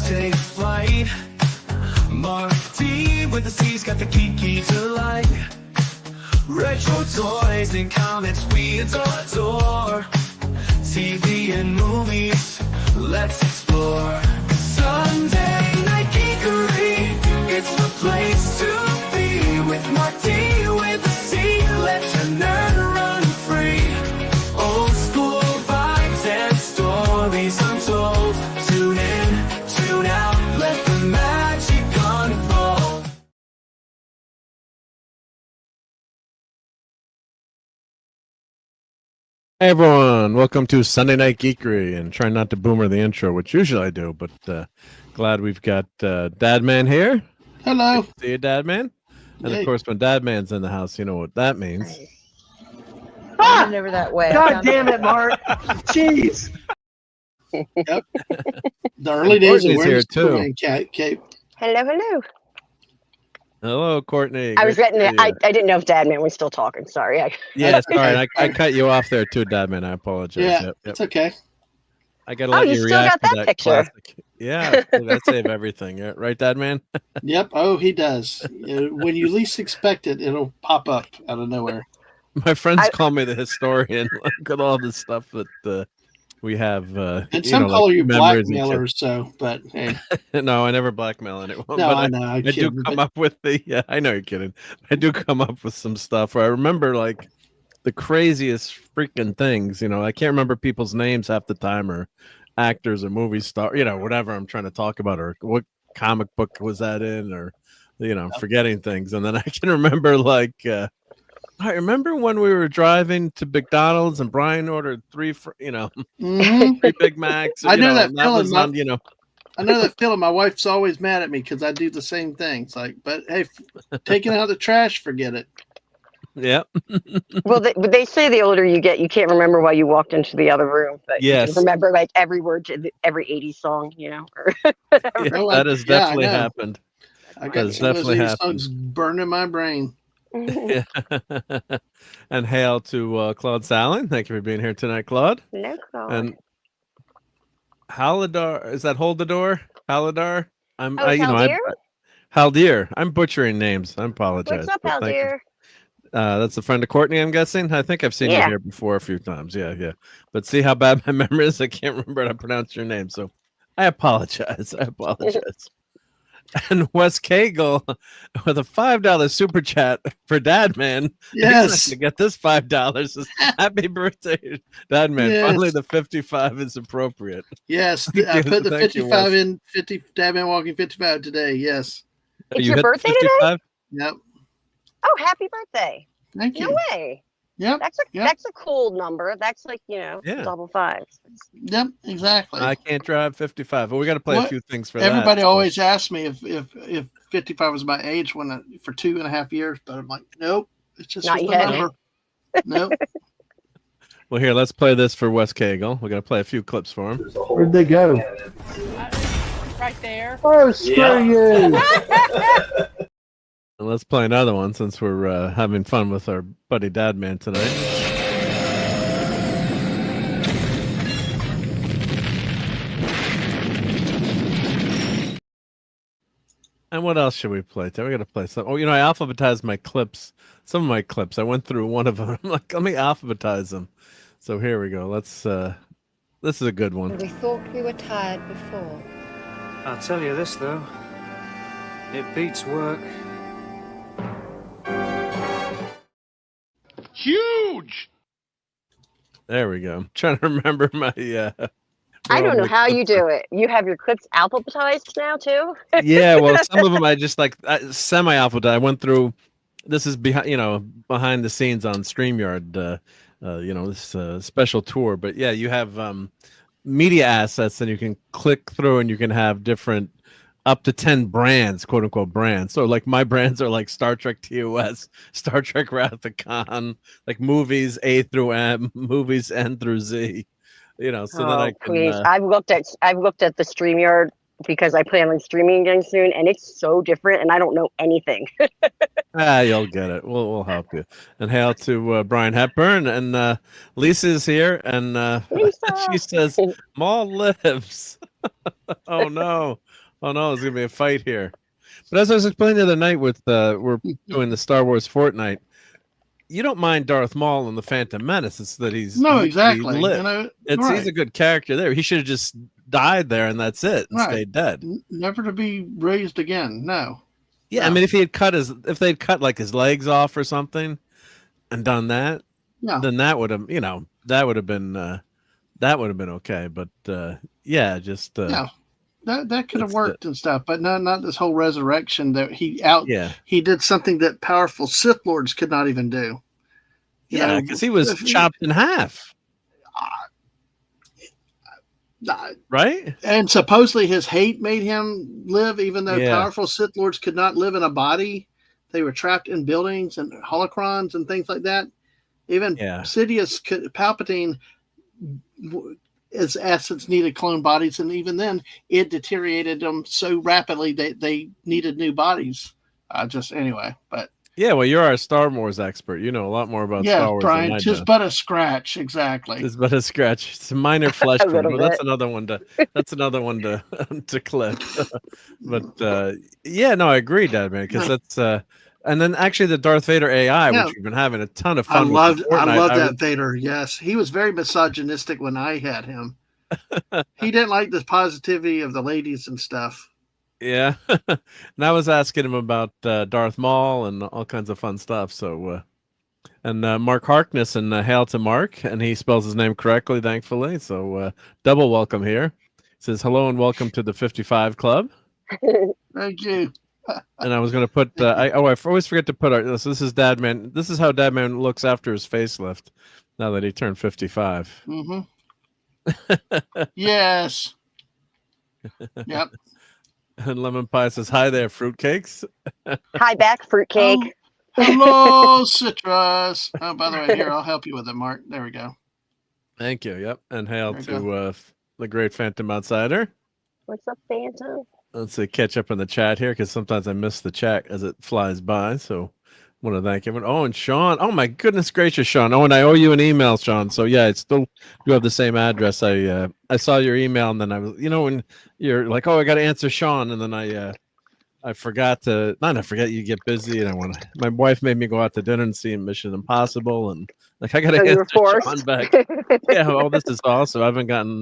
Take flight. Marc D with the C's got the key to life. Retro toys and comics we adore. TV and movies, let's explore. Sunday Night Geekery, it's the place to be. With Marc D with the C, let your nerd run free. Old school vibes and stories untold. Tune in. Out, let the magic unfold. Hey everyone, welcome to Sunday Night Geekery, and try not to boomer the intro, which usually I do, but glad we've got Dadman here. Hello. See you, Dadman. And of course, when Dadman's in the house, you know what that means. Never that way. God damn it, Mark. Jeez. Yep. The early days of here too. Cape. Hello. Hello, Courtney. I was getting it. I didn't know if Dadman was still talking. Sorry. Sorry. I cut you off there too, Dadman. I apologize. Yeah, yep. it's okay. I gotta let you still react got to that that picture. classic. Yeah, I save everything. Yeah, right, Dadman? Yep. Oh, he does. When you least expect it, it'll pop up out of nowhere. My friends call me the historian. Look at all the stuff that we have. And some call you blackmailers, but hey. No, I never blackmail anyone. No, but I know. I do come up with yeah, I know you're kidding. I do come up with some stuff where I remember like the craziest freaking things. I can't remember people's names half the time, or actors or movie stars, whatever I'm trying to talk about, or what comic book was that in, or forgetting things. And then I can remember I remember when we were driving to McDonald's and Brian ordered three Big Macs. I know that feeling. I know that feeling. My wife's always mad at me because I do the same things. But hey, taking out the trash, forget it. Yeah. Well, they say the older you get, you can't remember why you walked into the other room, but yes, you can remember like every word to every 80s song, or that has definitely happened. I got some of those songs burned in my brain. Yeah. And hail to Claude Salin. Thank you for being here tonight, Claude. No, Claude. And Haladar, is that hold the door? Haladar? Haldir. I'm butchering names. I apologize. What's up, Haldir? That's a friend of Courtney, I'm guessing. I think I've seen you here before a few times. Yeah. But see how bad my memory is? I can't remember how to pronounce your name, so I apologize. And Wes Cagle with a $5 super chat for Dadman. Yes. To get this $5. Happy birthday, Dadman. Yes. Finally, the 55 is appropriate. Yes. I put the 55 in 50. Dadman walking 55 today. Yes. It's your birthday today? Yep. Oh, happy birthday. Thank you. No way. Yep. That's a cool number. That's like, double fives. Yep, exactly. I can't drive 55, but we got to play a few things for everybody that. Always asks me if 55 was my age for 2.5 years, but I'm like, nope, it's just not the yet. number. Nope. Well, here, let's play this for Wes Cagle. We're going to play a few clips for him. Where'd they go? Right there. Oh, screw you. And let's play another one since we're having fun with our buddy Dadman tonight. And what else should we play? We got to play some. Oh, I alphabetized my clips. Some of my clips. I went through one of them. I'm like, let me alphabetize them. So here we go. Let's. This is a good one. We thought we were tired before. I'll tell you this though, it beats work. Huge. There we go. I'm trying to remember my. I don't know how you do it. You have your clips alphabetized now too. Yeah, well, some of them I just semi-alphabetized. I went through. This is behind the scenes on StreamYard. This special tour. But yeah, you have media assets, and you can click through, and you can have different up to 10 brands, quote unquote brands. So like my brands are like Star Trek TOS, Star Trek Wrath of Khan, like movies A through M, movies N through Z. You know, so then I Oh, can please. I've looked at the StreamYard because I plan on streaming again soon, and it's so different, and I don't know anything. you'll get it. We'll help you. And hail to Brian Hepburn, and Lisa's here, and Lisa! she says Maul lives. Oh no. Oh no, there's gonna be a fight here. But as I was explaining the other night with we're doing the Star Wars Fortnite, you don't mind Darth Maul and the Phantom Menace. It's that he's No, he exactly. lived. You know, He's a good character there. He should have just died there and that's it and stayed dead. Never to be raised again. No. Yeah, No. I mean if they'd cut like his legs off or something and done that, then that would have been okay. But just that could have worked and stuff, but no, not this whole resurrection that he did something that powerful Sith Lords could not even do. Yeah, because he was chopped in half. Right? And supposedly his hate made him live, even though powerful Sith Lords could not live in a body. They were trapped in buildings and holocrons and things like that. Even Sidious, Palpatine, his essence needed clone bodies, and even then it deteriorated them so rapidly that they needed new bodies. But well, you're our Star Wars expert. You know a lot more about Star Wars. Brian, than I just do. but a scratch, exactly. Just but a scratch. It's a minor flesh wound. Well, that's another one to to clip. But I agree, Dad, man, because that's and then actually the Darth Vader AI, which we've been having a ton of fun with. I love that Vader. Yes, he was very misogynistic when I had him. He didn't like the positivity of the ladies and stuff. Yeah, and I was asking him about Darth Maul and all kinds of fun stuff. So, and Mark Harkness, and hail to Mark, and he spells his name correctly, thankfully. So, double welcome here. He says hello and welcome to the 55 Club. Thank you. And I was going to put I always forget to put this is Dad Man. This is how Dad Man looks after his facelift now that he turned 55. Yes. Yep. And Lemon Pie says hi there, fruitcakes. Hi back, fruitcake. Hello, Citrus. Oh, by the way, here, I'll help you with it, Mark. There we go. Thank you. Yep. And hail to the great Phantom Outsider. What's up, Phantom? Let's see, catch up in the chat here because sometimes I miss the chat as it flies by. So I want to thank him. Oh, and Sean. Oh, my goodness gracious, Sean. Oh, and I owe you an email, Sean. So, yeah, it's still you have the same address. I saw your email, and then I was, when you're like, oh, I got to answer Sean. And then I forgot to, you get busy. And my wife made me go out to dinner and see Mission Impossible. And like, I got to answer Sean back. Yeah, this is awesome. I haven't gotten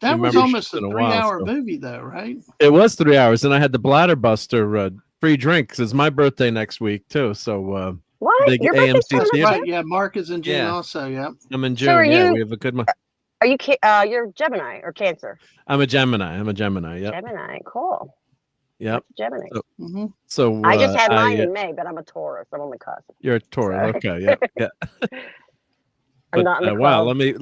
that was almost a 3-hour movie, though, right? It was 3 hours, and I had the Bladder Buster free drink because it's my birthday next week too. So what? Big Your AMC theater. Right? Yeah, Mark is in June also. Yeah, I'm in June. So we have a good month. Are you? You're Gemini or Cancer? I'm a Gemini. Yep. Gemini, cool. Yep. Gemini. So I just had mine in May, but I'm a Taurus. I'm on the cusp. You're a Taurus. Okay. Yeah. I'm not in the wow, let me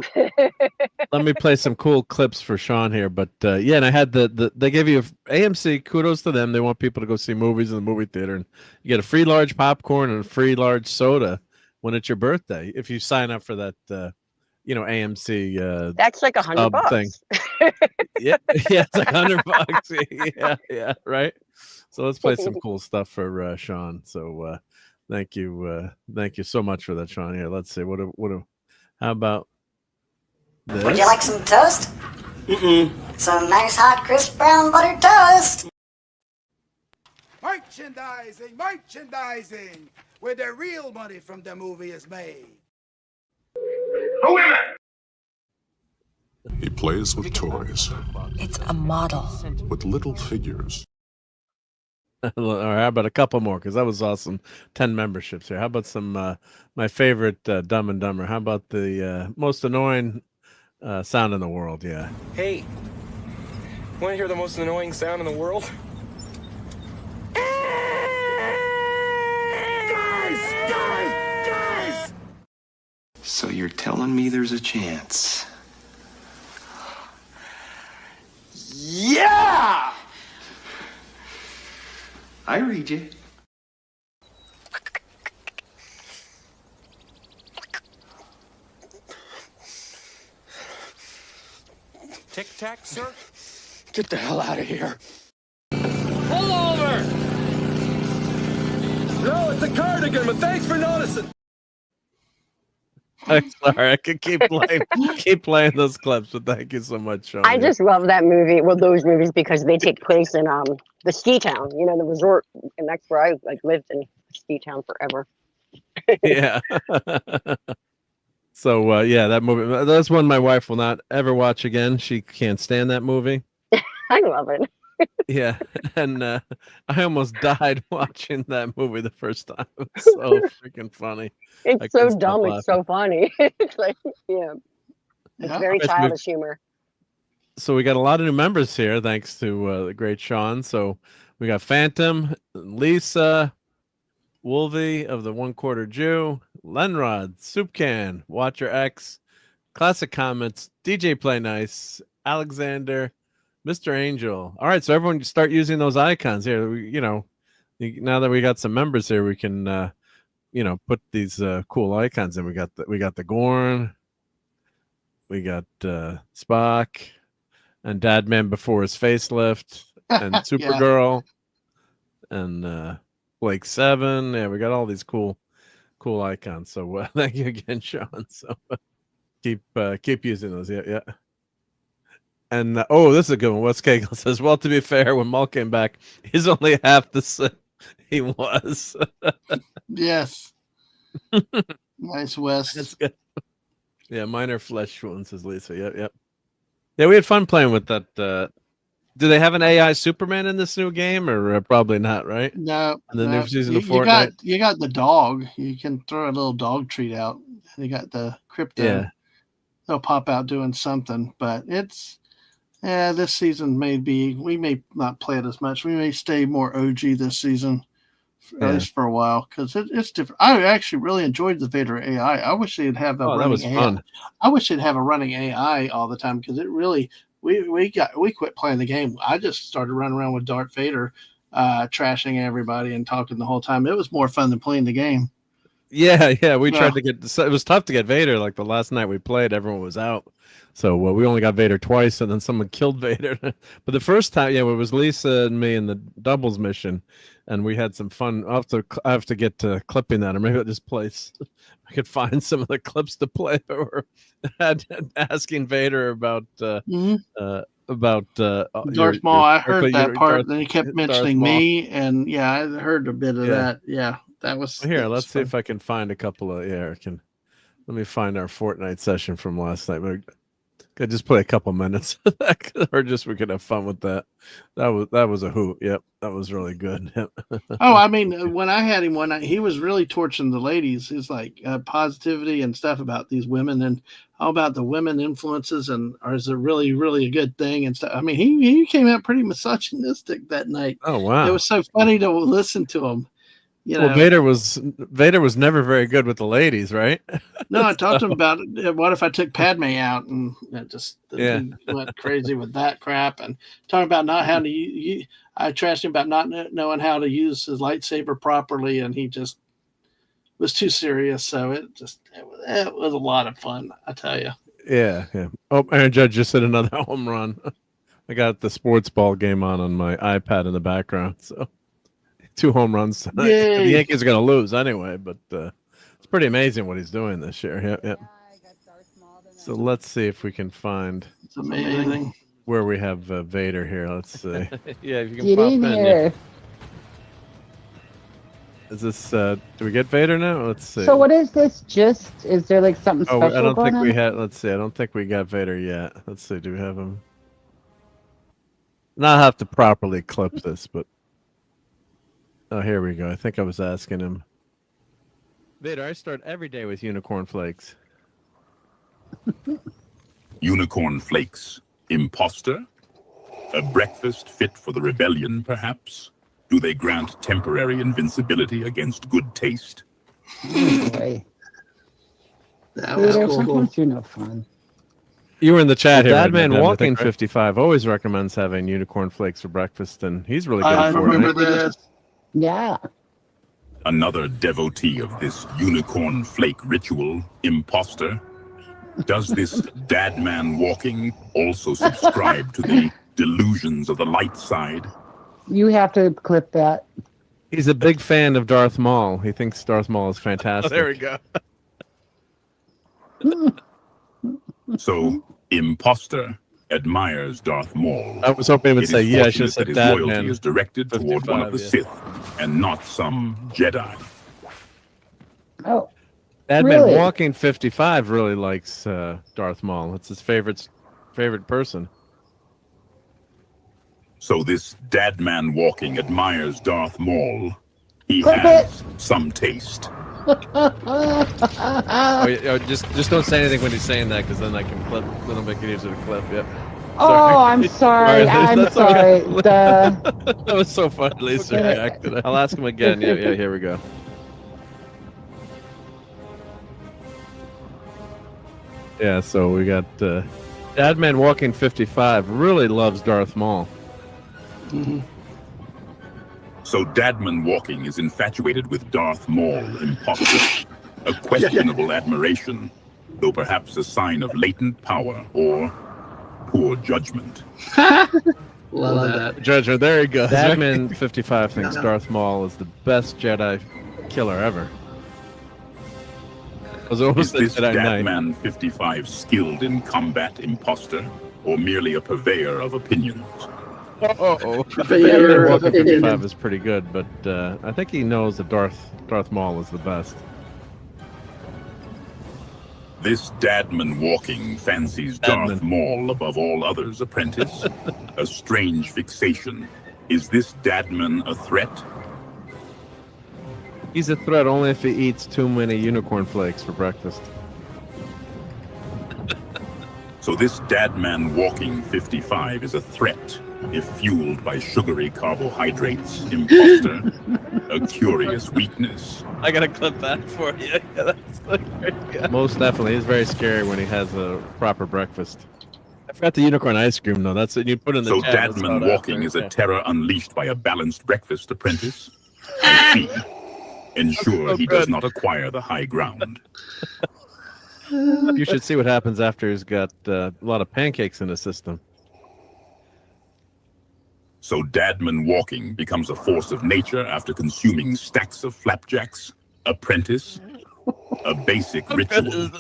play some cool clips for Sean here. But and I had they give you AMC, kudos to them. They want people to go see movies in the movie theater, and you get a free large popcorn and a free large soda when it's your birthday if you sign up for that AMC that's like $100 thing. yeah, it's like $100. Yeah, right. So let's play some cool stuff for Sean. So thank you so much for that, Sean. Here, let's see how about this? Would you like some toast? Some nice hot crisp brown buttered toast. Merchandising, where the real money from the movie is made. He plays with toys. It's a model. With little figures. All right, how about a couple more? Because that was awesome. 10 memberships here. How about some my favorite Dumb and Dumber? How about the most annoying sound in the world? Yeah. Hey, want to hear the most annoying sound in the world? Guys! So you're telling me there's a chance? Yeah! I read you. Tic-tac, sir? Get the hell out of here. Pull over! No, it's a cardigan, but thanks for noticing. I'm sorry, I could keep playing those clips, but thank you so much, Sean. I just love that movie. Well, those movies because they take place in the ski town, you know, the resort, and that's where I lived in ski town forever. Yeah. So yeah, that movie. That's one my wife will not ever watch again. She can't stand that movie. I love it. Yeah, and I almost died watching that movie the first time. It was so freaking funny. It's so dumb. It's so funny. It's like, yeah, it's very childish humor. So we got a lot of new members here, thanks to the great Sean. So we got Phantom, Lisa, Wolvie of the One Quarter Jew, Lenrod, Soup Can, Watcher X, Classic Comments, DJ Play Nice, Alexander, Mr. Angel. All right, so everyone start using those icons here. Now that we got some members here, we can put these cool icons in. We got the Gorn, we got Spock, and Dadman before his facelift, and Supergirl, and Blake 7. Yeah, we got all these cool icons. So thank you again, Sean. So keep using those. Yeah. And this is a good one. Wes Cagle says, "Well, to be fair, when Maul came back, he's only half the size he was." Yes. Nice, Wes. That's good. Yeah, minor flesh wounds, says Lisa. Yep. Yeah, we had fun playing with that. Do they have an AI Superman in this new game, or probably not? Right? No. In the new season of Fortnite, you got the dog. You can throw a little dog treat out. You got the crypto. Yeah. They'll pop out doing something, but it's. Yeah, this season we may not play it as much. We may stay more OG this season, at least for a while, because it's different. I actually really enjoyed the Vader AI. I wish they'd have a running AI. Fun. I wish they'd have a running AI all the time, because it really we quit playing the game. I just started running around with Darth Vader, trashing everybody and talking the whole time. It was more fun than playing the game. Yeah. We tried to get. It was tough to get Vader. Like the last night we played, everyone was out. So we only got Vader twice, and then someone killed Vader. But the first time, it was Lisa and me in the doubles mission, and we had some fun. I have to get to clipping that, or maybe I'll just place. I could find some of the clips to play, or asking Vader about Darth Maul. I heard that part. Then he kept mentioning me, and I heard a bit of that. Yeah, that was here. Let's see if I can find a couple of let me find our Fortnite session from last night. Could just play a couple minutes, or just we could have fun with that. That was a hoot. Yep, that was really good. I mean, when I had him one night, he was really torching the ladies. He's like positivity and stuff about these women, and how about the women influences, and is it really, really a good thing and stuff. I mean, he came out pretty misogynistic that night. Oh wow, it was so funny to listen to him. Well, Vader was never very good with the ladies, right? No, I talked to him about what if I took Padme out, and he went crazy with that crap, and talking about not how to use. I trashed him about not knowing how to use his lightsaber properly, and he just was too serious. So it was a lot of fun, I tell you. Yeah. Oh, Aaron Judge just hit another home run. I got the sports ball game on my iPad in the background, so. 2 home runs tonight. The Yankees are going to lose anyway, but it's pretty amazing what he's doing this year. Yeah. So let's see if we can find. It's amazing where we have Vader here. Let's see. Yeah, if you can get pop in in. here. Is this? Do we get Vader now? Let's see. So what is this? Is there like something special? I don't going think on? we had. Let's see. I don't think we got Vader yet. Let's see. Do we have him? Now I have to properly clip this, but. Oh, here we go. I think I was asking him. Vader, I start every day with unicorn flakes. Unicorn flakes? Imposter? A breakfast fit for the rebellion, perhaps? Do they grant temporary invincibility against good taste? That was cool. Sometimes you're no fun. You were in the chat here. Dadman Walking 55 always recommends having unicorn flakes for breakfast, and he's really good I for remember it. this. Yeah. Another devotee of this unicorn flake ritual, imposter. Does this dad man walking also subscribe to the delusions of the light side? You have to clip that. He's a big fan of Darth Maul. He thinks Darth Maul is fantastic. Oh, there we go. So, imposter admires Darth Maul. I was hoping he would say, yeah, I should have that said his Dad loyalty Man is directed toward one of the 55, Sith and not some Jedi. Oh. Dad Really? Man Walking 55 really likes Darth Maul. It's his favorite person. So this dad man walking admires Darth Maul. He Clip has some taste. Just don't say anything when he's saying that, because then I can clip. Then I'll make it easier to clip. Yep. Oh, I'm sorry. I'm That's sorry. okay. That was so funny. Lisa reacted. I'll ask him again. Yeah, here we go. Yeah, so we got Dad Man Walking 55 really loves Darth Maul. Mm-hmm. So Dadman Walking is infatuated with Darth Maul, imposter. A questionable admiration, though perhaps a sign of latent power or poor judgment. Love that. Judgment, there he goes. Dad Man 55 thinks Darth Maul is the best Jedi killer ever. Is this Dadman 55 skilled in combat, imposter, or merely a purveyor of opinions? Purveyor of 55 is pretty good, but I think he knows that Darth Maul is the best. This Dadman Walking fancies Darth Maul above all others, apprentice. A strange fixation. Is this Dadman a threat? He's a threat only if he eats too many unicorn flakes for breakfast. So this Dadman Walking 55 is a threat if fueled by sugary carbohydrates, imposter. A curious weakness. I gotta clip that for you. Yeah, that's most definitely. He's very scary when he has a proper breakfast. I forgot the unicorn ice cream, though. That's it. You put in the So chat, Dadman Walking is a terror unleashed by a balanced breakfast, apprentice. I see. Ensure he does not acquire the high ground. You should see what happens after he's got a lot of pancakes in his system. So Dadman Walking becomes a force of nature after consuming stacks of flapjacks. Apprentice, a basic ritual.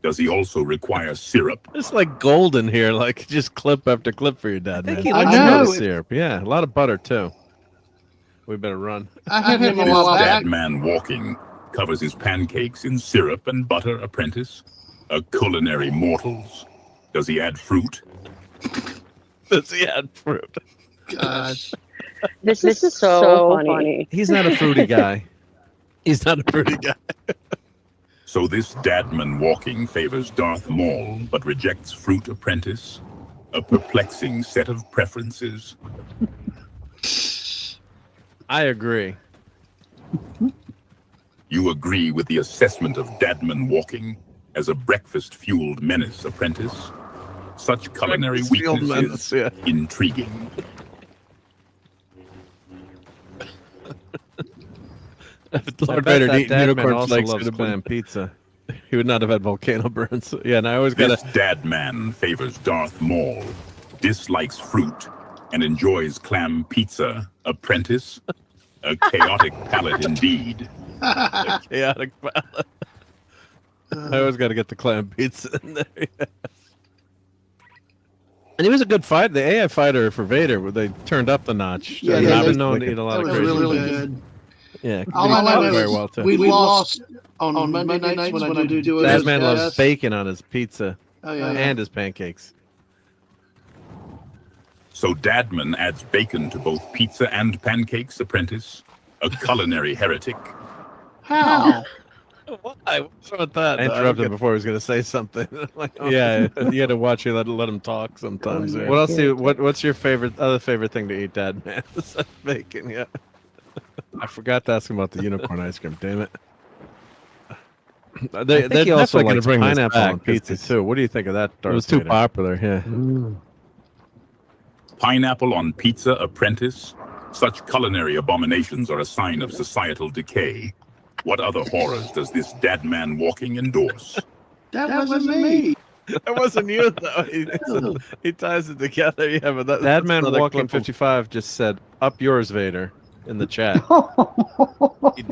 Does he also require syrup? It's like golden here, like just clip after clip for your dad, man. he likes a lot of syrup. Yeah, a lot of butter too. We better run. I had him a This while back. Dadman Walking covers his pancakes in syrup and butter, apprentice. A culinary mortals. Does he add fruit? Does he add fruit? Gosh. This is so funny. He's not a fruity guy. He's not a fruity guy. So this Dadman Walking favors Darth Maul, but rejects fruit, apprentice. A perplexing set of preferences. I agree. You agree with the assessment of Dadman Walking as a breakfast-fueled menace, apprentice? Such culinary weakness is intriguing. Lord Vader eat unicorn flakes would have been pizza. He would not have had volcano burns. Yeah, and I always got This Dadman favors Darth Maul, dislikes fruit, and enjoys clam pizza, apprentice. A chaotic palate indeed. a chaotic palate. I always got to get the clam pizza in there. Yeah. And he was a good fight. The AI fighter for Vader, where they turned up the notch. Yeah, I've yeah, been known to eat a lot of that was crazy really food. good. Yeah, All he I know fought very is well too. we lost on Monday nights when I do it. That man loves bacon on his pizza and his pancakes. So Dadman adds bacon to both pizza and pancakes, apprentice. A culinary heretic. How? Why? What's wrong with that? I interrupted him before he was going to say something. Yeah, you had to watch you let him talk sometimes. Oh, yeah. What else? What's your other favorite thing to eat, Dad? Man, bacon. Yeah. I forgot to ask him about the unicorn ice cream. Damn it. They're also going to bring pineapple on pizza too. What do you think of that? It was too popular. Yeah. Pineapple on pizza, apprentice. Such culinary abominations are a sign of societal decay. What other horrors does this dead man walking endorse? That wasn't me. That wasn't you though. He ties it together. Yeah, but that man walking 55 just said, "Up yours, Vader," in the chat.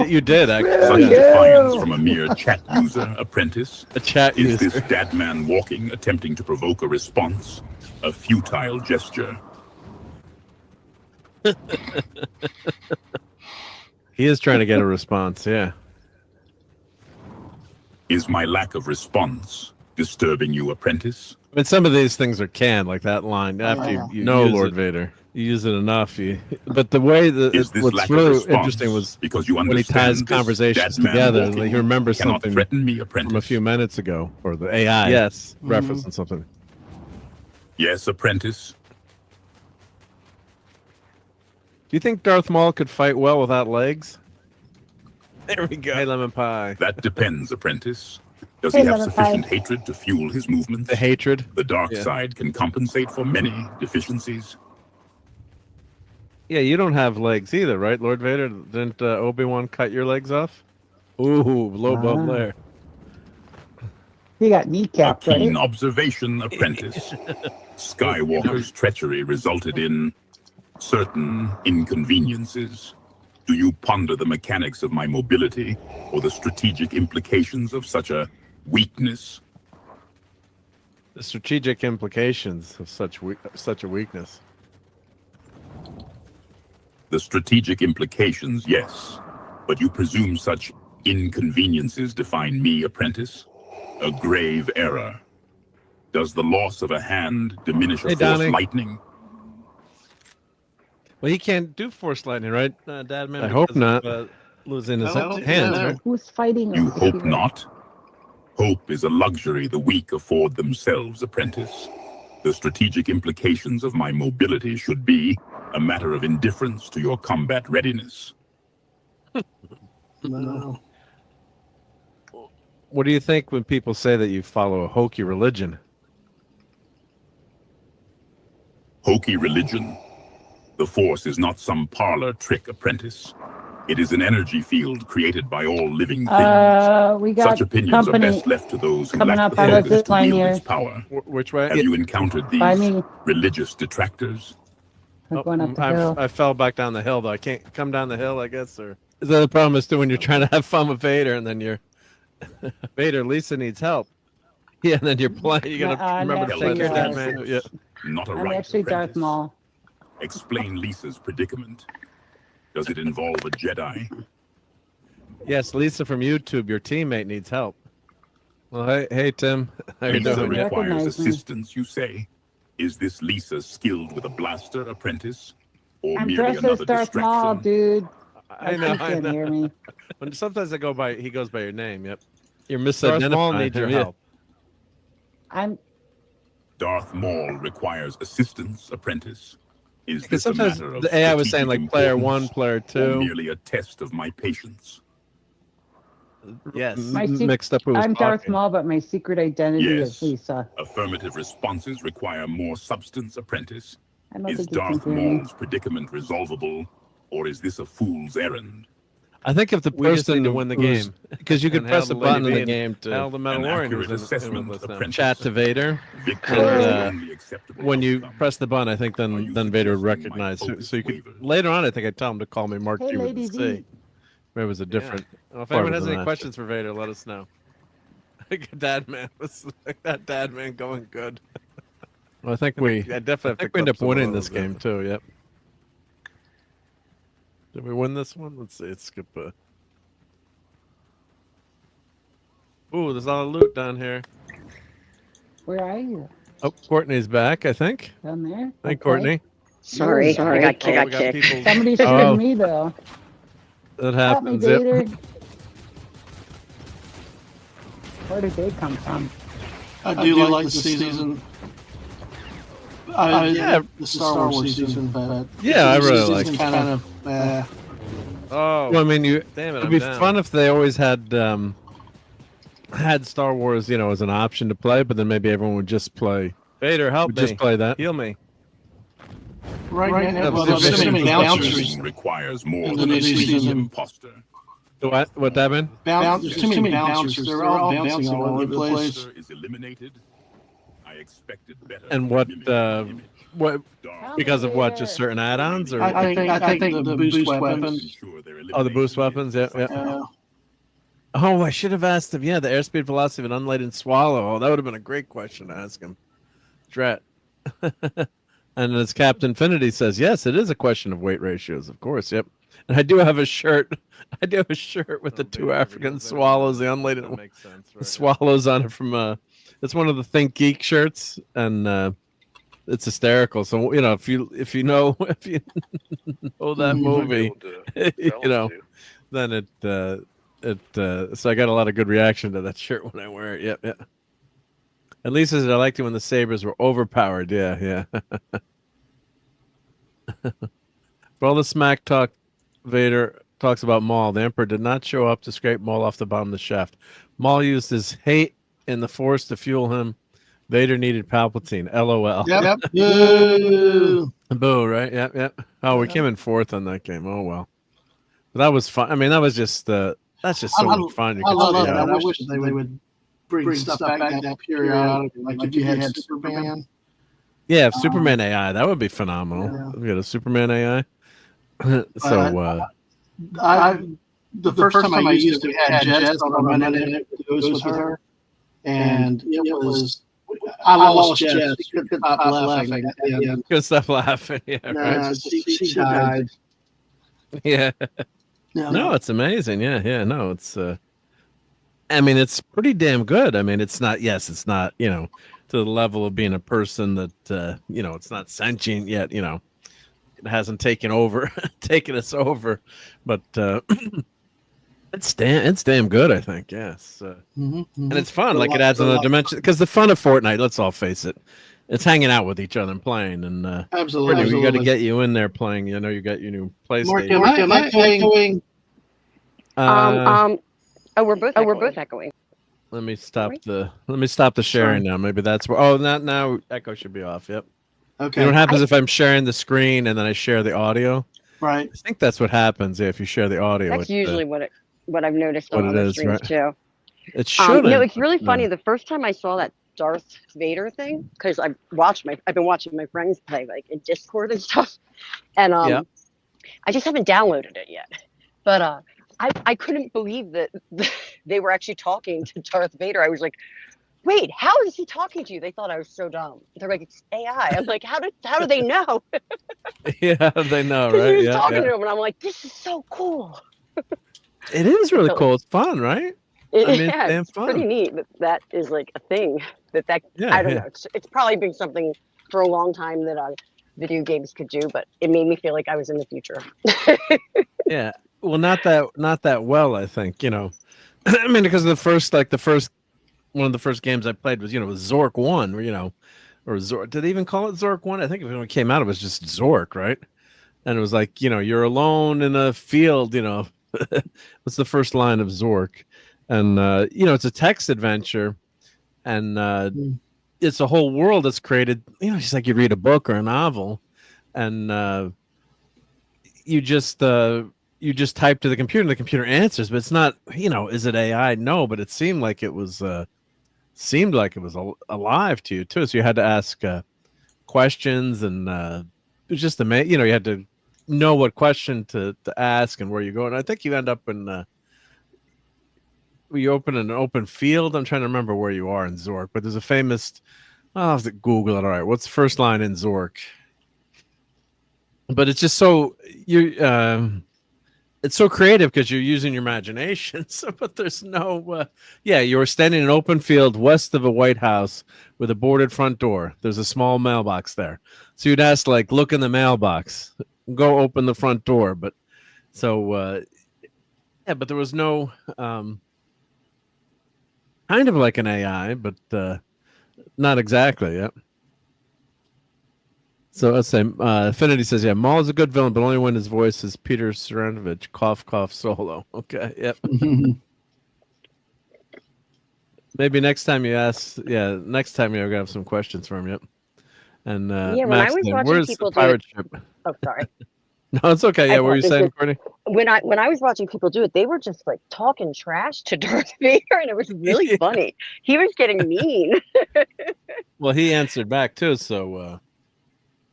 You did actually. Such defiance from a mere chat user, apprentice. A chat Is user. this dead man walking attempting to provoke a response? A futile gesture. He is trying to get a response. Yeah. Is my lack of response disturbing you, apprentice? I mean, some of these things are canned, like that line. After you know, Lord Vader, you use it enough. But the way that what's really interesting was because you when he ties conversations together, like he remembers something from a few minutes ago, or the AI. Yes, referencing something. Yes, apprentice. Do you think Darth Maul could fight well without legs? There we go. Hey, lemon pie. That depends, apprentice. Does he have sufficient hatred to fuel his movements? The hatred? The dark side can compensate for many deficiencies. Yeah, you don't have legs either, right, Lord Vader? Didn't Obi-Wan cut your legs off? Ooh, low bump there. He got kneecapped, A keen right? observation, apprentice. Skywalker's treachery resulted in certain inconveniences. Do you ponder the mechanics of my mobility or the strategic implications of such a weakness? The strategic implications of such a weakness. The strategic implications, yes. But you presume such inconveniences define me, apprentice? A grave error. Does the loss of a hand diminish a force lightning? Well, he can't do force lightning, right, Dad? Man, I hope not. Losing his hands, right? Who's fighting? You hope not? Hope is a luxury the weak afford themselves, apprentice. The strategic implications of my mobility should be a matter of indifference to your combat readiness. No. What do you think when people say that you follow a hokey religion? Hokey religion? The Force is not some parlor trick, apprentice. It is an energy field created by all living things. We got such opinions are best left to those who lack the focus to wield its power. Which way? Have you encountered these religious detractors? Going up the hill. I fell back down the hill, though. I can't come down the hill, I guess. Or is that the problem is too when you're trying to have fun with Vader and then you're Vader, Lisa needs help. Yeah, and then you're playing. You gotta remember to take care of that, man. Yeah. Not a I'm right actually Darth apprentice. Maul. Explain Lisa's predicament. Does it involve a Jedi? Yes, Lisa from YouTube, your teammate needs help. Well, hey Tim. How you Lisa doing? requires assistance, you say? Is this Lisa skilled with a blaster, apprentice? Or I'm merely dressed another as Darth Maul, distraction? dude. I know. You can't hear me. When sometimes he goes by your name. Yep. You're Darth Maul misidentifying needs your him, yeah. help. I'm. Darth Maul requires assistance, apprentice. Is Because this a sometimes matter of the AI was saying strategic like player importance 1, player or 2. merely a test of my patience? Yes. Mixed up who was I'm Darth talking. Maul, but my secret identity Yes. is Lisa. Affirmative responses require more substance, apprentice. I don't Is think you can Darth hear me. Maul's predicament resolvable, or is this a fool's errand? I think if the We just person need to win the who's- game. because you could And press how a the button in lady the game to Hal the An Mandalorian accurate who's assessment, with them. apprentice. chat to Vader. Victory And, is the only acceptable when you outcome. press the button, I think Are you then Vader would suggesting my recognize. focus So you could wavers? later on. I think I tell him to call me Marc Hey, D with Lady the C. V. Maybe it was a different. Well, if part anyone of has the any master. questions for Vader, let us know. Dad man, was like that Dad man going good. Well, I think we. I definitely have to we end clip up some of winning those, this game too. Yep. Did we win this one? Let's see. Let's skip. Ooh, there's a lot of loot down here. Where are you? Oh, Courtney's back. I think. Down there? Hey, Okay. Courtney. Sorry, I got kicked. People's... Somebody shooting Oh. me, though. That Help me, happens. Yep. Vader. Where did they come from? I do like the season. Yeah, the Star Wars season, but Yeah, I really like it. kind of. Oh, well, I mean, damn it! it'd be fun if they always had Star Wars, as an option to play, but then maybe everyone would just play. Vader, help me! Just play that. Heal me! Right now, Well, there's so many bouncers. Supervision requires more in than the a new single season. imposter. What that mean? There's too many bouncers. They're all bouncing all over the place. Imposter is eliminated. I expected better. And what because of what? Just certain add-ons, or I think the boost weapons. oh, the boost weapons? Yeah. Oh, I should have asked him. Yeah, the airspeed velocity of an unladen swallow. Oh, that would have been a great question to ask him. Dret. And as Captain Infinity says, yes, it is a question of weight ratios, of course. Yep. And I do have a shirt. I do have a shirt with the two African swallows, the unladen swallows on it from it's one of the Think Geek shirts, and it's hysterical. So if you know that movie, then it so I got a lot of good reaction to that shirt when I wear it. Yep. At least as I liked it when the sabers were overpowered. Yeah. For all the smack talk Vader talks about Maul, the Emperor did not show up to scrape Maul off the bottom of the shaft. Maul used his hate and the Force to fuel him. Vader needed Palpatine. LOL. Yep. Boo. Boo, right? Yep. Oh, we came in fourth on that game. Oh, well. But that was fun. I mean, that's just so much fun. I love that. I wish they would bring stuff back that periodically, like if you had Superman. Yeah, Superman AI. That would be phenomenal. Yeah. We got a Superman AI. So, the first time I used it, we had Jess on a minute with her, and it was. I lost Jess. She couldn't stop laughing. Couldn't stop laughing. Yeah, right. She died. Yeah. No, it's amazing. Yeah. No, it's. I mean, it's pretty damn good. I mean, it's not. Yes, it's not. To the level of being a person that it's not sentient yet. It hasn't taken us over, but it's damn good. I think. Yes, and it's fun. Like it adds another dimension because the fun of Fortnite. Let's all face it. It's hanging out with each other and playing, and absolutely, we got to get you in there playing. You got your new PlayStation. Mark, am I echoing? We're both echoing. Let me stop the sharing now. Maybe that's where. Oh, now echo should be off. Yep. Okay. You know what happens if I'm sharing the screen and then I share the audio? Right. I think that's what happens if you share the audio. That's usually what I've noticed on other streams right? too. It should. It's really funny. The first time I saw that Darth Vader thing, because I've been watching my friends play like in Discord and stuff, and I just haven't downloaded it yet. But I couldn't believe that they were actually talking to Darth Vader. I was like, wait, how is he talking to you? They thought I was so dumb. They're like, it's AI. I'm like, how do they know? Yeah, they know, right? He was talking to him, and I'm like, this is so cool. It is really cool. It's fun, right? It's pretty neat that is like a thing. I don't know. It's probably been something for a long time that video games could do, but it made me feel like I was in the future. Yeah. Well, not that well, I think. I mean, because one of the first games I played was was Zork 1, or Zork. Did they even call it Zork 1? I think when it came out, it was just Zork, right? And it was like, you're alone in a field, what's the first line of Zork? And, it's a text adventure, and it's a whole world that's created, just like you read a book or a novel, and you just type to the computer and the computer answers, but it's not, is it AI? No, but it seemed like it was alive to you too. So you had to ask questions, and it was just amazing. You had to know what question to ask and where you go. And I think you end up in you open an open field. I'm trying to remember where you are in Zork, but there's a famous. I'll have to Google it. All right, what's the first line in Zork? But it's just so it's so creative because you're using your imagination. So, but there's no, you're standing in an open field west of a White House with a boarded front door. There's a small mailbox there. So you'd ask, like, look in the mailbox, go open the front door. But so, but there was no, kind of like an AI, but not exactly. Yeah. So let's say Affinity says, Maul is a good villain, but only when his voice is Peter Seranovich, cough, cough, solo. Okay, yep. Maybe next time you ask, next time you're going to have some questions for him, yep. And when Max I was said, watching "Where's people the pirate do it, ship?" oh sorry. No, it's okay. Yeah, what were you saying, Courtney? When I was watching people do it, they were just like talking trash to Darth Vader, and it was really funny. He was getting mean. Well, he answered back too, so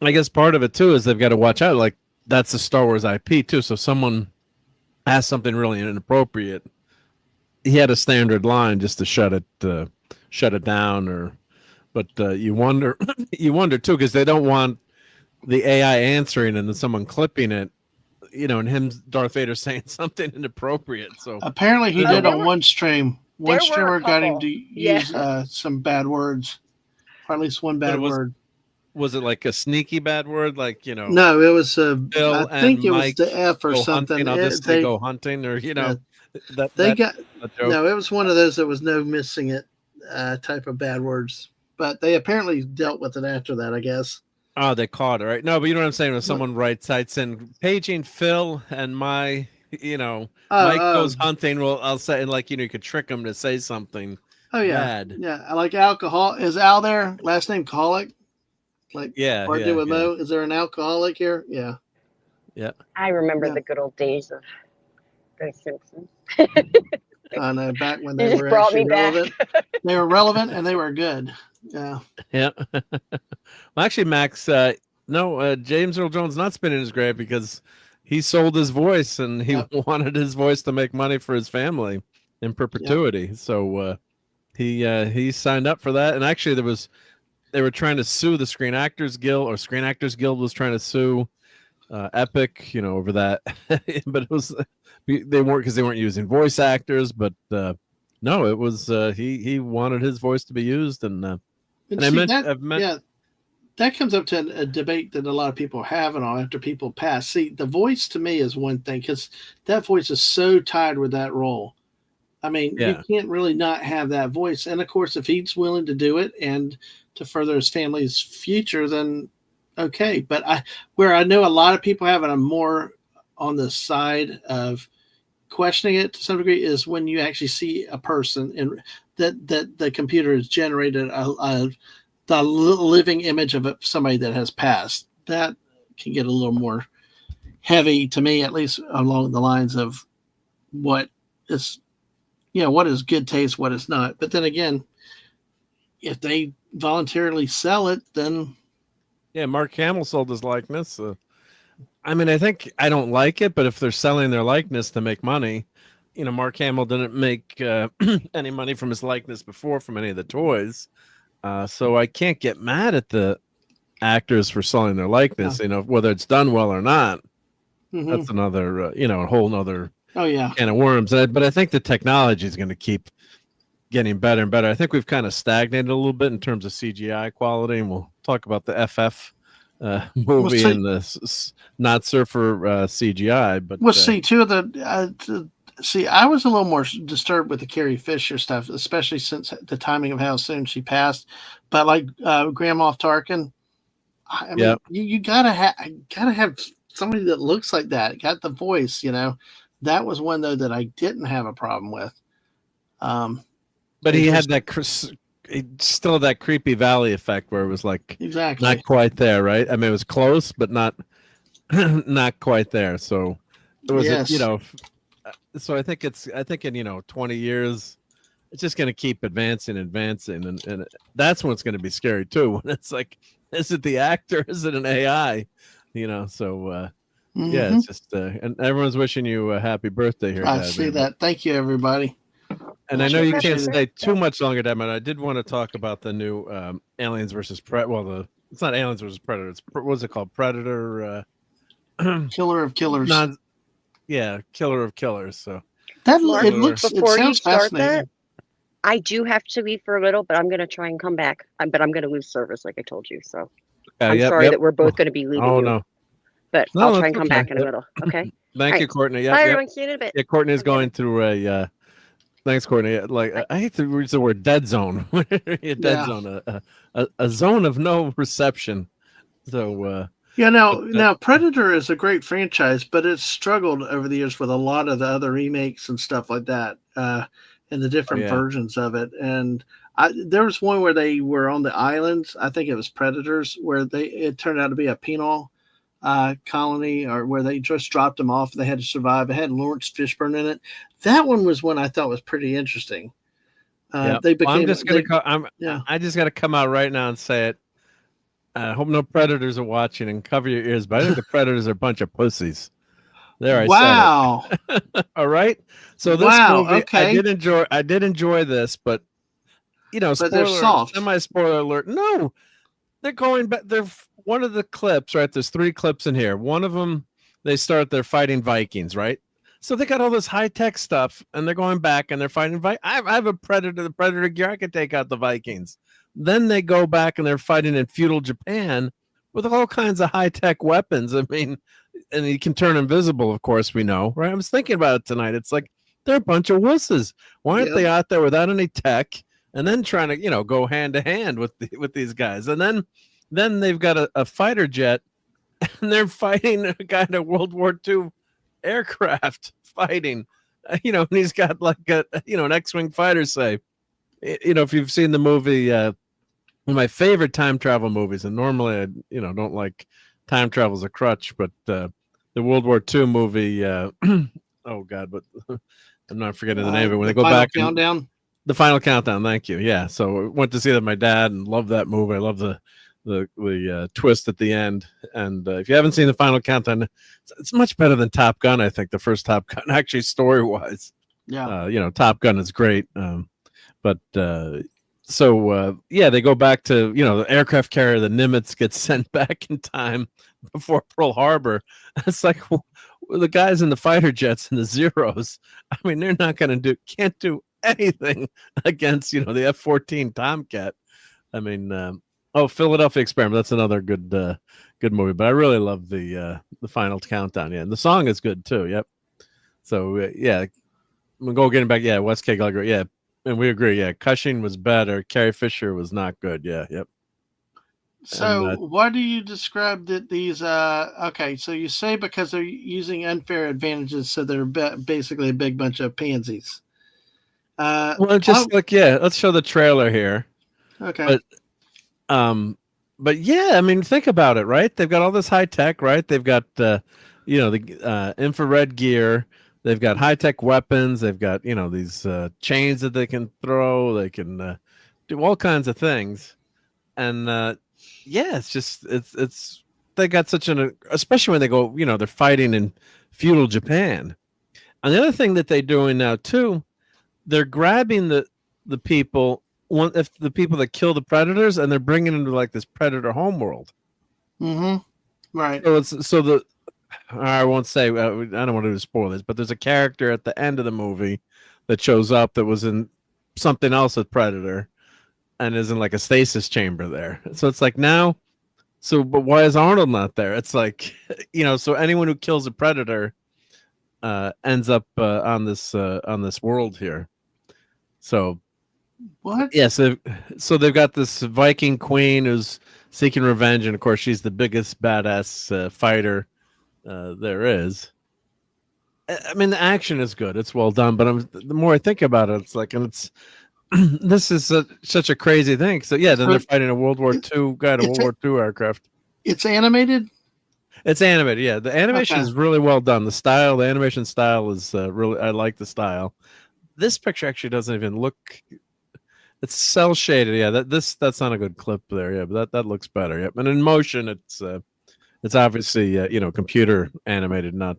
I guess part of it too is they've got to watch out. Like that's a Star Wars IP too. So someone asked something really inappropriate, he had a standard line just to shut it down. Or, but you wonder too, because they don't want the AI answering and then someone clipping it, and him, Darth Vader, saying something inappropriate. So apparently he did on one stream. One streamer got him to use some bad words, or at least one bad word. Was it like a sneaky bad word, like No, it was Bill I think and it Mike was the F or go something. Hunting. I'll just say go hunting, or no, it was one of those that was no missing it type of bad words. But they apparently dealt with it after that, I guess. Oh, they caught it, right? No, but you know what I'm saying? When someone types in paging Phil and Mike goes hunting, well, I'll say, and you could trick them to say something bad. Yeah, I like alcohol. Is Al there? Last name Colic? With Mo. Is there an alcoholic here? Yeah. Yeah. I remember the good old days of The Simpsons. I know, back when they were brought actually me back. relevant. They were relevant and they were good. Yeah. Yeah. Well, actually, Max, James Earl Jones not spinning his grave because he sold his voice and he wanted his voice to make money for his family in perpetuity. Yep. So he signed up for that. And actually, they were trying to sue the Screen Actors Guild, or Screen Actors Guild was trying to sue Epic, over that. But it was they weren't, because they weren't using voice actors. But no, it was he wanted his voice to be used, and that comes up to a debate that a lot of people have and all after people pass. See, the voice to me is one thing, because that voice is so tied with that role. I mean, you can't really not have that voice. And of course, if he's willing to do it and to further his family's future, then okay. But I know a lot of people have it, I'm more on the side of questioning it to some degree, is when you actually see a person and that the computer has generated the living image of somebody that has passed. That can get a little more heavy to me, at least along the lines of what is good taste, what is not. But then again, if they voluntarily sell it, then Mark Hamill sold his likeness. I mean, I don't like it, but if they're selling their likeness to make money, Mark Hamill didn't make any money from his likeness before from any of the toys. So I can't get mad at the actors for selling their likeness, whether it's done well or not. Mm-hmm. That's another, a whole nother can of worms. But I think the technology is going to keep getting better and better. I think we've kind of stagnated a little bit in terms of CGI quality, and we'll talk about the FF movie and the not surfer CGI. But see, two of the I was a little more disturbed with the Carrie Fisher stuff, especially since the timing of how soon she passed. But like Grand Moff Tarkin, I mean, you gotta have somebody that looks like that, got the voice. That was one though that I didn't have a problem with. But he had still that creepy valley effect where it was like not quite there, right? I mean, it was close, but not quite there. So it was, so I think in 20 years, it's just going to keep advancing, and that's when it's going to be scary too. When it's like, is it the actor? Is it an AI? So it's just and everyone's wishing you a happy birthday here. I see that. Thank you, everybody. And I know you can't stay too much longer, Dad, but I did want to talk about the new Aliens versus Predator. Well, it's not Aliens versus Predator. It's what's it called? Predator. Killer of Killers. Killer of Killers. So it sounds fascinating. I do have to leave for a little, but I'm going to try and come back. But I'm going to lose service, like I told you. So I'm sorry that we're both going to be leaving. Oh no. But I'll try and come back in a little. Okay. Thank you, Courtney. Bye, everyone. See you in a bit. Yeah, Courtney's going through a. Thanks, Courtney. Like I hate to use the word dead zone. Zone, a zone of no reception. So now Predator is a great franchise, but it's struggled over the years with a lot of the other remakes and stuff like that. and the different yeah. versions of it. And there was one where they were on the islands. I think it was Predators, where it turned out to be a penal colony, or where they just dropped them off. They had to survive. It had Lawrence Fishburne in it. That one was one I thought was pretty interesting. They became. I'm just gonna. I just got to come out right now and say it. I hope no predators are watching, and cover your ears. But I think the predators are a bunch of pussies. There, I said it. All right. So this movie, okay. I did enjoy this, but they're soft. Semi-spoiler alert. No, they're going back. They're one of the clips, right? There's 3 clips in here. One of them, they're fighting Vikings, right? So they got all this high-tech stuff, and they're going back and they're fighting Vikings. I have the Predator gear. I can take out the Vikings. Then they go back and they're fighting in feudal Japan with all kinds of high-tech weapons. I mean, and you can turn invisible, of course, we know, right? I was thinking about it tonight. It's like, they're a bunch of wusses. Why aren't they out there without any tech and then trying to, go hand to hand with these guys? And then they've got a fighter jet and they're fighting a kind of World War II aircraft fighting, and he's got like an X-Wing fighter, say, if you've seen the movie, one of my favorite time travel movies, and normally I, don't like time travel as a crutch, but the World War II movie, oh God, but I'm not forgetting the name of it. When they go back, the Final Countdown. Thank you. Yeah. So I went to see that with my dad and loved that movie. I love the twist at the end. And if you haven't seen the Final Countdown, it's much better than Top Gun. I think the first Top Gun, actually, story wise. Yeah. Top Gun is great. But they go back to, the aircraft carrier, the Nimitz, gets sent back in time before Pearl Harbor. It's like, the guys in the fighter jets and the Zeros, I mean, they're not can't do anything against, the F-14 Tomcat. I mean, Philadelphia Experiment. That's another good movie. But I really love the Final Countdown. Yeah, and the song is good too. Yep. So we'll go getting back. Yeah, West K. Gallagher. Yeah, and we agree. Yeah, Cushing was better. Carrie Fisher was not good. Yeah. Yep. So, why do you describe that these? Okay, so you say because they're using unfair advantages, so they're basically a big bunch of pansies. Let's show the trailer here. Okay. But yeah, I mean, think about it, right? They've got all this high tech, right? They've got the infrared gear. They've got high tech weapons. They've got these chains that they can throw. They can do all kinds of things, and it's just it's they got such especially when they go, they're fighting in feudal Japan. And the other thing that they're doing now too, they're grabbing the people. If the people that kill the predators, and they're bringing them to like this predator homeworld. Mm-hmm. Right. So I won't say. I don't want to spoil this, but there's a character at the end of the movie that shows up that was in something else with Predator, and is in like a stasis chamber there. So it's like now. So, but why is Arnold not there? It's like, so anyone who kills a predator ends up on this world here. So. What? Yeah, so they've got this Viking queen who's seeking revenge, and of course she's the biggest badass fighter there is. I mean, the action is good; it's well done. But the more I think about it, it's like, and it's this is such a crazy thing. So yeah, then they're fighting a World War II guy, a World War II aircraft. It's animated. It's animated. Yeah, the animation is really well done. The animation style is really. I like the style. This picture actually doesn't even look. It's cell shaded, yeah. That's not a good clip there, yeah. But that looks better, yep. And in motion, it's obviously computer animated, not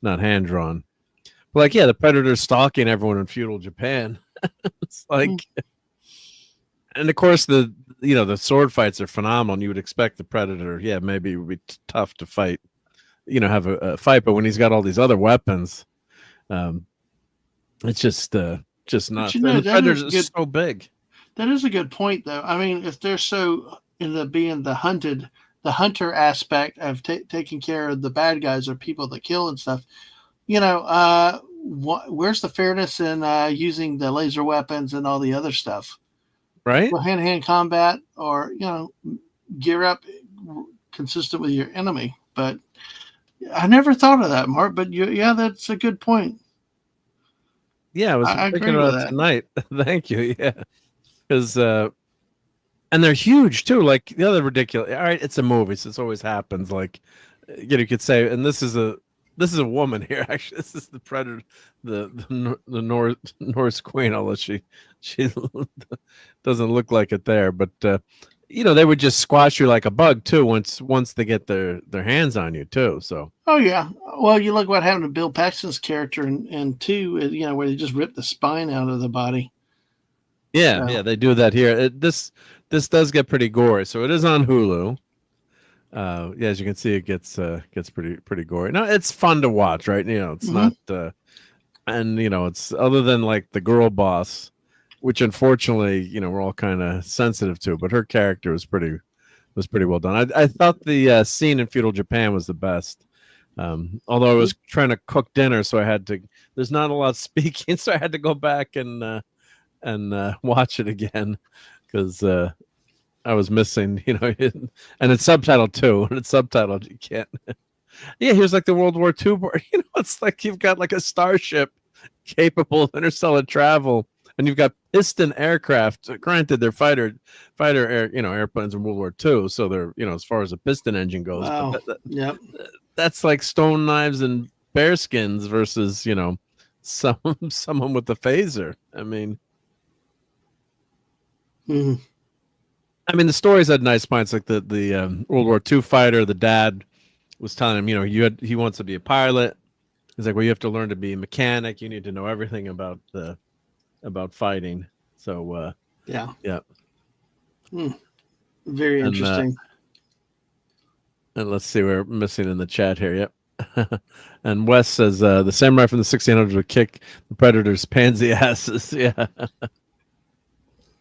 hand drawn. But like, yeah, the Predator's stalking everyone in feudal Japan. It's like, and of course the sword fights are phenomenal. And you would expect the Predator, maybe it would be tough to fight, have a fight. But when he's got all these other weapons, it's just not. The Predators are so big. That is a good point, though. I mean, if they're so into being the hunter aspect of taking care of the bad guys or people that kill and stuff, where's the fairness in using the laser weapons and all the other stuff? Right. Well, hand-to-hand combat, or gear up consistent with your enemy. But I never thought of that, Mark. But that's a good point. Yeah, I was I thinking agree with about that. tonight. Thank you. Yeah, because and they're huge too. Like the other ridiculous. All right, it's a movie, so this always happens. Like you could say, and this is a woman here. Actually, this is the predator, the Norse queen. Although she doesn't look like it there, but they would just squash you like a bug too. Once they get their hands on you too. So. Oh yeah. Well, you look what happened to Bill Paxton's character and two, where they just ripped the spine out of the body. Yeah, yeah, they do that here. This does get pretty gory, so it is on Hulu. Yeah, as you can see, it gets pretty gory. No, it's fun to watch, right? It's not, and it's other than like the girl boss, which unfortunately, we're all kind of sensitive to, but her character was pretty well done. I thought the scene in feudal Japan was the best. Although I was trying to cook dinner, so I had to. There's not a lot of speaking, so I had to go back and watch it again because I was missing, and it's subtitled too. And it's subtitled, you can't. Yeah, here's like the World War II board. It's like you've got like a starship capable of interstellar travel, and you've got piston aircraft. Granted, they're fighter airplanes in World War II, so they're as far as a piston engine goes. Wow. But Yep. That's like stone knives and bear skins versus someone with a phaser. I mean. Mm-hmm. I mean, the stories had nice points. Like the World War II fighter, the dad was telling him, he wants to be a pilot. He's like, well, you have to learn to be a mechanic. You need to know everything about fighting. So yeah. And, Very interesting. And let's see, we're missing in the chat here. Yep. And Wes says the samurai from the 1600s would kick the predators' pansy asses. Yeah.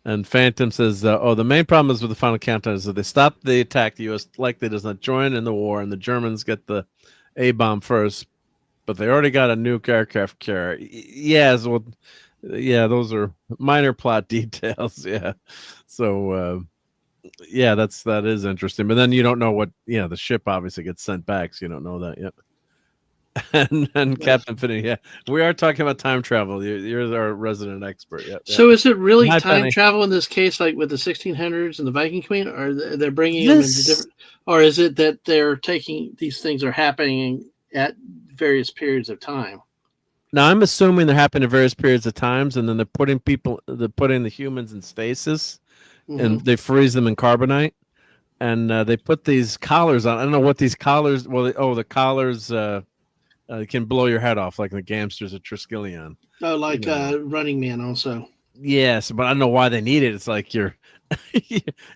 And Phantom says, the main problem is with the final countdown is that they stop the attack. The U.S. likely does not join in the war, and the Germans get the A-bomb first, but they already got a nuke aircraft carrier. Yes, well, yeah, those are minor plot details. Yeah. So, yeah, that is interesting. But then you don't know what, the ship obviously gets sent back, so you don't know that yet. And Captain Finney, yeah, we are talking about time travel. You're our resident expert. Yeah. So is it really Hi, time Penny. travel in this case, like with the 1600s and the Viking Queen, or they're bringing them into different, or is it that they're taking these things are happening at various periods of time? Now I'm assuming they're happening at various periods of times, and then they're putting the humans in stasis, and they freeze them in carbonite, and they put these collars on. I don't know what these collars. Well, the collars. Can blow your head off like the gamsters at Triskelion. Oh, like Running Man also. Yes, but I don't know why they need it. It's like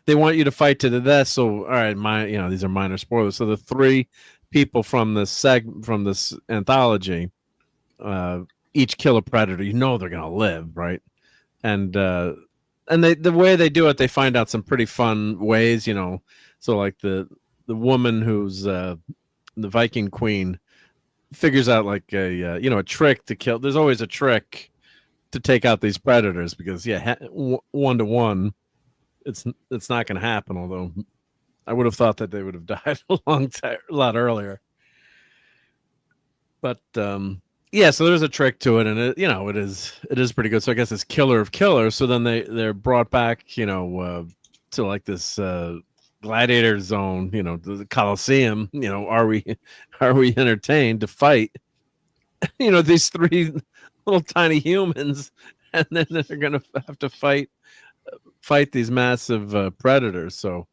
they want you to fight to the death. So all right, these are minor spoilers. So the three people from this anthology, each kill a predator. They're gonna live, right? And the way they do it, they find out some pretty fun ways. So like the woman who's the Viking Queen figures out like a trick to kill. There's always a trick to take out these predators because 1-to-1 it's not going to happen, although I would have thought that they would have died a lot earlier. But so there's a trick to it, and it is pretty good. So I guess it's killer of killers. So then they're brought back to like this gladiator zone, the Colosseum. Are we entertained to fight these three little tiny humans, and then they're gonna have to fight these massive predators. So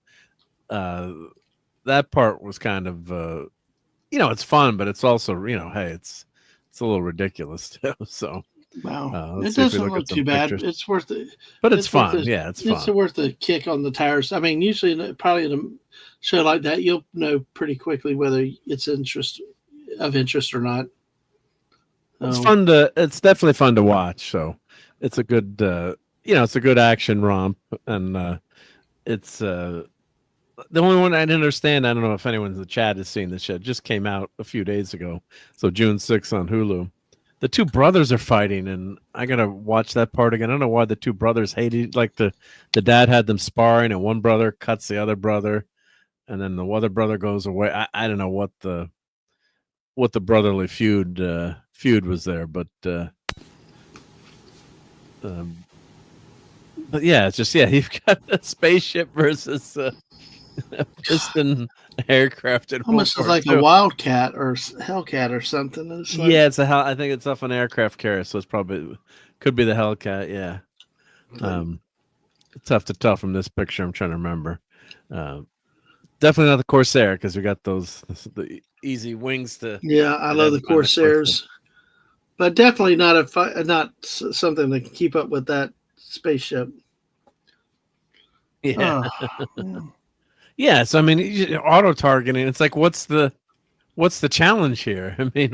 that part was kind of it's fun, but it's also hey, it's a little ridiculous too. So wow, it doesn't look too bad. Pictures. It's worth it, but it's fun. It's fun. It's worth a kick on the tires. I mean, usually probably in a show like that, you'll know pretty quickly whether it's of interest or not. It's definitely fun to watch. So it's a good it's a good action romp, and it's the only one I didn't understand. I don't know if anyone in the chat has seen this yet. It just came out a few days ago, so June 6th on Hulu. The two brothers are fighting, and I gotta watch that part again. I don't know why the two brothers hated. Like the dad had them sparring, and one brother cuts the other brother, and then the other brother goes away. I don't know what the brotherly feud was there, but But yeah, it's just you've got a spaceship versus a piston aircraft. Almost like a Wildcat or Hellcat or something. It's like, it's a I think it's off an aircraft carrier, so it's probably could be the Hellcat. Yeah, tough to tell from this picture. I'm trying to remember. Definitely not the Corsair because we got the easy wings to. Yeah, I love the Corsairs, but definitely not something that can keep up with that spaceship. Yeah. Yeah. So I mean, auto targeting. It's like, what's the challenge here? I mean,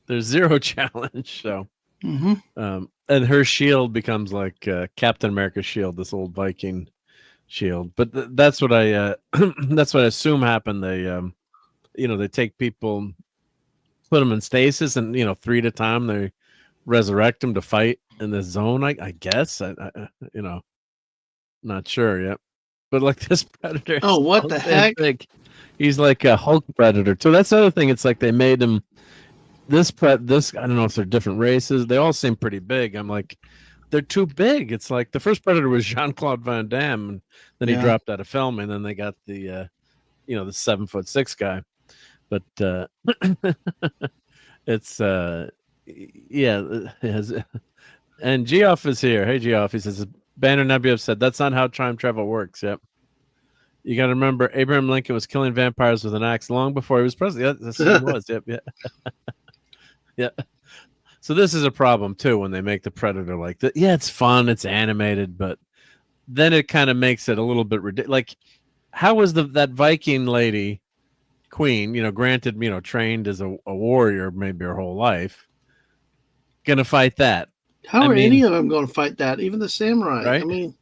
there's zero challenge. So, and her shield becomes like Captain America's shield, this old Viking shield. But that's what I that's what I assume happened. They they take people, put them in stasis, and 3 at a time they resurrect them to fight in the zone. I guess I not sure yet. But like this Predator. Oh, what the heck? Big. He's like a Hulk Predator. So that's the other thing. It's like they made him this I don't know if they're different races. They all seem pretty big. I'm like, they're too big. It's like the first Predator was Jean-Claude Van Damme, and then he dropped out of filming, and then they got the the 7'6" guy. But it's it has, and Geoff is here. Hey Geoff, he says Banner Nebula said that's not how time travel works. Yep. You got to remember, Abraham Lincoln was killing vampires with an axe long before he was president. That's what he was. Yep. Yeah. Yeah. So this is a problem too when they make the Predator like that. Yeah, it's fun, it's animated, but then it kind of makes it a little bit ridiculous. Like, how was that Viking lady, Queen? Granted, trained as a warrior maybe her whole life, gonna fight that? How are any of them going to fight that? Even the samurai. Right? I mean,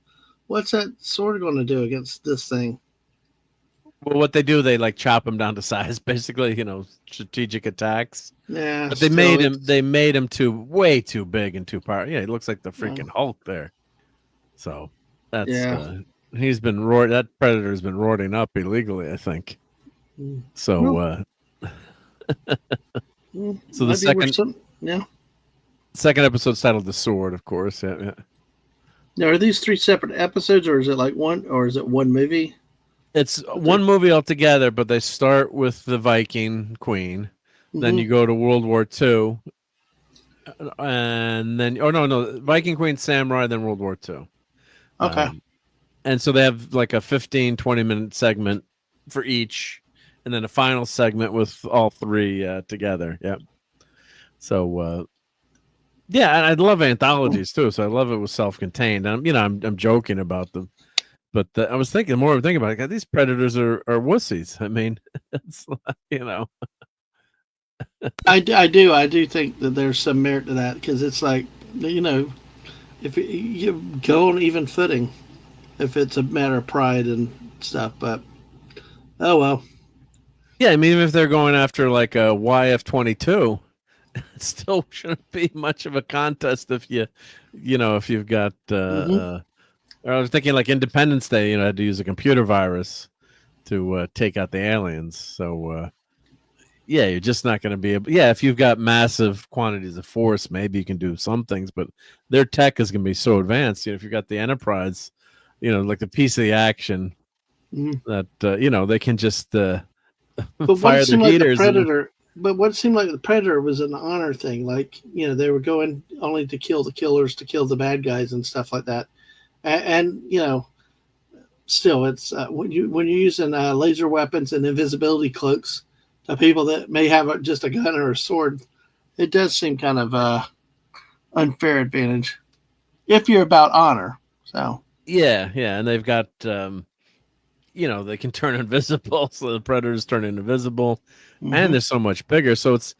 what's that sword going to do against this thing? Well, what they do, they like chop him down to size, basically. Strategic attacks. Yeah, but they made him way too big and too powerful. Yeah, he looks like the freaking Hulk there. So that's he's been that Predator's been roiding up illegally, I think. So so the second episode's titled "The Sword," of course. Yeah. Now, are these 3 separate episodes, or is it like one, or is it one movie? It's one movie altogether, but they start with the Viking Queen, then you go to World War II, and then no, Viking Queen, Samurai, then World War II. Okay. And so they have like a 15-20 minute segment for each, and then a final segment with all 3 together. Yep. So and I love anthologies too. So I love it was self-contained. I'm joking about them. But I was thinking more. I'm thinking about it. God, these Predators are wussies. I mean, it's I do think that there's some merit to that because it's like if you go on even footing, if it's a matter of pride and stuff. But oh well. Yeah, I mean, even if they're going after like a YF-22, it still shouldn't be much of a contest if you've got. I was thinking like Independence Day, had to use a computer virus to take out the aliens. So, you're just not going to be able. Yeah, if you've got massive quantities of force, maybe you can do some things, but their tech is going to be so advanced. If you've got the Enterprise, like the piece of the action that they can just fire the heaters. But what seemed like the Predator was an honor thing, like they were going only to kill the killers, to kill the bad guys and stuff like that. And still, it's when you're using laser weapons and invisibility cloaks to people that may have just a gun or a sword, it does seem kind of unfair advantage if you're about honor. So yeah, and they've got they can turn invisible, so the Predators turn invisible, and they're so much bigger. So it's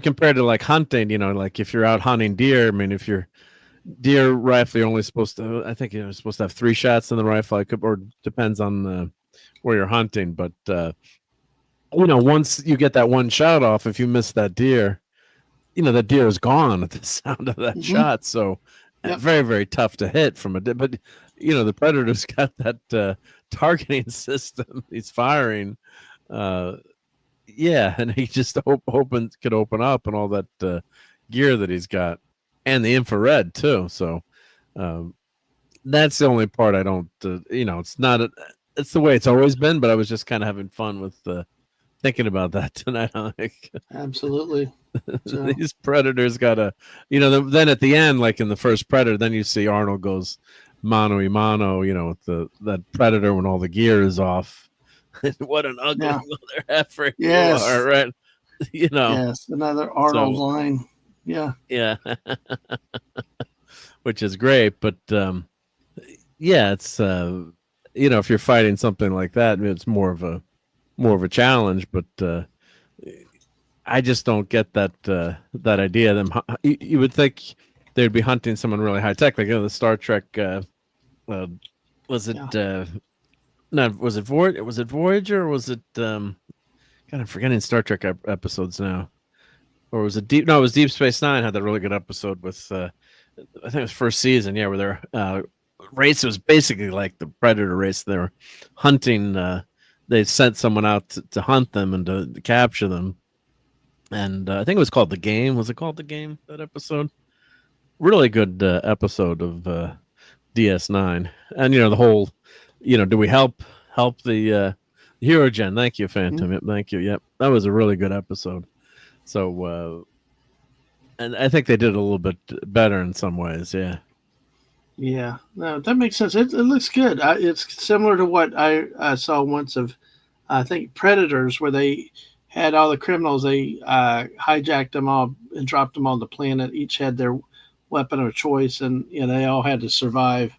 compared to like hunting, like if you're out hunting deer, I mean, if you're deer rifle, you're only supposed to, I think you're supposed to have 3 shots in the rifle, or depends on where you're hunting. But once you get that one shot off, if you miss that deer, the deer is gone at the sound of that shot. So very, very tough to hit from but the Predator's got that targeting system. He's firing, and he just could open up and all that gear that he's got. and the infrared too. So that's the only part I don't. It's not. It's the way it's always been. But I was just kind of having fun with thinking about that tonight. Like, absolutely. So. These predators gotta, then at the end, like in the first Predator, then you see Arnold goes mano a mano, with that predator when all the gear is off. What an ugly mother effer you are, right? Yes, another Arnold line. Yeah. Yeah. Which is great, but it's if you're fighting something like that, it's more of a challenge, but I just don't get that idea. You would think they'd be hunting someone really high tech, like the Star Trek. Was it? Was it Voyager? Or was it? God, I'm forgetting Star Trek episodes now. Or was it Deep? No, it was Deep Space Nine. Had that really good episode with. I think it was first season. Yeah, where their race was basically like the Predator race. They were hunting. They sent someone out to hunt them and to capture them. And I think it was called The Game. Was it called The Game, that episode? Really good episode of DS9. And, the whole, do we help the hero gen? Thank you, Phantom. Yep, thank you. Yep. That was a really good episode. So, and I think they did a little bit better in some ways. Yeah. Yeah. No, that makes sense. It looks good. It's similar to what I saw once of, I think, Predators, where they had all the criminals. They hijacked them all and dropped them on the planet. Each had their weapon of choice, and they all had to survive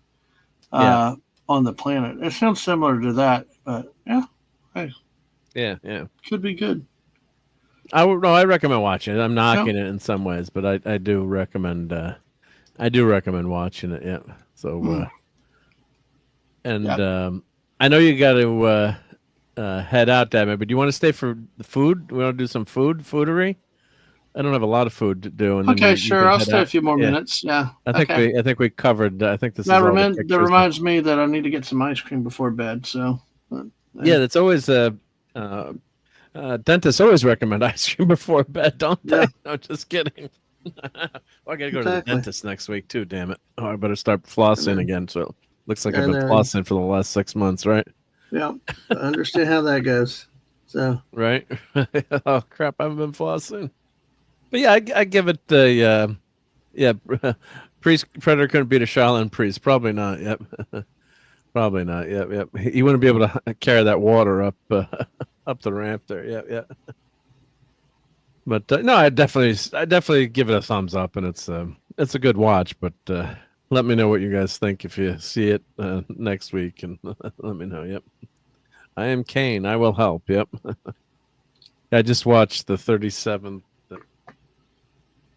on the planet. It sounds similar to that, but yeah, could be good. I recommend watching it. I'm knocking it in some ways, but I do recommend watching it. Yeah. So I know you got to head out, Dad, but do you want to stay for the food? We want to do some foodery. I don't have a lot of food to do. And okay, sure. I'll stay a few more minutes. Yeah. I think we covered. I think this. That reminds me that I need to get some ice cream before bed. So. Yeah, that's always dentists always recommend ice cream before bed, don't they? Yeah. No, just kidding. I gotta go to the dentist next week too. Damn it! Oh, I better start flossing again. So it looks like I've been flossing for the last 6 months, right? Yeah, I understand how that goes. So right. Oh crap! I haven't been flossing. But yeah, I give it the priest predator couldn't beat a Shaolin priest. Probably not. Yep. Probably not. Yep. He wouldn't be able to carry that water up the ramp there. Yep. But no, I definitely give it a thumbs up, and it's a good watch. But let me know what you guys think if you see it next week, and let me know. Yep. I am Kane. I will help. Yep. I just watched the 37th.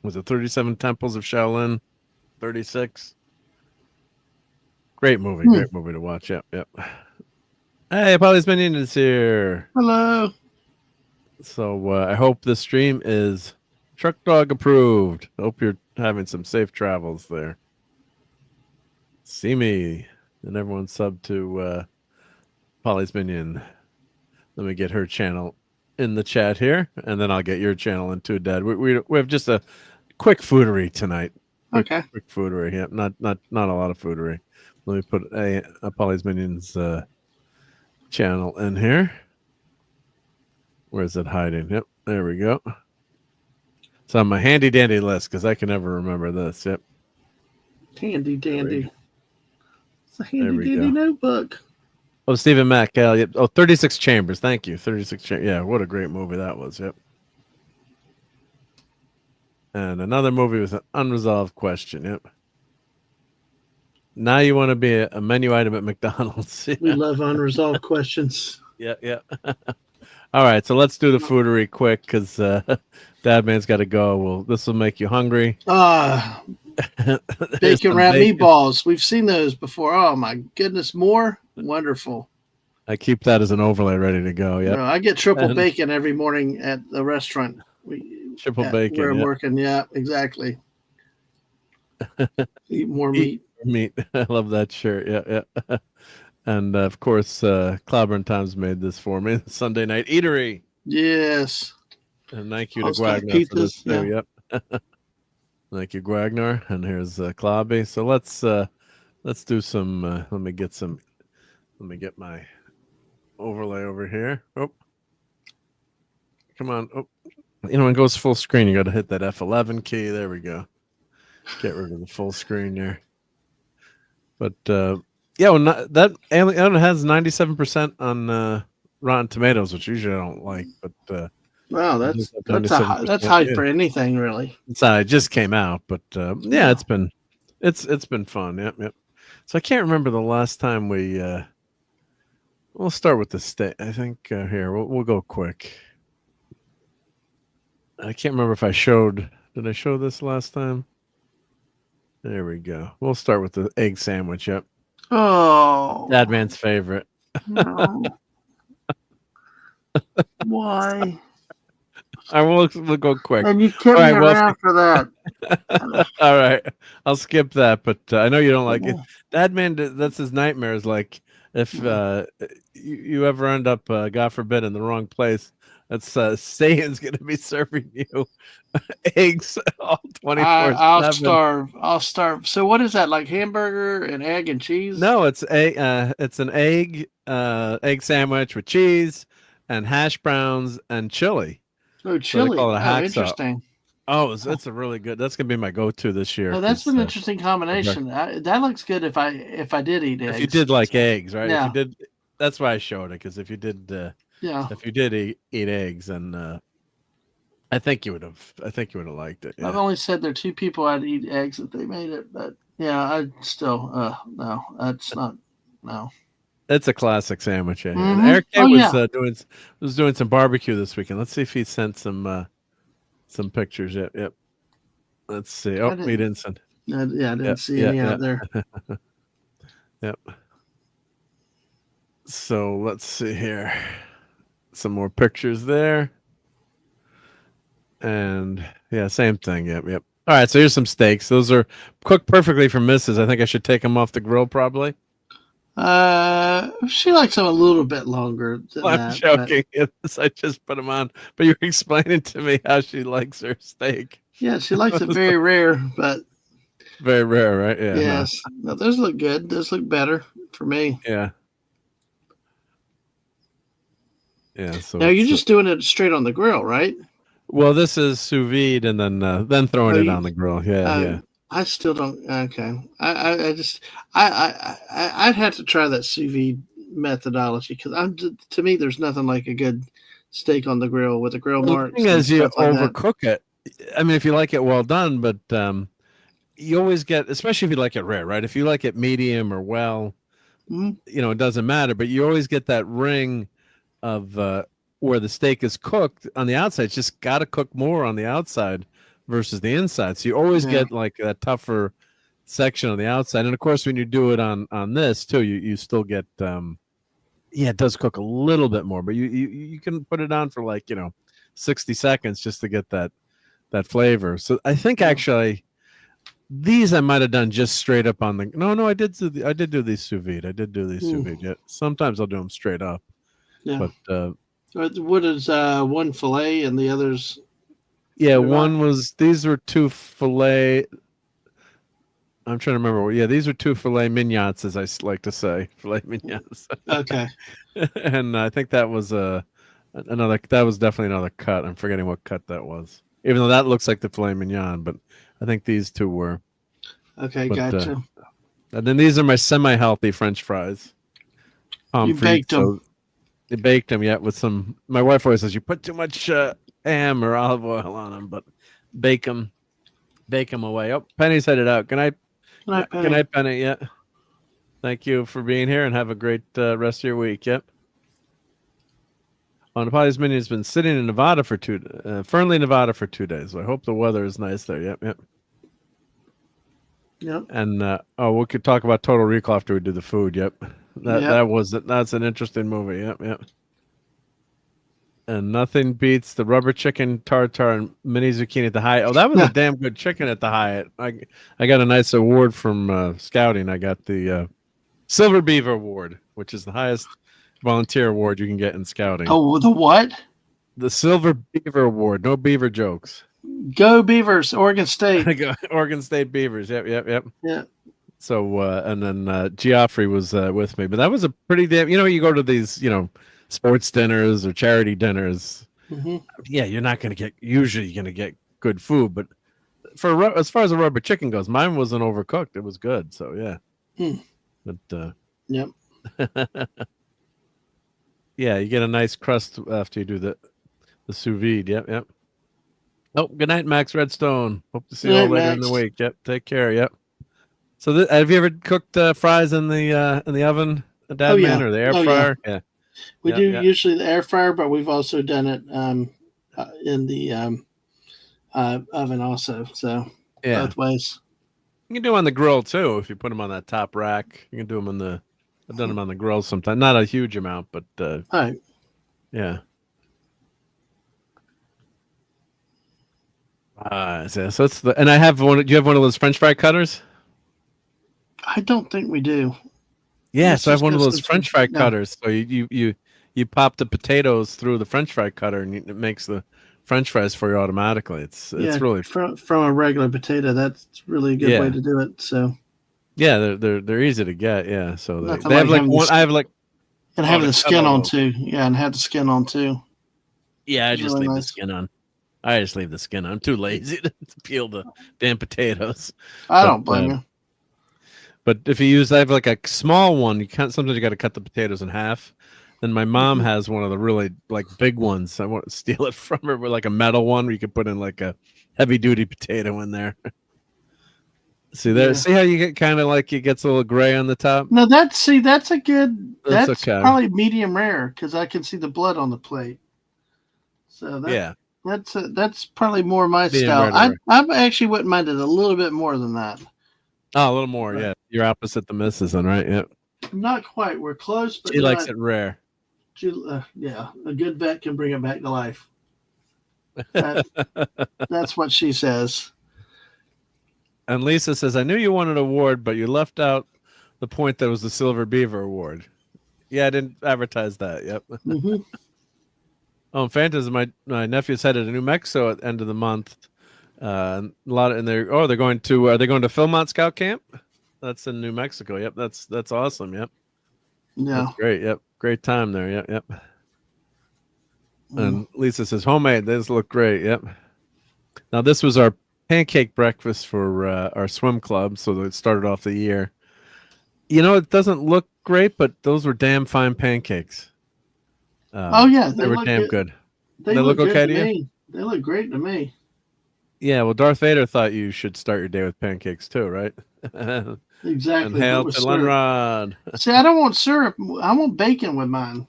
Was it 37 Temples of Shaolin? 36. Great movie. Great movie to watch. Yep. Hey, Polly's Minion is here. Hello. So I hope the stream is Truck Dog approved. Hope you're having some safe travels there. See me. And everyone sub to Polly's Minion. Let me get her channel in the chat here, and then I'll get your channel in too, Dad. We have just a quick foodery tonight. Okay. Quick foodery. Yeah, not a lot of foodery. Let me put a Polly's Minions channel in here. Where is it hiding? Yep, there we go. So I'm a handy dandy list because I can never remember this. Yep. Handy dandy. It's a handy dandy notebook. Oh, Stephen Mack. Yep. Oh, 36 Chambers. Thank you. 36 Chambers. Yeah, what a great movie that was. Yep. And another movie with an unresolved question. Yep. Now you want to be a menu item at McDonald's. Yeah. We love unresolved questions. Yeah. All right, so let's do the foodery quick because Dadman's got to go. Well, this will make you hungry. Bacon wrapped meatballs. We've seen those before. Oh my goodness, more wonderful. I keep that as an overlay ready to go. Yeah, I get triple bacon every morning at the restaurant. Triple bacon. Where I'm working. Yeah, exactly. Eat more meat. Meat. I love that shirt. Yeah. And of course, Clobber Times made this for me. Sunday Night Geekery. Yes. And thank you to Guagna for this too. Yep. Thank you, Gwagnar. And here's Klobby. So let's do some. Let me get my overlay over here. Oh, come on. Oh, when it goes full screen, you got to hit that F11 key. There we go. Get rid of the full screen there. But that Alien has 97% on Rotten Tomatoes, which usually I don't like. But wow, that's high for anything, really. It just came out, but yeah, it's been fun. Yep. So I can't remember the last time we'll start with the state. I think here we'll go quick. I can't remember if I showed. Did I show this last time? There we go. We'll start with the egg sandwich. Yep. Oh, Dad Man's favorite. No. Why? I will. We'll go quick. And you kept me around for that. All right, I'll skip that. But I know you don't like it. Dad Man, that's his nightmare. Is like if you ever end up, God forbid, in the wrong place. That's Satan's going to be serving you eggs all 24/7. I'll starve. So what is that, like hamburger and egg and cheese? No, it's an egg sandwich with cheese and hash browns and chili. Oh, chili! So they call it a hack interesting. Oh, that's a really good. That's gonna be my go-to this year. Oh, that's an interesting combination. That looks good if I did eat eggs. If you did like eggs, right? Yeah. If you did, that's why I showed it, because if you did, if you did eat eggs, then I think you would have. I think you would have liked it. Yeah. I've only said there are 2 people I'd eat eggs if they made it, but yeah, I still no, that's not no. It's a classic sandwich. Yeah. Mm-hmm. And Eric K was doing some barbecue this weekend. Let's see if he sent some pictures. Yep. Let's see. Oh, he didn't send. I didn't see any out there. Yep. So let's see here. Some more pictures there. And yeah, same thing. Yep. All right. So here's some steaks. Those are cooked perfectly for Mrs. I think I should take them off the grill probably. She likes them a little bit longer than I'm joking. But... I just put them on, but you're explaining to me how she likes her steak. Yeah, she likes it very rare, but very rare, right? Yeah. Yes. No, those look good. Those look better for me. Yeah. Yeah. So now you're just doing it straight on the grill, right? Well, this is sous vide and then throwing it on the grill. Yeah. I still don't. Okay, I'd have to try that sous vide methodology, because to me there's nothing like a good steak on the grill with a grill mark. The thing is, you overcook it. I mean, if you like it well done, but you always get, especially if you like it rare, right? If you like it medium or well, it doesn't matter. But you always get that ring of where the steak is cooked on the outside. It's just got to cook more on the outside versus the inside. So you always get like that tougher section on the outside. And of course, when you do it on this too, you still get it does cook a little bit more, but you can put it on for 60 seconds just to get that flavor. So I think actually these I might have done just straight up on the I did do these sous vide. Yeah. Sometimes I'll do them straight up. Yeah. But what is one fillet and the others? Yeah, these were 2 filet. I'm trying to remember. Yeah, these were 2 filet mignons, as I like to say, filet mignons. Okay. And I think that was another. That was definitely another cut. I'm forgetting what cut that was. Even though that looks like the filet mignon, but I think these 2 were. Okay, gotcha. And then these are my semi-healthy French fries. You baked them. They baked them, with some. My wife always says you put too much ham or olive oil on them, but bake them away. Oh, Penny's headed out. Good night. Good night, Penny. Yeah. Thank you for being here and have a great rest of your week. Yep. The Potty's Minion has been sitting in Nevada for Fernley, Nevada for 2 days. So I hope the weather is nice there. Yep. And we could talk about Total Recall after we do the food. Yep. That's an interesting movie. Yep. And nothing beats the rubber chicken tartare and mini zucchini at the Hyatt. Oh, that was a damn good chicken at the Hyatt. I got a nice award from Scouting. I got the Silver Beaver Award, which is the highest volunteer award you can get in Scouting. Oh, the what? The Silver Beaver Award. No beaver jokes. Go Beavers, Oregon State. Oregon State Beavers. Yep. Yeah. So and then Geoffrey was with me, but that was a pretty damn. You go to these sports dinners or charity dinners. Mm-hmm. Yeah, you're not going to get. Usually, you're going to get good food, but as far as a rubber chicken goes, mine wasn't overcooked. It was good. So yeah. But yep. Yeah, you get a nice crust after you do the sous vide. Yep. Oh, good night, Max Redstone. Hope to see you all later in the week. Yep, take care. Yep. So, have you ever cooked fries in the oven, Dadman, or the air fryer? Yeah. We do usually the air fryer, but we've also done it in the oven also. So both ways. You can do them on the grill too if you put them on that top rack. You can do them on the. I've done them on the grill sometimes. Not a huge amount, but all right. Yeah. So it's and I have one. Do you have one of those French fry cutters? I don't think we do. Yeah, so I have one of those French fry cutters. So you pop the potatoes through the French fry cutter, and it makes the French fries for you automatically. It's really from a regular potato. That's really a good way to do it. So yeah, they're easy to get. Yeah, so they have like one. I have like and have the skin on too. Yeah, and have the skin on too. Yeah, I just leave the skin on. I just leave the skin on. I'm too lazy to peel the damn potatoes. I don't blame you. But if you use, I have like a small one. Sometimes you got to cut the potatoes in half. And my mom has one of the really big ones. I want to steal it from her, with like a metal one where you could put in like a heavy duty potato in there. See there? Yeah. See how you get kind of like it gets a little gray on the top? No, that's a good. That's okay. Probably medium rare because I can see the blood on the plate. So that's probably more my medium style. I actually wouldn't mind it a little bit more than that. Oh, a little more, right. Yeah. You're opposite the missus, then, right? Yeah. Not quite. We're close, but she likes it rare. Yeah, a good vet can bring it back to life. That's what she says. And Lisa says, I knew you won an award, but you left out the point that was the Silver Beaver Award. Yeah, I didn't advertise that. Yep. Mm-hmm. Oh, Phantasm, my nephew's headed to New Mexico at the end of the month. They're going to are they going to Philmont Scout Camp? That's in New Mexico. Yep, that's awesome. Yep. Yeah. That's great. Yep. Great time there. Yep. And Lisa says, homemade. These look great. Yep. Now, this was our pancake breakfast for our swim club. So it started off the year. It doesn't look great, but those were damn fine pancakes. They were damn good. They look okay to you? They look great to me. Yeah, well, Darth Vader thought you should start your day with pancakes too, right? Exactly. And hail to Lenrod. See, I don't want syrup. I want bacon with mine.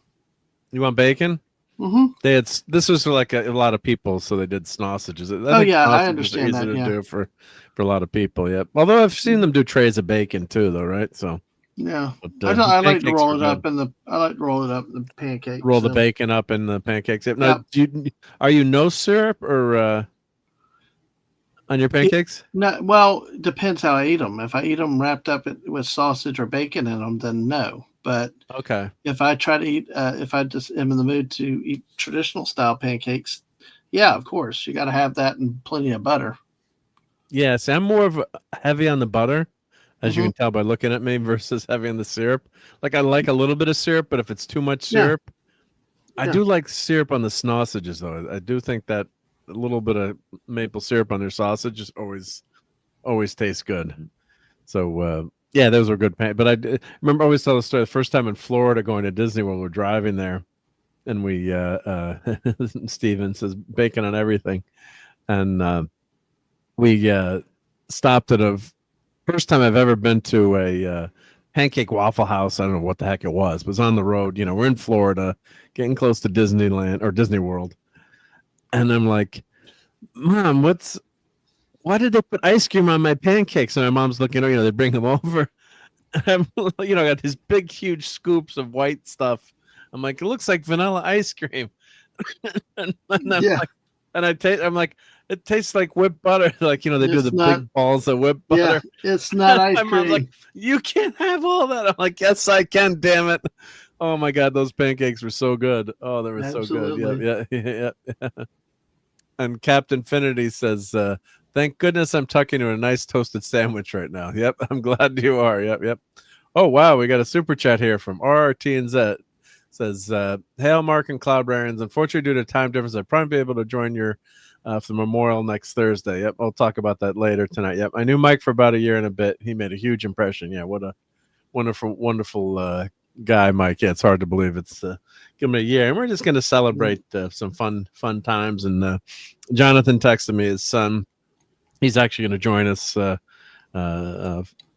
You want bacon? Mm-hmm. This was for like a lot of people, so they did sausages. I understand that. Easy to do for a lot of people. Yeah. Although I've seen them do trays of bacon too, though, right? So. Yeah, but, I like to roll it up in the. I like to roll it up in the pancakes. Roll the bacon up in the pancakes. Now, are you no syrup or? On your pancakes? No, well, it depends how I eat them. If I eat them wrapped up with sausage or bacon in them, then no. But okay, if I try to eat, if I just am in the mood to eat traditional style pancakes, yeah, of course, you got to have that and plenty of butter. Yes, I'm more of heavy on the butter, as you can tell by looking at me, versus heavy on the syrup. Like I like a little bit of syrup, but if it's too much syrup, I do like syrup on the sausages, though. I do think that a little bit of maple syrup on their sausage just always tastes good. So those were good. But I remember I always tell the story. The first time in Florida going to Disney World, we're driving there, and we Steven says bacon on everything, and we stopped at a first time I've ever been to a pancake waffle house. I don't know what the heck it was, but it was on the road. We're in Florida, getting close to Disneyland or Disney World. And I'm like, Mom, why did they put ice cream on my pancakes? And my mom's looking, they bring them over. And I'm, got these big, huge scoops of white stuff. I'm like, it looks like vanilla ice cream. and I'm like, it tastes like whipped butter. Like, they do the big balls of whipped butter. Yeah, it's not ice cream. I'm like, you can't have all that. I'm like, yes, I can, damn it. Oh my God, those pancakes were so good. Oh, they were so good. Yeah. And Captain Finity says, thank goodness I'm tucking to a nice toasted sandwich right now. Yep, I'm glad you are. Yep. Oh, wow, we got a super chat here from RRTNZ. Says, hail, Mark and Cloudberries. Unfortunately, due to time difference, I'll probably be able to join your for the memorial next Thursday. Yep, I'll talk about that later tonight. Yep, I knew Mike for about a year and a bit. He made a huge impression. Yeah, what a wonderful guy, Mike. Yeah, it's hard to believe it's give him a year, and we're just going to celebrate some fun times. And Jonathan texted me his son. He's actually going to join us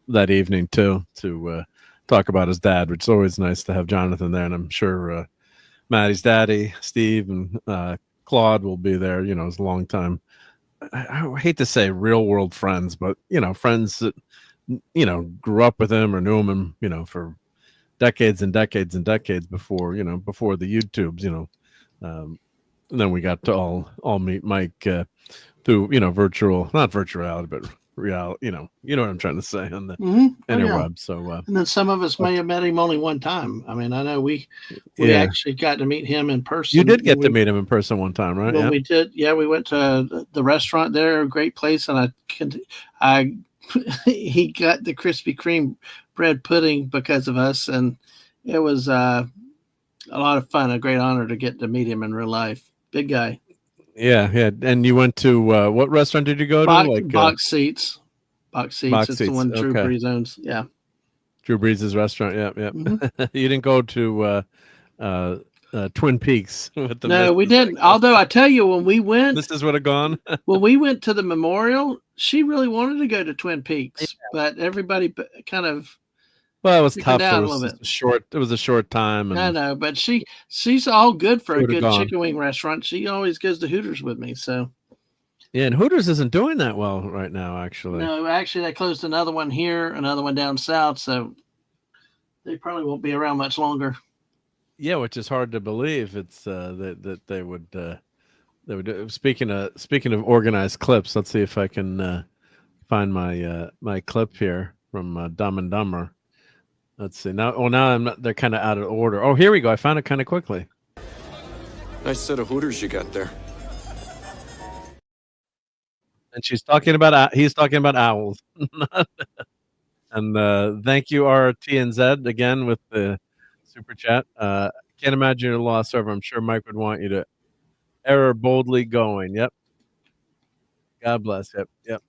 that evening too to talk about his dad, which is always nice to have Jonathan there. And I'm sure Maddie's daddy, Steve, and Claude will be there. You know, it's a long time. I hate to say real world friends, but friends that grew up with him or knew him, for decades and decades and decades before before the YouTubes. And then we got to all meet Mike through not virtual reality, but reality. You know what I'm trying to say on the interweb. So and then some of us may have met him only one time. I mean, I know we actually got to meet him in person. You did get to meet him in person one time, right? Well, we did. Yeah, we went to the restaurant there, a great place, and he got the Krispy Kreme bread pudding because of us, and it was a lot of fun. A great honor to get to meet him in real life. Big guy. Yeah. And you went to what restaurant did you go to? Box Seats. Box Seats. It's the one Drew Brees owns. Yeah. Drew Brees' restaurant. Yeah. Mm-hmm. You didn't go to Twin Peaks with the No, we didn't. Although I tell you, when we went, this is would have gone. When we went to the memorial, she really wanted to go to Twin Peaks, but everybody kind of. Well, it was tough. It was a short time. And I know, but she's all good for a good chicken wing restaurant. She always goes to Hooters with me. So. Yeah, and Hooters isn't doing that well right now, actually. No, actually, they closed another one here, another one down south, so they probably won't be around much longer. Yeah, which is hard to believe. It's that they would. Speaking of organized clips, let's see if I can find my clip here from Dumb and Dumber. Let's see now. Oh, now I'm not. They're kind of out of order. Oh, here we go. I found it kind of quickly. Nice set of Hooters you got there. And he's talking about owls. And thank you, RTNZ, again with the super chat. Can't imagine your loss over. I'm sure Mike would want you to error boldly going. Yep. God bless. Yep.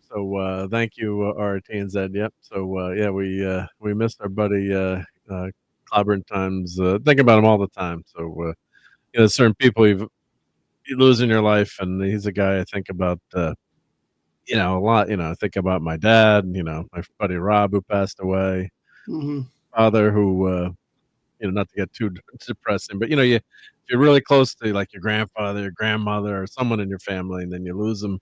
So thank you, RTNZ. Yep. So yeah, we missed our buddy Clobbering Times. Think about him all the time. So certain people you lose in your life, and he's a guy I think about a lot. I think about my dad and my buddy Rob, who passed away, father who not to get too depressing, but if you're really close to like your grandfather, your grandmother, or someone in your family, and then you lose them,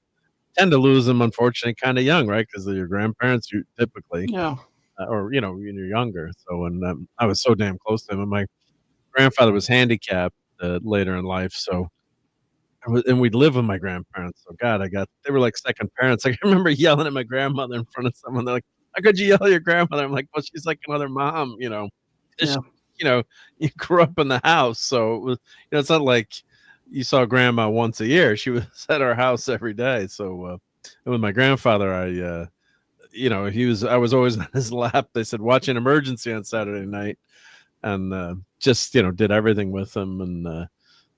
tend to lose them unfortunately kind of young, right? Because your grandparents, you typically or when you're younger. So when I was so damn close to him, and my grandfather was handicapped later in life, so and we'd live with my grandparents. So God, they were like second parents. Like, I remember yelling at my grandmother in front of someone. They're like, "How could you yell at your grandmother?" I'm like, "Well, she's like another mom, you grew up in the house, so it was, it's not like you saw grandma once a year. She was at our house every day." So and with my grandfather, I was always on his lap. They said, "Watch an Emergency" on Saturday night, and just did everything with him and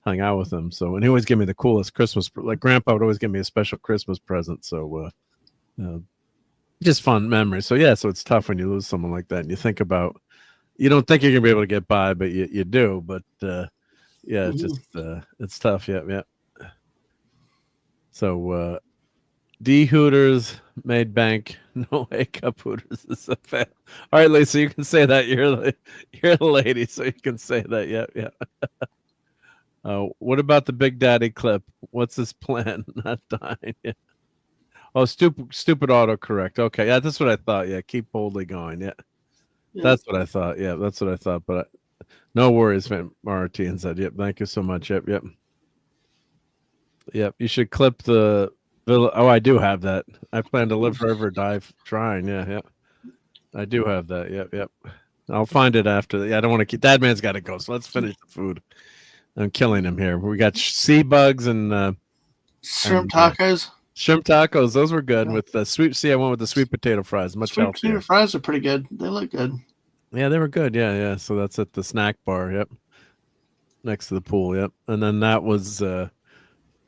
hung out with him. So, and he always gave me the coolest Christmas. Like Grandpa would always give me a special Christmas present. So just fun memories. So yeah, so it's tough when you lose someone like that, and you think about. You don't think you're gonna be able to get by, but you do. But yeah, it's just it's tough. Yeah. So D Hooters made bank. No wake up Hooters is a fail. All right, Lisa, you can say that. You're the lady, so you can say that. Yeah. What about the Big Daddy clip? What's his plan? Not dying. Yeah. Oh, stupid autocorrect. Okay, yeah, that's what I thought. Yeah, keep boldly going. Yeah. That's what I thought. Yeah, that's what I thought. But no worries, man. RT said, "Yep, thank you so much." Yep. You should clip the. Oh, I do have that. I plan to live forever, die trying. Yeah. I do have that. Yep. I'll find it after. I don't want to keep. Dad man's got to go. So let's finish the food. I'm killing him here. We got sea bugs and shrimp tacos. Shrimp tacos, those were good with the sweet. See, I went with the sweet potato fries. Much sweet healthier. potato fries are pretty good. They look good. Yeah, they were good. Yeah. So that's at the snack bar. Yep, next to the pool. Yep, and then that was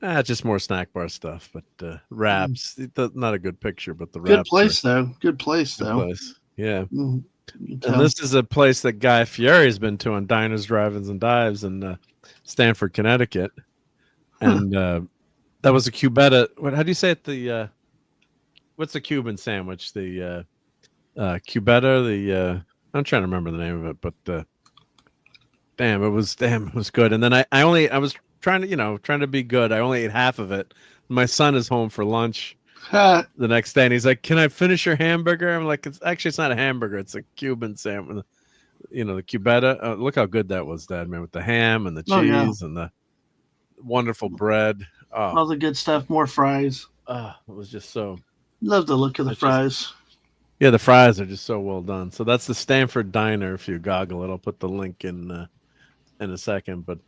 just more snack bar stuff. But wraps, not a good picture, but the wraps. Good place though. Good place. Yeah. Mm, and this is a place that Guy Fieri's been to on Diners, Drive-ins, and Dives in Stamford, Connecticut, and. That was a cubetta. How do you say it? The what's the Cuban sandwich? The cubetta. I'm trying to remember the name of it, but damn, it was good. And then I was trying to be good. I only ate half of it. My son is home for lunch the next day, and he's like, "Can I finish your hamburger?" I'm like, "It's not a hamburger. It's a Cuban sandwich. The cubetta. Look how good that was, Dad, man, with the ham and the cheese and the wonderful bread." All the good stuff, more fries. It was just so. Love the look of the fries. The fries are just so well done. So that's the Stamford Diner. If you goggle it, I'll put the link in a second. But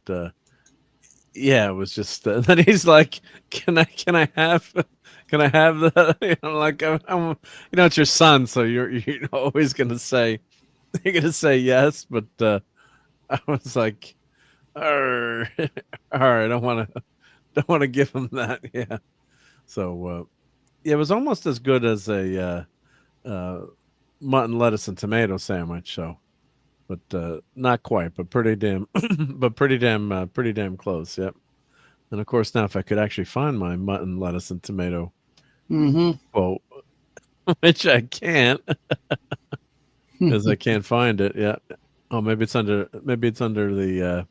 it was just. Then he's like, "Can I have the?" Like I'm it's your son, so you're always gonna say, yes. But I was like, all right, I don't want to give him that. Yeah. So it was almost as good as a mutton, lettuce, and tomato sandwich. So, but not quite, but pretty damn close. Yep. And of course, now if I could actually find my mutton, lettuce, and tomato quote, which I can't, because I can't find it. Yeah. Oh, maybe it's under the.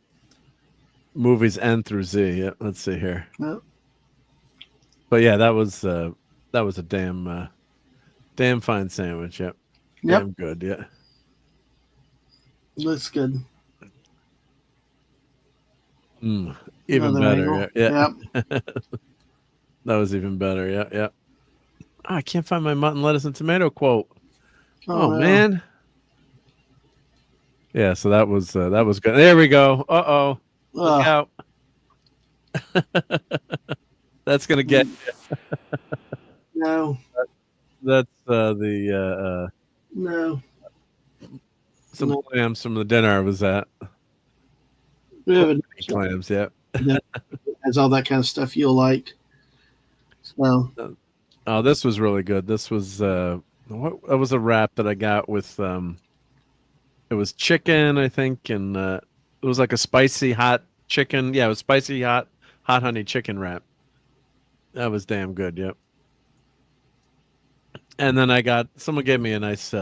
Movies N through Z. Yeah, let's see here. Yep. But yeah, that was a damn fine sandwich. Yep. Damn good. Yeah. Looks good. Even Another better. angle. Yeah. That was even better. Yeah. Oh, I can't find my mutton, lettuce, and tomato quote. Oh man. Yeah. So that was good. There we go. Look out. That's gonna get you. No. That's the no. Some clams from the dinner I was at. We have clams, yeah. Has all that kind of stuff you'll like. So this was really good. This was that was a wrap that I got with it was chicken, I think, and it was like a spicy hot chicken. Yeah, it was spicy hot honey chicken wrap. That was damn good. Yep. And then someone gave me a nice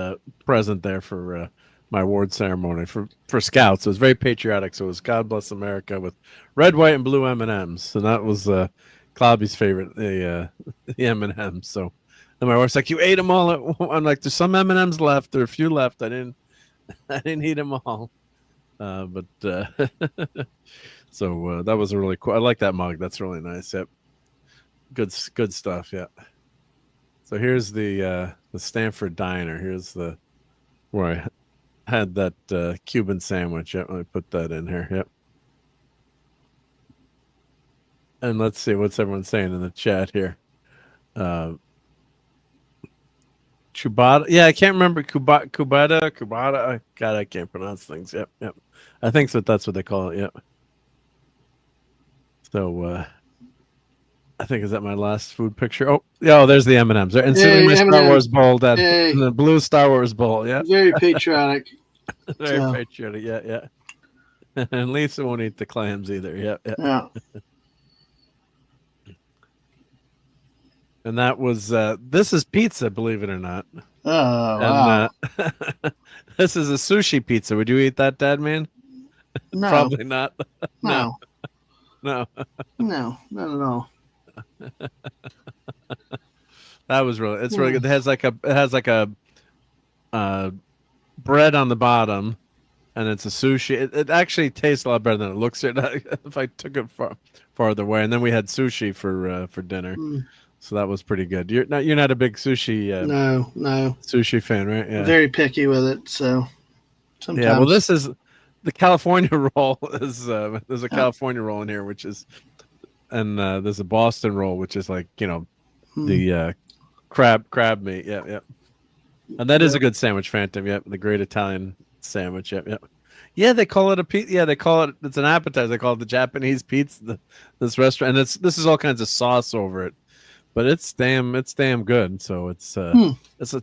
present there for my award ceremony for Scouts. It was very patriotic. So it was God Bless America with red, white, and blue M&Ms. And that was Clobby's favorite, the M&Ms. So and my wife's like, "You ate them all." I'm like, "There's some M&Ms left. There are a few left. I didn't eat them all." But so that was a really cool. I like that mug. That's really nice. Yep. Good stuff. Yeah. So here's the Stamford Diner. Here's where I had that Cuban sandwich. Yep. Let me put that in here. Yep. And let's see what's everyone saying in the chat here. Chubata. Yeah, I can't remember. Cubata. God, I can't pronounce things. Yep. I think that's what they call it. Yep. So I think is that my last food picture. Oh, there's the M&Ms. Instantly my Star Wars bowl. That the blue Star Wars bowl. Yeah. Very patriotic. Very patriotic. Yeah. And Lisa won't eat the clams either. Yeah. And that was this is pizza, believe it or not. Oh, wow. This is a sushi pizza. Would you eat that, Dad, man? No. Probably not. No. No. No, not at all. That was it's really good. It has like a bread on the bottom, and it's a sushi. It actually tastes a lot better than it looks. If I took it farther away, and then we had sushi for dinner. So that was pretty good. You're not a big sushi. No. Sushi fan, right? Yeah. Very picky with it. So sometimes. Yeah. Well, this the California roll is there's a California roll in here, which is, and there's a Boston roll, which is like the crab meat. Yep. And that is a good sandwich, Phantom. Yep, the Great Italian Sandwich. Yep. Yeah, they call it a pizza. Yeah, they call it. It's an appetizer. They call it the Japanese pizza. This restaurant, and this is all kinds of sauce over it, but it's damn good. So it's a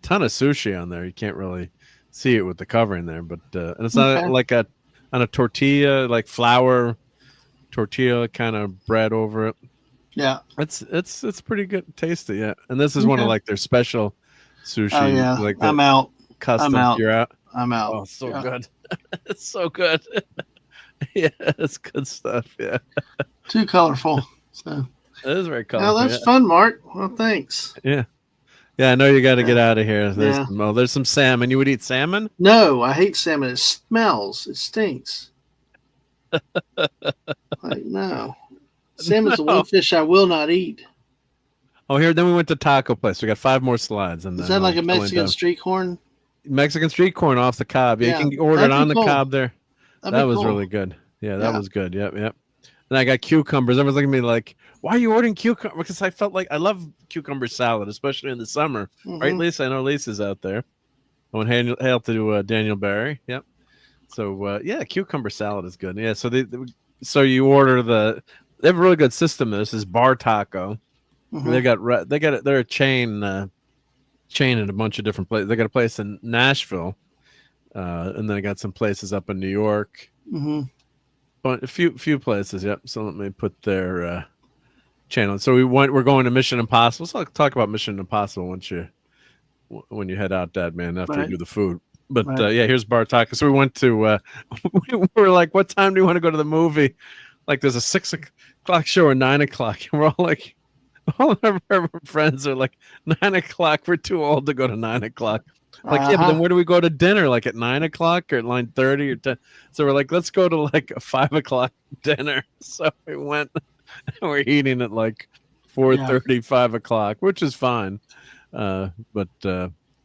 ton of sushi on there. You can't really see it with the covering there, but and it's not like on a tortilla, like flour tortilla kind of bread over it. Yeah, it's pretty good, tasty. Yeah, and this is one of like their special sushi. Oh, yeah. Like I'm out. Custom. I'm out. You're out. I'm out. Oh, so good. It's so good. Yeah, it's good stuff. Yeah. Too colorful. So it is very colorful. Oh, that's fun, Mark. Well, thanks. Yeah. Yeah, I know you got to get out of here. There's some salmon. You would eat salmon? No, I hate salmon. It smells. It stinks. Like, no. Salmon's the one fish I will not eat. Oh, here. Then we went to taco place. We got 5 more slides. And is that like a Mexican street corn? Mexican street corn off the cob. Yeah, you can order it on the cob there. That was really good. Yeah, that was good. Yep. And I got cucumbers. Everyone's looking at me like, why are you ordering cucumber? Because I felt like I love cucumber salad, especially in the summer. Right, Lisa? I know Lisa's out there. I want hail to Daniel Barry. Yep. So, cucumber salad is good. Yeah, so you order they have a really good system. This is Bar Taco. They're a chain in a bunch of different places. They got a place in Nashville, and then I got some places up in New York. But a few places. Yep. So let me put their channel. So we're going to Mission Impossible. So I'll talk about Mission Impossible when you head out, Dad Man, after you do the food. But here's Bar Taco. So we went to. We were like, "What time do you want to go to the movie?" Like, there's a 6 o'clock show or 9 o'clock, and we're all like, all of our friends are like, 9 o'clock. We're too old to go to 9 o'clock. Like, yeah, but then where do we go to dinner? Like at 9 o'clock or at 9:30 or 10? So we're like, let's go to like a 5 o'clock dinner. So we went, and we're eating at like 4:30, 5 o'clock, which is fine. But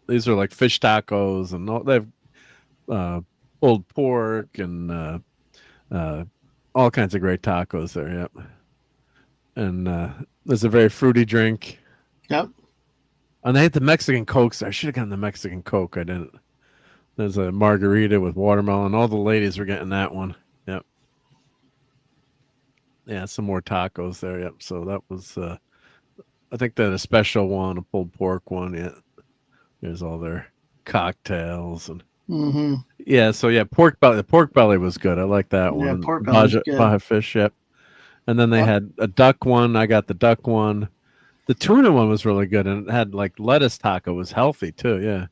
these are like fish tacos, and they have pulled pork and all kinds of great tacos there. Yep. And there's a very fruity drink. Yep. And they had the Mexican Cokes. I should have gotten the Mexican Coke. I didn't. There's a margarita with watermelon. All the ladies were getting that one. Yep. Yeah, some more tacos there. Yep. So that was, I think they had a special one, a pulled pork one. Yeah. There's all their cocktails and. Yeah. So yeah, pork belly. The pork belly was good. I like that one. Yeah, pork belly was good. Baja fish. Yep. And then they had a duck one. I got the duck one. The tuna one was really good, and it had like lettuce taco. It was healthy too. Yeah.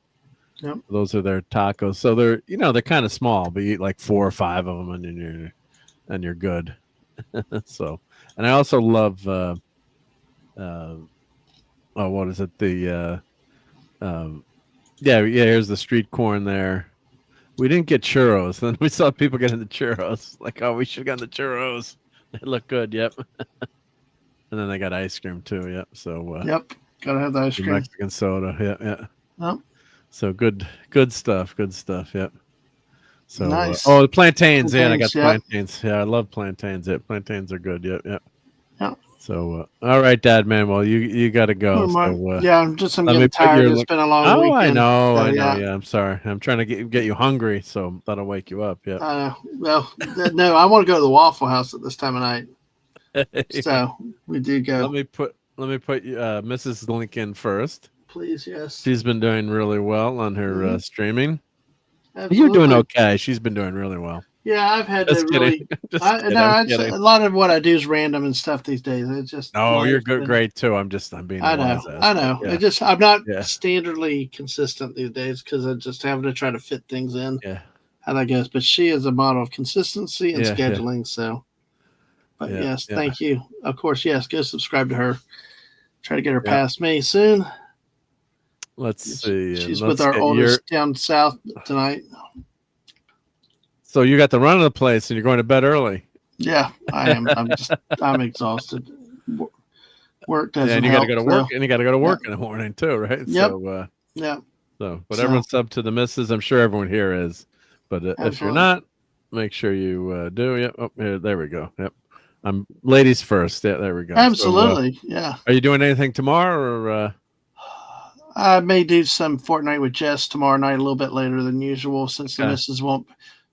Yep. Those are their tacos. So they're kind of small, but you eat like 4 or 5 of them, and you're good. So, and I also love what is it? Here's the street corn there. We didn't get churros. Then we saw people getting the churros. Like, oh, we should have gotten the churros. They look good. Yep. And then they got ice cream too. Yep. So yep, gotta have the ice cream. Mexican soda. Yeah. Yep. So good stuff. Good stuff. Yep. So nice. The plantains. Yeah, I got plantains. Yeah, I love plantains. Yeah, plantains are good. Yep. Yep. So all right, Dad Man. Well, you got to go. I'm getting tired. It's been a long weekend. I know. Yeah, I'm sorry. I'm trying to get you hungry, so that'll wake you up. Yeah. Well, no, I want to go to the Waffle House at this time of night. So we do go. Let me put Mrs. Lincoln first. Please, yes. She's been doing really well on her streaming. Absolutely. You're doing okay. She's been doing really well. Yeah, I've had to really. A lot of what I do is random and stuff these days. It's just. No, you're good, great too. I'm being. I know. Yeah. I'm not standardly consistent these days because I'm just having to try to fit things in. Yeah. How that goes, but she is a model of consistency and scheduling. So. But yes, thank you. Of course, yes. Go subscribe to her. Try to get her past me soon. Let's see. She's with our oldest down south tonight. So you got the run of the place, and you're going to bed early. Yeah, I am. I'm exhausted. Work doesn't and you help. Got to go to work, and you got to go to work in the morning too, right? Yep. So, but everyone's up to the missus. I'm sure everyone here is. But if you're not, make sure you do. Yep. Oh, there we go. Yep. I'm ladies first. Yeah, there we go. Absolutely. So, yeah. Are you doing anything tomorrow or? I may do some Fortnite with Jess tomorrow night, a little bit later than usual, since the missus won't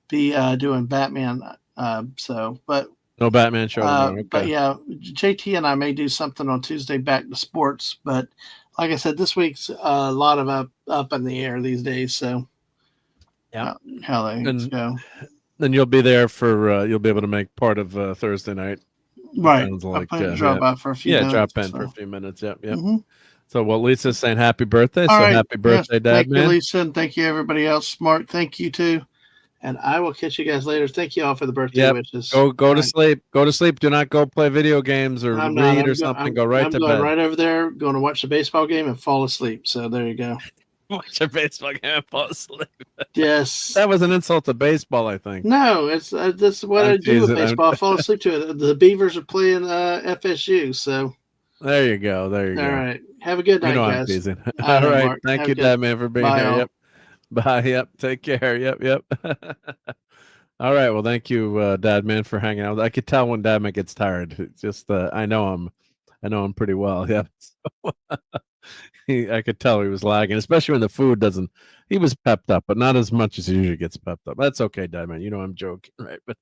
be doing Batman. But no Batman show tomorrow. Okay. But yeah, JT and I may do something on Tuesday back to sports. But like I said, this week's a lot of up in the air these days. So yeah, how they go. Then you'll be there for you'll be able to make part of Thursday night. Right. Sounds like drop out for a few minutes. Drop in for a few minutes. Yep. Mm-hmm. So Lisa's saying happy birthday. All right. Happy birthday, Dad. Thank you, Lisa, and thank you everybody else. Mark, thank you too. And I will catch you guys later. Thank you all for the birthday wishes. Go to sleep. Go to sleep. Do not go play video games or read or something. Go right to bed. I'm going right over there, going to watch the baseball game and fall asleep. So there you go. Watch a baseball game and fall asleep. Yes. That was an insult to baseball, I think. No, it's this is what I do with baseball. I fall asleep to it. The Beavers are playing FSU, so. There you go. There you go. All right. Have a good night, guys. I'm teasing. All right. Mark. Thank you, Dad Man, for being here. Yep. Bye. Yep. Take care. Yep. All right. Well, thank you, Dad Man, for hanging out. I could tell when Dad Man gets tired. It's just I know him pretty well. Yep. I could tell he was lagging, especially when the food doesn't. He was pepped up, but not as much as he usually gets pepped up. That's okay, Dad Man. You know I'm joking, right? But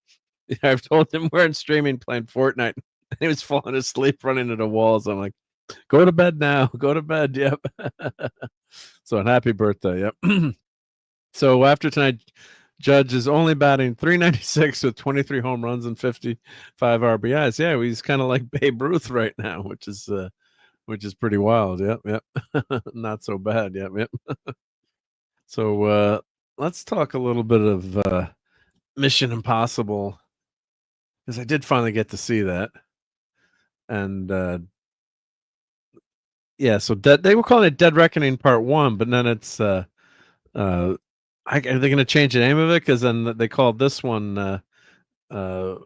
I've told him we're in streaming playing Fortnite. He was falling asleep, running into the walls. I'm like, go to bed now. Go to bed. Yep. So, and happy birthday. Yep. So after tonight, Judge is only batting .396 with 23 home runs and 55 RBIs. Yeah, he's kind of like Babe Ruth right now, which is pretty wild. Yep. Not so bad. Yep. So let's talk a little bit of Mission Impossible, because I did finally get to see that. And so they were calling it Dead Reckoning Part 1, but then it's are they going to change the name of it? Because then they called this one The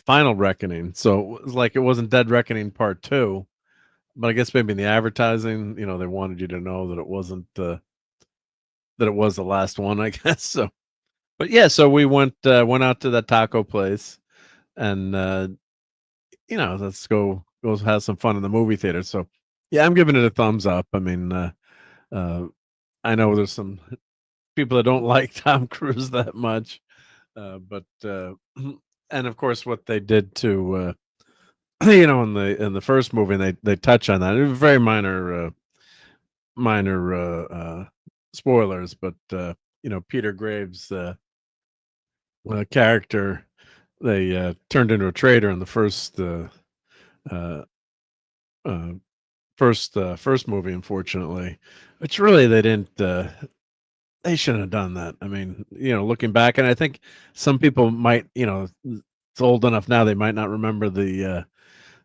Final Reckoning. So it was like it wasn't Dead Reckoning Part 2, but I guess maybe in the advertising, they wanted you to know that it wasn't that it was the last one, I guess. So, but yeah, so we went out to that taco place, and let's go have some fun in the movie theater. So yeah, I'm giving it a thumbs up. I mean, I know there's some people that don't like Tom Cruise that much, but and of course what they did to in the first movie, and they touch on that. It was very minor spoilers, but Peter Graves' character, they turned into a traitor in the first movie, unfortunately, which really they didn't. They shouldn't have done that. I mean, looking back, and I think some people might, it's old enough now, they might not remember the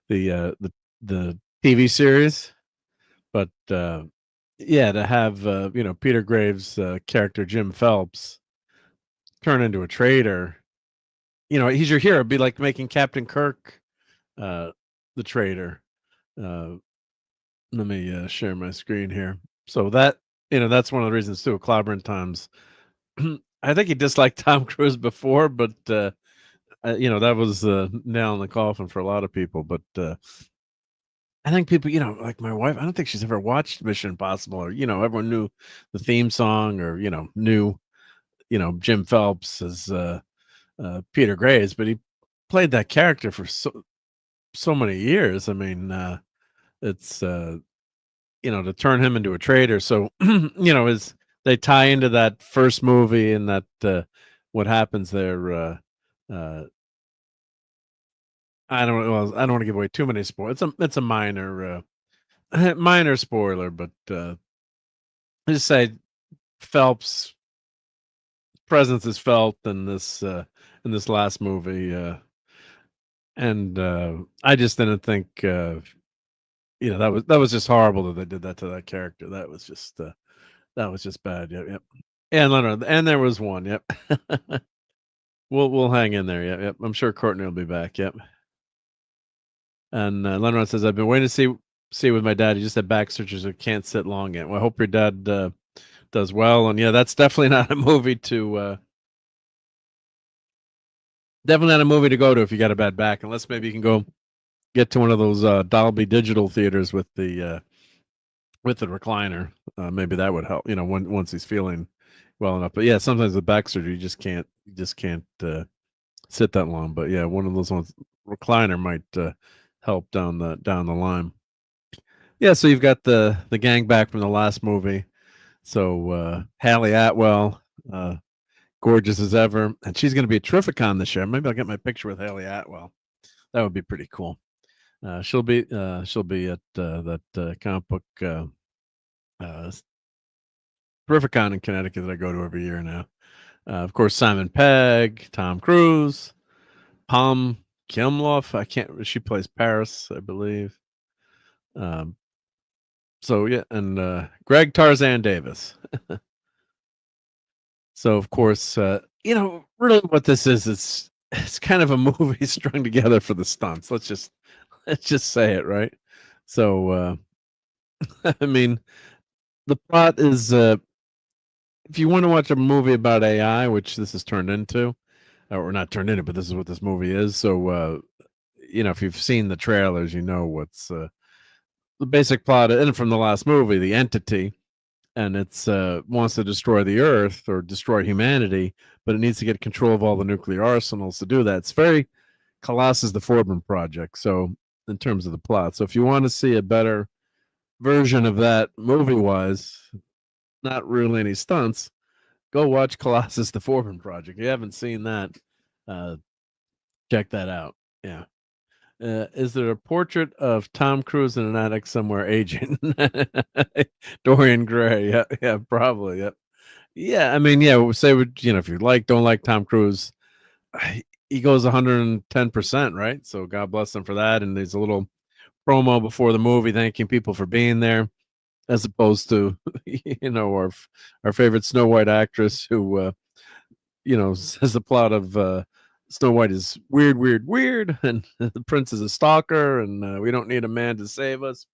TV series, but to have Peter Graves' character Jim Phelps turn into a traitor, he's your hero. It'd be like making Captain Kirk the traitor. Let me share my screen here. So that that's one of the reasons too. Clobbering Times. I think he disliked Tom Cruise before, but that was nail in the coffin for a lot of people. But I think people, like my wife, I don't think she's ever watched Mission Impossible, or everyone knew the theme song, or knew Jim Phelps as Peter Graves, but he played that character for so many years. I mean, it's to turn him into a traitor. So as they tie into that first movie and that what happens there. I don't want to give away too many spoilers. It's a minor minor spoiler, but I just say Phelps' presence is felt in this last movie, and I just didn't think that was just horrible that they did that to that character. That was just bad. Yep. And there was one. Yep. We'll hang in there. Yep. I'm sure Courtney will be back. Yep. And Leonard says, I've been waiting to see with my dad. He just had back surgery, so can't sit long yet. Well, I hope your dad does well. And yeah, that's definitely not a movie to definitely not a movie to go to if you got a bad back, unless maybe you can go get to one of those Dolby Digital theaters with the recliner. Maybe that would help. Once he's feeling well enough. But yeah, sometimes with back surgery, you just can't sit that long. But yeah, one of those ones, recliner might help down the line. Yeah, so you've got the gang back from the last movie. So Hallie Atwell, gorgeous as ever, and she's going to be a Terrificon this year. Maybe I'll get my picture with Hallie Atwell. That would be pretty cool. She'll be at that comic book Terrificon in Connecticut that I go to every year now. Of course, Simon Pegg, Tom Cruise, Palm Kimloff. She plays Paris, I believe. So yeah, and Greg Tarzan Davis. So of course, really what this is, it's kind of a movie strung together for the stunts. Let's just say it, right? So I mean, the plot is if you want to watch a movie about AI, which this is turned into, or not turned into, but this is what this movie is. So if you've seen the trailers, you know what's the basic plot. And from the last movie, the entity, and it's wants to destroy the Earth or destroy humanity, but it needs to get control of all the nuclear arsenals to do that. It's very Colossus the Foreman Project. So in terms of the plot, so if you want to see a better version of that movie-wise, not really any stunts, go watch Colossus the Foreman Project. If you haven't seen that, check that out. Yeah. Is there a portrait of Tom Cruise in an attic somewhere aging? Dorian Gray. Yeah, probably. Yep. Yeah, I mean, yeah, say if you don't like Tom Cruise, he goes 110%, right? So God bless him for that. And there's a little promo before the movie thanking people for being there, as opposed to our favorite Snow White actress who says the plot of Snow White is weird, and the prince is a stalker, and we don't need a man to save us.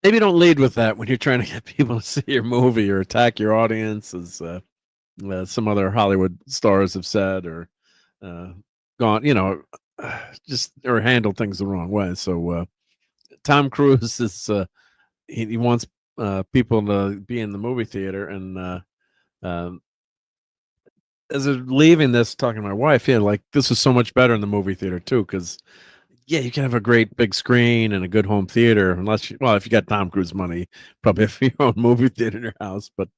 Maybe don't lead with that when you're trying to get people to see your movie or attack your audience, as some other Hollywood stars have said, or gone, just or handled things the wrong way. So Tom Cruise is he wants people to be in the movie theater, and as of leaving this, talking to my wife, this was so much better in the movie theater too, because you can have a great big screen and a good home theater, if you got Tom Cruise money, probably have your own movie theater in your house. But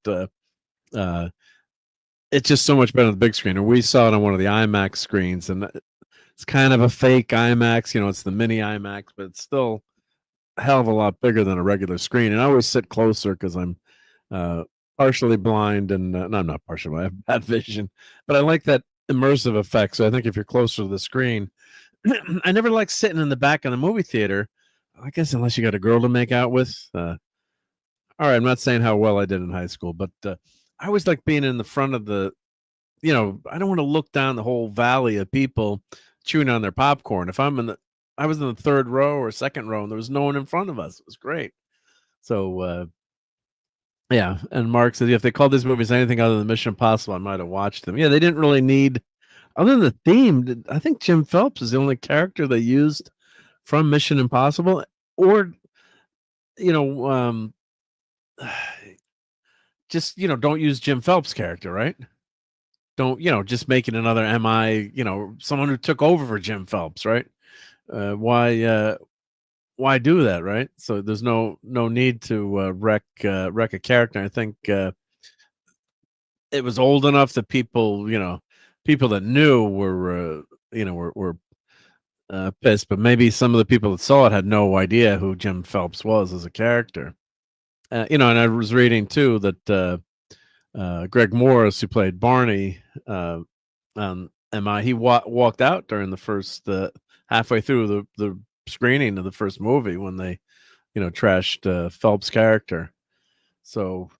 it's just so much better on the big screen. And we saw it on one of the IMAX screens, and it's kind of a fake IMAX. It's the mini IMAX, but it's still a hell of a lot bigger than a regular screen. And I always sit closer because I'm partially blind, and no, I'm not partially. I have bad vision, but I like that immersive effect. So I think if you're closer to the screen, I never like sitting in the back of the movie theater. I guess unless you got a girl to make out with. All right, I'm not saying how well I did in high school, but I always like being in the front of the. I don't want to look down the whole valley of people chewing on their popcorn. If I was in the third row or second row, and there was no one in front of us. It was great. So. Yeah, and Mark said if they called these movies anything other than Mission Impossible, I might have watched them. Yeah, they didn't really need, other than the theme. I think Jim Phelps is the only character they used from Mission Impossible, or just don't use Jim Phelps' character, right? Don't just make it another MI, someone who took over for Jim Phelps, right? Why do that, right? So there's no need to wreck a character. I think it was old enough that people that knew were pissed, but maybe some of the people that saw it had no idea who Jim Phelps was as a character. And I was reading too that Greg Morris, who played Barney on MI, he walked out during the first halfway through the screening of the first movie when they trashed Phelps' character. So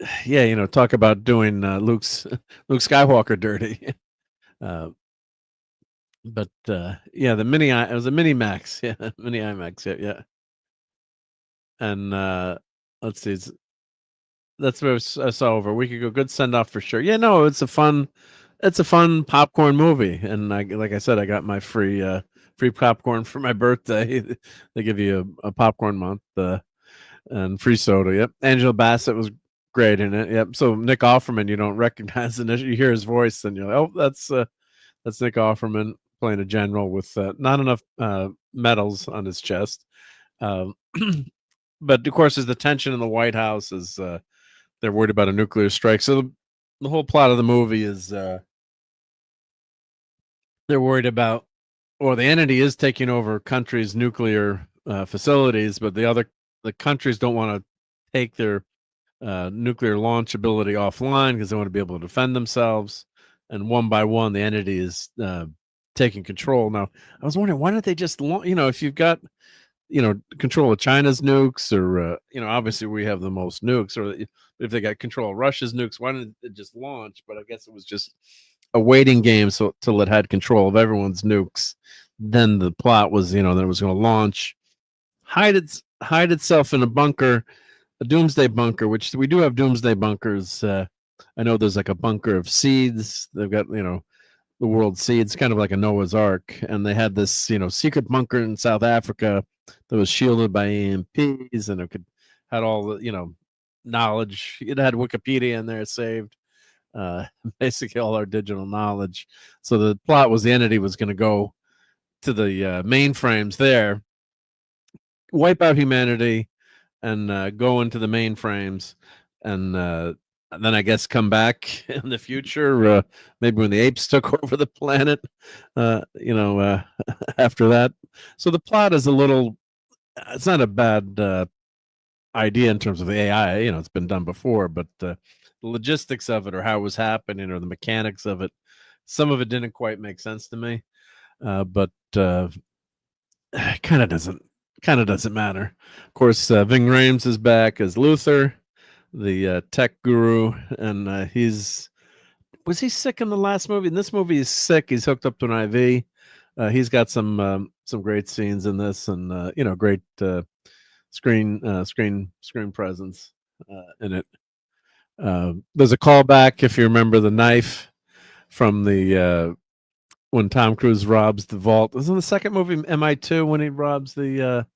talk about doing Luke Skywalker dirty. But the mini it was a mini max, mini IMAX, yeah. And let's see, that's what I saw over a week ago. Good send off for sure. Yeah, no, it's a fun it's a fun popcorn movie, and like I said, I got my free popcorn for my birthday. They give you a popcorn month and free soda. Yep, Angela Bassett was great in it. Yep. So Nick Offerman, you don't recognize, and you hear his voice, and you're like, oh, that's Nick Offerman playing a general with not enough medals on his chest. Um, but of course, there's the tension in the White House is they're worried about a nuclear strike. So the whole plot of the movie is they're worried about, or the entity is taking over countries' nuclear facilities, but the countries don't want to take their nuclear launch ability offline because they want to be able to defend themselves. And one by one, the entity is taking control. Now, I was wondering, why don't they just, if you've got, control of China's nukes, or, obviously we have the most nukes, or if they got control of Russia's nukes, why didn't it just launch? But I guess it was just a waiting game so till it had control of everyone's nukes. Then the plot was, that it was going to launch, hide itself in a bunker, a doomsday bunker, which we do have doomsday bunkers. I know there's like a bunker of seeds. They've got, the world seeds, kind of like a Noah's Ark. And they had this, secret bunker in South Africa that was shielded by EMPs, and it had all the, knowledge. It had Wikipedia in there saved, basically all our digital knowledge. So the plot was the entity was going to go to the mainframes there, wipe out humanity, and go into the mainframes, and then I guess come back in the future, maybe when the apes took over the planet, after that. So the plot is it's not a bad idea in terms of the AI. It's been done before, but the logistics of it, or how it was happening, or the mechanics of it, some of it didn't quite make sense to me. But kind of doesn't matter. Of course, Ving Rhames is back as Luther, the tech guru, and was he sick in the last movie? In this movie, he's sick. He's hooked up to an IV. He's got some great scenes in this, and great screen presence in it. There's a callback, if you remember, the knife from the when Tom Cruise robs the vault. It was in the second movie, MI2, when he robs the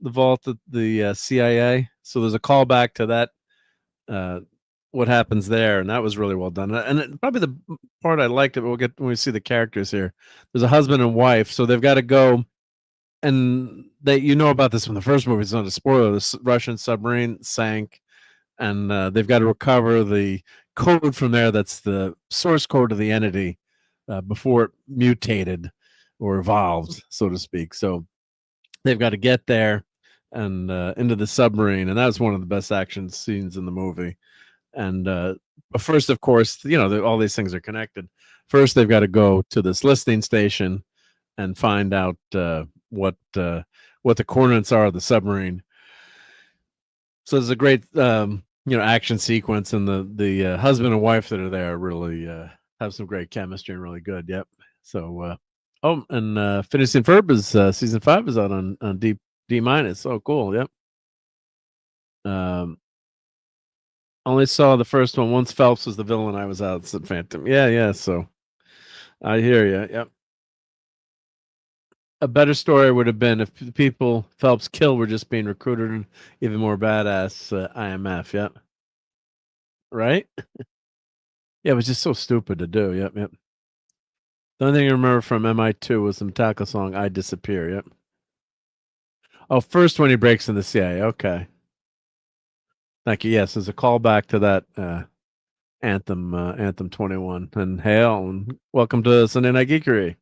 vault at the CIA. So there's a callback to that, what happens there, and that was really well done. And probably the part I liked, we'll get when we see the characters here. There's a husband and wife, so they've got to go, and about this from the first movie. It's not a spoiler. The Russian submarine sank, and they've got to recover the code from there. That's the source code of the entity before it mutated or evolved, so to speak. So they've got to get there and into the submarine, and that was one of the best action scenes in the movie. And but first, of course, all these things are connected. First, they've got to go to this listening station and find out what the coordinates are of the submarine. So there's a great action sequence, and the husband and wife that are there really have some great chemistry and really good. Yep. So and Phineas and Ferb is season 5 is out on D-. Oh, cool. Yep. Only saw the first one. Once Phelps was the villain, I was out, said Phantom. Yeah. So I hear you. Yep. A better story would have been if the people Phelps killed were just being recruited, and even more badass IMF. Yep. Right? Yeah, it was just so stupid to do. Yep. The only thing I remember from MI2 was the Metallica song "I Disappear." Yep. Oh, first when he breaks in the CIA. Okay. Thank you. Yes, there's a callback to that Anthem 21. And hail and welcome to Sunday Night Geekery.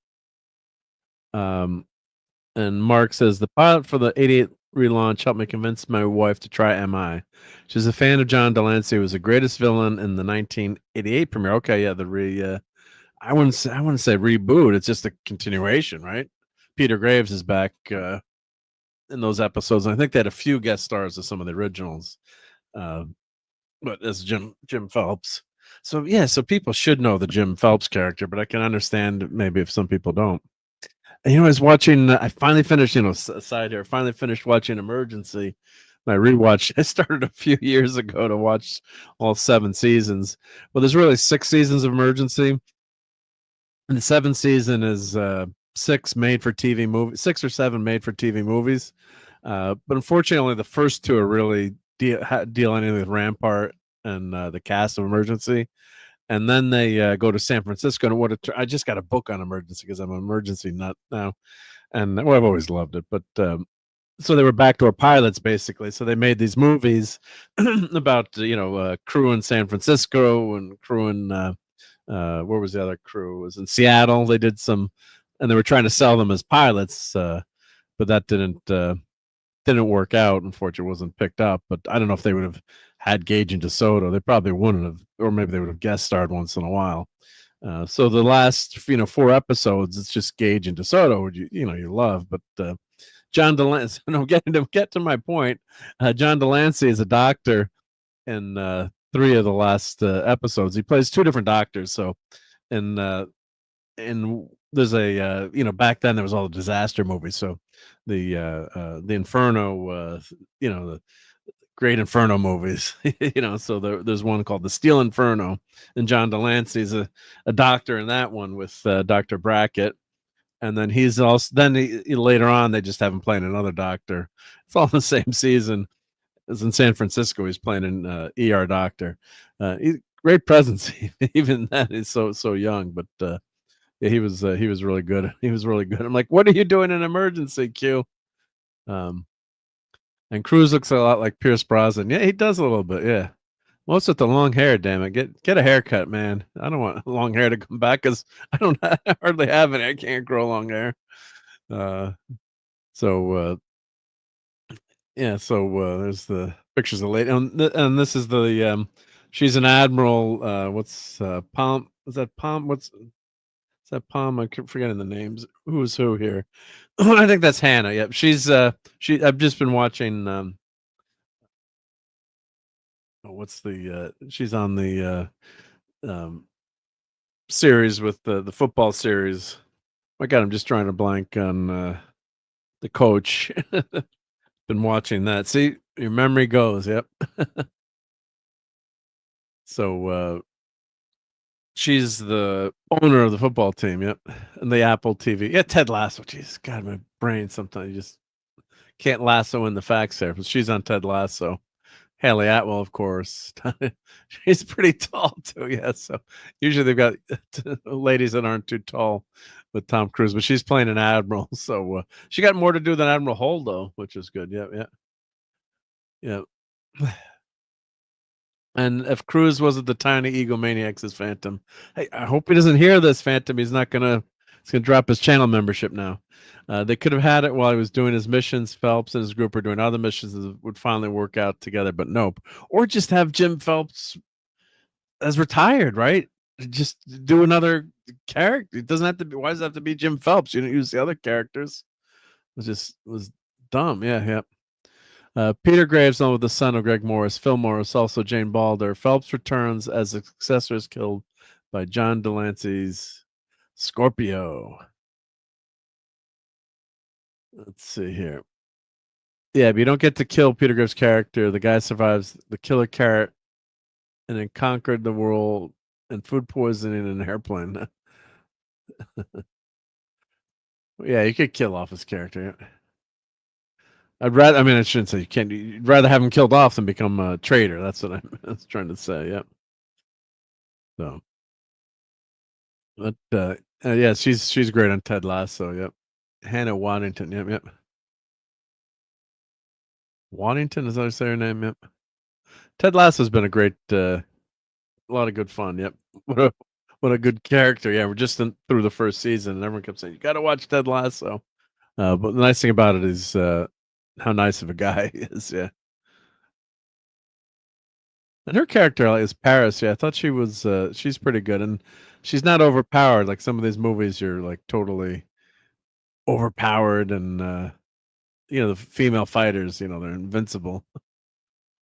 And Mark says the pilot for the 88 relaunch helped me convince my wife to try MI. She's a fan of John Delancey, who was the greatest villain in the 1988 premiere. Okay, yeah, I wouldn't say reboot. It's just a continuation, right? Peter Graves is back in those episodes. And I think they had a few guest stars of some of the originals. But as Jim Phelps. So yeah, so people should know the Jim Phelps character, but I can understand maybe if some people don't. And, I was watching, I finally finished, aside here, finally finished watching Emergency. My rewatch, I started a few years ago to watch all 7 seasons. Well, there's really 6 seasons of Emergency. And the seventh season is 6 made-for-TV movies, 6 or 7 made-for-TV movies. But unfortunately, only the first 2 are really dealing with Rampart and the cast of Emergency. And then they go to San Francisco. And I just got a book on Emergency because I'm an emergency nut now. And well, I've always loved it. But so they were backdoor pilots, basically. So they made these movies about, crew in San Francisco and crew in, where was the other crew? It was in Seattle. They did some, and they were trying to sell them as pilots, but that didn't work out. Unfortunately, it wasn't picked up. But I don't know if they would have had Gage and DeSoto. They probably wouldn't have, or maybe they would have guest starred once in a while. So the last 4 episodes, it's just Gage and DeSoto, which you love. But John Delancey, get to my point. John Delancey is a doctor in 3 of the last episodes. He plays 2 different doctors. So, and there's a back then there was all the disaster movies. So the Inferno, the Great Inferno movies, so there's one called The Steel Inferno, and John Delancey's a doctor in that one with Dr. Brackett. And then he's also, later on, they just have him playing another doctor. It's all the same season. As in San Francisco, he's playing an ER doctor. Great presence, even then, he's so young, but yeah, he was really good. He was really good. I'm like, what are you doing in Emergency, Q? And Cruz looks a lot like Pierce Brosnan. Yeah, he does a little bit. Yeah, most with the long hair. Damn it, get a haircut, man. I don't want long hair to come back because I don't hardly have it. I can't grow long hair. Yeah. So there's the pictures of the lady, and this is the she's an admiral. What's Palm? Is that Palm? What's is that Palm? I keep forgetting the names. Who's who here? I think that's Hannah. Yep, she's I've just been watching. What's the? She's on the series with the football series. My God, I'm just trying to blank on the coach. Been watching that. See, your memory goes. Yep. So she's the owner of the football team. Yep, and the Apple TV. Yeah, Ted Lasso. Jesus, God, my brain sometimes you just can't lasso in the facts there. But she's on Ted Lasso. Haley Atwell, of course. She's pretty tall too. Yeah, so usually they've got ladies that aren't too tall with Tom Cruise, but she's playing an admiral, so she got more to do than Admiral Holdo, which is good. Yeah. And if Cruise wasn't the tiny egomaniacs as Phantom, hey, I hope he doesn't hear this, Phantom. He's gonna drop his channel membership now. They could have had it while he was doing his missions. Phelps and his group are doing other missions that would finally work out together, but nope. Or just have Jim Phelps as retired, right? Just do another character. It doesn't have to be. Why does it have to be Jim Phelps? You don't use the other characters. It was dumb. Yeah. Peter Graves, along with the son of Greg Morris, Phil Morris, also Jane Balder. Phelps returns as a successor is killed by John Delancey's Scorpio. Let's see here. Yeah, but you don't get to kill Peter Graves' character. The guy survives the killer carrot and then conquered the world and food poisoning in an airplane. Yeah, you could kill off his character. I shouldn't say you can't. You'd rather have him killed off than become a traitor. That's what I was trying to say. Yep. So, but yeah, she's great on Ted Lasso. Yep. Hannah Waddington. Yep. Waddington, is that how you say her name? Yep. Ted Lasso's been a great, a lot of good fun. Yep. What a good character. Yeah, we're just through the first season, and everyone kept saying you got to watch Ted Lasso. But the nice thing about it is how nice of a guy he is. Yeah. And her character is Paris. Yeah, I thought she was. She's pretty good, and she's not overpowered like some of these movies. You're like totally overpowered, and the female fighters. They're invincible.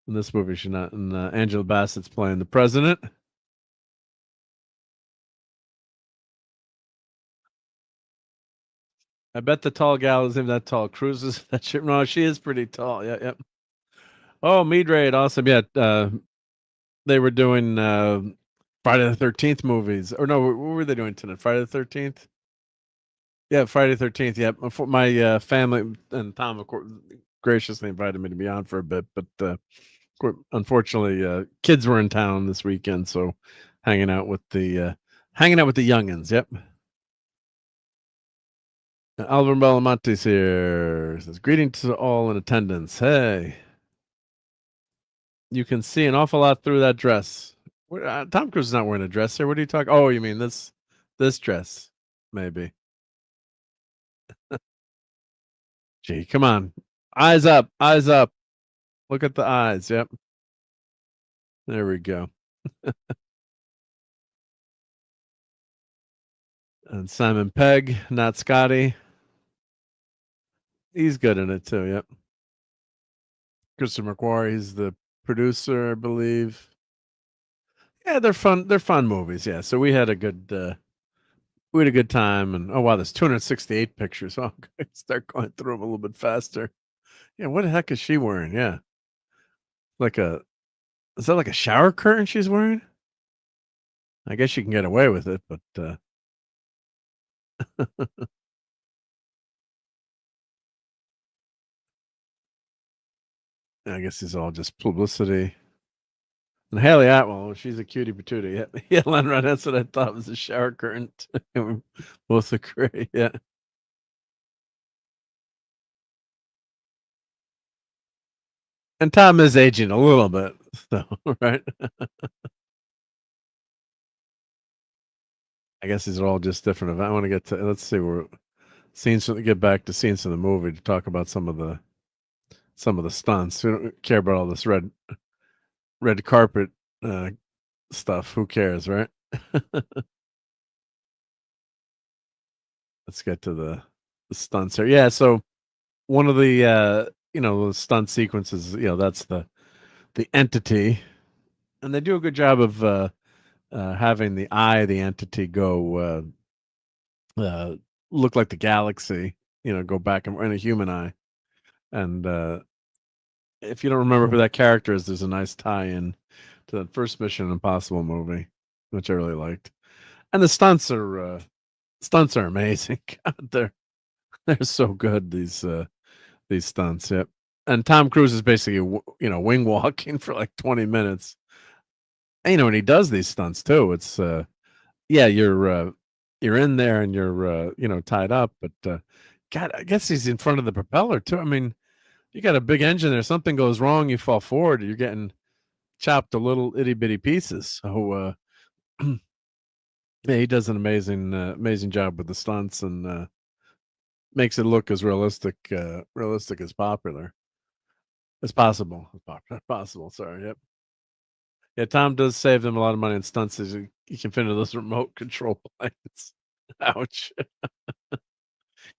In this movie, she's not. And Angela Bassett's playing the president. I bet the tall gal isn't even that tall. Cruz is that shit. No, she is pretty tall. Yeah. Oh, Mead Raid, awesome. Yeah, they were doing Friday the 13th movies. Or no, what were they doing tonight? Friday the 13th? Yeah, Friday the 13th. Yeah, my family and Tom, of course, graciously invited me to be on for a bit, but unfortunately, kids were in town this weekend, so hanging out with the youngins. Yep. Alvin Belamonte's here. Says greetings to all in attendance. Hey, you can see an awful lot through that dress. Tom Cruise is not wearing a dress here. What are you talking? Oh, you mean this dress? Maybe. Gee, come on. Eyes up. Eyes up. Look at the eyes. Yep. There we go. And Simon Pegg, not Scotty. He's good in it too. Yep. Christopher McQuarrie, he's the producer, I believe. Yeah, they're fun. They're fun movies. Yeah. So we had a good time. And oh wow, there's 268 pictures. Oh, start going through them a little bit faster. Yeah. What the heck is she wearing? Yeah. Is that like a shower curtain she's wearing? I guess you can get away with it, but I guess it's all just publicity. And Haley Atwell, she's a cutie patootie. Yeah, yeah, Lenrod, that's what I thought was a shower curtain. We both agree. Yeah. And Tom is aging a little bit, so right. I guess these are all just different. I want to get to. Let's see where scenes. Get back to scenes in the movie to talk about some of the stunts. We don't care about all this red carpet stuff. Who cares, right? Let's get to the stunts here. Yeah, so one of the the stunt sequences, that's the entity, and they do a good job of having the eye of the entity go look like the galaxy, go back in a human eye. And if you don't remember who that character is, there's a nice tie-in to that first Mission Impossible movie, which I really liked. And the stunts are amazing. God, they're so good. These stunts, yep. And Tom Cruise is basically wing walking for like 20 minutes. And, when he does these stunts too, it's you're in there and you're tied up, but God, I guess he's in front of the propeller too. I mean, you got a big engine there. Something goes wrong, you fall forward, you're getting chopped to little itty bitty pieces. So yeah, he does an amazing job with the stunts and makes it look as realistic as possible. Possible. Sorry. Yep. Yeah, Tom does save them a lot of money in stunts. As you can fit into those remote control planes. Ouch.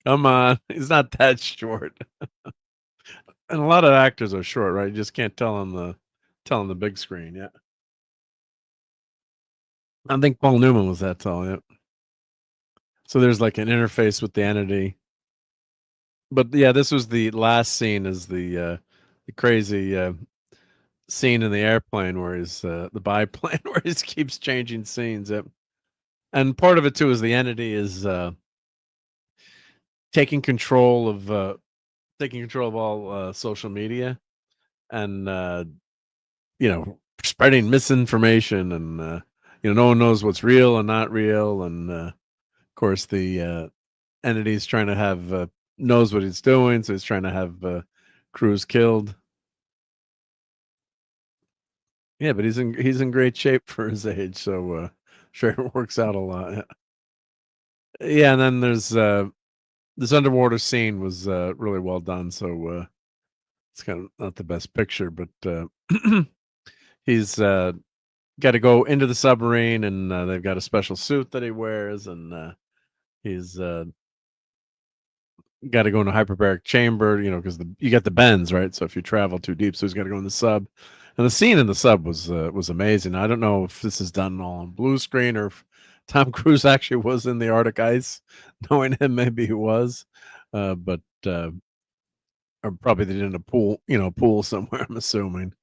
Come on. He's not that short. And a lot of actors are short, right? You just can't tell on the big screen. Yeah. I think Paul Newman was that tall. Yep. So there's like an interface with the entity. But yeah, this was the last scene, is the crazy scene in the airplane where he's the biplane where he keeps changing scenes. Yep. And part of it too is the entity is taking control of all social media, and spreading misinformation, and no one knows what's real and not real, and of course the entity's trying to have knows what he's doing, so he's trying to have Cruise killed. Yeah, but he's in great shape for his age, so sure it works out a lot. Yeah, and then there's this underwater scene was really well done, so it's kind of not the best picture, but he's got to go into the submarine, and they've got a special suit that he wears, and he's got to go in a hyperbaric chamber, because you got the bends, right? So if you travel too deep, so he's got to go in the sub. And the scene in the sub was amazing. I don't know if this is done all on blue screen or if Tom Cruise actually was in the Arctic ice. Knowing him, maybe he was, but or probably they did in a pool somewhere, I'm assuming.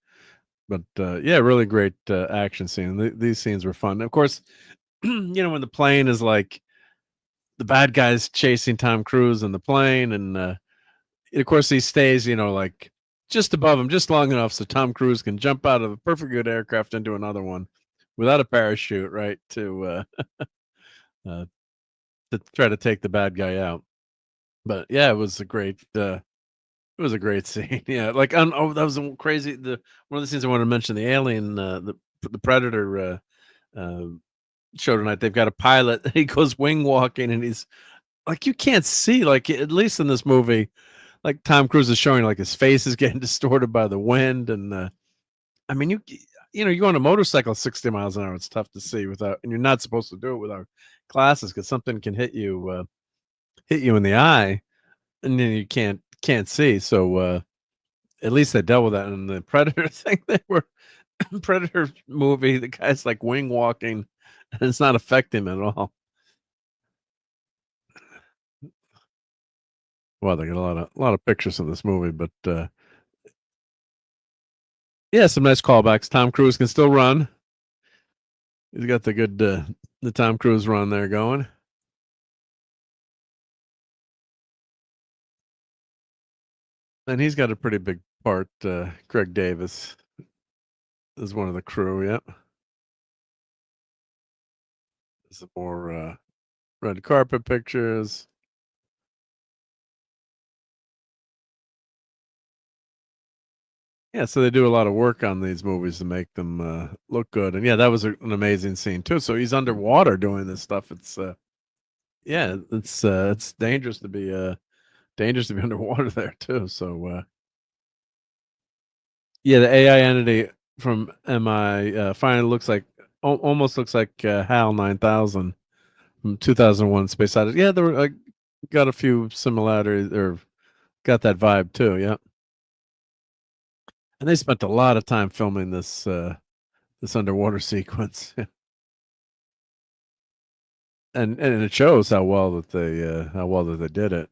But yeah, really great action scene. These scenes were fun. Of course, when the plane is like the bad guys chasing Tom Cruise in the plane, and of course he stays, like just above him, just long enough so Tom Cruise can jump out of a perfect good aircraft into another one without a parachute, right? To try to take the bad guy out. But yeah, it was a great scene. Yeah, like that was crazy. One of the scenes I wanted to mention, the alien, the Predator show tonight. They've got a pilot. He goes wing walking, and he's like, you can't see. Like at least in this movie, like Tom Cruise is showing like his face is getting distorted by the wind, and I mean you go on a motorcycle 60 miles an hour. It's tough to see without, and you're not supposed to do it without glasses because something can hit you in the eye, and then you can't see. So at least they dealt with that in the Predator thing. They were Predator movie. The guy's like wing walking, and it's not affecting him at all. Well, they got a lot of pictures in this movie, but yeah, some nice callbacks. Tom Cruise can still run. He's got the good the Tom Cruise run there going. And he's got a pretty big part. Greg Davis is one of the crew. Yep. Some more red carpet pictures. Yeah, so they do a lot of work on these movies to make them look good. And yeah, that was an amazing scene too. So he's underwater doing this stuff. It's yeah, it's dangerous to be underwater there too. So yeah, the AI entity from MI finally looks like almost looks like HAL 9000 from 2001 Space Odyssey. Yeah, there were got a few similarities or got that vibe too. Yeah. And they spent a lot of time filming this this underwater sequence. and it shows how well that they did it.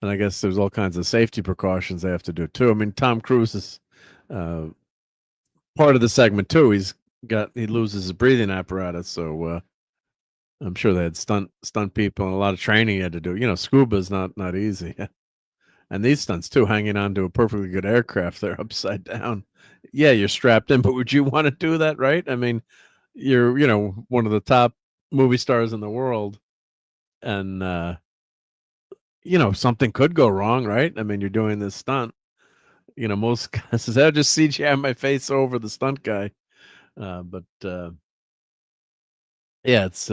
And I guess there's all kinds of safety precautions they have to do too. I mean, Tom Cruise is part of the segment too. He loses his breathing apparatus, so I'm sure they had stunt people and a lot of training he had to do. Scuba is not easy. And these stunts too, hanging on to a perfectly good aircraft, they're upside down. Yeah, you're strapped in, but would you want to do that, right? I mean, you're one of the top movie stars in the world, and something could go wrong, right? I mean, you're doing this stunt. Most guys says, "I'll just CGI my face over the stunt guy," but yeah, it's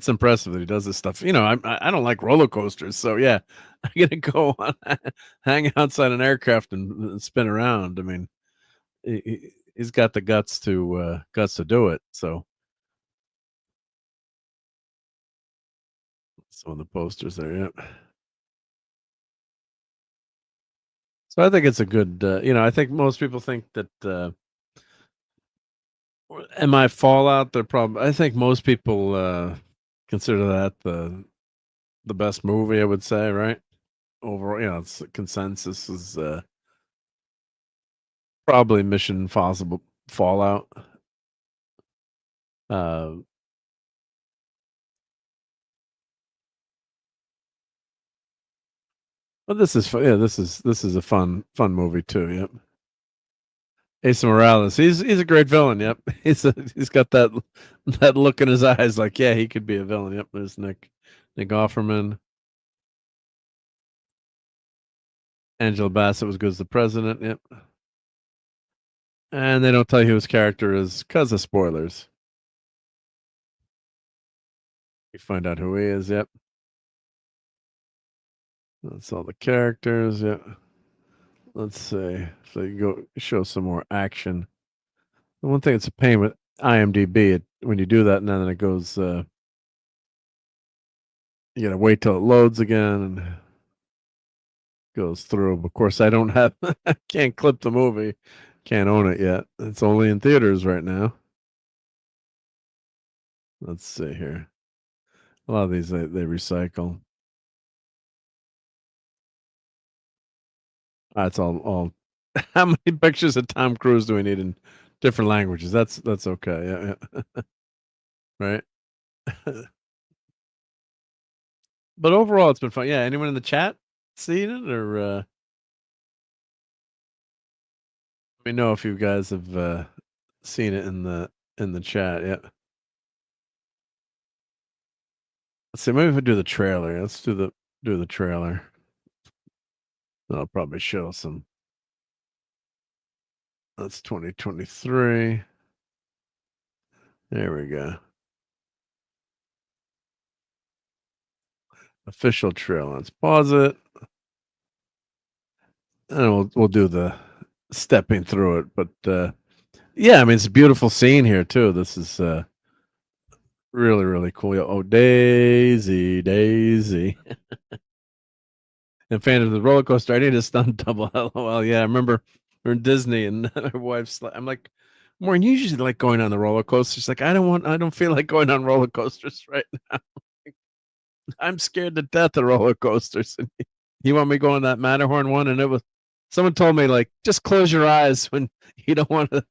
impressive that he does this stuff. I don't like roller coasters, so yeah, I'm gonna go on, hang outside an aircraft and spin around. I mean, he's got the guts to do it. So some of the posters there, yeah. So I think it's a good. I think most people think that. Am I Fallout? I think most people consider that the best movie. I would say, right? Overall, it's consensus is probably Mission Impossible Fallout. But this is fun. Yeah, this is a fun movie too. Yep. Asa Morales, he's a great villain. Yep, he's got that look in his eyes, like yeah, he could be a villain. Yep, there's Nick Offerman. Angela Bassett was good as the president. Yep. And they don't tell you who his character is because of spoilers. You find out who he is. Yep. That's all the characters. Yep. Let's see if they go show some more action. The one thing it's a pain with IMDb, when you do that, and then it goes, you gotta wait till it loads again and goes through. Of course, I don't have, can't clip the movie, can't own it yet. It's only in theaters right now. Let's see here. A lot of these they recycle. It's all How many pictures of Tom Cruise do we need in different languages? That's okay. Yeah. Right. But overall, it's been fun. Yeah. Anyone in the chat seen it, or let me know if you guys have seen it in the chat. Yeah. Let's see. Maybe if we do the trailer. Let's do the trailer. I'll probably show some. That's 2023. There we go. Official trailer. Let's pause it. And we'll do the stepping through it. But yeah, I mean, it's a beautiful scene here too. This is really, really cool. Oh, Daisy. And fan of the roller coaster. I need a stunt double. LOL. Yeah, I remember we're in Disney and my wife's like, I'm like, Maureen, you usually like going on the roller coaster. She's like, I don't feel like going on roller coasters right now. I'm scared to death of roller coasters. You want me to go on that Matterhorn one? And it was, someone told me, like, just close your eyes when you don't want to,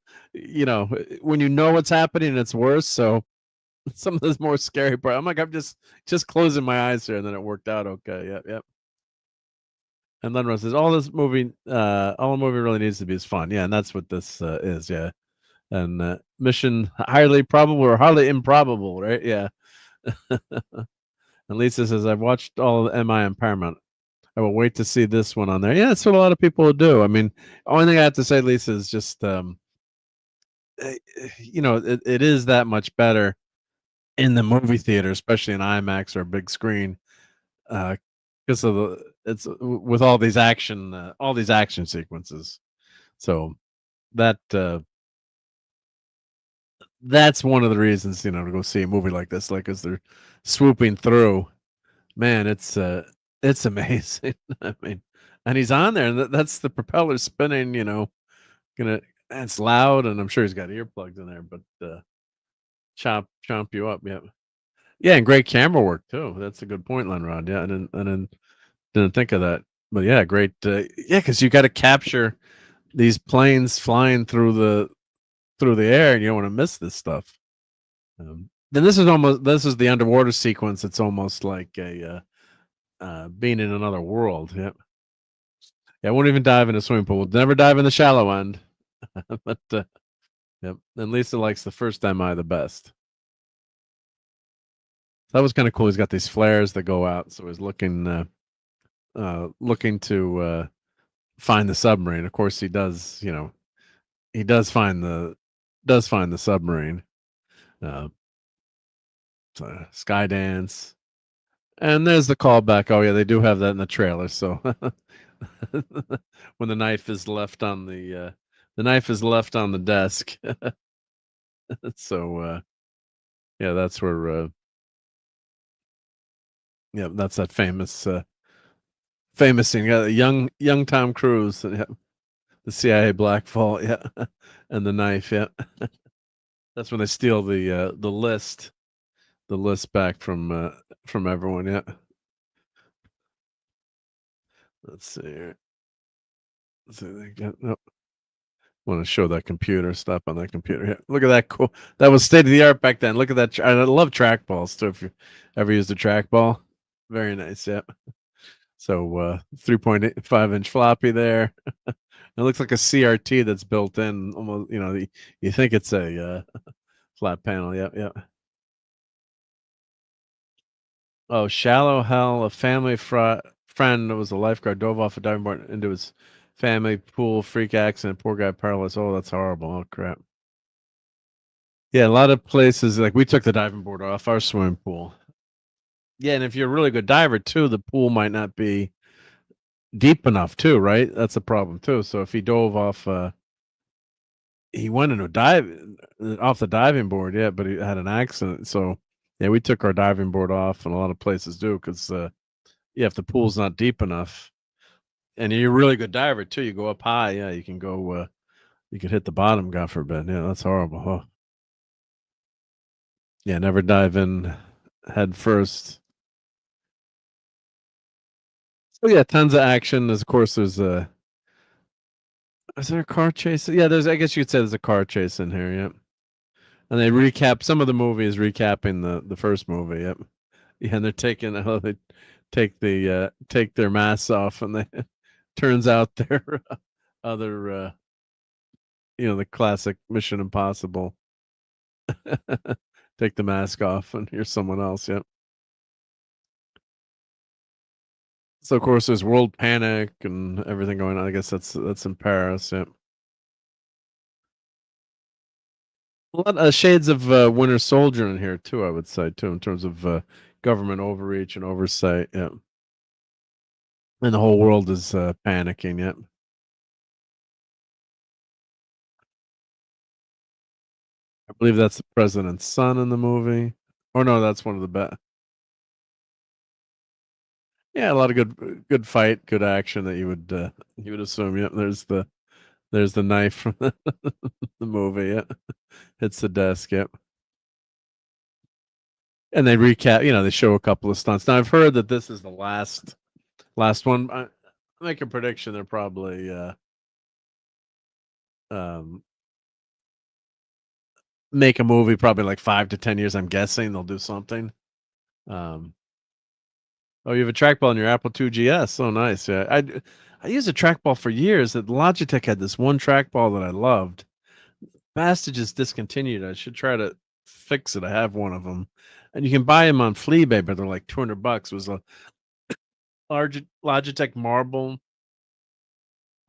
when you know what's happening, it's worse. So some of this more scary part, I'm like, I'm just closing my eyes here. And then it worked out okay. Yep. And then Rose says, all the movie really needs to be is fun. Yeah, and that's what this is. Yeah. And mission highly probable or highly improbable, right? Yeah. And Lisa says, I've watched all of MI and Paramount. I will wait to see this one on there. Yeah, that's what a lot of people do. I mean, only thing I have to say, Lisa, is just, it is that much better in the movie theater, especially in IMAX or a big screen, because of it's with all these action sequences. So that's one of the reasons, to go see a movie like this, like as they're swooping through. Man, it's amazing. I mean, and he's on there, and that's the propeller spinning. It's loud, and I'm sure he's got earplugs in there, but chomp you up. Yeah, and great camera work too. That's a good point, Lenrod. Yeah, and then didn't think of that, but yeah, great. Yeah, because you got to capture these planes flying through the air, and you don't want to miss this stuff. Then this is the underwater sequence. It's almost like a being in another world. Yep. Yeah, I won't even dive in a swimming pool. We'll never dive in the shallow end. But yep. And Lisa likes the first MI the best. That was kind of cool. He's got these flares that go out, so he's looking to find the submarine. Of course, he does. He does find the submarine. Sky dance. And there's the callback. Oh yeah, they do have that in the trailer. So when the knife is left on the desk. So yeah, that's where that's that famous scene. Young Tom Cruise, the CIA black vault, and the knife, that's when they steal the list back from everyone. Let's see here. They got want to show that computer. Stop on that computer. Yeah, look at that. Cool. That was state of the art back then. Look at that. I love trackballs too. If you ever used a trackball, very nice. Yep. So 3.85-inch floppy there. It looks like a CRT that's built in. Almost, you think it's a flat panel. Yep. Oh, shallow hell. A family friend was a lifeguard, dove off a diving board into his family pool, freak accident, poor guy paralyzed. Oh, that's horrible. Oh, crap. Yeah, a lot of places, like we took the diving board off our swimming pool. Yeah, and if you're a really good diver too, the pool might not be deep enough too, right? That's a problem too. So if he dove off, he went into a dive off the diving board, but he had an accident. So yeah, we took our diving board off, and a lot of places do, because if the pool's not deep enough, and you're a really good diver too, you go up high, you can go, you could hit the bottom, God forbid. Yeah, that's horrible. Huh? Yeah, never dive in head first. So yeah, tons of action. Of course, there's Is there a car chase? Yeah, there's. I guess you could say there's a car chase in here. Yep. And they recap some of the movies, recapping the first movie. Yep. Yeah, and they're taking. They take their masks off, and they turns out they're other. The classic Mission Impossible. Take the mask off, and here's someone else. Yep. So of course there's world panic and everything going on. I guess that's in Paris. Yep. A lot of shades of Winter Soldier in here too. I would say too, in terms of government overreach and oversight. Yep. And the whole world is panicking. Yep. I believe that's the president's son in the movie. Or no, that's one of the best. Yeah, a lot of good fight, good action that you would assume. Yep, there's the knife from the movie. Yeah, hits the desk. Yep. And they recap. They show a couple of stunts. Now I've heard that this is the last one. I make a prediction. They're probably make a movie probably like 5 to 10 years. I'm guessing they'll do something. Oh, you have a trackball in your Apple II GS. Oh, nice. Yeah, I used a trackball for years. That Logitech had this one trackball that I loved. Bastard just discontinued. I should try to fix it. I have one of them, and you can buy them on Fleabay, but they're like $200. It was a large Logitech marble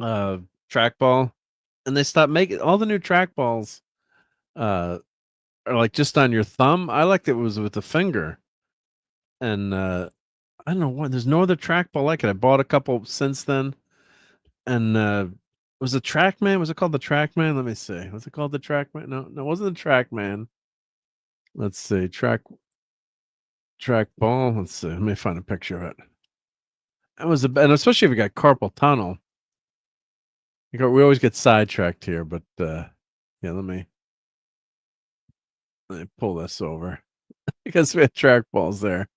trackball, and they stopped making all the new trackballs. Are like just on your thumb. I liked it was with the finger, and I don't know what. There's no other trackball like it. I bought a couple since then, and was it TrackMan? Was it called the TrackMan? Let me see. Was it called the TrackMan? No, it wasn't the TrackMan. Let's see. Trackball. Let's see. Let me find a picture of it. It was and especially if you got carpal tunnel. We always get sidetracked here, but yeah. Let me pull this over because we had trackballs there.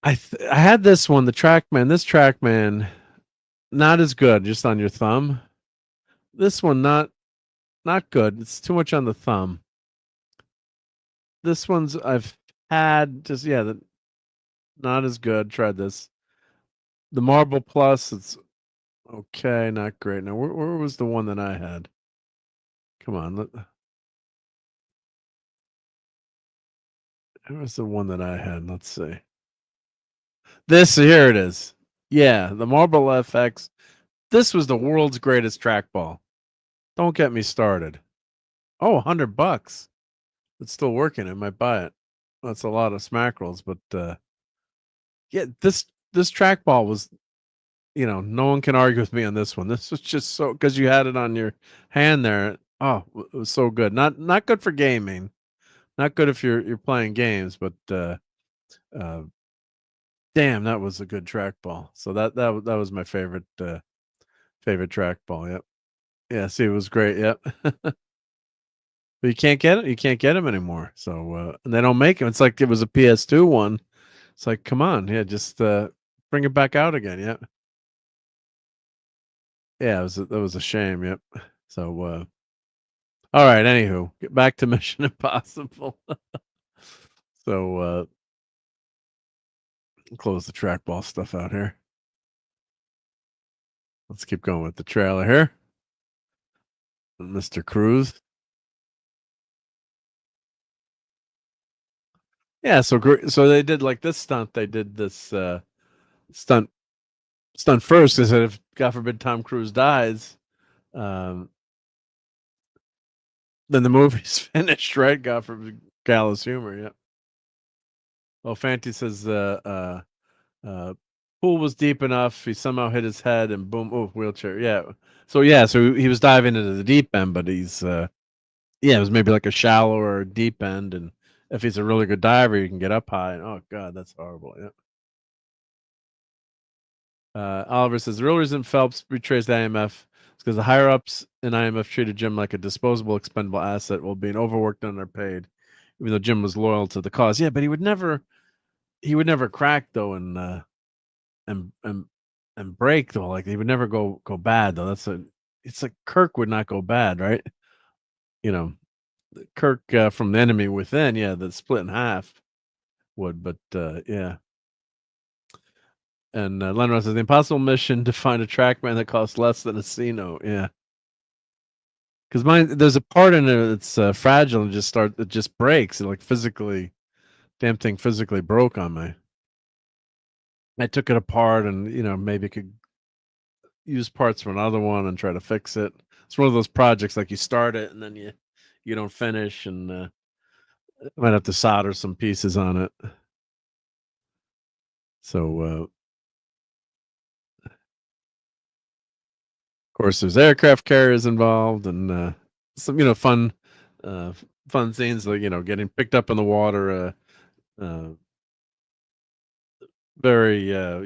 I had this one, the TrackMan. This TrackMan, not as good, just on your thumb. This one, not good. It's too much on the thumb. This one's I've had just not as good. Tried this. The Marble Plus, it's okay, not great. Now, where was the one that I had? Come on, where was the one that I had? Let's see. Here it is. Yeah, the Marble FX. This was the world's greatest trackball. Don't get me started. Oh, $100. It's still working. I might buy it. That's a lot of smackrels, but yeah, this trackball was, no one can argue with me on this one. This was just so because you had it on your hand there. Oh, it was so good. Not good for gaming. Not good if you're playing games, but damn, that was a good trackball. So that was my favorite trackball. Yep. Yeah. See, it was great. Yep. But you can't get it. You can't get them anymore. So and they don't make them. It's like it was a PS2 one. It's like, come on, yeah, just bring it back out again. Yep. Yeah, that was a shame. Yep. So all right. Anywho, get back to Mission Impossible. So close the trackball stuff out here. Let's keep going with the trailer here. Mr. Cruise. Yeah, so they did like this stunt. They did this stunt first. They said if God forbid Tom Cruise dies, then the movie's finished, right? God forbid, gallows humor. Yeah. Well, Fanti says pool was deep enough. He somehow hit his head and boom, wheelchair. Yeah. So he was diving into the deep end, but he's it was maybe like a shallow or deep end, and if he's a really good diver, you can get up high. And oh god, that's horrible. Yeah. Oliver says the real reason Phelps betrays the IMF is because the higher ups in IMF treated Jim like a disposable, expendable asset while being overworked and underpaid, even though Jim was loyal to the cause. Yeah, but he would never crack though, and and break though. Like they would never go bad though. It's like Kirk would not go bad, right? You know, Kirk from the Enemy Within, yeah, that split in half would, but yeah. And Lenron says the impossible mission to find a TrackMan that costs less than a C note. Yeah, because there's a part in it that's fragile and it just breaks. It like physically, damn thing physically broke on me. I took it apart and maybe could use parts from another one and try to fix it. It's one of those projects like you start it and then you don't finish and might have to solder some pieces on it. So of course there's aircraft carriers involved and some fun scenes like getting picked up in the water, very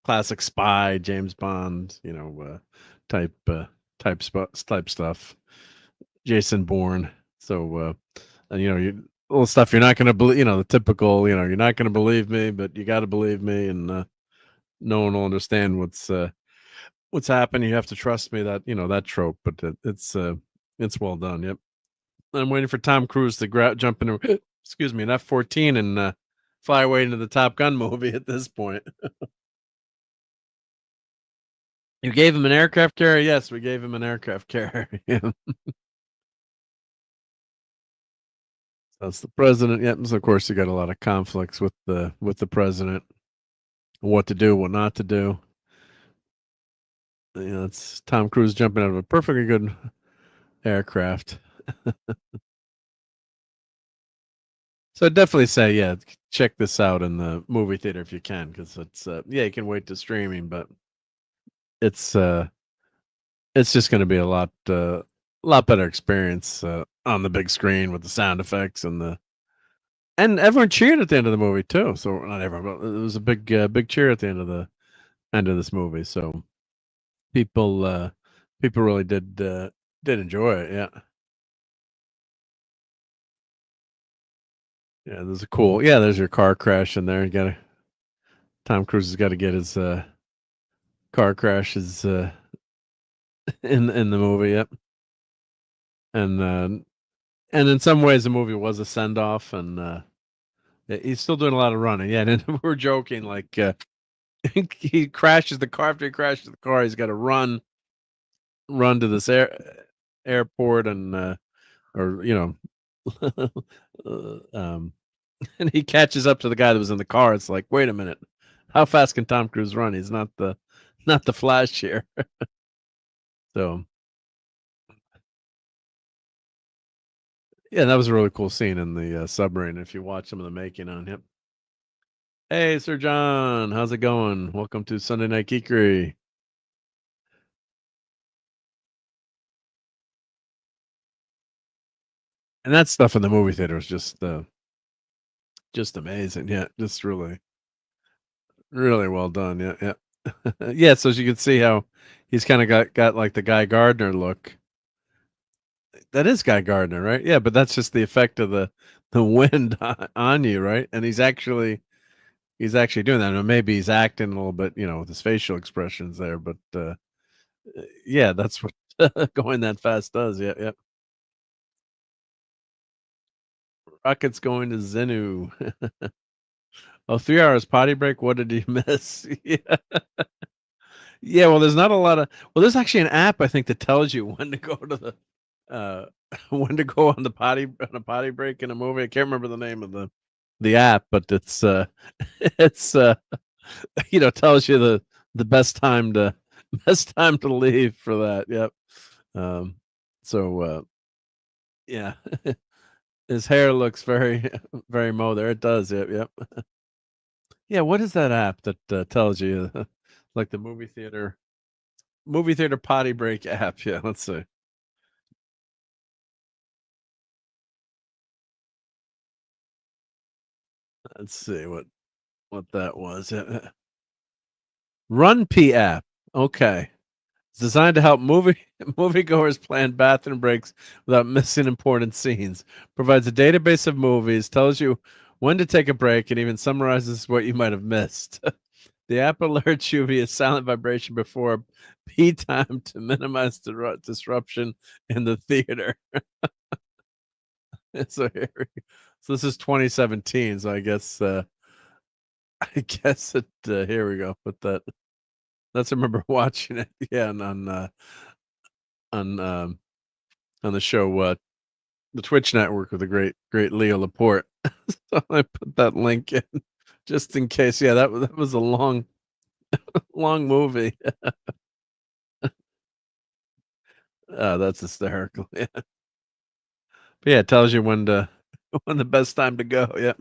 classic spy James Bond type stuff, Jason Bourne. So and little stuff you're not going to believe, the typical, you're not going to believe me, but you got to believe me, and no one will understand what's happened. You have to trust me. That that trope, but it's well done. Yep. I'm waiting for Tom Cruise to jump into excuse me, an F-14 and fly away into the Top Gun movie at this point. You gave him an aircraft carrier? Yes, we gave him an aircraft carrier. Yeah. That's the president. Yep. So of course you got a lot of conflicts with the president. What to do, what not to do. It's Tom Cruise jumping out of a perfectly good aircraft. So I'd definitely say, check this out in the movie theater if you can, because it's you can wait to streaming, but it's just going to be a lot better experience on the big screen with the sound effects and everyone cheered at the end of the movie too. So not everyone, but it was a big cheer at the end of this movie. So people really did enjoy it. Yeah. Yeah, there's a cool. Yeah, there's your car crash in there. Tom Cruise has got to get his car crashes in the movie. Yep. And in some ways the movie was a send off, and he's still doing a lot of running. Yeah, and we're joking like he crashes the car. After he crashes the car, he's got to run to this airport and and he catches up to the guy that was in the car. It's like, wait a minute, how fast can Tom Cruise run? He's not the Flash here. So yeah, that was a really cool scene in the submarine. If you watch some of the making on him. Hey, Sir John, how's it going? Welcome to Sunday Night Geekery. And that stuff in the movie theater was just amazing. Yeah, just really well done. Yeah. Yeah, so as you can see how he's kind of got like the Guy Gardner look. That is Guy Gardner, right? Yeah, but that's just the effect of the wind on you, right? And he's actually doing that. And maybe he's acting a little bit, with his facial expressions there, but yeah, that's what going that fast does. Yeah. Rocket's going to Zenu. Oh, 3 hours potty break. What did he miss? Yeah. Yeah, well, there's not a lot of. Well, there's actually an app I think that tells you when to go to the when to go on a potty break in a movie. I can't remember the name of the app, but it's it's tells you the best time to leave for that. Yep. So yeah. His hair looks very very Mo there. It does. Yep. Yeah, what is that app that tells you like the movie theater potty break app? Yeah, let's see. Let's see what that was. Run P app. Okay. It's designed to help moviegoers plan bathroom breaks without missing important scenes. Provides a database of movies, tells you when to take a break, and even summarizes what you might have missed. The app alerts you via silent vibration before P time to minimize the disruption in the theater. So this is 2017. So I guess it. Here we go. Put that. Let's remember watching it. Yeah, on the show the Twitch network with the great Leo Laporte. So I put that link in just in case. Yeah, that was a long movie. That's hysterical. Yeah. But yeah, it tells you when the best time to go. Yeah.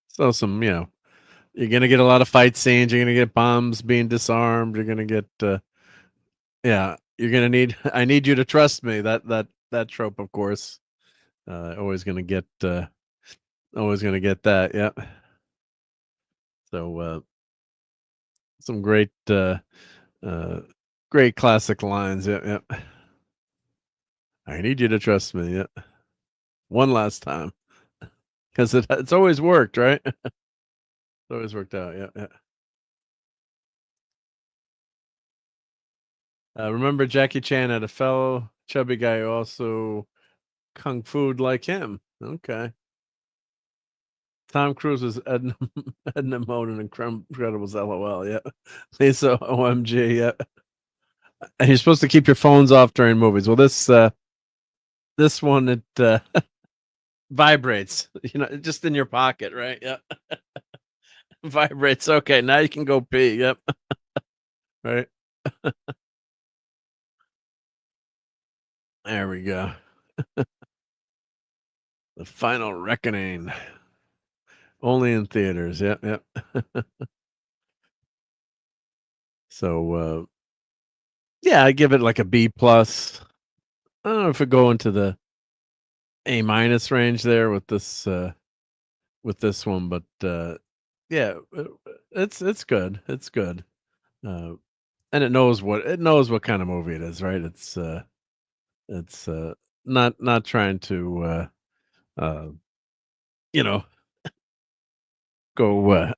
So you're gonna get a lot of fight scenes. You're gonna get bombs being disarmed. You're gonna get yeah. You're gonna need. I need you to trust me. That trope, of course. Always gonna get that. Yeah. So some great great classic lines. Yeah. I need you to trust me. Yeah. One last time. Because it's always worked, right? It's always worked out. Yeah. Remember Jackie Chan had a fellow chubby guy who also kung fu'd like him. Okay. Tom Cruise was Edna Mode in Incredibles. LOL. Yeah. Lisa OMG. Yeah. And you're supposed to keep your phones off during movies. Well, this one it vibrates. Just in your pocket, right? Yeah. Vibrates. Okay, now you can go pee. Yep. Right. There we go. The Final Reckoning. Only in theaters. Yep. So yeah, I give it like a B plus. I don't know if it go into the A minus range there with this one, but yeah, it's good. It's good. And it knows what kind of movie it is, right? It's not trying to go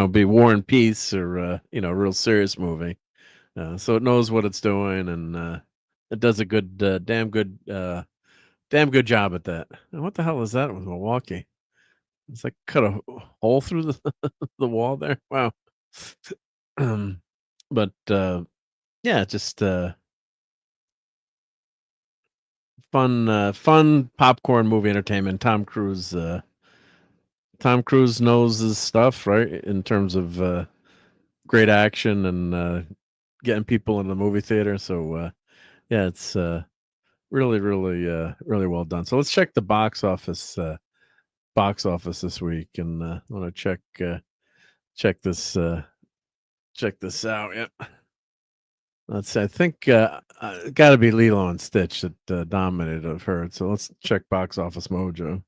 be War and Peace or real serious movie. So it knows what it's doing, and it does a good damn good job at that. And what the hell is that with Milwaukee? It's like cut a hole through the the wall there. Wow. But yeah, just fun popcorn movie entertainment. Tom Cruise knows his stuff, right? In terms of great action and getting people in the movie theater. So yeah, it's really well done. So let's check the box office this week, and I want to check this out. Yeah. Let's see. I think got to be Lilo and Stitch that dominated. I've heard. So let's check Box Office Mojo.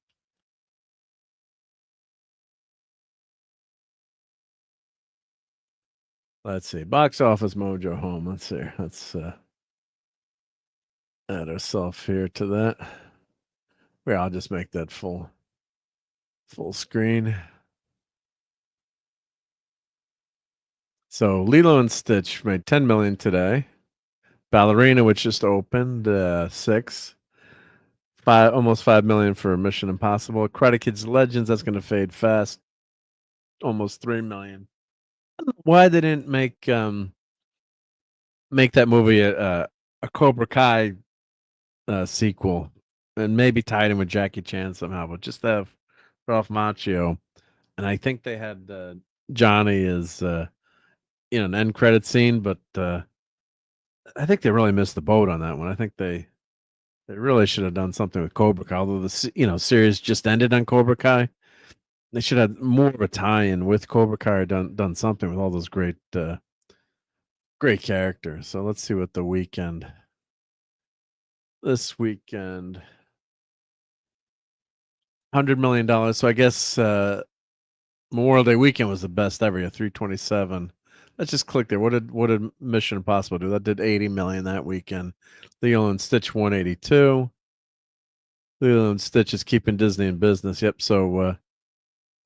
Let's see. Box Office Mojo home. Let's see. Let's add ourselves here to that. Where I'll just make that full screen. So Lilo and Stitch made 10 million today. Ballerina, which just opened, 6. Almost 5 million for Mission Impossible. Karate Kids Legends, that's going to fade fast. Almost 3 million. I don't know why they didn't make that movie a Cobra Kai sequel, and maybe tied in with Jackie Chan somehow, but just have Ralph Macchio. And I think they had Johnny as an end credit scene, but I think they really missed the boat on that one. I think they really should have done something with Cobra Kai, although the series just ended on Cobra Kai. They should have more of a tie-in with Cobra Kai, or done something with all those great characters. So let's see what the weekend. This weekend, $100 million. So I guess Memorial Day weekend was the best ever. 327. Let's just click there. What did Mission Impossible do? That did 80 million that weekend. Lilo and Stitch 182. Lilo and Stitch is keeping Disney in business. Yep. So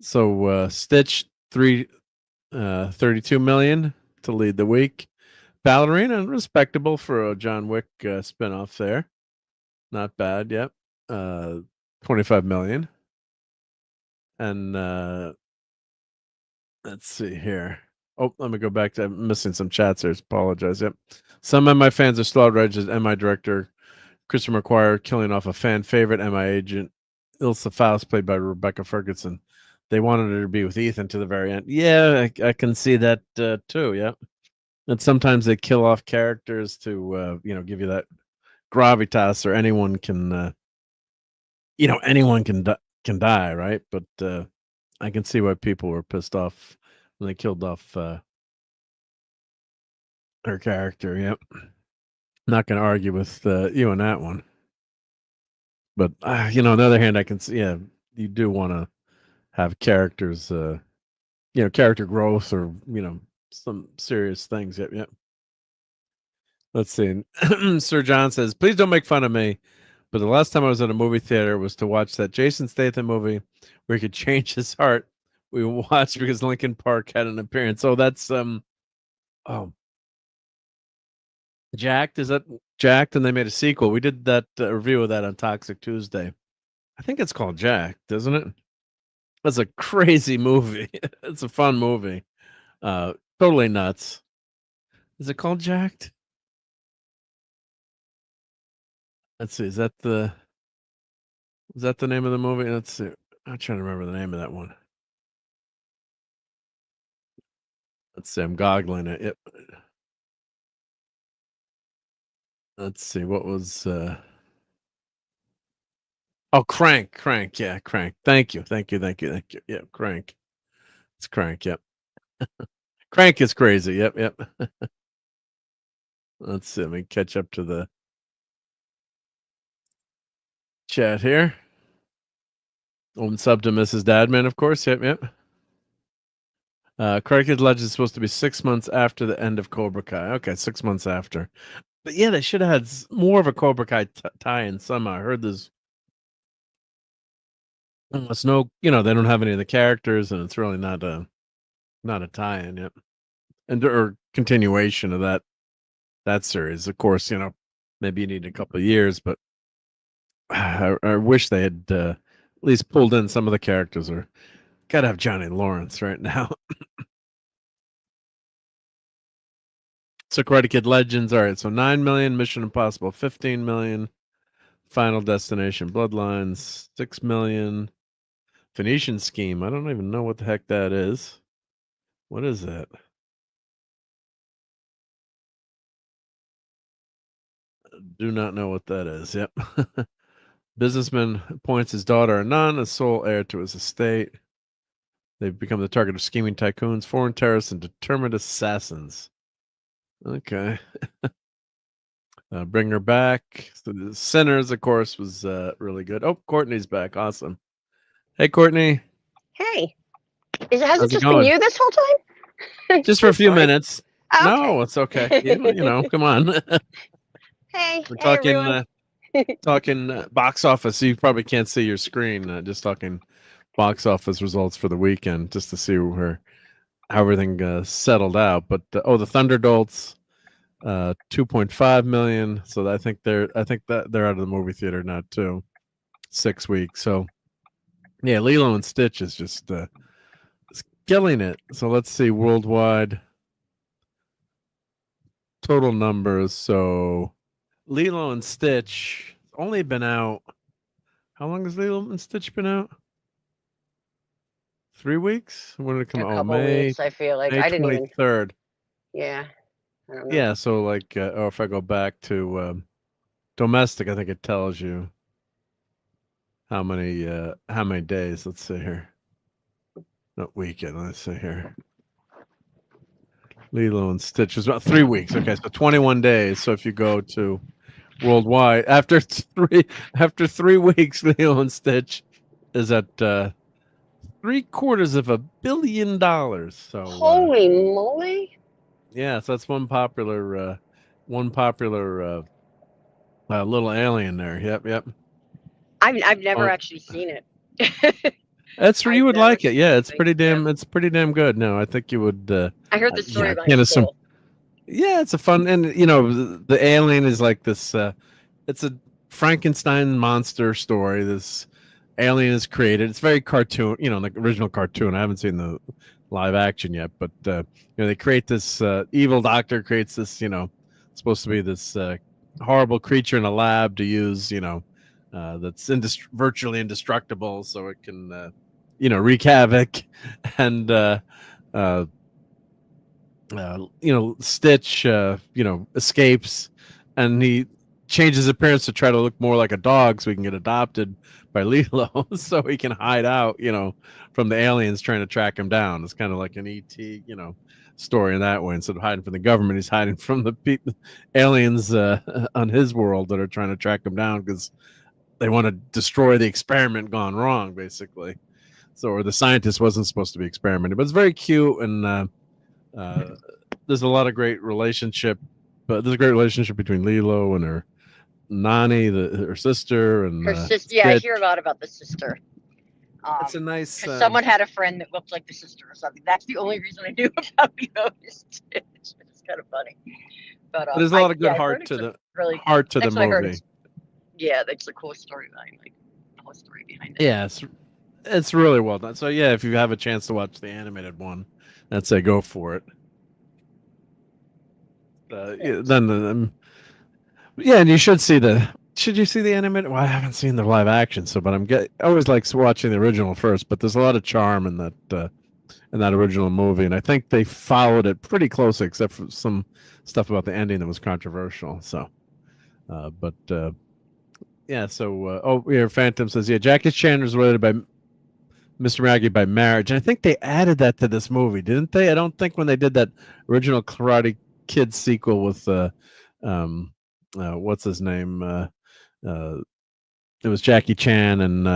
So Stitch 32 million to lead the week. Ballerina, respectable for a John Wick spinoff there. Not bad, yep. 25 million. And let's see here. Oh, let me go back to I'm missing some chats here. Apologize. Yep. Some MI fans are still outraged as MI director Christopher McQuarrie killing off a fan favorite MI agent Ilsa Faust, played by Rebecca Ferguson. They wanted her to be with Ethan to the very end. Yeah, I can see that too. Yeah. And sometimes they kill off characters to give you that gravitas, or anyone can anyone can die, right? But I can see why people were pissed off when they killed off her character. Yep. Not going to argue with you on that one. But on the other hand, I can see, you do want to have characters, character growth, or some serious things. Yep, yep. Let's see. Sir John says, "Please don't make fun of me, but the last time I was at a movie theater was to watch that Jason Statham movie where he could change his heart. We watched because Linkin Park had an appearance." Oh, that's Jacked. Is that Jacked? And they made a sequel. We did that review of that on Toxic Tuesday. I think it's called Jacked, isn't it? That's a crazy movie. It's a fun movie. Totally nuts. Is it called Jacked? Let's see. Is that the name of the movie? Let's see. I'm trying to remember the name of that one. Let's see. I'm goggling it. Yep. Let's see. What was Crank. Yeah, Crank. Thank you. Yeah, Crank. It's Crank. Yep. Crank is crazy. Yep. Let's see. Let me catch up to the chat here. Sub to Mrs. Dadman, of course. Yep. Crackhead Legend is supposed to be 6 months after the end of Cobra Kai. Okay, 6 months after. But yeah, they should have had more of a Cobra Kai tie-in somehow. I heard there's almost no, they don't have any of the characters, and it's really not a tie-in yet, or continuation of that series. Of course, maybe you need a couple of years, but I wish they had at least pulled in some of the characters, or gotta have Johnny Lawrence right now. So Karate Kid Legends, all right, so 9 million, Mission Impossible 15 million, Final Destination Bloodlines 6 million, Phoenician Scheme, I don't even know what the heck that is. What is that? Do not know what that is. Yep. Businessman appoints his daughter Anan as sole heir to his estate. They've become the target of scheming tycoons, foreign terrorists, and determined assassins. Okay. Bring Her Back. So the Sinners, of course, was really good. Oh, Courtney's back. Awesome. Hey, Courtney. Hey. Has it just been you this whole time? Just for a few minutes. Okay. No, it's okay. Come on. Hey. We're talking talking box office. You probably can't see your screen. Just talking box office results for the weekend, just to see how everything settled out. But the Thunderdolts, 2.5 million. So I think they're out of the movie theater now too. 6 weeks. So yeah, Lilo and Stitch is just killing it. So let's see worldwide total numbers. So Lilo and Stitch only been out. How long has Lilo and Stitch been out? 3 weeks? When did it come out? May. Weeks, I feel like May I didn't 23rd. Yeah. I don't know. Yeah, so like, if I go back to domestic, I think it tells you how many days. Let's see here. Not weekend. Let's see here. Lilo and Stitch was about 3 weeks. Okay, so 21 days. So if you go to worldwide, after 3 weeks, Lilo and Stitch is at $750 million. So holy moly! Yeah, so that's one popular little alien there. Yep. I've never actually seen it. That's where you would like it. Yeah, it's think pretty damn good. No, I think you would. I heard the story I about can't it. assume. Yeah, it's a fun, and the alien is like this. It's a Frankenstein monster story. This alien is created. It's very cartoon, like original cartoon. I haven't seen the live action yet, but they create this evil doctor creates this, supposed to be this horrible creature in a lab to use, that's virtually indestructible, so it can, wreak havoc, and Stitch, escapes, and he changes his appearance to try to look more like a dog so he can get adopted by Lilo so he can hide out, from the aliens trying to track him down. It's kind of like an E.T., story in that way. Instead of hiding from the government, he's hiding from the aliens on his world that are trying to track him down because they want to destroy the experiment gone wrong, basically. So, or the scientist wasn't supposed to be experimenting. But it's very cute, and there's a lot of great relationship. But there's a great relationship between Lilo and her Nani, her sister, and her sister. Yeah, I hear a lot about the sister. It's a nice. Someone had a friend that looked like the sister or something. That's the only reason I knew about Lilo Stitch. It's kind of funny. But there's a lot of good heart to the movie. Yeah, that's a cool storyline, like the whole story behind it. Yeah, it's really well done. So yeah, if you have a chance to watch the animated one, I'd say go for it. And you should see Should you see the animated? Well, I haven't seen the live action, but I always like watching the original first. But there's a lot of charm in that original movie, and I think they followed it pretty closely, except for some stuff about the ending that was controversial. So, yeah. So, Phantom says, yeah, Jackie Chan was related by Mr. Miyagi by marriage, and I think they added that to this movie, didn't they? I don't think when they did that original Karate Kid sequel with what's his name? It was Jackie Chan and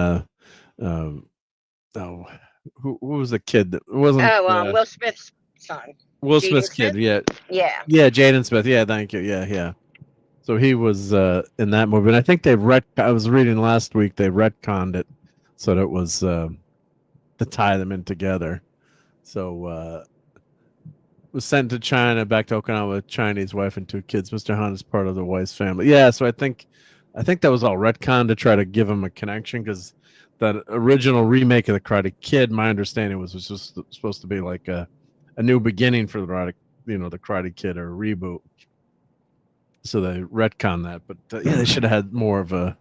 who was the kid that wasn't? Will Smith's son. Will Smith's kid, yeah, Jaden Smith, yeah, thank you, yeah. So he was in that movie, and I think I was reading last week they retconned it so that it was to tie them in together. So was sent to China, back to Okinawa with a Chinese wife and 2 kids. Mr. Han is part of the wife's family. Yeah, so I think that was all retcon to try to give him a connection, because that original remake of the Karate Kid, my understanding was just supposed to be like a new beginning for the Karate Kid, or a reboot. So they retcon that, but they should have had more of a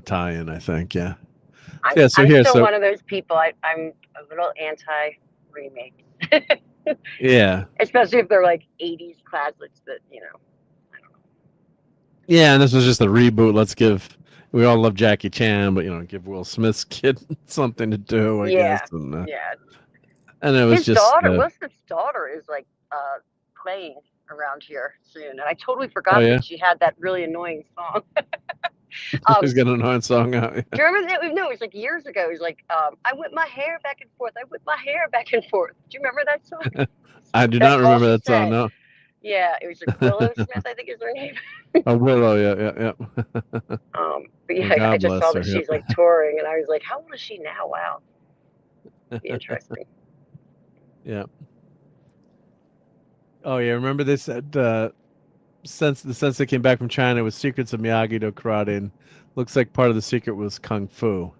tie-in, I think. Yeah. I'm still one of those people. I'm a little anti-remake. Yeah. Especially if they're like 80s classics that, I don't know. Yeah, and this was just a reboot. We all love Jackie Chan, but give Will Smith's kid something to do, I guess. And, and it was Will Smith's daughter is like playing around here soon, and I totally forgot that she had that really annoying song. She's got an annoying song out. Yeah. Do you remember that? No, it was like years ago. It was like, I whip my hair back and forth. I whip my hair back and forth. Do you remember that song? I do not remember that song, no. Yeah, it was like Willow Smith, I think is her name. Oh, Willow, yeah. But yeah, I just saw that she's like touring, and I was like, how old is she now? Wow. Be interesting. Yeah. Oh yeah, remember they said since they came back from China with secrets of Miyagi-Do karate, and looks like part of the secret was kung fu.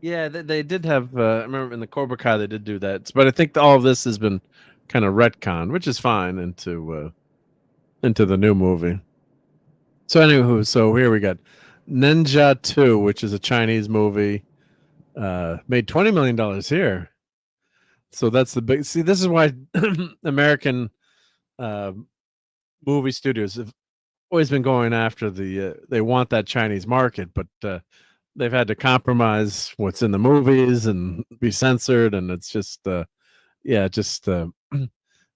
Yeah, they did have. I remember in the Cobra Kai they did do that, but I think all of this has been kind of retconned, which is fine into the new movie. So anywho, here we got Ninja 2, which is a Chinese movie, made $20 million here. So that's the big. See, this is why American movie studios have always been going after they want that Chinese market, but they've had to compromise what's in the movies and be censored, and it's just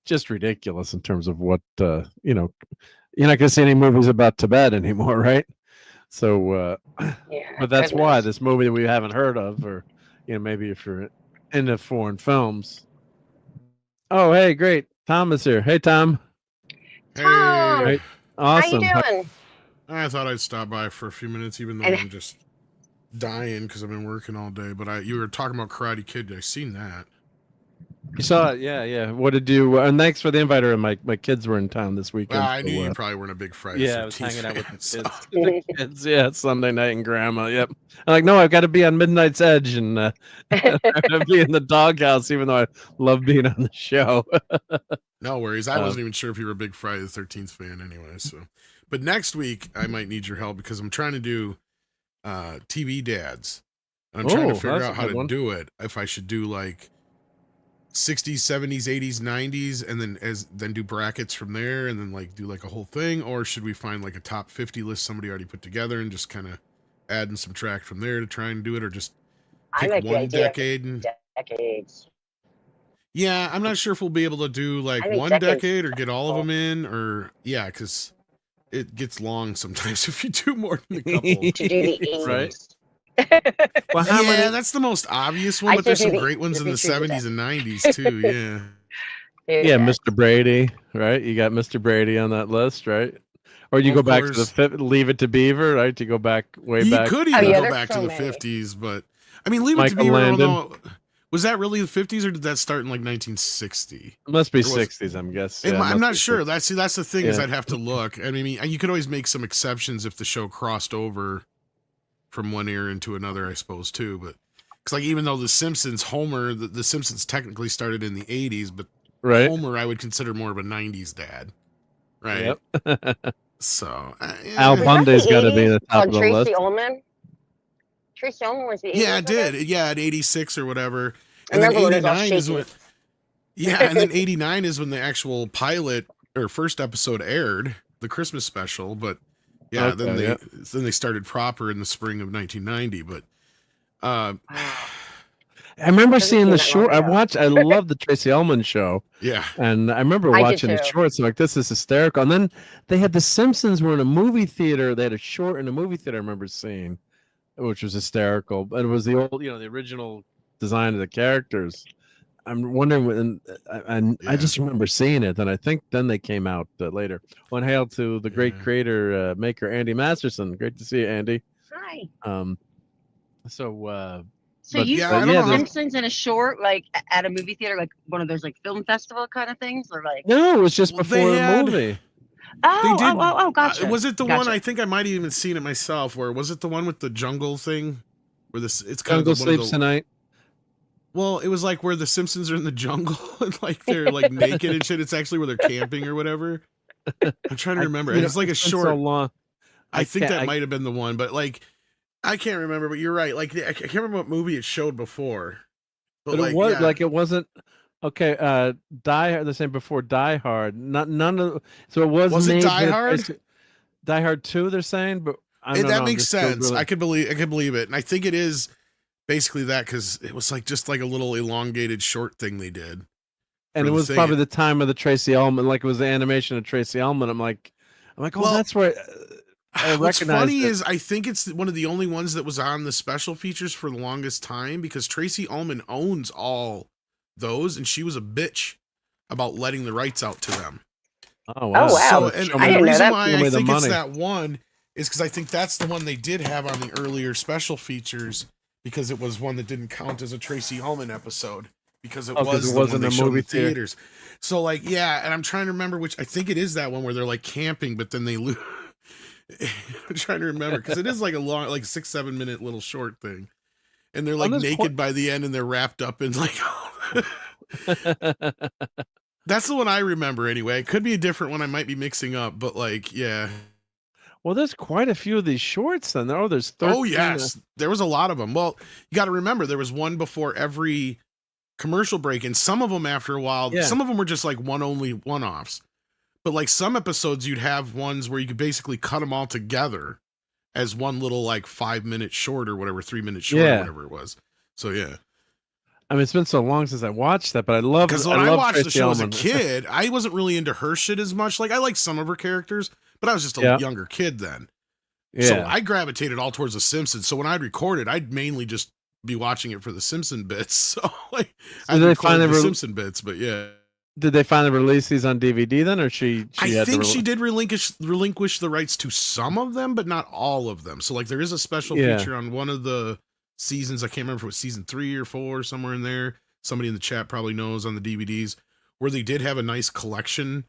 just ridiculous in terms of what you're not going to see any movies about Tibet anymore, right? So but that's why this movie that we haven't heard of, or maybe if you're into foreign films. Oh, hey, great. Tom is here. Hey, Tom. Hey. Right. Awesome. How you doing? I thought I'd stop by for a few minutes, even though I'm just dying because I've been working all day. But you were talking about Karate Kid. I seen that. You saw it, yeah. What did you? And thanks for the invite. My kids were in town this weekend. I knew you probably weren't a big Friday. Yeah, I was hanging out with the kids. So. The kids, yeah, Sunday night and Grandma. Yep. I'm like, no, I've got to be on Midnight's Edge and be in the doghouse, even though I love being on the show. No worries. I wasn't even sure if you were a big Friday the 13th fan, anyway. So, but next week I might need your help because I'm trying to do TV dads. I'm trying to figure out how to do it. If I should do like 60s, 70s, 80s, 90s, and then do brackets from there, and then like do like a whole thing, or should we find like a top 50 list somebody already put together and just kind of add and subtract from there to try and do it, or just pick one decade and decades. Yeah, I'm not sure if we'll be able to do like one decade or get all of them in, or because it gets long sometimes if you do more than a couple. Right. Well, that's the most obvious one, but there's some great ones in the 70s and 90s too. Yeah. Yeah, Mr. Brady, right? You got Mr. Brady on that list, right? Or you go back to the Leave It to Beaver, right? You go back way back. You could even go back to the 50s, but I mean, Leave It to Beaver. I don't know. Was that really the 50s, or did that start in like 1960? It must be 60s, I'm guessing. Yeah, I'm not sure. That's the thing is I'd have to look. I mean, you could always make some exceptions if the show crossed over from one era into another, I suppose, too. But because like even though the Simpsons, Homer, the Simpsons technically started in the 80s, but Homer I would consider more of a 90s dad, right? Yep. So Al Bundy's got to be the top of the list. Tracy Ullman. Tracy Ullman was the 80s. Yeah, it did. Yeah, at 86 or whatever. And then 89 is when. Yeah, and then 89 is when the actual pilot or first episode aired, the Christmas special. But yeah, then they started proper in the spring of 1990. But I remember seeing the short. I love the Tracy Ullman show. Yeah, and I remember watching the shorts. I'm like, this is hysterical. And then they had the Simpsons were in a movie theater. They had a short in a movie theater. I remember seeing, which was hysterical. But it was the old, the original design of the characters. I'm wondering, I just remember seeing it, and I think then they came out later. One hail to the great creator, maker Andy Masterson. Great to see you, Andy. Hi. So you saw the Simpsons in a short, like at a movie theater, like one of those like film festival kind of things, or like? No, it was just before the movie. Oh, gotcha. Was it the one? I think I might have even seen it myself. Where was it the one with the jungle thing? Where it's kind Jungle of Sleeps Tonight. Well, it was like where the Simpsons are in the jungle and like they're like naked and shit. It's actually where they're camping or whatever. I'm trying to remember. It's like a short. So long. I think that might have been the one, but like I can't remember. But you're right. Like I can't remember what movie it showed before. But it was like it wasn't. Okay, Die Hard. The same before Die Hard. None of. So it was. Was it Die Hard? Die Hard 2. They're saying, but I don't know. That makes sense. Really... I could believe it, and I think it is. Basically that, because it was like just like a little elongated short thing they did, and it was probably the time of the Tracy Ullman, like it was the animation of Tracy Ullman. I'm like, oh, that's where. What's funny is I think it's one of the only ones that was on the special features for the longest time, because Tracy Ullman owns all those, and she was a bitch about letting the rights out to them. Oh wow! So, and the reason why I think it's that one is because I think that's the one they did have on the earlier special features. Because it was one that didn't count as a Tracy Ullman episode, because it wasn't a movie theaters. So like, and I'm trying to remember which. I think it is that one where they're like camping, but then they lose. I'm trying to remember because it is like a long, like 6-7 minute little short thing, and they're like naked by the end, and they're wrapped up in like. That's the one I remember anyway. It could be a different one. I might be mixing up, but like, yeah. Well, there's quite a few of these shorts then. There's 13. Oh, yes. There was a lot of them. Well, you got to remember, there was one before every commercial break, and some of them after a while, some of them were just like one-offs. But like some episodes, you'd have ones where you could basically cut them all together as one little like 5-minute short or whatever, 3-minute short or whatever it was. So, yeah. I mean, it's been so long since I watched that, but I love because when I watched the show as a kid, I wasn't really into her shit as much. Like I liked some of her characters, but I was just a younger kid then. Yeah. So I gravitated all towards the Simpsons. So when I'd record it, I'd mainly just be watching it for the Simpson bits. So like I'd record the Simpson bits, but yeah. Did they finally release these on DVD then, or she I think she did relinquish the rights to some of them, but not all of them. So like there is a special feature on one of the seasons. I can't remember if it was season 3 or 4, somewhere in there. Somebody in the chat probably knows on the DVDs where they did have a nice collection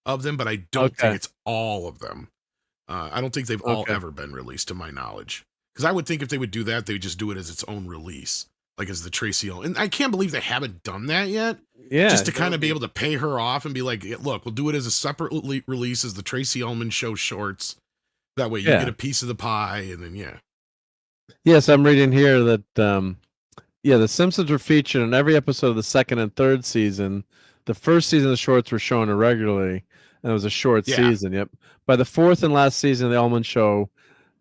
of them, but I don't think it's all of them. I don't think they've all ever been released to my knowledge. Because I would think if they would do that, they would just do it as its own release, like as the Tracy Ullman. And I can't believe they haven't done that yet. Yeah, just to kind of be able to pay her off and be like, look, we'll do it as a separate release as the Tracy Ullman Show shorts. That way you get a piece of the pie, and then Yes, I'm reading here that the Simpsons were featured in every episode of the second and third season. The first season the shorts were shown irregularly, and it was a short season. Yep. By the fourth and last season of the Ullman Show,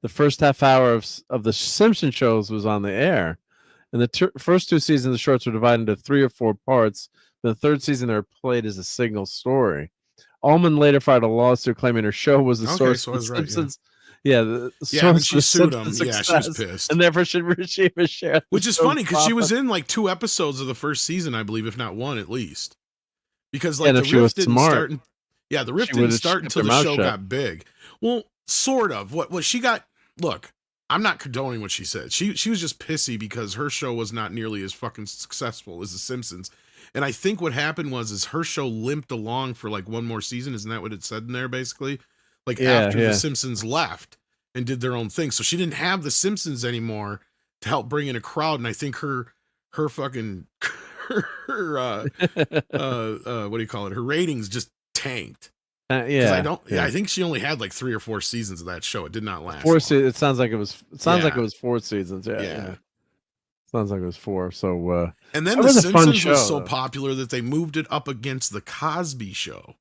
the first half hour of the Simpson shows was on the air. In the first 2 seasons, the shorts were divided into 3 or 4 parts. The third season, they were played as a single story. Ullman later filed a lawsuit claiming her show was the source of the Simpsons. The and she sued him. Yeah, she was pissed. And therefore should receive a share. Which is funny because she was in like 2 episodes of the first season, I believe, if not 1 at least. Because like the rift didn't start. The rift didn't start until the show got big. Well, sort of. What she got. Look, I'm not condoning what she said. She was just pissy because her show was not nearly as fucking successful as The Simpsons. And I think what happened was her show limped along for like 1 more season. Isn't that what it said in there, basically? Like after The Simpsons left and did their own thing. So she didn't have The Simpsons anymore to help bring in a crowd. And I think her fucking, what do you call it? Her ratings just tanked. I think she only had like 3 or 4 seasons of that show. It did not last. 4 seasons. It sounds like it was. It sounds like it was 4 seasons. Yeah. Sounds like it was 4. So. And then The Simpsons was so popular that they moved it up against the Cosby Show.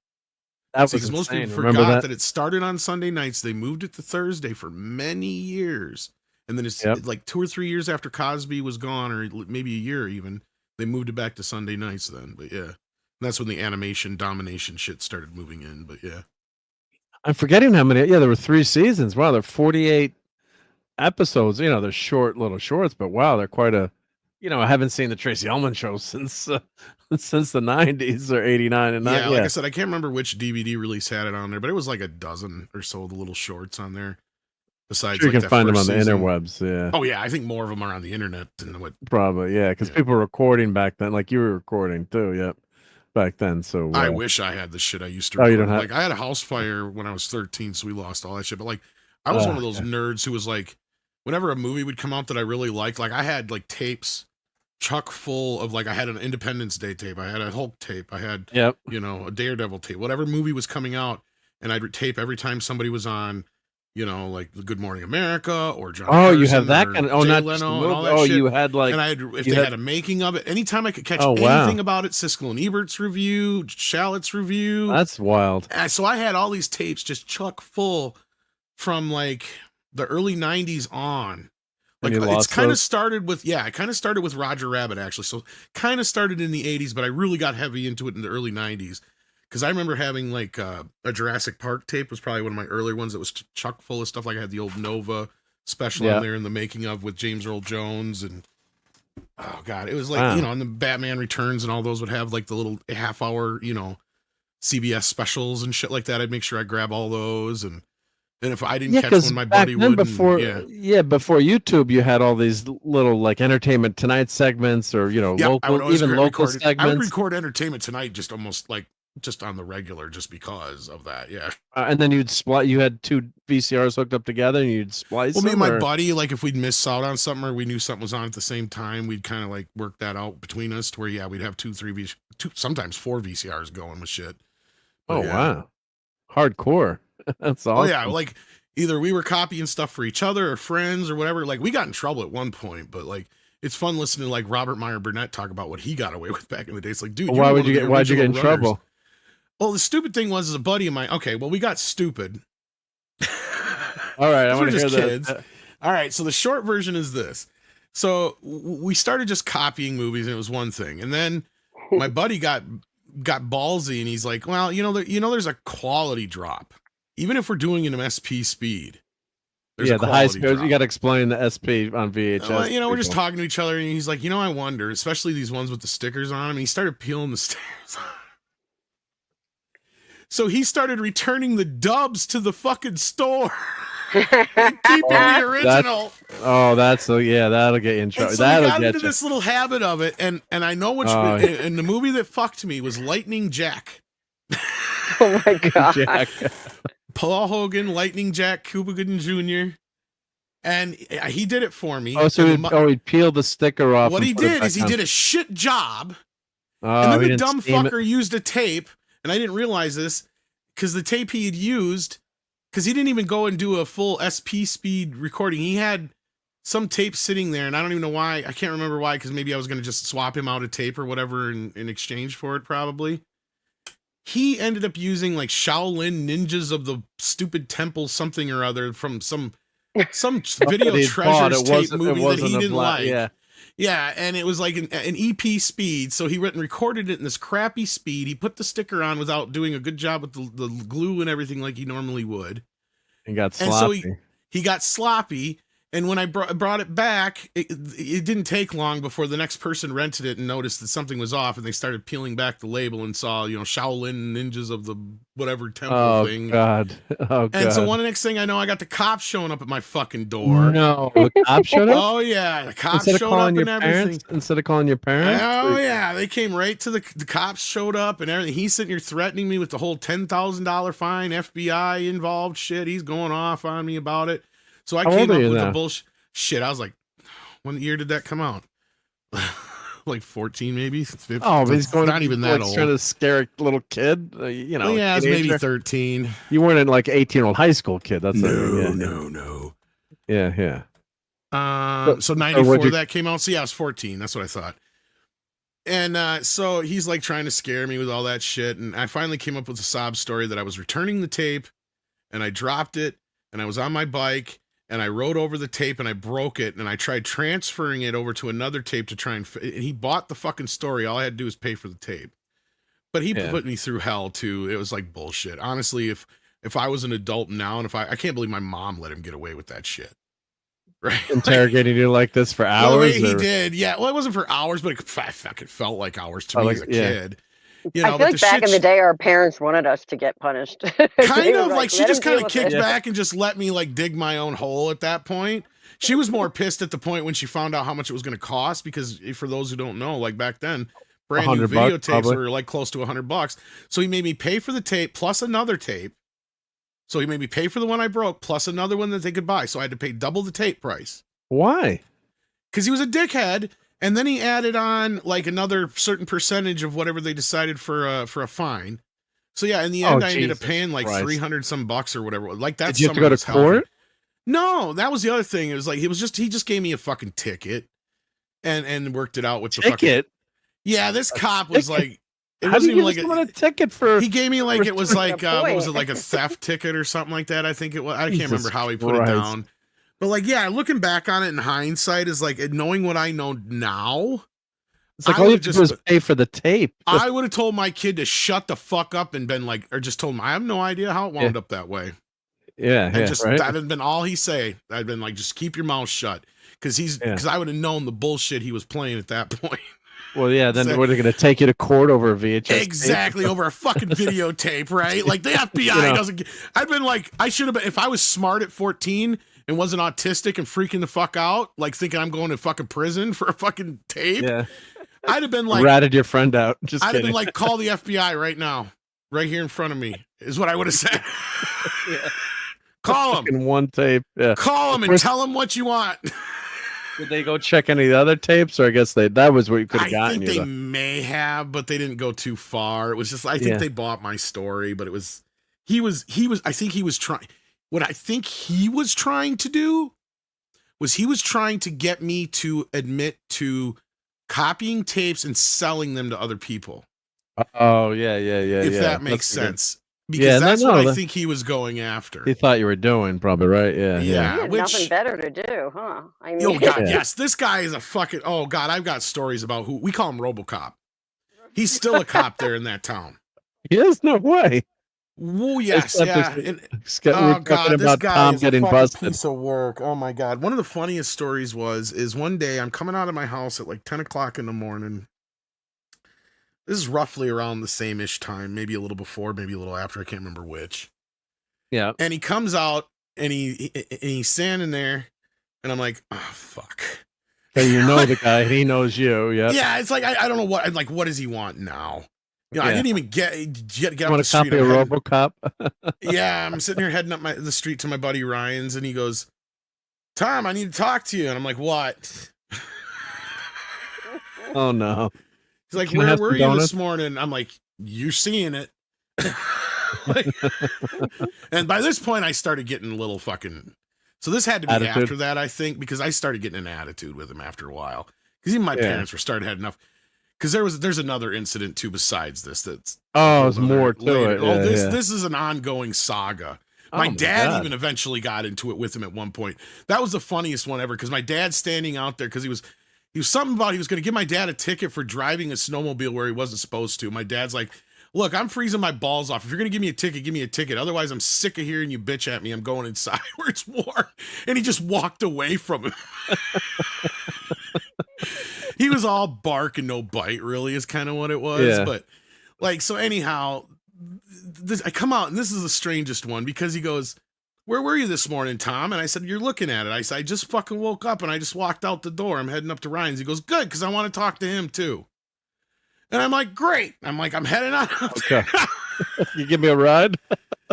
Because most people forgot that it started on Sunday nights. They moved it to Thursday for many years, and then it's like 2 or 3 years after Cosby was gone, or maybe a year even, they moved it back to Sunday nights. Then, but that's when the animation domination shit started moving in. But I'm forgetting how many. Yeah, there were 3 seasons. Wow, there are 48 episodes. They're short little shorts, but wow, they're quite a. I haven't seen the Tracy Ullman Show since the 90s or 89 and 90. Like I said, I can't remember which DVD release had it on there, but it was like a dozen or so of the little shorts on there. Besides, you can find them on the interwebs. Yeah. Oh yeah, I think more of them are on the internet than what. Probably because people were recording back then, like you were recording too. Yep. Back then, so I wish I had the shit I used to record. You don't have... Like I had a house fire when I was 13, so we lost all that shit. But like I was one of those nerds who was like, whenever a movie would come out that I really liked, like I had like tapes chock full of, like, I had an Independence Day tape, I had a Hulk tape, I had a Daredevil tape, whatever movie was coming out, and I'd tape every time somebody was on, like the Good Morning America or John. Harrison, you have that kind of Jay Leno and all that shit. You had like, and if they had a making of it, anytime I could catch anything about it, Siskel and Ebert's review, Shallot's review. That's wild. So I had all these tapes just chock full from like the early 90s on. Like it's kind of started with it kind of started with Roger Rabbit, actually. So kind of started in the 80s, but I really got heavy into it in the early 90s. Because I remember having like a Jurassic Park tape was probably one of my earlier ones that was chock full of stuff. Like I had the old Nova special on there in the making of with James Earl Jones, and oh god, it was like and the Batman Returns and all those would have like the little half hour CBS specials and shit like that. I'd make sure I grab all those, and if I didn't catch one, my buddy would. Before YouTube, you had all these little like Entertainment Tonight segments, or local segments. I would record Entertainment Tonight just almost like just on the regular, just because of that. And then you'd splice. You had 2 VCRs hooked up together, and you'd splice. Well, me and my buddy, like if we'd miss out on something or we knew something was on at the same time, we'd kind of like work that out between us to where we'd have 2, 3 sometimes 4 VCRs going with shit. But, wow, hardcore. That's awesome. Oh yeah, like either we were copying stuff for each other or friends or whatever. Like we got in trouble at one point, but like it's fun listening to like Robert Meyer Burnett talk about what he got away with back in the day. It's like, dude, why'd you get in trouble? Well, the stupid thing was, as a buddy of mine. Okay, well, we got stupid. All right, I want to hear kids. All right, so the short version is this. So we started just copying movies, and it was one thing, and then my buddy got ballsy, and he's like, well, there's a quality drop. Even if we're doing it in SP speed, there's a the high speed. You got to explain the SP on VHS. We're just talking to each other, and he's like, I wonder, especially these ones with the stickers on them. And he started peeling the stickers off. So he started returning the dubs to the fucking store. Keeping the original. That'll get you in trouble. So we got into this little habit of it, and I know which. And the movie that fucked me was Lightning Jack. Oh my god! Jack. Paul Hogan, Lightning Jack, Cuba Gooding Jr. And he did it for me. Oh, so he'd peel the sticker off. What he did is he did a shit job, and then the dumb fucker used a tape, and I didn't realize this because the tape he had used. Because he didn't even go and do a full SP speed recording. He had some tape sitting there, and I don't even know why. I can't remember why, because maybe I was going to just swap him out a tape or whatever in exchange for it, probably. He ended up using, like, Shaolin Ninjas of the Stupid Temple something or other from some Video Treasures tape movie that he didn't like. Yeah, and it was like an EP speed, so he went and recorded it in this crappy speed. He put the sticker on without doing a good job with the glue and everything like he normally would. And got sloppy. And so he got sloppy, and when I brought it back, it didn't take long before the next person rented it and noticed that something was off, and they started peeling back the label and saw, Shaolin Ninjas of the whatever temple thing. God. Oh, God. And so the next thing I know, I got the cops showing up at my fucking door. No, the cops showed up? Oh, yeah. The cops showed up and everything. Instead of calling your parents? Oh, yeah. They came right to the cops showed up and everything. He's sitting here threatening me with the whole $10,000 fine, FBI involved shit. He's going off on me about it. So I came up with the bullshit. Shit, I was like, what year did that come out? Like 14, maybe. 15. Oh, but he's going not even that old. Trying to scare a little kid. Yeah, I was maybe 13. You weren't in like 18-year-old high school kid. That's no. Yeah. So 94 that came out. So yeah, I was 14. That's what I thought. And so he's like trying to scare me with all that shit. And I finally came up with a sob story that I was returning the tape, and I dropped it, and I was on my bike. And I rode over the tape and I broke it, and I tried transferring it over to another tape to try and he bought the fucking story. All I had to do was pay for the tape. But he put me through hell too. It was like bullshit. Honestly, if I was an adult now, and I can't believe my mom let him get away with that shit. Right? Interrogating you like this for hours? He did. Yeah. Well, it wasn't for hours, but it fucking felt like hours to me as a kid. I feel like back in the day, our parents wanted us to get punished. Kind of like she just kind of kicked back and just let me like dig my own hole at that point. She was more pissed at the point when she found out how much it was going to cost, because for those who don't know, like back then, brand new videotapes were like close to $100. So he made me pay for the tape plus another tape. So he made me pay for the one I broke plus another one that they could buy. So I had to pay double the tape price. Why? Because he was a dickhead. And then he added on like another certain percentage of whatever they decided for a fine. So yeah, in the end, I ended up paying like $300 some bucks or whatever. Like that's. Did you have to go to court? No, that was the other thing. It was like he just gave me a fucking ticket, and worked it out with the ticket. Yeah, this cop was like, it wasn't even like a ticket for. He gave me like it was like what was it, like a theft ticket or something like that? I think it was. I can't remember how he put it down. But like, yeah, looking back on it in hindsight is like knowing what I know now. It's like all you have to do is pay for the tape. I would have told my kid to shut the fuck up and been like, or just told him I have no idea how it wound up that way. Yeah, that had been all he say. I'd been like, just keep your mouth shut, because I would have known the bullshit he was playing at that point. Well, yeah, then what are they going to take you to court over a VHS? Exactly, over a fucking videotape, right? Like the FBI doesn't. I'd been like, I should have been, if I was smart at 14 and wasn't autistic and freaking the fuck out, like thinking I'm going to fucking prison for a fucking tape. Yeah, I'd have been like, ratted your friend out. I'd have been like, call the FBI right now, right here in front of me, is what I would have said. Call him. In one tape. Yeah. Call him and tell him what you want. Did they go check any of the other tapes, or I guess that was what you could have gotten? I think they may have, but they didn't go too far. It was just, I think they bought my story, but it was, I think he was trying, what I think he was trying to do was he was trying to get me to admit to copying tapes and selling them to other people. Oh, yeah. If that makes sense. Because that's what I think he was going after. He thought you were doing, probably, right? Yeah. He had nothing better to do, huh? I mean, oh, God, yes. This guy is a fucking, oh, God, I've got stories about who, we call him RoboCop. He's still a cop there in that town. He is? No way. Oh, yes, yeah. Oh, God, this guy is a fucking piece of work. Oh, my God. One of the funniest stories is one day I'm coming out of my house at like 10 o'clock in the morning. This is roughly around the same-ish time, maybe a little before, maybe a little after. I can't remember which. Yeah. And he comes out and he's standing there, and I'm like, oh fuck. So you know the guy, he knows you. Yeah. Yeah, it's like I don't know what like what does he want now? You know, I didn't even get up Want the a street. copy of RoboCop? Yeah, I'm sitting here heading up the street to my buddy Ryan's, and he goes, Tom, I need to talk to you. And I'm like, what? Oh no. He's like, Can I where have were some you donuts? this morning? I'm like, you're seeing it. And by this point, I started getting a little fucking. So this had to be Attitude. after that, I think, because I started getting an attitude with him after a while. Because even my parents were starting to have enough. Because there's another incident too besides this. That's there's more to later. it. Oh, Yeah, this is an ongoing saga. My dad God. even eventually got into it with him at one point. That was the funniest one ever because my dad's standing out there because he was something about he was going to give my dad a ticket for driving a snowmobile where he wasn't supposed to. My dad's like, look, I'm freezing my balls off. If you're going to give me a ticket, give me a ticket. Otherwise, I'm sick of hearing you bitch at me. I'm going inside where it's warm. And he just walked away from him. He was all bark and no bite, really, is kind of what it was. Yeah. But like, so anyhow, I come out and this is the strangest one because he goes, where were you this morning, Tom? And I said, you're looking at it. I said, I just fucking woke up and I just walked out the door. I'm heading up to Ryan's. He goes, good, because I want to talk to him too. And I'm like, great. I'm like, I'm heading out. Okay. You give me a ride?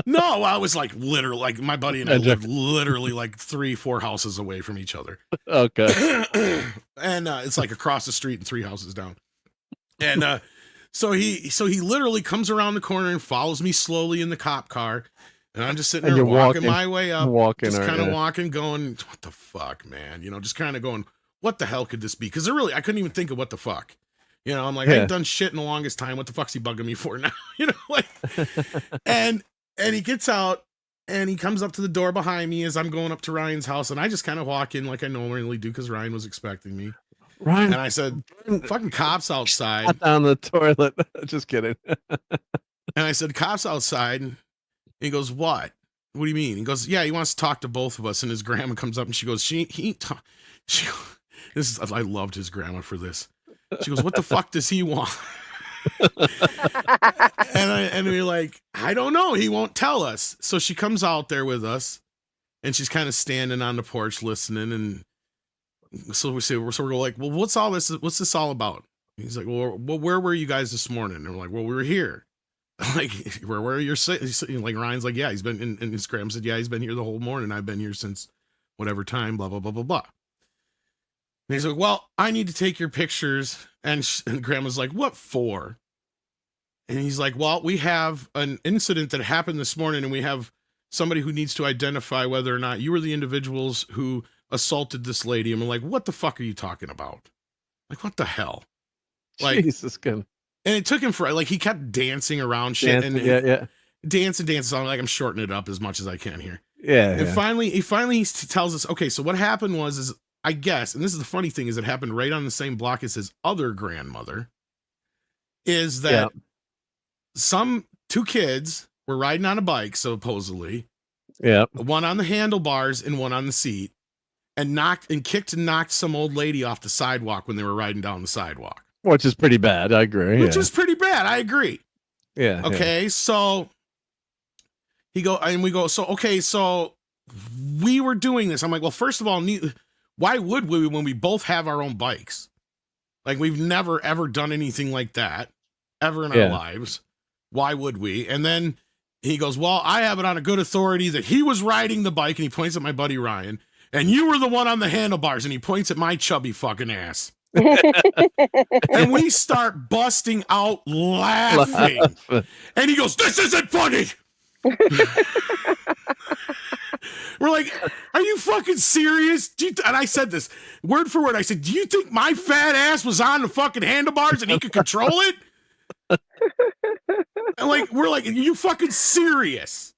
No, I was like literally, like my buddy and I lived literally like 3-4 houses away from each other. Okay. And it's like across the street and 3 houses down. And so he literally comes around the corner and follows me slowly in the cop car. And I'm just sitting there walking my way up, just kind of walking, going, what the fuck, man? You know, just kind of going, what the hell could this be? Because I couldn't even think of what the fuck. You know, I'm like, I ain't done shit in the longest time. What the fuck's he bugging me for now? You know, like, and he gets out and he comes up to the door behind me as I'm going up to Ryan's house. And I just kind of walk in like I normally do because Ryan was expecting me. Ryan. And I said, fucking cops outside. Shut down the toilet. Just kidding. And I said, cops outside. And he goes, what? What do you mean? He goes, yeah, he wants to talk to both of us. And his grandma comes up and she goes, I loved his grandma for this. She goes, what the fuck does he want? and we're like, I don't know. He won't tell us. So she comes out there with us and she's kind of standing on the porch listening. And so we're like, well, what's this all about? He's like, well, where were you guys this morning? And we're like, well, we were here. Like, where were you? Like Ryan's like, yeah, he's been, and his grandma said, yeah, he's been here the whole morning. I've been here since whatever time, blah, blah, blah, blah, blah. And he's like, well, I need to take your pictures. And grandma's like, what for? And he's like, well, we have an incident that happened this morning and we have somebody who needs to identify whether or not you were the individuals who assaulted this lady. And we're like, what the fuck are you talking about? Like, what the hell? Like, Jesus, good. And it took him for, like, he kept dancing around shit. Dancing. So I'm like, I'm shortening it up as much as I can here. Yeah. And finally he tells us, okay, so what happened was I guess, and this is the funny thing, is it happened right on the same block as his other grandmother, is that some 2 kids were riding on a bike, supposedly. Yeah. One on the handlebars and one on the seat, and kicked and knocked some old lady off the sidewalk when they were riding down the sidewalk. Which is pretty bad. I agree. Which is pretty bad. I agree. Yeah. Okay. So we go, so, okay, so we were doing this. I'm like, well, first of all, why would we when we both have our own bikes? Like, we've never, ever done anything like that ever in our lives. Why would we? And then he goes, well, I have it on a good authority that he was riding the bike, and he points at my buddy Ryan, and you were the one on the handlebars, and he points at my chubby fucking ass. And we start busting out laughing. And he goes, this isn't funny. We're like, are you fucking serious? And I said this word for word. I said, do you think my fat ass was on the fucking handlebars and he could control it? And like, we're like, are you fucking serious?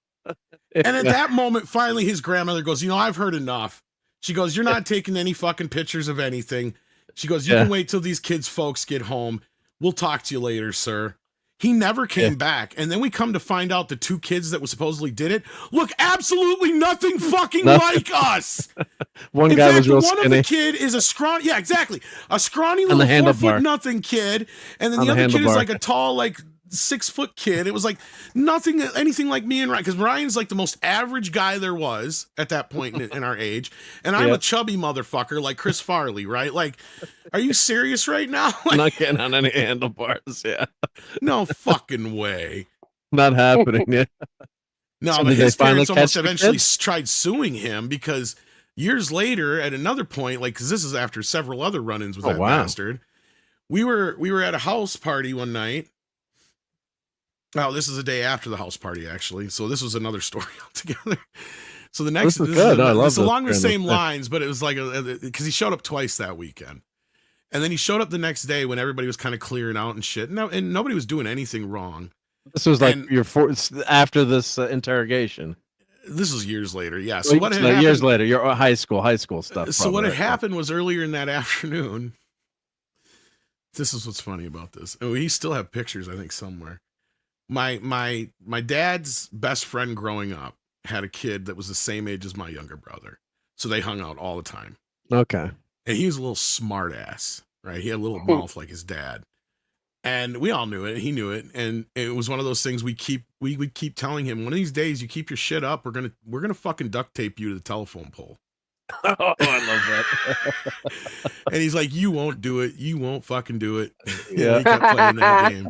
And at that moment, finally, his grandmother goes, I've heard enough. She goes, you're not taking any fucking pictures of anything. She goes, you can wait till these kids folks get home. We'll talk to you later, sir. He never came back. And then we come to find out the 2 kids that was supposedly did it look absolutely nothing fucking like us. One guy was real one skinny. of the kid is a scrawny, yeah, exactly. A scrawny little 4-foot-nothing kid. And then the other kid is like a tall, like 6-foot kid. It was like anything like me and Ryan, because Ryan's like the most average guy there was at that point in our age. And I'm a chubby motherfucker like Chris Farley, right? Like, are you serious right now? Like, not getting on any handlebars, yeah. No fucking way. Not happening, yeah. No, So but did his they finally parents almost catch the eventually kids? tried suing him because years later, at another point, like, because this is after several other run-ins with that bastard, we were at a house party one night. Oh, this is a day after the house party, actually. So this was another story altogether. So the next, this is good. I love it's this along the kind of same thing. lines, but it was like because he showed up twice that weekend, and then he showed up the next day when everybody was kind of clearing out and shit, and nobody was doing anything wrong. This was like after this interrogation. This was years later, yeah. So what had years happened, later, your high school stuff. So what had happened was earlier in that afternoon. This is what's funny about this. Oh, we still have pictures, I think, somewhere. My dad's best friend growing up had a kid that was the same age as my younger brother, so they hung out all the time. Okay. And he was a little smart ass, right? He had a little mouth like his dad. And we all knew it. He knew it. And it was one of those things we would keep telling him, one of these days you keep your shit up, we're gonna fucking duct tape you to the telephone pole. Oh, I love that. And he's like, you won't do it. You won't fucking do it. Yeah. He kept playing that game.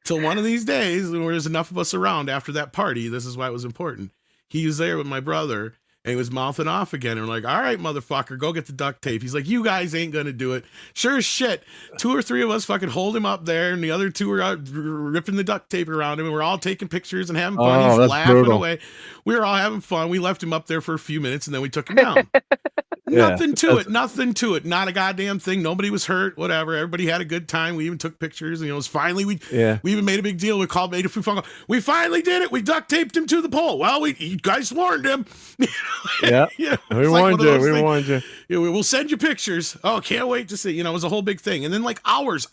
Till one of these days, when there's enough of us around after that party, this is why it was important. He was there with my brother, and he was mouthing off again. And we're like, all right, motherfucker, go get the duct tape. He's like, you guys ain't going to do it. Sure as shit. 2 or 3 of us fucking hold him up there, and the other 2 were out ripping the duct tape around him, and we're all taking pictures and having fun. Oh, He's that's laughing brutal. away. We were all having fun. We left him up there for a few minutes, and then we took him down. Yeah, Nothing to it. Nothing to it. Not a goddamn thing. Nobody was hurt. Whatever. Everybody had a good time. We even took pictures. And, it was finally we even made a big deal. We called, made a phone call. We finally did it. We duct taped him to the pole. Well, you guys warned him. Yeah. We warned you. We warned you. Yeah, we'll send you pictures. Oh, can't wait to see. It was a whole big thing. And then like hours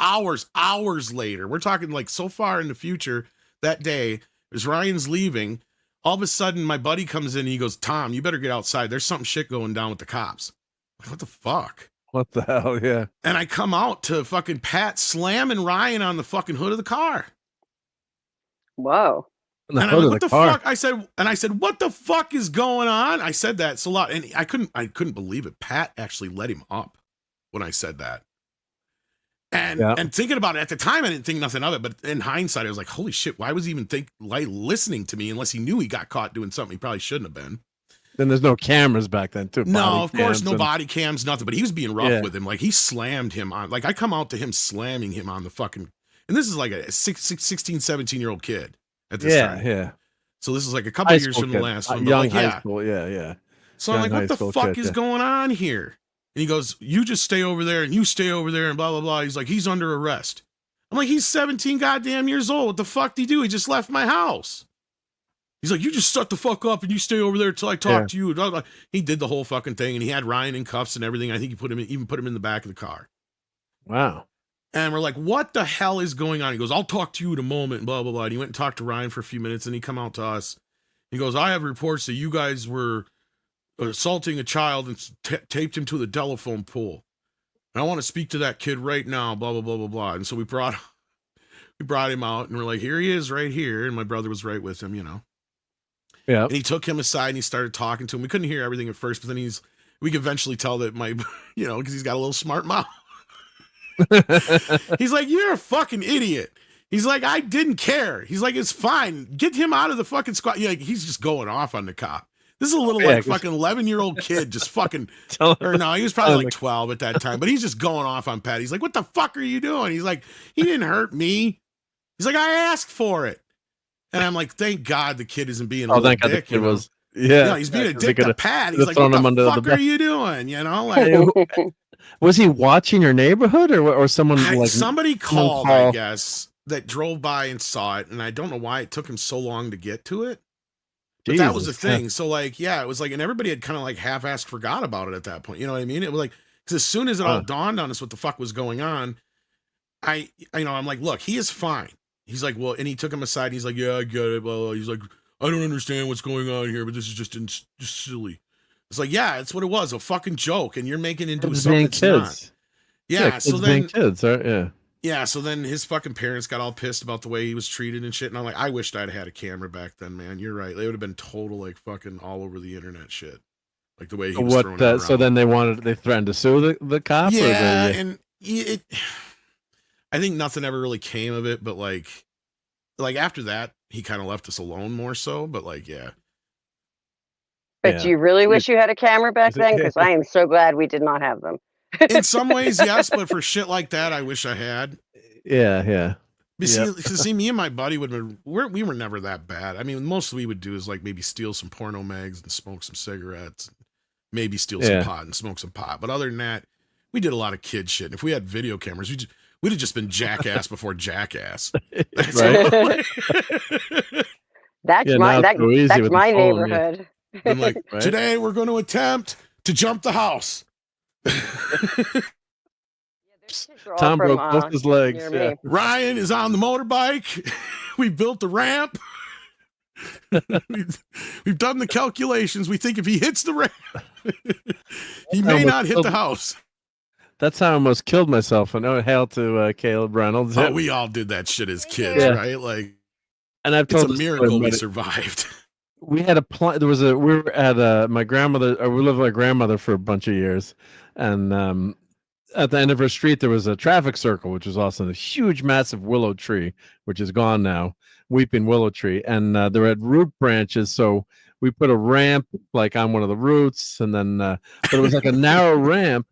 later, we're talking like so far in the future, that day, as Ryan's leaving, all of a sudden my buddy comes in and he goes, Tom, you better get outside. There's something shit going down with the cops. I'm like, what the fuck? What the hell? Yeah. And I come out to fucking Pat slamming Ryan on the fucking hood of the car. Whoa. And I'm like, what the fuck? I said, what the fuck is going on? I said that so loud, and I couldn't believe it. Pat actually let him up when I said that. And thinking about it at the time, I didn't think nothing of it. But in hindsight, I was like, holy shit, why was he even listening to me unless he knew he got caught doing something he probably shouldn't have been? Then there's no cameras back then, too. No, of course, no body cams, nothing. But he was being rough with him. Like, he slammed him on. Like, I come out to him slamming him on the fucking. And this is like a 16, 17-year-old kid at this time. Yeah. So this is like a couple High years school from kid. the last one. Young like, high school. Yeah. So Young I'm like, what the high school fuck kid, is going on here? And he goes, you just stay over there and you stay over there and blah, blah, blah. He's like, he's under arrest. I'm like, he's 17 goddamn years old. What the fuck did he do? He just left my house. He's like, you just shut the fuck up and you stay over there till I talk to you. Blah, blah. He did the whole fucking thing, and he had Ryan in cuffs and everything. I think he even put him in the back of the car. Wow. And we're like, what the hell is going on? He goes, I'll talk to you in a moment, and blah, blah, blah. And he went and talked to Ryan for a few minutes, and he come out to us. He goes, I have reports that you guys were assaulting a child and taped him to the telephone pole. And I want to speak to that kid right now, blah, blah, blah, blah, blah. And so we brought him out, and we're like, here he is right here. And my brother was right with him, Yeah. And he took him aside and he started talking to him. We couldn't hear everything at first, but then we could eventually tell that because he's got a little smart mouth. He's like, you're a fucking idiot. He's like, I didn't care. He's like, it's fine. Get him out of the fucking squad. He's just going off on the cop. This is a little fucking 11-year-old kid just fucking, or no, he was probably like 12 at that time, but he's just going off on Pat. He's like, what the fuck are you doing? He's like, he didn't hurt me. He's like, I asked for it. And I'm like, thank God the kid isn't being a little dick. It was, he's being a dick to Pat. He's like, what the fuck are you doing? Like, was he watching your neighborhood or someone somebody called, I guess, that drove by and saw it. And I don't know why it took him so long to get to it. But that was the thing. So it was like, and everybody had kind of like half-assed forgot about it at that point. You know what I mean? It was like, because as soon as it all dawned on us what the fuck was going on, I'm like, look, he is fine. He's like, well, and he took him aside. And he's like, yeah, I get it. Well, he's like, I don't understand what's going on here, but this is just silly. It's like, yeah, it's what it was, a fucking joke, and you're making it into something it's not. Yeah, so then kids, right? Yeah. Yeah, so then his fucking parents got all pissed about the way he was treated and shit. And I'm like, I wished I'd had a camera back then, man. You're right. They would have been total like fucking all over the internet shit. Like the way he was throwing it around. So then they threatened to sue the cop? Yeah, and I think nothing ever really came of it, but like after that, he kind of left us alone more so, but like, yeah. But do you really wish you had a camera back then? Because I am so glad we did not have them. In some ways, yes, but for shit like that, I wish I had. Yeah. But see, me and my buddy we were never that bad. I mean, most we would do is like maybe steal some porno mags and smoke some cigarettes, maybe steal some pot and smoke some pot. But other than that, we did a lot of kid shit. And if we had video cameras, we'd have just been jackass before jackass. Right. That's my neighborhood. I'm like, today we're going to attempt to jump the house. Tom broke both his legs. Yeah. Ryan is on the motorbike. We built the ramp. We've done the calculations. We think if he hits the ramp, he may not hit the house. That's how I almost killed myself. And hail to Caleb Reynolds. Oh, we all did that shit as kids, right? Like, and I've told it's a miracle we survived. We had we were at my grandmother, we lived with my grandmother for a bunch of years. And at the end of her street, there was a traffic circle, which was awesome. A huge, massive willow tree, which is gone now, weeping willow tree. And there had root branches. So we put a ramp like on one of the roots. And then, but it was like a narrow ramp.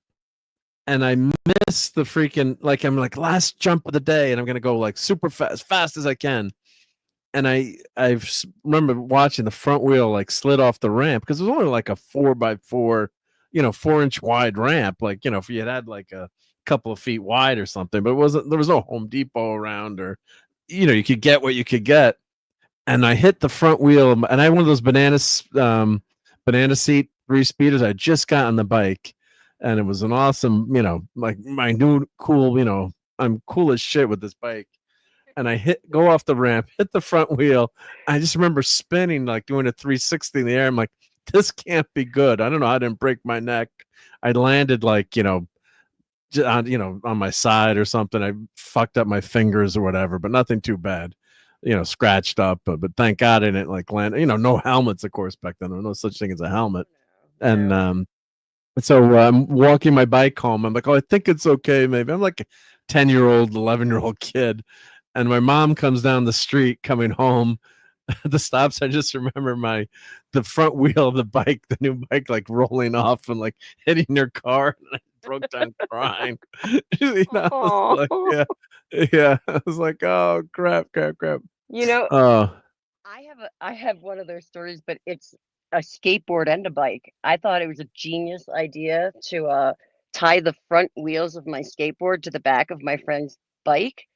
And I missed the freaking, like, I'm like, last jump of the day. And I'm going to go like super fast as I can. And I remember watching the front wheel like slid off the ramp because it was only like a 4x4, 4-inch wide ramp. Like, if you had like a couple of feet wide or something, but there was no Home Depot around, or, you could get what you could get. And I hit the front wheel, and I had one of those banana seat 3-speeders. I just got on the bike, and it was an awesome, like my new cool, I'm cool as shit with this bike. And I go off the ramp, hit the front wheel. I just remember spinning, like doing a 360 in the air. I'm like, this can't be good. I don't know. I didn't break my neck. I landed like, on my side or something. I fucked up my fingers or whatever, but nothing too bad, scratched up. But thank God I didn't like land, no helmets, of course, back then. There was no such thing as a helmet. And so I'm walking my bike home. I'm like, oh, I think it's okay. Maybe I'm like a 10-year-old, 11-year-old kid. And my mom comes down the street coming home. The stops, I just remember the front wheel of the bike, the new bike, like rolling off and like hitting her car. And I broke down crying. I was like, yeah. I was like, oh crap. I have one of those stories, but it's a skateboard and a bike. I thought it was a genius idea to tie the front wheels of my skateboard to the back of my friend's bike,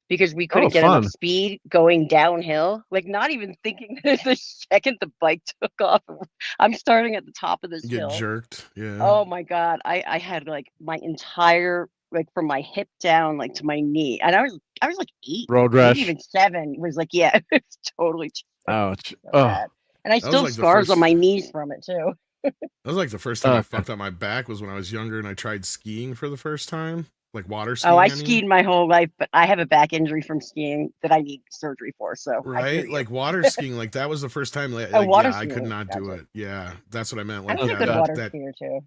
because we couldn't get enough speed going downhill. Like, not even thinking that the second the bike took off, I'm starting at the top of this hill. Get jerked. Yeah. Oh my God. I had like my entire, like from my hip down, like to my knee. And I was like 8. Road rash. Maybe even 7. It was like, yeah, it's totally. Ouch. So bad. And I still have scars on my knees from it too. That was like the first time I fucked up my back was when I was younger and I tried skiing for the first time. Like water skiing. Oh, I skied my whole life, but I have a back injury from skiing that I need surgery for. So right, like water skiing, like that was the first time. Like, I could not do it. Yeah, that's what I meant. Like, I'm a good water skier too.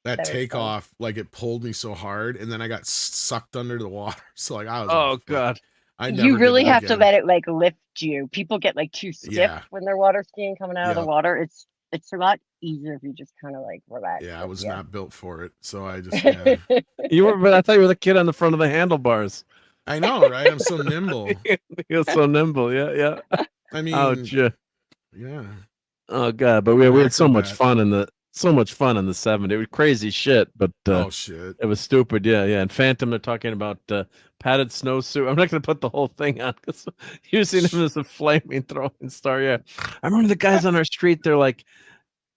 That takeoff, like it pulled me so hard, and then I got sucked under the water. So like I was. Oh God. You really have to let it like lift you. People get like too stiff when they're water skiing coming out of the water. It's a lot easier if you just kind of like relax. Yeah, I was not built for it, so I just. But I thought you were the kid on the front of the handlebars. I know, right? I'm so nimble. You're so nimble. Yeah. I mean, ouch. Yeah. Oh God, but we had so much fun in the 70s. It was crazy shit, but shit. It was stupid. Yeah. And Phantom, they're talking about padded snowsuit. I'm not going to put the whole thing on because using him as a flaming throwing star. Yeah, I remember the guys on our street. They're like,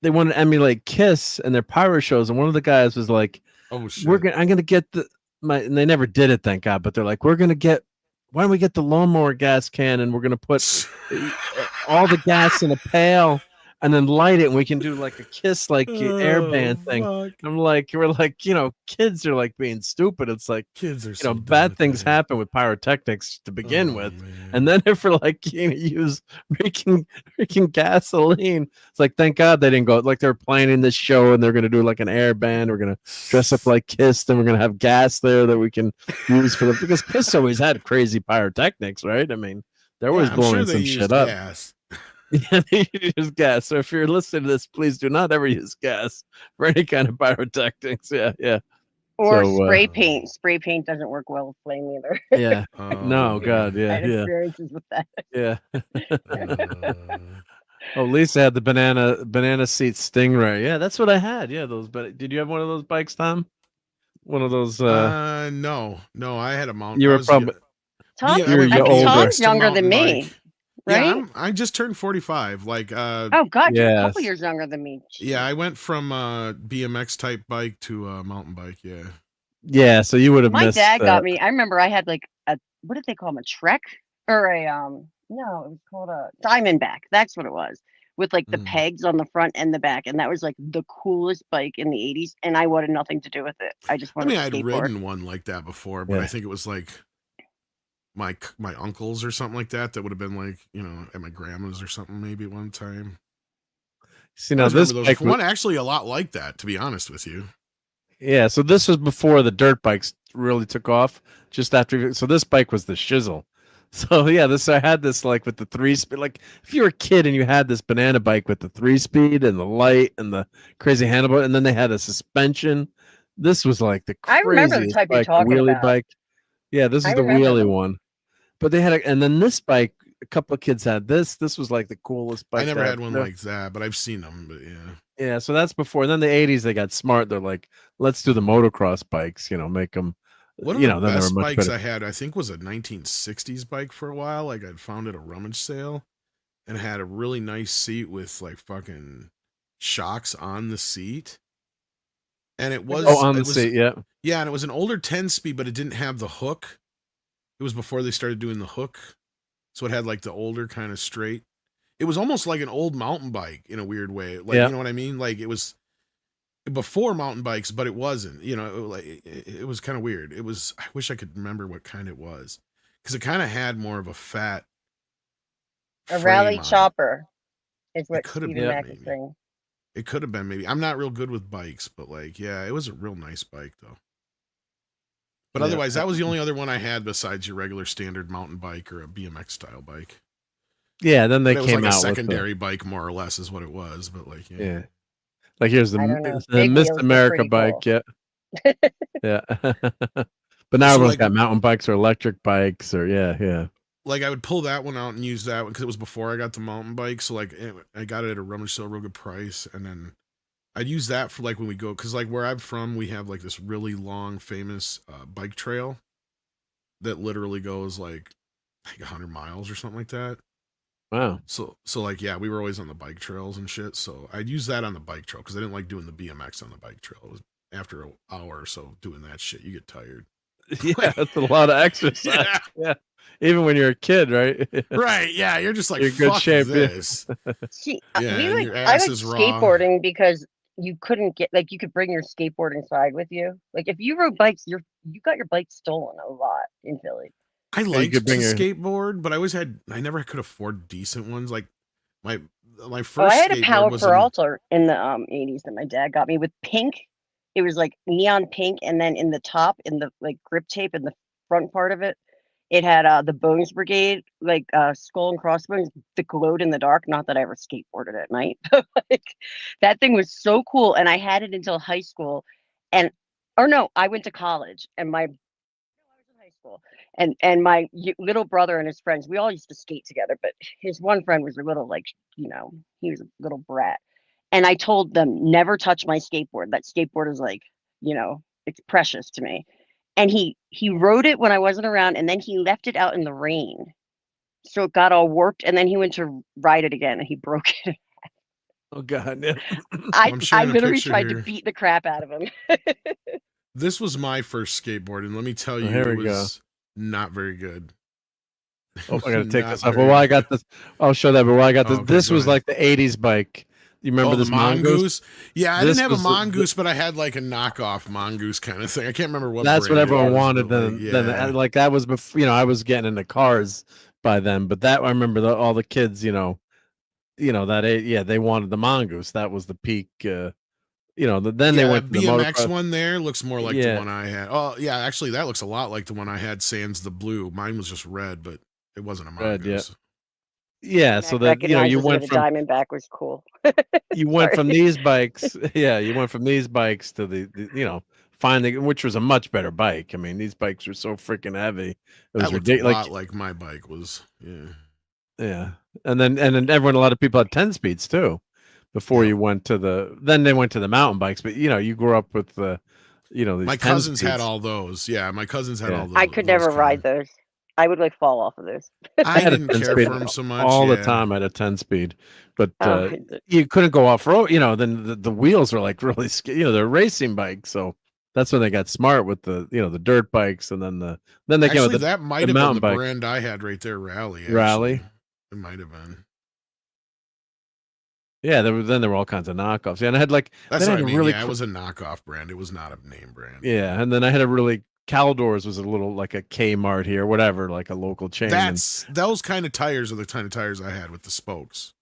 they wanted to emulate Kiss and their pyro shows, and one of the guys was like, "Oh shit, I'm gonna get and they never did it, thank God. But they're like, we're gonna get why don't we get the lawnmower gas can and we're gonna put all the gas in a pail and then light it, and we can do like a kiss, like airband thing. I'm like, we're like, kids are like being stupid. It's like, kids are so bad things happen with pyrotechnics to begin with, man. and then if we're like, use freaking gasoline, it's like, thank God they didn't go like they're planning this show and they're gonna do like an airband. We're gonna dress up like Kiss, and we're gonna have gas there that we can use for because Kiss always had crazy pyrotechnics, right? I mean, they're always blowing some shit up. Gas. Yeah, they use gas. So if you're listening to this, please do not ever use gas for any kind of pyrotechnics. Yeah. Or spray paint. Spray paint doesn't work well with flame either. Yeah. No, God, I had experiences with that. Yeah. Oh, Lisa had the banana seat Stingray. Yeah, that's what I had. Yeah, those. But did you have one of those bikes, Tom? One of those? No, I had a mountain. You were probably. Tom's younger than me. Right? Yeah, I just turned 45. Like, oh God, you're a couple years younger than me. Jeez. Yeah, I went from BMX type bike to a mountain bike. Yeah. Yeah, so you would have. My dad got me. I remember I had like a what did they call them? A Trek or a no, it was called a Diamondback. That's what it was. With like the pegs on the front and the back, and that was like the coolest bike in the 80s. And I wanted nothing to do with it. I just wanted. I'd ridden one like that before, but I think it was like. My uncles or something like that would have been like, at my grandma's or something maybe one time. See, now this bike one actually a lot like that, to be honest with you. Yeah, so this was before the dirt bikes really took off. Just after, so this bike was the shizzle. So yeah, I had this like with the 3-speed. Like if you were a kid and you had this banana bike with the 3-speed and the light and the crazy handlebar, and then they had a suspension. This was like the craziest I remember the type bike, you're talking wheelie about. bike. Yeah, this is the wheelie one. But they had and then this bike, a couple of kids had this. This was like the coolest bike. I never had one like that, but I've seen them. But yeah. Yeah, so that's before. Then the 80s, they got smart. They're like, let's do the motocross bikes. Make them. One of the best bikes I had, I think, was a 1960s bike for a while. Like I'd found at a rummage sale, and it had a really nice seat with like fucking shocks on the seat. And it was on the seat, yeah. Yeah, and it was an older 10-speed, but it didn't have the hook. It was before they started doing the hook. So it had like the older kind of straight. It was almost like an old mountain bike in a weird way. Like, you know what I mean? Like it was before mountain bikes, but it wasn't, it was kind of weird. It was, I wish I could remember what kind it was. Because it kind of had more of a fat. A rally chopper is what Stephen Mack is saying. It could have been maybe. I'm not real good with bikes, but like, yeah, it was a real nice bike though. But otherwise, that was the only other one I had besides your regular standard mountain bike or a BMX style bike. Yeah, then they came like out a secondary bike, more or less, is what it was. But like, yeah. Like here's the Miss America bike, cool. yeah. But now everyone's got mountain bikes or electric bikes or yeah. Like I would pull that one out and use that one because it was before I got the mountain bike. So like I got it at a rummage sale, real good price, and then I'd use that for like when we go, because like where I'm from, we have like this really long, famous bike trail that literally goes like 100 miles or something like that. Wow. So like, yeah, we were always on the bike trails and shit. So I'd use that on the bike trail because I didn't like doing the BMX on the bike trail. It was after an hour or so doing that shit, you get tired. Yeah, that's a lot of exercise. Yeah. Even when you're a kid, right? Right. Yeah. You're just like, you're in good shape. This. See, yeah, I like skateboarding because you couldn't get, like, you could bring your skateboarding side with you. Like, if you rode bikes, you got your bike stolen a lot in Philly. I liked to skateboard, but I never could afford decent ones. Like my first. I had a Power Peralta in the 80s that my dad got me with pink. It was like neon pink, and then in the top, in the like grip tape in the front part of it, it had the Bones Brigade, like skull and crossbones that glowed in the dark. Not that I ever skateboarded at night, but like that thing was so cool, and I had it until high school, I went to college, and I was in high school, and my little brother and his friends, we all used to skate together, but his one friend was a little like, he was a little brat. And I told them, never touch my skateboard. That skateboard is like, it's precious to me. And he rode it when I wasn't around, and then he left it out in the rain. So it got all warped, and then he went to ride it again, and he broke it. Oh, God. Yeah. I literally tried to beat the crap out of him. This was my first skateboard, and let me tell you, it was not very good. Oh, I gotta take Not this off. very Well, I good. got this. I'll show that. But why I got this. Okay, This go was ahead. like the '80s bike. You remember this the mongoose? Yeah, I This didn't have a was mongoose, but I had like a knockoff mongoose kind of thing. I can't remember what. That's what brand it everyone was, wanted. but, Then like that was before. I was getting into cars by then. But that I remember all the kids. They wanted the mongoose. That was the peak. Then they went to the BMX motocross. one there looks more like the one I had. Oh yeah, actually that looks a lot like the one I had. Sans the blue. Mine was just red, but it wasn't a mongoose. Yeah, so that you went from Diamondback was cool. you went from these bikes, you went from these bikes to the finding, which was a much better bike. I mean, these bikes were so freaking heavy. It was that looked ridiculous. a lot like my bike was. Yeah, and then a lot of people had 10 speeds too. Before you went to then they went to the mountain bikes. But you grew up with these my cousins had all those. Yeah, my cousins had all those. I could never ride those. I would like fall off of those. I didn't care for them so much. All the time. I had a 10 speed, but you couldn't go off road. Then the wheels are like really, they're racing bikes. So that's when they got smart with the dirt bikes, and then they came with that might have been the brand I had right there, Rally. Actually. Rally, it might have been. Yeah, there were all kinds of knockoffs. Yeah, and I had like that's what I mean. It was a knockoff brand. It was not a name brand. Yeah, and then I had a really Caldors was a little like a Kmart here, whatever, like a local chain. Those kind of tires are the kind of tires I had with the spokes.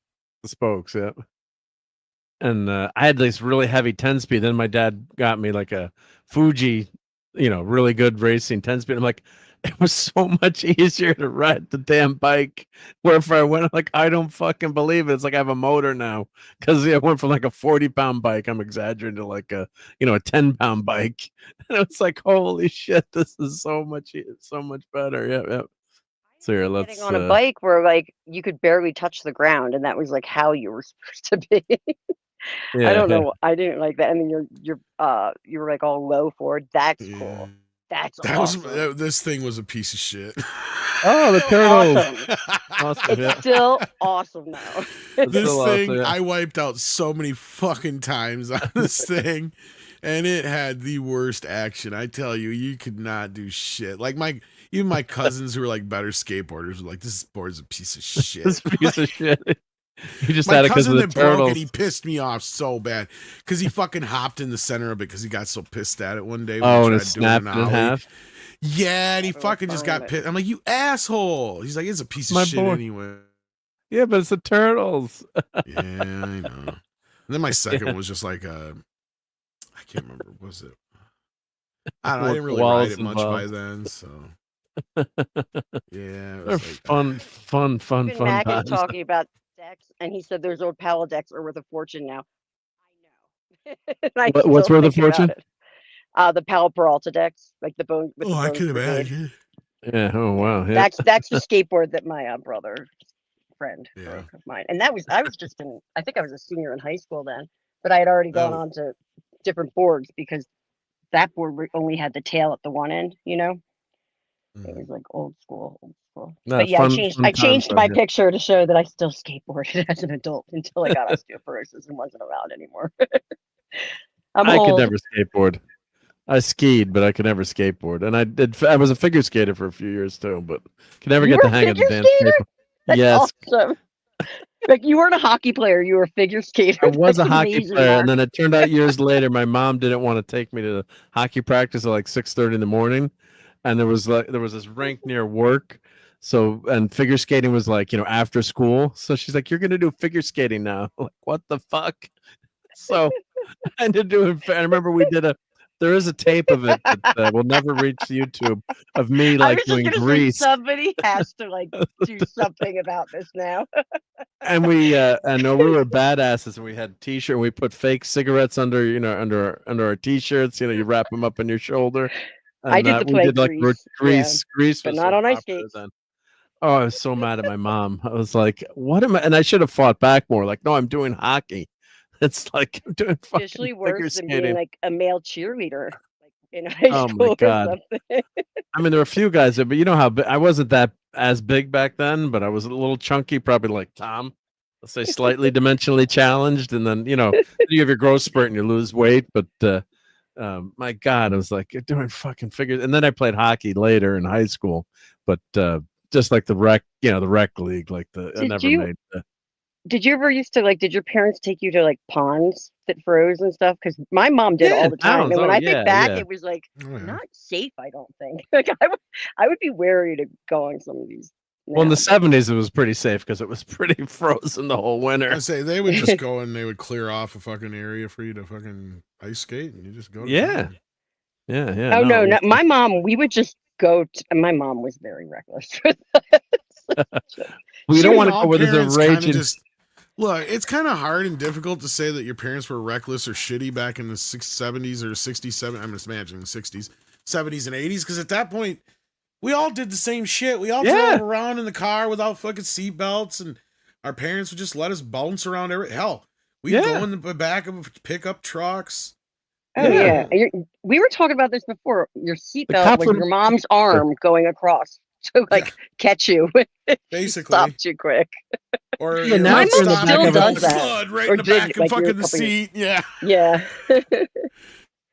The spokes, yeah. And I had this really heavy 10-speed. Then my dad got me like a Fuji, really good racing 10-speed. I'm like, it was so much easier to ride the damn bike. Wherever I went, I'm like, I don't fucking believe it. It's like I have a motor now. Because I went from like a 40-pound bike, I'm exaggerating, to like a 10-pound bike. And it's like, holy shit, this is so much better. Yeah. So here, let's getting on a bike where like you could barely touch the ground, and that was like how you were supposed to be. I don't know. I didn't like that. And then you were like all low forward. That's cool. That's awesome. This thing was a piece of shit. Oh, the turtles! Awesome. It's still awesome now. This thing, I wiped out so many fucking times on this thing, and it had the worst action. I tell you, you could not do shit. Like even my cousins who were like better skateboarders were like, "This board's a piece of shit." This piece of shit. You just my had it because of the turtles. Broke it, he pissed me off so bad because he fucking hopped in the center of it because he got so pissed at it one day. And it snapped in half. Yeah, and he fucking just got pissed. I'm like, you asshole. He's like, it's a piece of shit anyway. Yeah, but it's the turtles. Yeah, I know. And then my second one was just like I can't remember. What was it? I don't know. I didn't really ride it much by then, so. Yeah, it was like, fun. Mac is talking about decks, and he said those old Pala decks are worth a fortune now. I know. What's worth a fortune? The Palo Peralta decks, like the bone. I can imagine. Yeah. Oh wow. Yeah. That's the skateboard that my friend broke of mine, and I was just I think I was a senior in high school then, but I had already gone on to different boards because that board only had the tail at the one end, It was like old school. No, but yeah, I changed my picture to show that I still skateboarded as an adult until I got osteoporosis and wasn't allowed anymore. I could never skateboard. I skied, but I could never skateboard. And I was a figure skater for a few years too, but could never get the hang of the damn skateboard. That's yes. Awesome. Like you weren't a hockey player, you were a figger skater. I was a hockey player, and then it turned out years later my mom didn't want to take me to the hockey practice at like 6:30 in the morning. And there was this rink near work. So, and figure skating was like, after school. So she's like, you're going to do figure skating now. I'm like, what the fuck? So I ended up doing, I remember there is a tape of it that will never reach YouTube of me like doing grease. Somebody has to like do something about this now. And we were badasses, and we had t-shirt. We put fake cigarettes under our t-shirts. You wrap them up on your shoulder. And I did the play grease, but not on ice skates. Then. Oh, I was so mad at my mom. I was like, "What am I?" And I should have fought back more. Like, no, I'm doing hockey. It's like I'm doing fucking officially figure worse than skating. being like a male cheerleader, like in high school. Oh my god! I mean, there were a few guys there, but you know how I wasn't that as big back then, but I was a little chunky, probably like Tom. Let's say slightly dimensionally challenged, and then you have your growth spurt and you lose weight, but. My God, I was like, you're doing fucking figures. And then I played hockey later in high school, but just like the rec, the rec league, like I Did never you made that. did you ever used to like? Did your parents take you to like ponds that froze and stuff? Because my mom did all the time, towns. and when Oh, I yeah, think back, yeah. it was like Oh, yeah. not safe. I don't think. Like I would be wary to go on some of these. Well, in now, the but- 70s, it was pretty safe because it was pretty frozen the whole winter. I say they would just go and they would clear off a fucking area for you to fucking ice skate, and you just go. To Yeah. town. Yeah. Oh no, it was- my mom. We would just go. My mom was very reckless. We See, don't want to all go where there's a parents kinda raging. Look, it's kind of hard and difficult to say that your parents were reckless or shitty back in the 70s or 67. I'm just imagining 60s, 70s, and 80s, because at that point, we all did the same shit. We all drove around in the car without fucking seatbelts, and our parents would just let us bounce around. Hell, we'd go in the back of pickup trucks. Oh yeah. We were talking about this before. Your seatbelt was your mom's arm going across to catch you. Basically, stop too quick. Or my mom still does that. Flood right in the back of fucking the seat. Yeah. Yeah.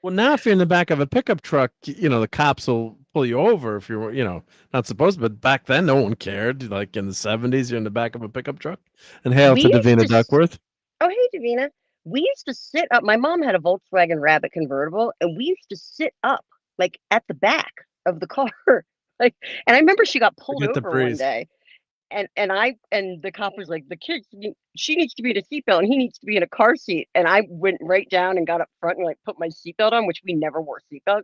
Well, now if you're in the back of a pickup truck, the cops will pull you over if you're, not supposed to. But back then, no one cared. Like in the 70s, you're in the back of a pickup truck. And hail to Davina Duckworth. Oh, hey, Davina. We used to sit up. My mom had a Volkswagen Rabbit convertible, and we used to sit up like at the back of the car. And I remember she got pulled over one day. And the cop was like, the kid, she needs to be in a seatbelt and he needs to be in a car seat. And I went right down and got up front and put my seatbelt on, which we never wore seatbelts.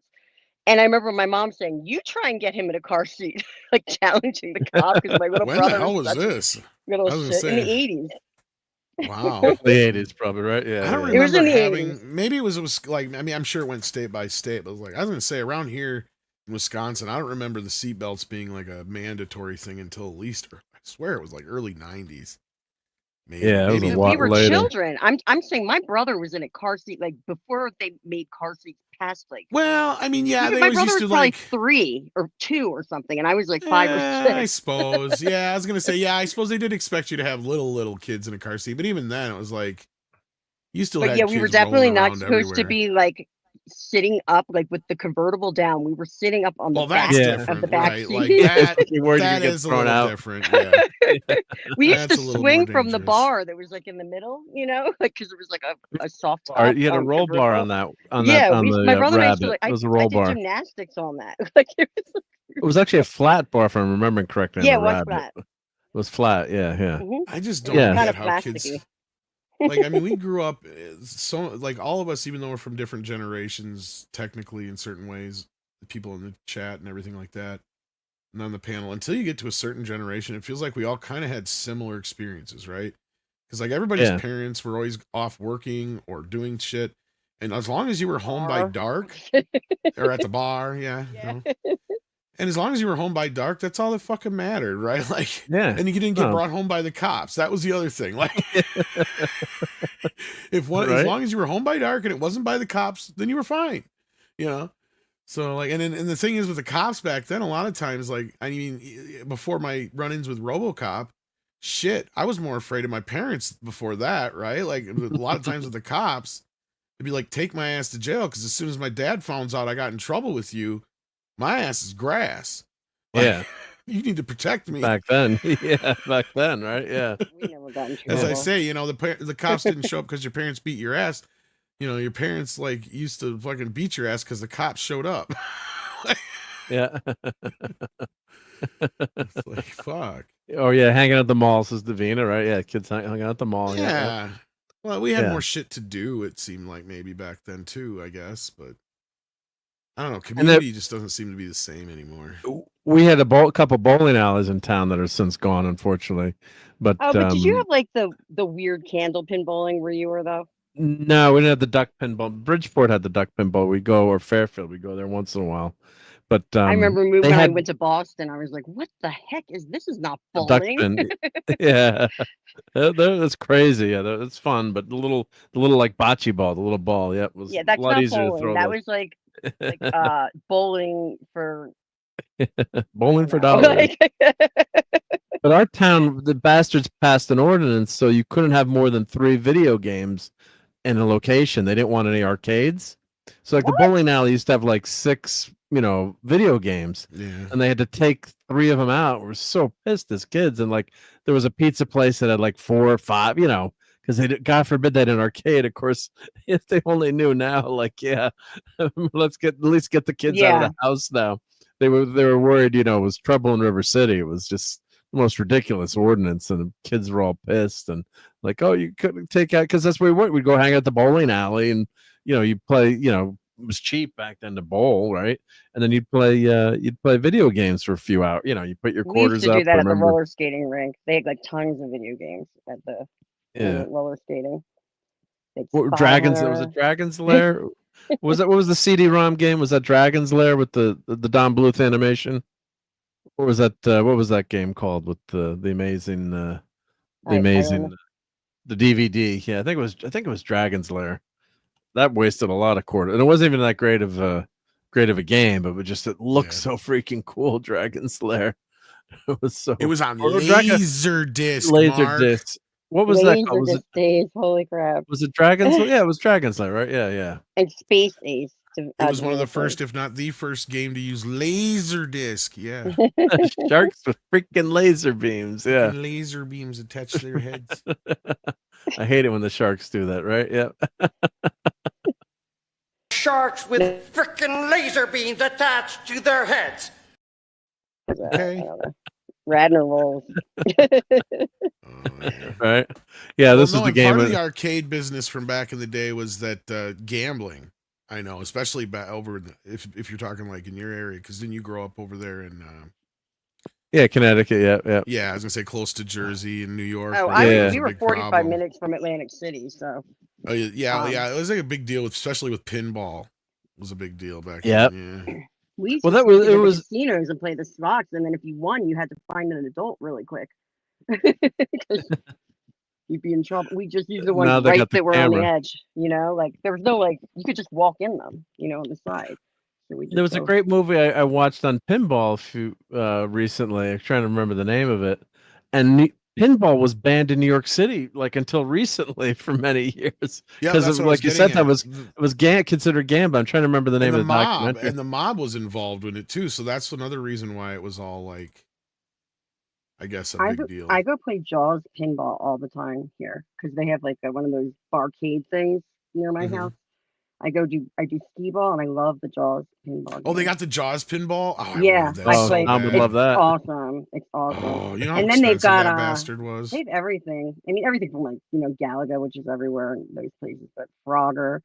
And I remember my mom saying, "You try and get him in a car seat," challenging the cop because my little when brother. The hell was this? Little shit in the 80s. Wow. The 80s, probably, right? Yeah. I don't remember maybe it was like, I'm sure it went state by state, but I was going to say around here in Wisconsin, I don't remember the seatbelts being like a mandatory thing until at least, I swear it was like early 90s. Maybe. Yeah, it was a lot we were later. children. I'm saying my brother was in a car seat before they made car seats past Well, I mean, yeah, they my always brother used to was probably 3 or 2 or something, and I was 5 or 6. I suppose. Yeah, I was gonna say, I suppose they did expect you to have little kids in a car seat, but even then, it was like you still. But had yeah, we were kids definitely rolling not around supposed to everywhere. be sitting up with the convertible down. We were sitting up on the back of the back right? seat. Like that is a little different. Yeah. We used That's to a little swing more from the dangerous. bar that was in the middle, because it was a soft top. You had a roll bar on that. My brother used Rabbit. to It was a roll I bar. did gymnastics on that. It was actually a flat bar, if I'm remembering correctly. Yeah, on it the was Rabbit. flat. It was flat. Yeah. Mhm. I just don't Yeah. get Kinda how kids. plasticky. I mean, we grew up so all of us, even though we're from different generations, technically in certain ways, the people in the chat and everything like that, and on the panel, until you get to a certain generation, it feels like we all kind of had similar experiences, right? Because everybody's parents were always off working or doing shit, and as long as you were home by dark or at the bar, and as long as you were home by dark, that's all that fucking mattered, right? And you didn't get brought home by the cops. That was the other thing. As long as you were home by dark and it wasn't by the cops, then you were fine, So and the thing is with the cops back then, a lot of times, before my run-ins with RoboCop, shit, I was more afraid of my parents before that, right? A lot of times with the cops, it'd be take my ass to jail because as soon as my dad finds out I got in trouble with you, my ass is grass. Yeah. You need to protect me. Back then. Yeah, back then, right? Yeah. We never got in trouble. As I say, the cops didn't show up because your parents beat your ass. Your parents used to fucking beat your ass because the cops showed up. Yeah. It's fuck. Oh yeah, hanging out at the mall, says Davina, right? Yeah, kids hung out at the mall. Yeah. Well, we had more shit to do, it seemed like maybe back then too, I guess, but I don't know. Community just doesn't seem to be the same anymore. We had a couple bowling alleys in town that are since gone, unfortunately. But but did you have the weird candle pin bowling where you were though? No, we didn't have the duck pin bowl. Bridgeport had the duck pin bowl. We go, or Fairfield, we go there once in a while. But I remember moving when I went to Boston. I was like, "What the heck is this? Is not bowling." Duck pin. Yeah, that's crazy. Yeah, that's fun. But the little bocce ball, the little ball. Yeah, was that's a lot not easier bowling. to throw. That was bowling for bowling for dollars. But our town, the bastards passed an ordinance so you couldn't have more than 3 video games in a location. They didn't want any arcades. So like the bowling alley used to have like 6, video games. Yeah. And they had to take 3 of them out. We were so pissed as kids. And like there was a pizza place that had like 4 or 5, because God forbid that in an arcade. Of course, if they only knew now, like, yeah, let's at least get the kids out of the house now. They were worried, it was trouble in River City. It was just the most ridiculous ordinance, and the kids were all pissed and like, oh, you couldn't take out, because that's where we went. We'd go hang out at the bowling alley, and you play. It was cheap back then to bowl, right? And then you'd play video games for a few hours. You put your quarters up. We used to do that at the roller skating rink. They had like tons of video games at the roller skating. Dragons. It was a Dragon's Lair. What was the CD-ROM game? Was that Dragon's Lair with the Don Bluth animation? Or was that what was that game called with the amazing the DVD? Yeah, I think it was Dragon's Lair. That wasted a lot of quarters, and it wasn't even that great of a game, but it looked so freaking cool. Dragon's Lair. It was so. It was on laser disc. Disc. What was that called? Was it, holy crap! Was it Dragon's Lair? Yeah, it was Dragon's Lair, right? Yeah. And Space Ace. It was one of the first, if not the first, game to use laser disc. Yeah. Sharks with freaking laser beams. Yeah. And laser beams attached to their heads. I hate it when the sharks do that, right? Yeah. Sharks with freaking laser beams attached to their heads. Okay. Radner rolls. Right. Yeah, this is the game. Part of the arcade business from back in the day was that gambling. I know, especially over if you're talking like in your area, because didn't you grow up over there in? Yeah, Connecticut. Yeah. Yeah, I was gonna say close to Jersey and New York. Oh, we were 45 minutes from Atlantic City, so. Oh yeah. It was like a big deal, especially with pinball. It was a big deal back then. Yeah. We used to go to the casinos and play the slots, and then if you won, you had to find an adult really quick. You'd be in trouble. We just used the ones that were on the edge, like there was no you could just walk in them, on the side. So there was a great movie I watched on pinball recently. I'm trying to remember the name of it. And pinball was banned in New York City until recently for many years. Yeah, because like you said, it was considered gambling. I'm trying to remember the name of the documentary. And the mob was involved in it too. So that's another reason why it was all I guess a big deal. I go play Jaws pinball all the time here because they have one of those barcade things near my house. I do skee ball and I love the Jaws pinball. Oh, they got the Jaws pinball. Oh, yeah, I would love that. Awesome, it's awesome. Oh, you know how and then they've got that bastard was. They have everything. I mean, everything from Galaga, which is everywhere in those places, but Frogger.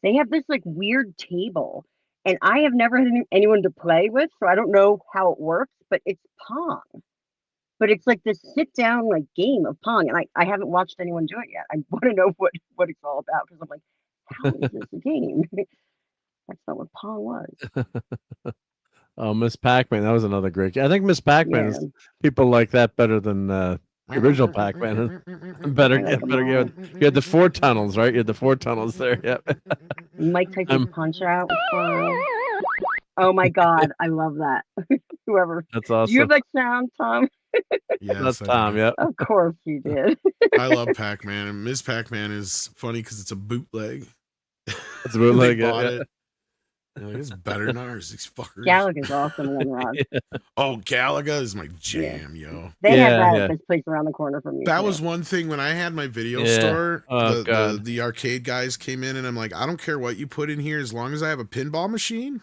They have this weird table, and I have never had anyone to play with, so I don't know how it works. But it's Pong. But it's this sit down game of Pong, and I haven't watched anyone do it yet. I want to know what it's all about because I'm like, how is this a game? That's not what Pong was. Oh, Miss Pac-Man, that was another great game. I think Miss Pac-Man is people like that better than the original Pac-Man. better. You had the 4 tunnels, right? You had the 4 tunnels there. Yep. Mike Tyson Punch Out. Oh my God, I love that. Whoever. That's awesome. You have that sound, Tom? Yes, that's Tom. Yeah. Of course you did. I love Pac-Man, and Ms. Pac-Man is funny because it's a bootleg. It's a bootleg. Yeah. It's better than ours. These fuckers. Galaga's awesome, Rob. Yeah. Oh, Galaga is my jam, yo. They have that at this place around the corner from me. That was one thing when I had my video store. The arcade guys came in, and I'm like, I don't care what you put in here, as long as I have a pinball machine,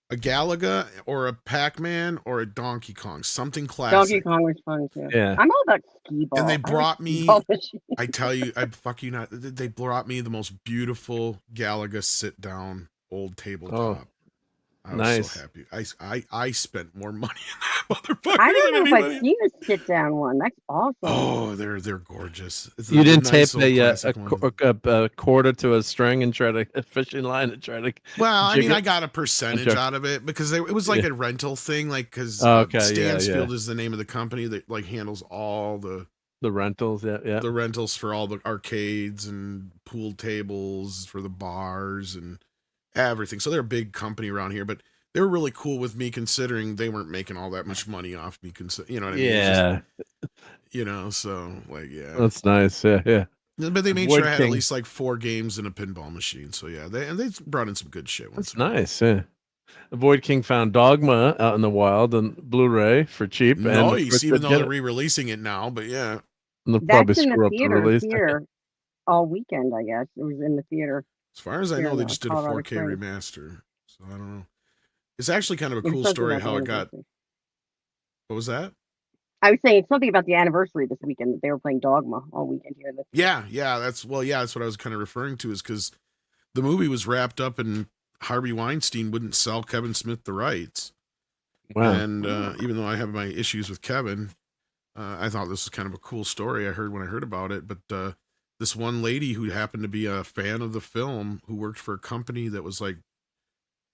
a Galaga, or a Pac-Man, or a Donkey Kong, something classic. Donkey Kong was fun too. Yeah, I'm all about skee ball. And they brought me. I tell you, they brought me the most beautiful Galaga sit-down old tabletop. Oh, I was nice. So happy. I spent more money in that motherfucker. I don't know if I've seen a sit-down one. That's awesome. Oh, they're gorgeous. You didn't tape a quarter to a string and try to a fishing line and try to. Well, I mean, I got a percentage out of it because it was a rental thing, because Stansfield is the name of the company that handles all the rentals. Yeah, the rentals for all the arcades and pool tables for the bars and everything. So they're a big company around here, but they were really cool with me considering they weren't making all that much money off me. You know what I mean? Yeah. So yeah. That's nice. Yeah. But they made Void sure I had King. at least like 4 games and a pinball machine. So yeah, they brought in some good shit. That's nice. Yeah. The Void King found Dogma out in the wild on Blu-ray for cheap. Nice, And even though they're re-releasing it now. But yeah, and they'll probably That's in the screw up the theater release. here all weekend, I guess. It was in the theater. As far as I here know, in they just did a Colorado 4K Springs. remaster. So I don't know. It's actually kind of a It's cool something story about how the it got. anniversary. What was that? I was saying it's something about the anniversary this weekend that they were playing Dogma all weekend here. Yeah, that's what I was kind of referring to, is because the movie was wrapped up and Harvey Weinstein wouldn't sell Kevin Smith the rights. Wow. And even though I have my issues with Kevin, I thought this was kind of a cool story I heard when I heard about it. But this one lady who happened to be a fan of the film, who worked for a company that was like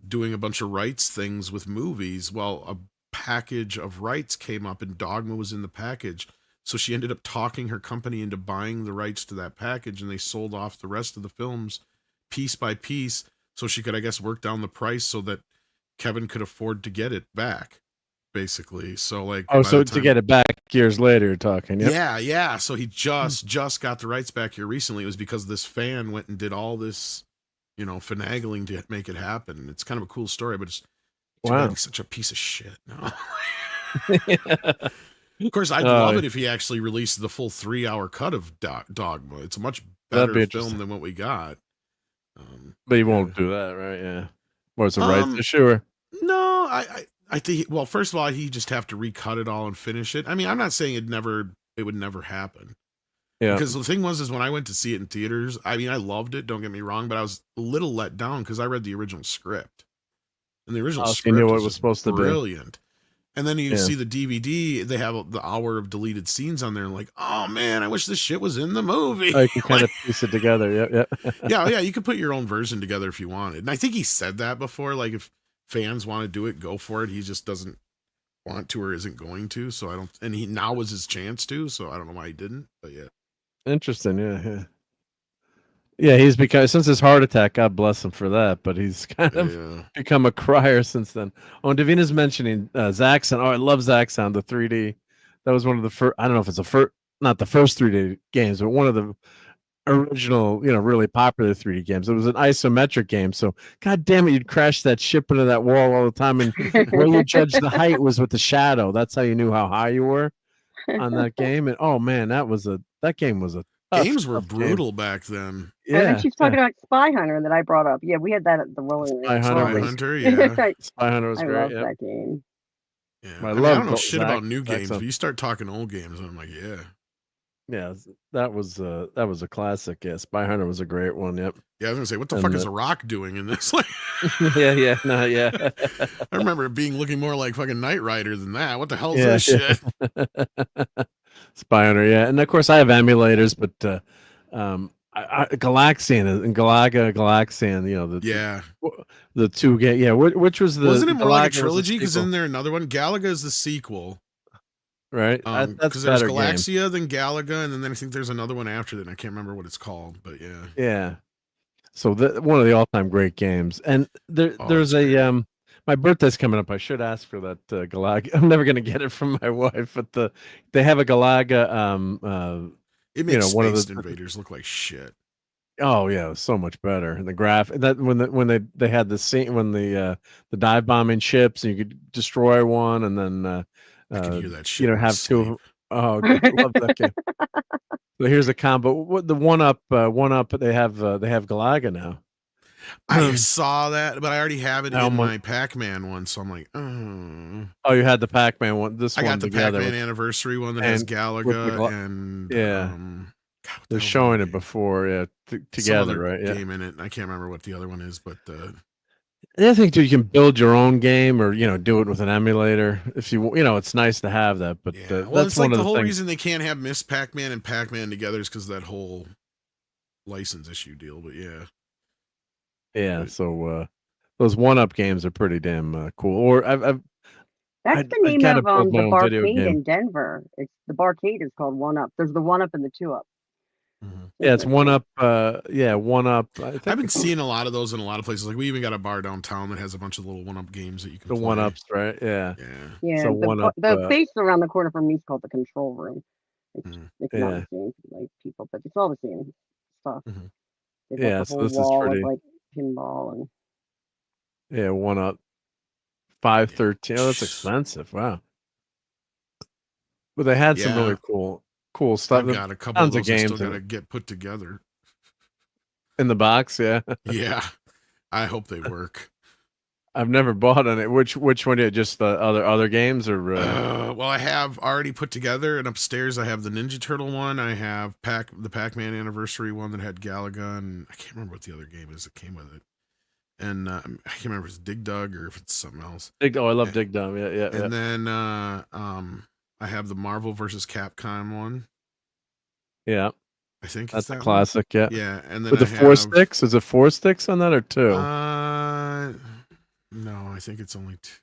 doing a bunch of rights things with movies, well, a package of rights came up and Dogma was in the package. So she ended up talking her company into buying the rights to that package, and they sold off the rest of the films piece by piece so she could, I guess, work down the price so that Kevin could afford to get it back, basically. So like, so to get it back years later, you're talking. Yep. Yeah. So he just got the rights back here recently. It was because this fan went and did all this, finagling to make it happen. It's kind of a cool story, but it's too bad he's such a piece of shit. No. Of course, I'd love it if he actually released the full 3-hour cut of Dogma. It's a much better film than what we got. But he won't do that, right? Yeah. Or it's a rights issue? No, I think. Well, first of all, he'd just have to recut it all and finish it. I mean, I'm not saying it would never happen. Yeah. Because the thing was when I went to see it in theaters, I mean, I loved it. Don't get me wrong, but I was a little let down because I read the original script, and the original script knew what it was supposed to be brilliant. And then you see the DVD, they have the hour of deleted scenes on there, and like, oh man, I wish this shit was in the movie. Oh, you can kind of piece it together. Yep. Yeah, you could put your own version together if you wanted. And I think he said that before, like if fans want to do it, go for it. He just doesn't want to or isn't going to. So I don't, and he now was his chance to, so I don't know why he didn't, but yeah. Interesting. Yeah, he's because since his heart attack, God bless him for that, but he's kind of become a crier since then. Oh, and Davina's mentioning Zaxxon. Oh, I love Zaxxon, the 3D. That was one of the first, I don't know if it's the first, not the first 3D games, but one of the original, really popular 3D games. It was an isometric game. So, God damn it, you'd crash that ship into that wall all the time. And where you judged the height was with the shadow. That's how you knew how high you were on that game. And oh man, that game was a games were brutal back then. Yeah, and then she's talking about Spy Hunter that I brought up. Yeah, we had that at the Rolling Range. Spy Hunter, yeah. Spy Hunter was great. I love that game. Yeah, I don't know shit about new games, but you start talking old games, and I'm like, yeah, that was a classic. Yeah, Spy Hunter was a great one. Yep. Yeah, I was gonna say, what the fuck is The Rock doing in this? yeah. I remember it looking more like fucking Knight Rider than that. What the hell is this shit? Spy Hunter, yeah, and of course I have emulators, but Galaxian and Galaxian, the two game, which was the wasn't it more like a trilogy? Because isn't there another one? Galaga is the sequel, right? Because there's Galaxia, then Galaga, and then I think there's another one after that. And I can't remember what it's called, but yeah. So one of the all-time great games, and there's a my birthday's coming up. I should ask for that Galaga. I'm never going to get it from my wife, but they have a Galaga. It makes Space Invaders look like shit. Oh yeah, so much better. And the that when they had the scene when the dive bombing ships, and you could destroy one, and then I can hear that shit. Have two of them. Oh, good. Love that game. So here's a combo. What the one up? They have Galaga now. I saw that, but I already have it in my Pac-Man one, so I'm like, oh, you had the Pac-Man one. I got the Pac-Man anniversary one that has Galaga and God, they're showing it before, together, right? Game in it. I can't remember what the other one is, but I think you can build your own game or do it with an emulator if you it's nice to have that. But well, it's like the whole reason they can't have Miss Pac-Man and Pac-Man together is because of that whole license issue deal. But so those one-up games are pretty damn cool. Or that's the name of the barcade in Denver. It's the barcade is called One Up. There's the One Up and the Two Up. Mm-hmm. Yeah, it's One Up. One Up. I've been seeing a lot of those in a lot of places. Like we even got a bar downtown that has a bunch of little One Up games that you can. The One Ups, right? Yeah. So the place around the corner from me is called the Control Room. It's not the same for like people, but it's all the same stuff. Mhm. They've Yeah, got the so whole this is wall of pretty. like pinball and Yeah, 1 up, 513. Oh, that's expensive. Wow. But they had some really cool stuff. I've got a couple of Tons of those I still games in got to it. get put together. In the box, yeah. Yeah, I hope they work. I've never bought on it. Which one? Just the other games, or well, I have already put together, and upstairs I have the Ninja Turtle one. I have the Pac-Man Anniversary one that had Galaga, and I can't remember what the other game is that came with it. And I can't remember if it's Dig Dug or if it's something else. I love Dig Dug. Yeah. And then I have the Marvel versus Capcom one. Yeah. I think that's that a classic. one. Yeah. Yeah, and then with the 4 sticks, is it 4 sticks on that or 2? No, I think it's only 2.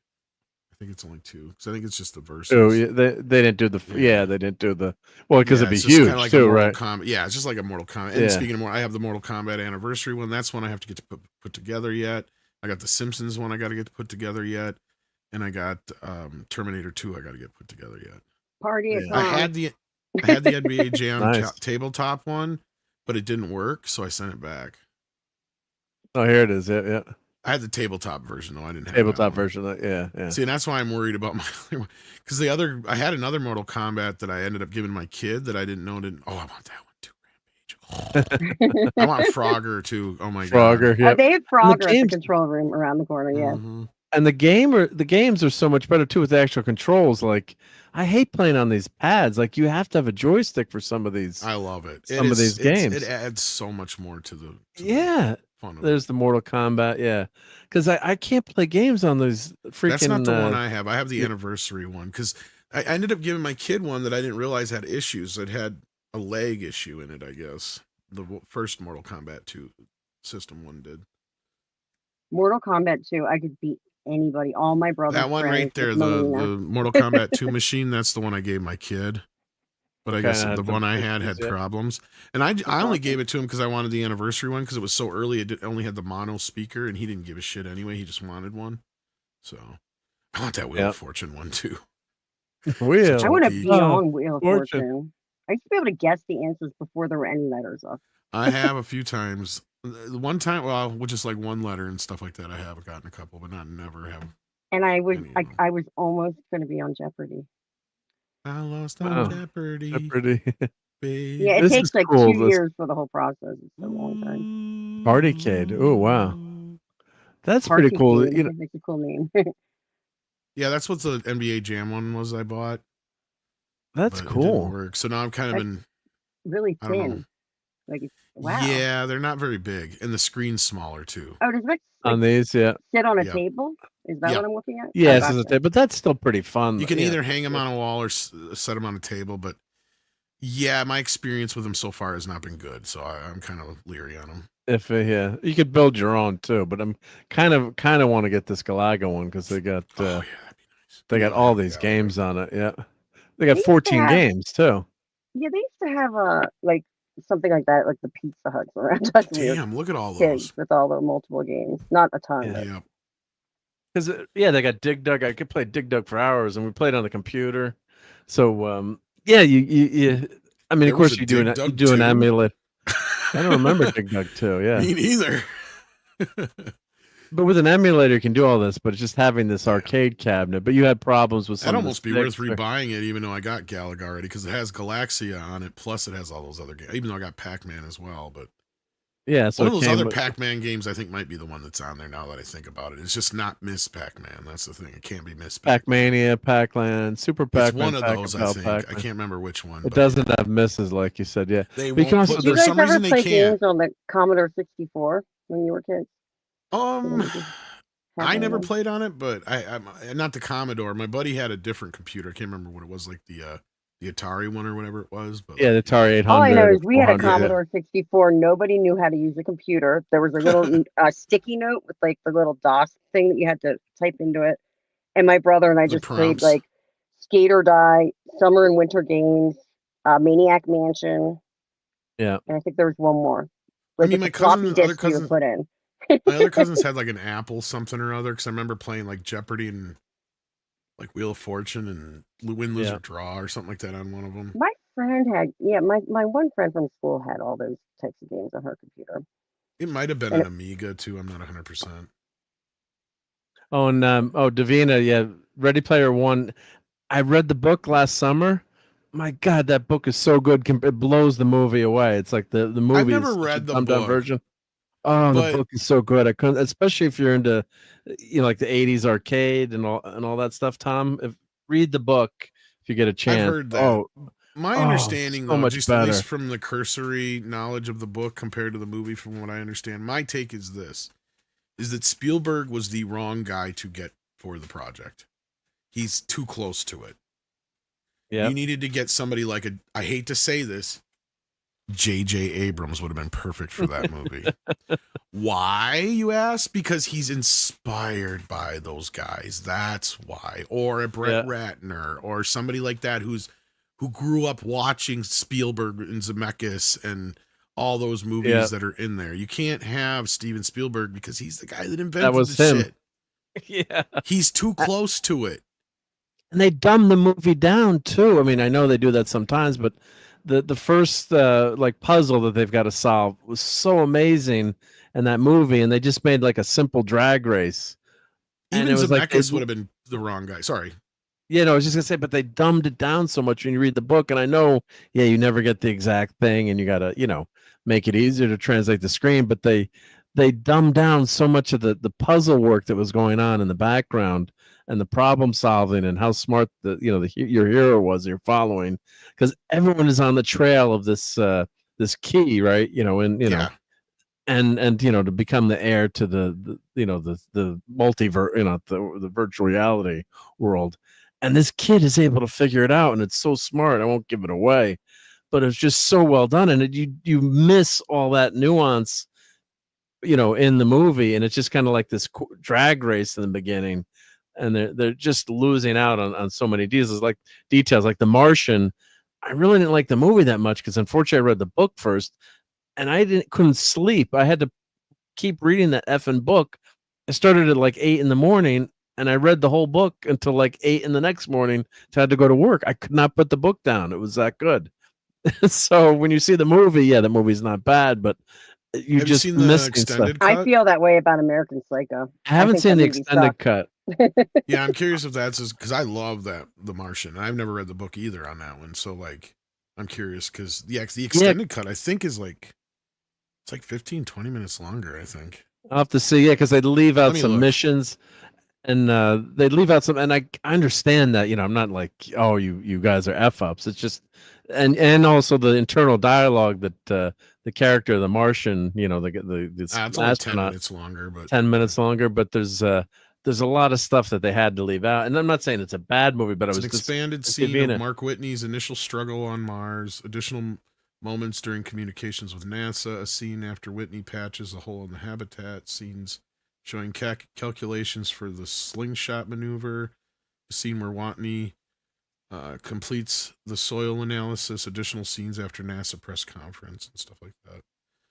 I think it's only 2 because I think it's just the verses. Oh, yeah, they didn't do the they didn't do the because it'd be it's just huge like too, a Mortal right? Kombat. Yeah, it's just like a Mortal Kombat. And speaking of more, I have the Mortal Kombat Anniversary one. That's one I have to get to put together yet. I got the Simpsons one I got to get to put together yet, and I got Terminator 2 I got to get put together yet. Party at I had the NBA Jam tabletop one, but it didn't work, so I sent it back. Oh, here it is. Yeah. I had the tabletop version though. I didn't have tabletop version. Yeah. See, and that's why I'm worried about my other one because I had another Mortal Kombat that I ended up giving my kid that I didn't know didn't. Oh, I want that one too. Rampage. I want Frogger too. Oh my god. Frogger. Yeah. They have Frogger at the control room around the corner. Yeah. Mm-hmm. And the games are so much better too with the actual controls. Like, I hate playing on these pads. Like, you have to have a joystick for some of these. I love it. Some of these games. It adds so much more to the fun of There's the Mortal Kombat. Yeah, because I can't play games on those freaking. That's not the one I have. I have the Anniversary one because I ended up giving my kid one that I didn't realize had issues. It had a leg issue in it. I guess the first Mortal Kombat 2 system one did. Mortal Kombat 2, I could beat anybody. All my brothers. That one right there, the Mortal Kombat 2 machine. That's the one I gave my kid. But I guess the one I had problems, and I only gave it to him because I wanted the Anniversary one because it was so early. It only had the mono speaker, and he didn't give a shit anyway. He just wanted one. So I want that Wheel of Fortune one too. I want to be on Wheel of Fortune. I used to be able to guess the answers before there were any letters up. I have a few times. One time, well, with just like one letter and stuff like that, I have gotten a couple, but never have. And I was almost going to be on Jeopardy. I lost on Jeopardy. Yeah, it takes like 2 years for the whole process. It's a long time. Partycade. Oh wow, that's pretty cool. You know, it's a cool name. Yeah, that's what the NBA Jam one was I bought. That's cool. It didn't work. So now I'm kind of been really thin. Like wow. Yeah, they're not very big, and the screen's smaller too. Oh, does it on these? Yeah. Sit on a table? Is that what I'm looking at? Yes, but that's still pretty fun. You can either hang them on a wall or set them on a table, but yeah, my experience with them so far has not been good, so I'm kind of leery on them. If you could build your own too, but I'm kind of want to get this Galaga one because they got that'd be nice. They got all these games on it. Yeah, they got 14 games too. Yeah, they used to have like something like that, like the Pizza Huts around. Damn, look at all those with all the multiple games. Not a ton. Yeah. Because they got Dig Dug. I could play Dig Dug for hours, and we played on the computer. So you. I mean, of course, you do an emulate. I don't remember Dig Dug 2. Yeah, me neither. But with an emulator, you can do all this. But it's just having this arcade cabinet. But you had problems with some. That'd almost be worth rebuying it, even though I got Galaga already, because it has Galaxia on it. Plus, it has all those other games. Even though I got Pac-Man as well, but. Yeah, so one of those other Pac-Man games I think might be the one that's on there now that I think about it. It's just not Miss Pac-Man. That's the thing. It can't be Miss Pac-Mania, Pac-Land, Super Pac-Man. It's one of those, I think. I can't remember which one. It doesn't have misses, like you said. Yeah. Did you guys ever play games on the Commodore 64 when you were kids? I never played on it, but I'm not the Commodore. My buddy had a different computer. I can't remember what it was, like the Atari one or whatever it was. But yeah, the Atari 800. All I know is we had a Commodore 64. Nobody knew how to use a computer. There was a little sticky note with like the little DOS thing that you had to type into it. And my brother and I just played like Skate or Die, Summer and Winter Games, Maniac Mansion. Yeah. And I think there was one more. Like, I mean, my other cousins put in. My other cousins had like an Apple something or other, because I remember playing like Jeopardy and like Wheel of Fortune and Win, Lose, or Draw or something like that on one of them. My friend had, my one friend from school had all those types of games on her computer. It might have been an Amiga too. I'm not 100%. Oh, and Davina, yeah, Ready Player One. I read the book last summer. My God, that book is so good. It blows the movie away. It's like the movie. I've never is read the dumbed down book version. Oh, the book is so good. I couldn't, especially if you're into, like the '80s arcade and all that stuff. Tom, read the book if you get a chance. I've heard that. Oh, my understanding, so though, much just better. at least from the cursory knowledge of the book compared to the movie, from what I understand, my take is this: is that Spielberg was the wrong guy to get for the project. He's too close to it. Yeah, you needed to get somebody like I hate to say this, J.J. Abrams would have been perfect for that movie. Why, you ask? Because he's inspired by those guys. That's why. Or a Brett Ratner or somebody like that who grew up watching Spielberg and Zemeckis and all those movies that are in there. You can't have Steven Spielberg because he's the guy that invented the shit. Yeah. He's too close to it. And they dumb the movie down too. I mean, I know they do that sometimes, but the first like puzzle that they've got to solve was so amazing in that movie, and they just made like a simple drag race. Even Zemeckis would have been the wrong guy. Sorry. Yeah, no, I was just gonna say, but they dumbed it down so much when you read the book, and I know, you never get the exact thing, and you gotta, make it easier to translate the screen, but they dumbed down so much of the puzzle work that was going on in the background and the problem solving and how smart your hero was you're following, because everyone is on the trail of this this key, right? And to become the heir to the multiverse, the virtual reality world. And this kid is able to figure it out, and it's so smart. I won't give it away, but it's just so well done, and you miss all that nuance, in the movie, and it's just kind of like this drag race in the beginning, and they're just losing out on so many details, like The Martian. I really didn't like the movie that much because unfortunately I read the book first, and I couldn't sleep. I had to keep reading that effing book. I started at like 8 a.m. and I read the whole book until like 8 in the next morning. I had to go to work. I could not put the book down. It was that good. So when you see the movie, the movie's not bad, but you just miss extended cut? I feel that way about American Psycho. I haven't seen the extended cut. Yeah, I'm curious if that's because I love The Martian. I've never read the book either on that one, so like I'm curious because the extended cut I think is like it's like 15-20 minutes longer. I think I'll have to see. Yeah, because they leave out some missions. And they leave out some, and I understand that, I'm not like, oh, you guys are F-ups. It's just, and also the internal dialogue that the character, the Martian, it's only 10 minutes longer, but 10 minutes longer, but there's a lot of stuff that they had to leave out. And I'm not saying it's a bad movie, but it's it was an expanded scene of Mark Whitney's initial struggle on Mars, additional moments during communications with NASA, a scene after Whitney patches a hole in the habitat, scenes showing calculations for the slingshot maneuver, a scene where Whitney completes the soil analysis, additional scenes after NASA press conference and stuff like that.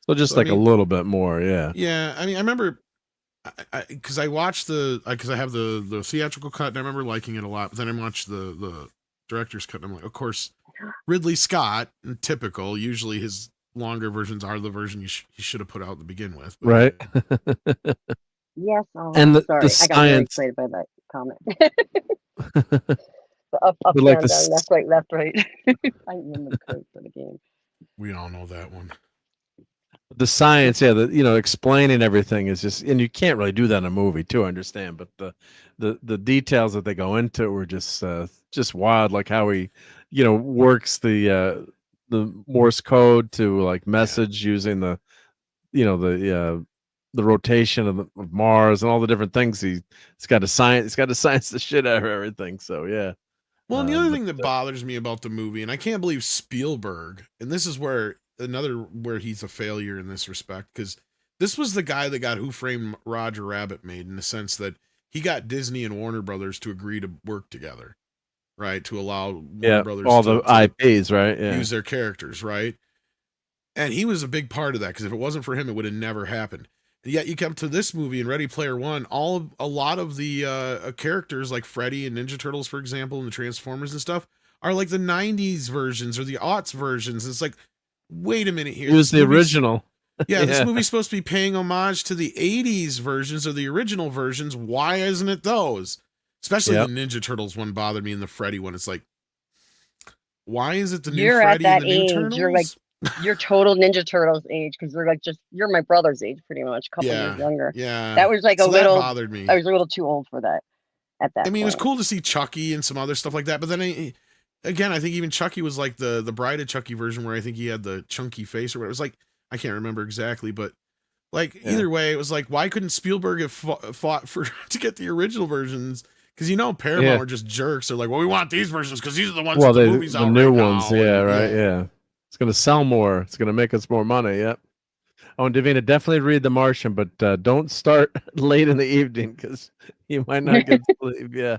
So just a little bit more, yeah. Yeah, I remember because I watched because I have the theatrical cut and I remember liking it a lot. But then I watched the director's cut and I'm like, of course, Ridley Scott, typical. Usually his longer versions are the version he should have put out to begin with, but, right? Yes. And the science. I got very excited by that comment. up, down, down, left, right. I am the code for the game. We all know that one. The science, explaining everything is just, and you can't really do that in a movie too, I understand, but the details that they go into were just wild, like how he, works the Morse code to like message using the rotation of Mars and all the different things. He's got to science the shit out of everything. So yeah. Well, and the other thing that bothers me about the movie, and I can't believe Spielberg, and this is where he's a failure in this respect, because this was the guy that got Who Framed Roger Rabbit made, in the sense that he got Disney and Warner Brothers to agree to work together, right? To allow Warner Brothers all the IPs, right? Yeah. Use their characters, right? And he was a big part of that, because if it wasn't for him, it would have never happened. And yet you come to this movie in Ready Player One, a lot of the characters like Freddy and Ninja Turtles, for example, and the Transformers and stuff are like the 90s versions or the aughts versions. It's like, wait a minute here. It was the original. Yeah, this movie's supposed to be paying homage to the 80s versions or the original versions. Why isn't it those? Especially the Ninja Turtles one bothered me, and the Freddy one. It's like, why is it the new Freddy and the new Turtles? You're like, you're total Ninja Turtles age, because you're like you're my brother's age, pretty much, a couple years younger. Yeah, that was like so a little. That bothered me. I was a little too old for that at that. I mean, point. It was cool to see Chucky and some other stuff like that, but then again, I think even Chucky was like the Bride of Chucky version, where I think he had the chunky face or whatever. It was like, I can't remember exactly, but like either way, it was like, why couldn't Spielberg have fought for to get the original versions? Because Paramount were just jerks. They're like, well, we want these versions because these are the ones that the movies the out new right ones, now. Yeah. It's gonna sell more. It's gonna make us more money. Yep. Oh, and Davina, definitely read The Martian, but don't start late in the evening because you might not get sleep. Yeah.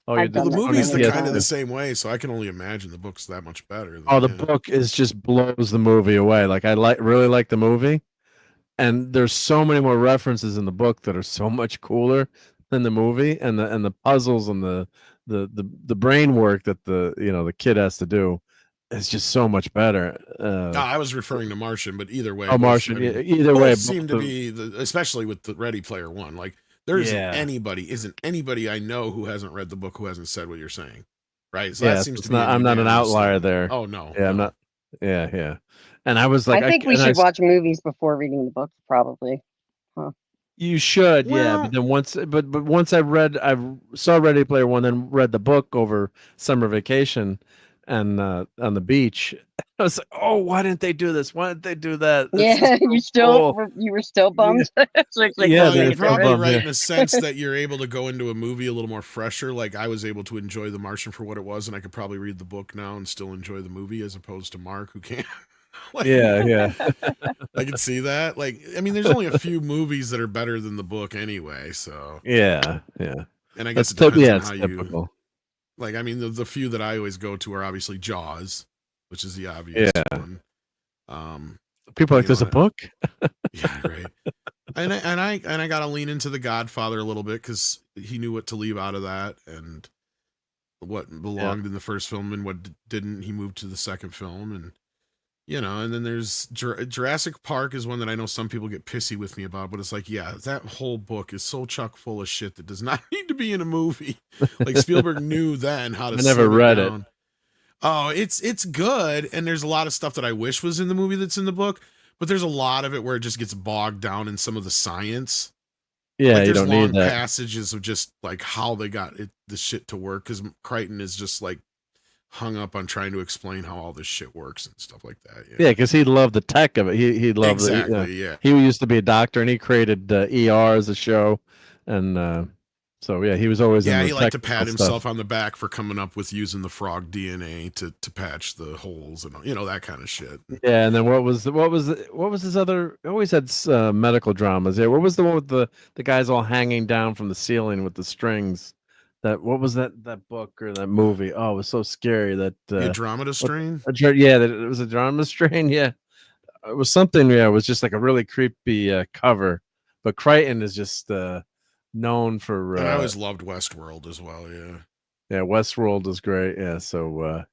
Oh, well, the movie's kind of the same way, so I can only imagine the book's that much better. The book is just blows the movie away. Like I really like the movie, and there's so many more references in the book that are so much cooler than the movie, and the puzzles and the brain work that the kid has to do is just so much better. I was referring to Martian, but either way, Martian. Either way, seemed to be especially with the Ready Player One, like. There isn't anybody I know who hasn't read the book who hasn't said what you're saying, right? So that seems to be. I'm not an outlier there. Oh no. Yeah, I'm not. Yeah. And I was like, I think we should watch movies before reading the books, probably. Huh. You should, But then once I saw Ready Player One, then read the book over summer vacation, and on the beach, I was like, oh, why didn't they do this? Why didn't they do that? You were still bummed. So you're probably right in the sense that you're able to go into a movie a little more fresher. Like I was able to enjoy The Martian for what it was, and I could probably read the book now and still enjoy the movie, as opposed to Mark, who can't. I can see that. Like, I mean, there's only a few movies that are better than the book anyway. So yeah. And I guess it depends on how you. Like, I mean, the few that I always go to are obviously Jaws, which is the obvious one. People like, there's a book. Yeah, right. And I got to lean into The Godfather a little bit because he knew what to leave out of that and what belonged in the first film and what didn't. He moved to the second film, and and then there's Jurassic Park is one that I know some people get pissy with me about, but it's like, that whole book is so chock full of shit that does not need to be in a movie. Like Spielberg knew then how to. I never read it. Oh, it's good, and there's a lot of stuff that I wish was in the movie that's in the book, but there's a lot of it where it just gets bogged down in some of the science. Yeah, like, you don't need that. Passages of just like how they got the shit to work, because Crichton is just like hung up on trying to explain how all this shit works and stuff like that. Yeah, because he loved the tech of it. He loved it. He used to be a doctor, and he created ER as a show, and so he was always in the he liked to pat stuff. himself on the back for coming up with using the frog DNA to patch the holes and that kind of shit. Yeah, and then what was his other? Always had medical dramas. Yeah, what was the one with the guys all hanging down from the ceiling with the strings? What was that book or that movie? Oh, it was so scary that Andromeda Strain. It was a Andromeda Strain. Yeah, it was something. Yeah, it was just like a really creepy cover. But Crichton is just known for. And I always loved Westworld as well. Yeah, Westworld is great. Yeah, so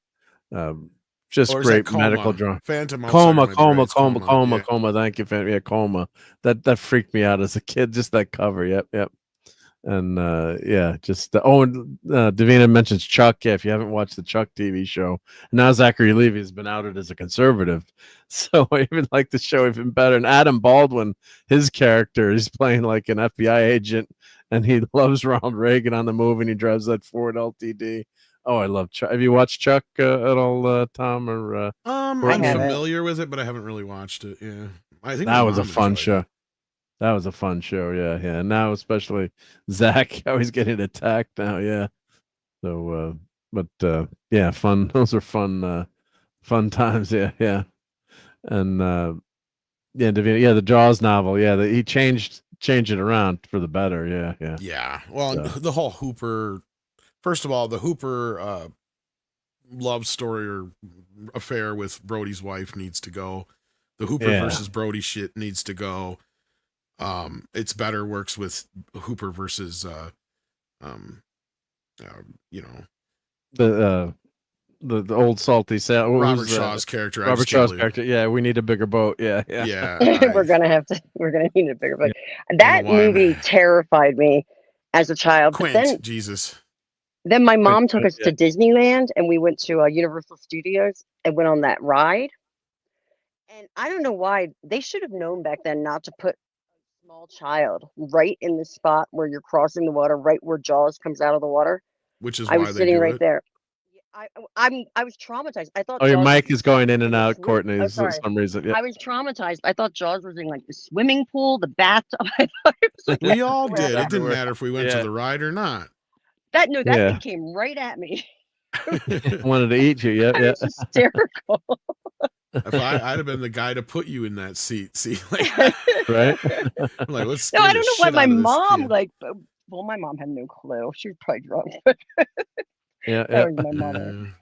just great medical drama. Phantom. Coma. Thank you, Phantom. Yeah, Coma. That freaked me out as a kid. Just that cover. Yep. And just Davina mentions Chuck. Yeah, if you haven't watched the Chuck TV show, now Zachary Levi has been outed as a conservative, so I even like the show even better. And Adam Baldwin, his character, he's playing like an FBI agent, and he loves Ronald Reagan on the movie, and he drives that Ford LTD. Oh, I love Chuck. Have you watched Chuck at all, Tom? Or I'm familiar with it, but I haven't really watched it. Yeah, I think that was a fun show. That was a fun show, yeah. And now especially Zach, how he's getting attacked now, yeah. So, fun. Those are fun times, yeah. And Davina, the Jaws novel, he changed it around for the better, yeah. Yeah, well, the whole Hooper. First of all, the Hooper love story or affair with Brody's wife needs to go. The Hooper versus Brody shit needs to go. It's better works with Hooper versus the old salty sound. Robert Shaw's character. Robert Shaw's character. Yeah, we need a bigger boat. Yeah. We're gonna need a bigger boat. That movie terrified me as a child. Quint, but then, Jesus. Then my mom took us to Disneyland, and we went to Universal Studios and went on that ride. And I don't know why they should have known back then not to put a small child right in the spot where you're crossing the water, right where Jaws comes out of the water. Which is I why was they sitting do right it. there. I was traumatized. I thought. Oh, your Jaws mic was is going in and out, swim- Courtney, Oh, for sorry. some reason. Yeah. I was traumatized. I thought Jaws was in like the swimming pool, the bathtub. I thought it was like We all did. It didn't everywhere. matter if we went to the ride or not. that Yeah. thing came right at me. Wanted to eat you. Yeah, I yeah. was hysterical. If I'd have been the guy to put you in that seat. See, like, Right? I'm like, let's. No, I don't know why my mom well, my mom had no clue. She was probably drunk. Yeah, That was my mom.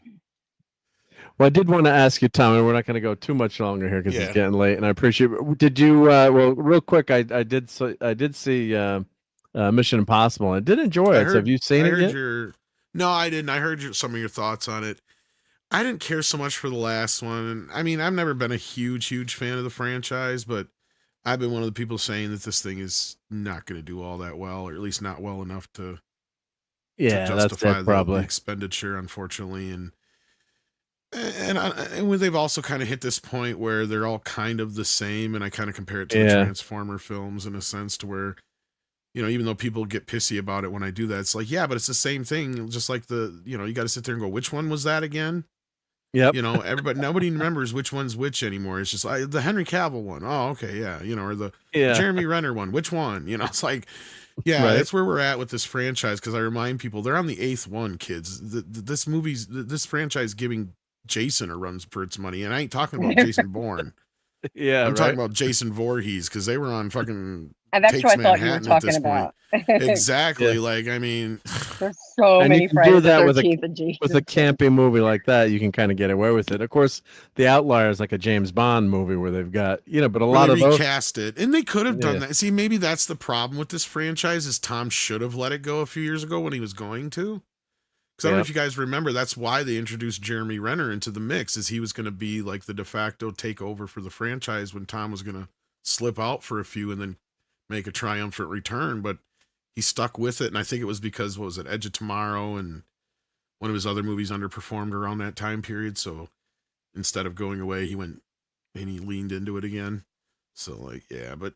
Well, I did want to ask you, Tom, and we're not going to go too much longer here because Yeah. it's getting late. And I appreciate it. Did you? Well, real quick, I did see Mission Impossible. I did enjoy it. So have you seen it yet? No, I didn't. I heard some of your thoughts on it. I didn't care so much for the last one. And I mean, I've never been a huge fan of the franchise, but I've been one of the people saying that this thing is not going to do all that well, or at least not well enough to justify the expenditure, unfortunately. And they've also kind of hit this point where they're all kind of the same, and I kind of compare it to the Transformer films in a sense, to where, you know, even though people get pissy about it when I do that, it's like, yeah, but it's the same thing. Just like you got to sit there and go, which one was that again? Yep. You know, nobody remembers which one's which anymore. It's just like the Henry Cavill one. Oh, okay, yeah. You know, or the Jeremy Renner one. Which one? You know, it's like, yeah, Right. that's where we're at with this franchise. Because I remind people, they're on the 8th one, kids. This franchise giving Jason a run for its money, and I ain't talking about Jason Bourne. Yeah, I'm right? talking about Jason Voorhees, because they were on fucking And that's Takes what I thought you were Manhattan at talking this about. point. Exactly. Yeah. Like, I mean, There's so And many you can Friday do the that with 13th and Jesus. a campy movie like that. You can kind of get away with it. Of course, The Outlier is like a James Bond movie where they've got, but a where lot they of those. recast it, and they could have done Yeah. that. See, maybe that's the problem with this franchise, is Tom should have let it go a few years ago when he was going to. Because I don't know if you guys remember, that's why they introduced Jeremy Renner into the mix, is he was going to be like the de facto takeover for the franchise when Tom was going to slip out for a few and then make a triumphant return. But he stuck with it, and I think it was because, what was it, Edge of Tomorrow and one of his other movies underperformed around that time period. So instead of going away, he went and he leaned into it again. So, like, yeah, but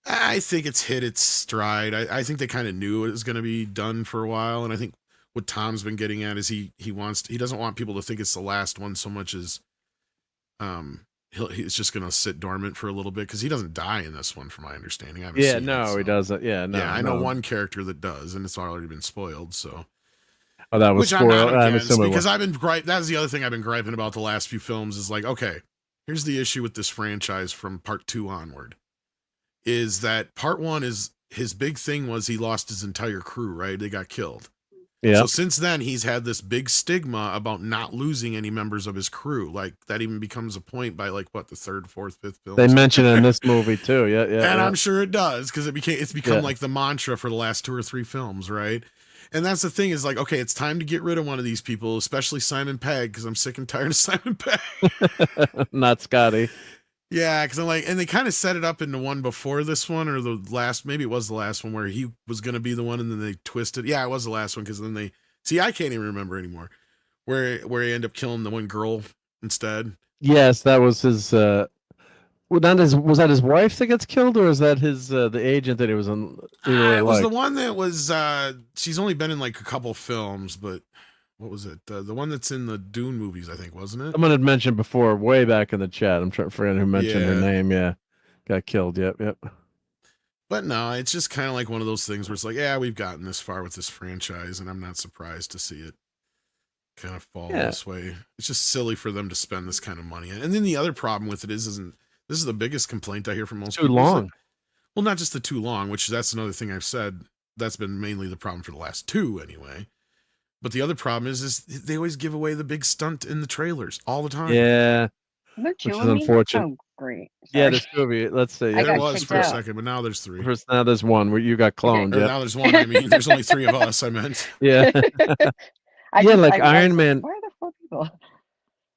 I think it's hit its stride. I think they kind of knew it was going to be done for a while, and I think what Tom's been getting at is he doesn't want people to think it's the last one so much as he's just gonna sit dormant for a little bit, because he doesn't die in this one, from my understanding. I haven't seen it, He doesn't. Yeah, no. I know one character that does, and it's already been spoiled. So, Oh, that was which I'm not spoiled. I'm against, assuming it because was. that's the other thing I've been griping about the last few films, is like, okay, here's the issue with this franchise from part 2 onward, is that part 1 is his big thing was he lost his entire crew, right? They got killed. Yeah. So since then, he's had this big stigma about not losing any members of his crew. Like, that even becomes a point by, like, what, the 3rd, 4th, 5th film. They mention it in this movie too. Yeah, yeah. And yeah. I'm sure it does, because it's become Yeah. like the mantra for the last 2 or 3 films, right? And that's the thing, is like, okay, it's time to get rid of one of these people, especially Simon Pegg, because I'm sick and tired of Simon Pegg. Not Scotty. Yeah, because I'm like, and they kind of set it up in the one before this one, or the last, maybe it was the last one, where he was going to be the one, and then they twisted. Yeah, it was the last one, because then they, see, I can't even remember anymore, where he ended up killing the one girl instead. Yes, that was his. Was that his wife that gets killed, or is that his the agent that he was on? It was the one that was. She's only been in like a couple films, but what was it? The one that's in the Dune movies, I think, wasn't it? Someone had mentioned before, way back in the chat. I'm trying to forget who mentioned her name. Yeah, got killed. Yep. But no, it's just kind of like one of those things where it's like, yeah, we've gotten this far with this franchise, and I'm not surprised to see it kind of fall this way. It's just silly for them to spend this kind of money. And then the other problem with it this is the biggest complaint I hear from most people. Too long. Well, not just the too long, which that's another thing I've said. That's been mainly the problem for the last 2 anyway. But the other problem is they always give away the big stunt in the trailers all the time. Yeah. Which is unfortunate. Oh, great. Yeah, there's 2 of you. Let's see. There was for a second, but now there's 3. Now there's 1 where you got cloned. Or now there's 1. I mean, there's only 3 of us, I meant. Yeah. like Iron Man. Why are there 4 people?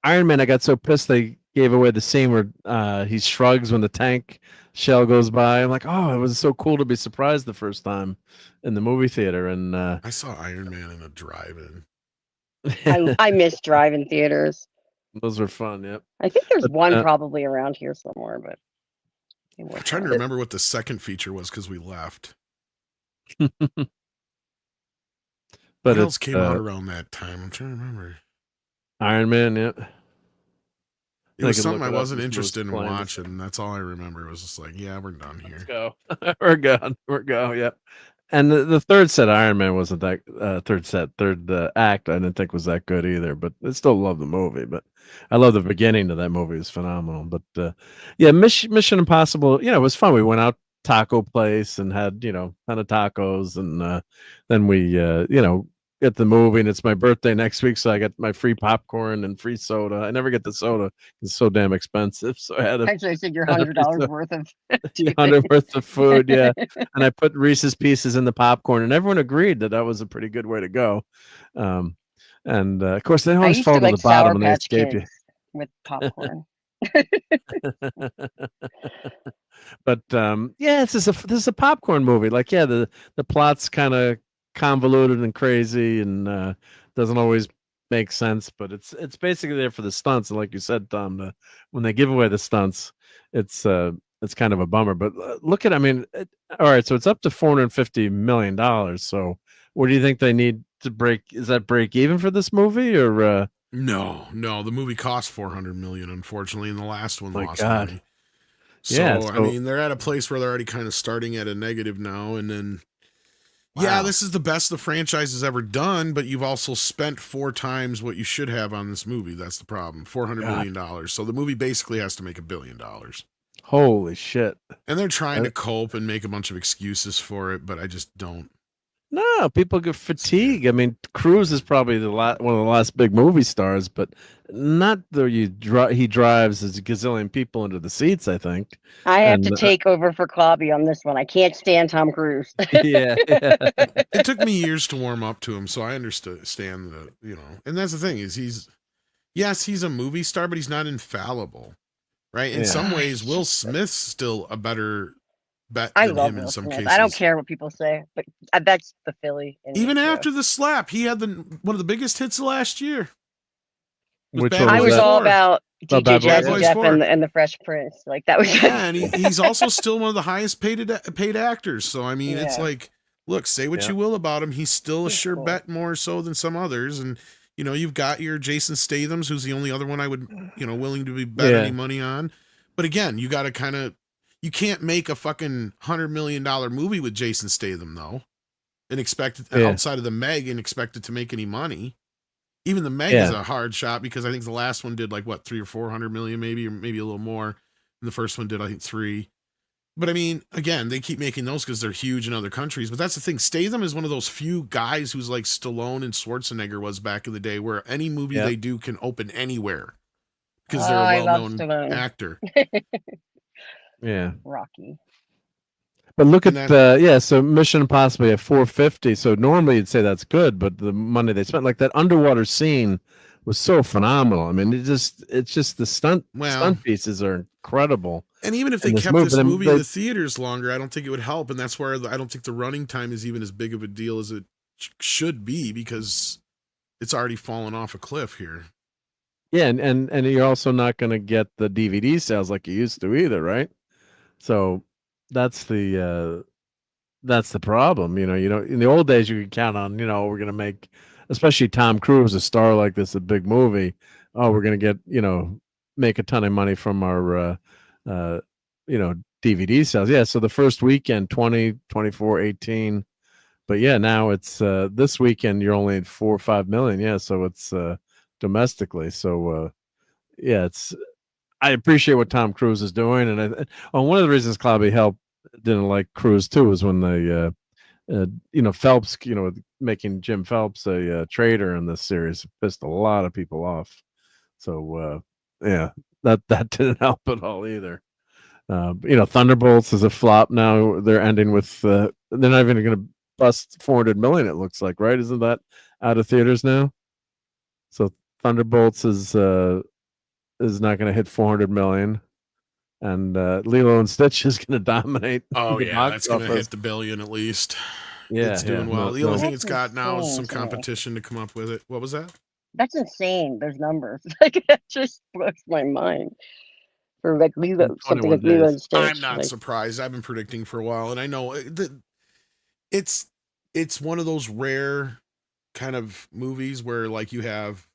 Iron Man, I got so pissed they gave away the scene where he shrugs when the tank shell goes by. I'm like, oh, it was so cool to be surprised the first time in the movie theater. And I saw Iron Man in a drive-in. I miss drive-in theaters. Those were fun. Yep. I think there's one probably around here somewhere, but I'm trying to remember what the second feature was because we left. But what else came out around that time? I'm trying to remember. Iron Man, yeah. It was something I wasn't interested in watching. That's all I remember. It was just like, yeah, we're done here. Let's go. We're gone. Yep. And the third set of Iron Man wasn't that third act I didn't think was that good either, but I still love the movie. But I love the beginning of that movie. It's phenomenal. But yeah, Mission Impossible, it was fun. We went out taco place and had, ton of tacos, and then we get the movie, and it's my birthday next week, so I got my free popcorn and free soda. I never get the soda; it's so damn expensive. So I had actually, I said your $100 worth of $100 worth of food, yeah. And I put Reese's Pieces in the popcorn, and everyone agreed that was a pretty good way to go. And of course, they always fall to the bottom and they escape you with popcorn. But yeah, this is a popcorn movie. Like, yeah, the plot's kind of convoluted and crazy and doesn't always make sense, but it's basically there for the stunts. And like you said, Tom, when they give away the stunts, it's kind of a bummer. But look at, all right, so it's up to $450 million. So what do you think they need to break? Is that break even for this movie, or No, the movie cost $400 million, unfortunately, and the last one lost God. money. So they're at a place where they're already kind of starting at a negative now, and then yeah, this is the best the franchise has ever done, but you've also spent 4 times what you should have on this movie. That's the problem. $400 million. So the movie basically has to make $1 billion. Holy shit. And they're trying to cope and make a bunch of excuses for it, but I just don't. No, people get fatigue. Cruise is probably one of the last big movie stars, but not though he drives a gazillion people into the seats, I think. I have to take over for Clobby on this one. I can't stand Tom Cruise. Yeah. It took me years to warm up to him, so I understand and that's the thing is he's a movie star, but he's not infallible, right? In some ways, Will Smith's still a better bet than him in some cases. I don't care what people say, but that's the Philly. Even after the slap, he had one of the biggest hits of last year. I was all about DJ Jazzy Jeff and the Fresh Prince. Like that was. Yeah, and he's also still one of the highest paid actors. So it's like, look, say what you will about him, he's still a sure bet, more so than some others. And you've got your Jason Statham's, who's the only other one I would willing to bet any money on. But again, you got to you can't make a fucking $100 million movie with Jason Statham though, and expect it outside of the Meg and expect it to make any money. Even the Meg is a hard shot because I think the last one did like what 300 or 400 million, maybe a little more. And the first one did I think 3. But again, they keep making those because they're huge in other countries. But that's the thing. Statham is one of those few guys who's like Stallone and Schwarzenegger was back in the day, where any movie they do can open anywhere because they're a well-known actor. Yeah, Rocky. But look at so Mission Impossible at 450. So normally you'd say that's good, but the money they spent, like that underwater scene, was so phenomenal. It's just the stunt pieces are incredible. And even if they kept this movie in the theaters longer, I don't think it would help. And that's where I don't think the running time is even as big of a deal as it should be, because it's already fallen off a cliff here. Yeah, and you're also not going to get the DVD sales like you used to either, right? So that's the problem. In the old days you could count on, we're going to make, especially Tom Cruise, a star like this, a big movie. Oh, we're going to get, make a ton of money from our DVD sales. Yeah, so the first weekend 20, 24, 18. But yeah, now it's this weekend you're only at 4 or 5 million. Yeah, so it's domestically. So I appreciate what Tom Cruise is doing, and one of the reasons Clobby didn't like Cruise too was when they Phelps, making Jim Phelps a traitor in this series pissed a lot of people off. So that didn't help at all either. Thunderbolts is a flop now. They're ending with they're not even going to bust 400 million. It looks like, right? Isn't that out of theaters now? So Thunderbolts is not going to hit 400 million, and Lilo and Stitch is going to dominate. Oh the yeah, box that's going to office. hit the billion at least. Yeah, it's doing well. The only thing it's got now is some insane to me. competition to come up with it. What was that? That's insane. Those numbers, like, it just blows my mind. For like Lilo, something like Lilo and Stitch. I'm not like, surprised. I've been predicting for a while, and I know that it's one of those rare kind of movies where, like, you have.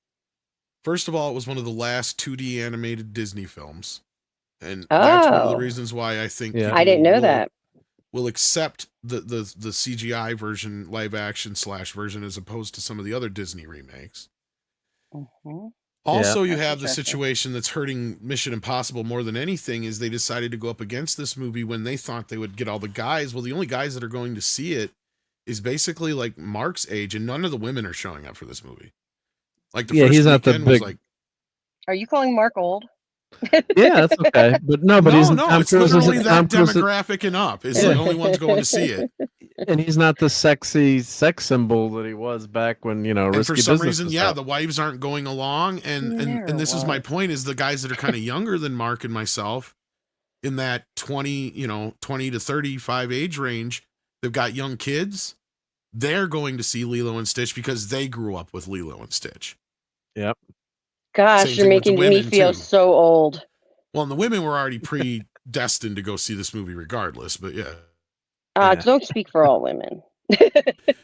First of all, it was one of the last 2D animated Disney films, and that's one of the reasons why I think I didn't know that. Will accept the CGI version, live action / version, as opposed to some of the other Disney remakes. Mm-hmm. Also, you have the situation that's hurting Mission Impossible more than anything is they decided to go up against this movie when they thought they would get all the guys. Well, the only guys that are going to see it is basically like Mark's age, and none of the women are showing up for this movie. Like the first he's not the weekend big. was like. Are you calling Mark old? Yeah, that's okay. But no, it's literally that demographic and up is the only ones going to see it. And he's not the sexy sex symbol that he was back when, and for some reason, the wives aren't going along. And this is my point, is the guys that are kind of younger than Mark and myself in that 20 to 35 age range, they've got young kids. They're going to see Lilo and Stitch because they grew up with Lilo and Stitch. Yep. Gosh, you're making me feel so old. Well, and the women were already predestined to go see this movie regardless, but yeah. Don't speak for all women.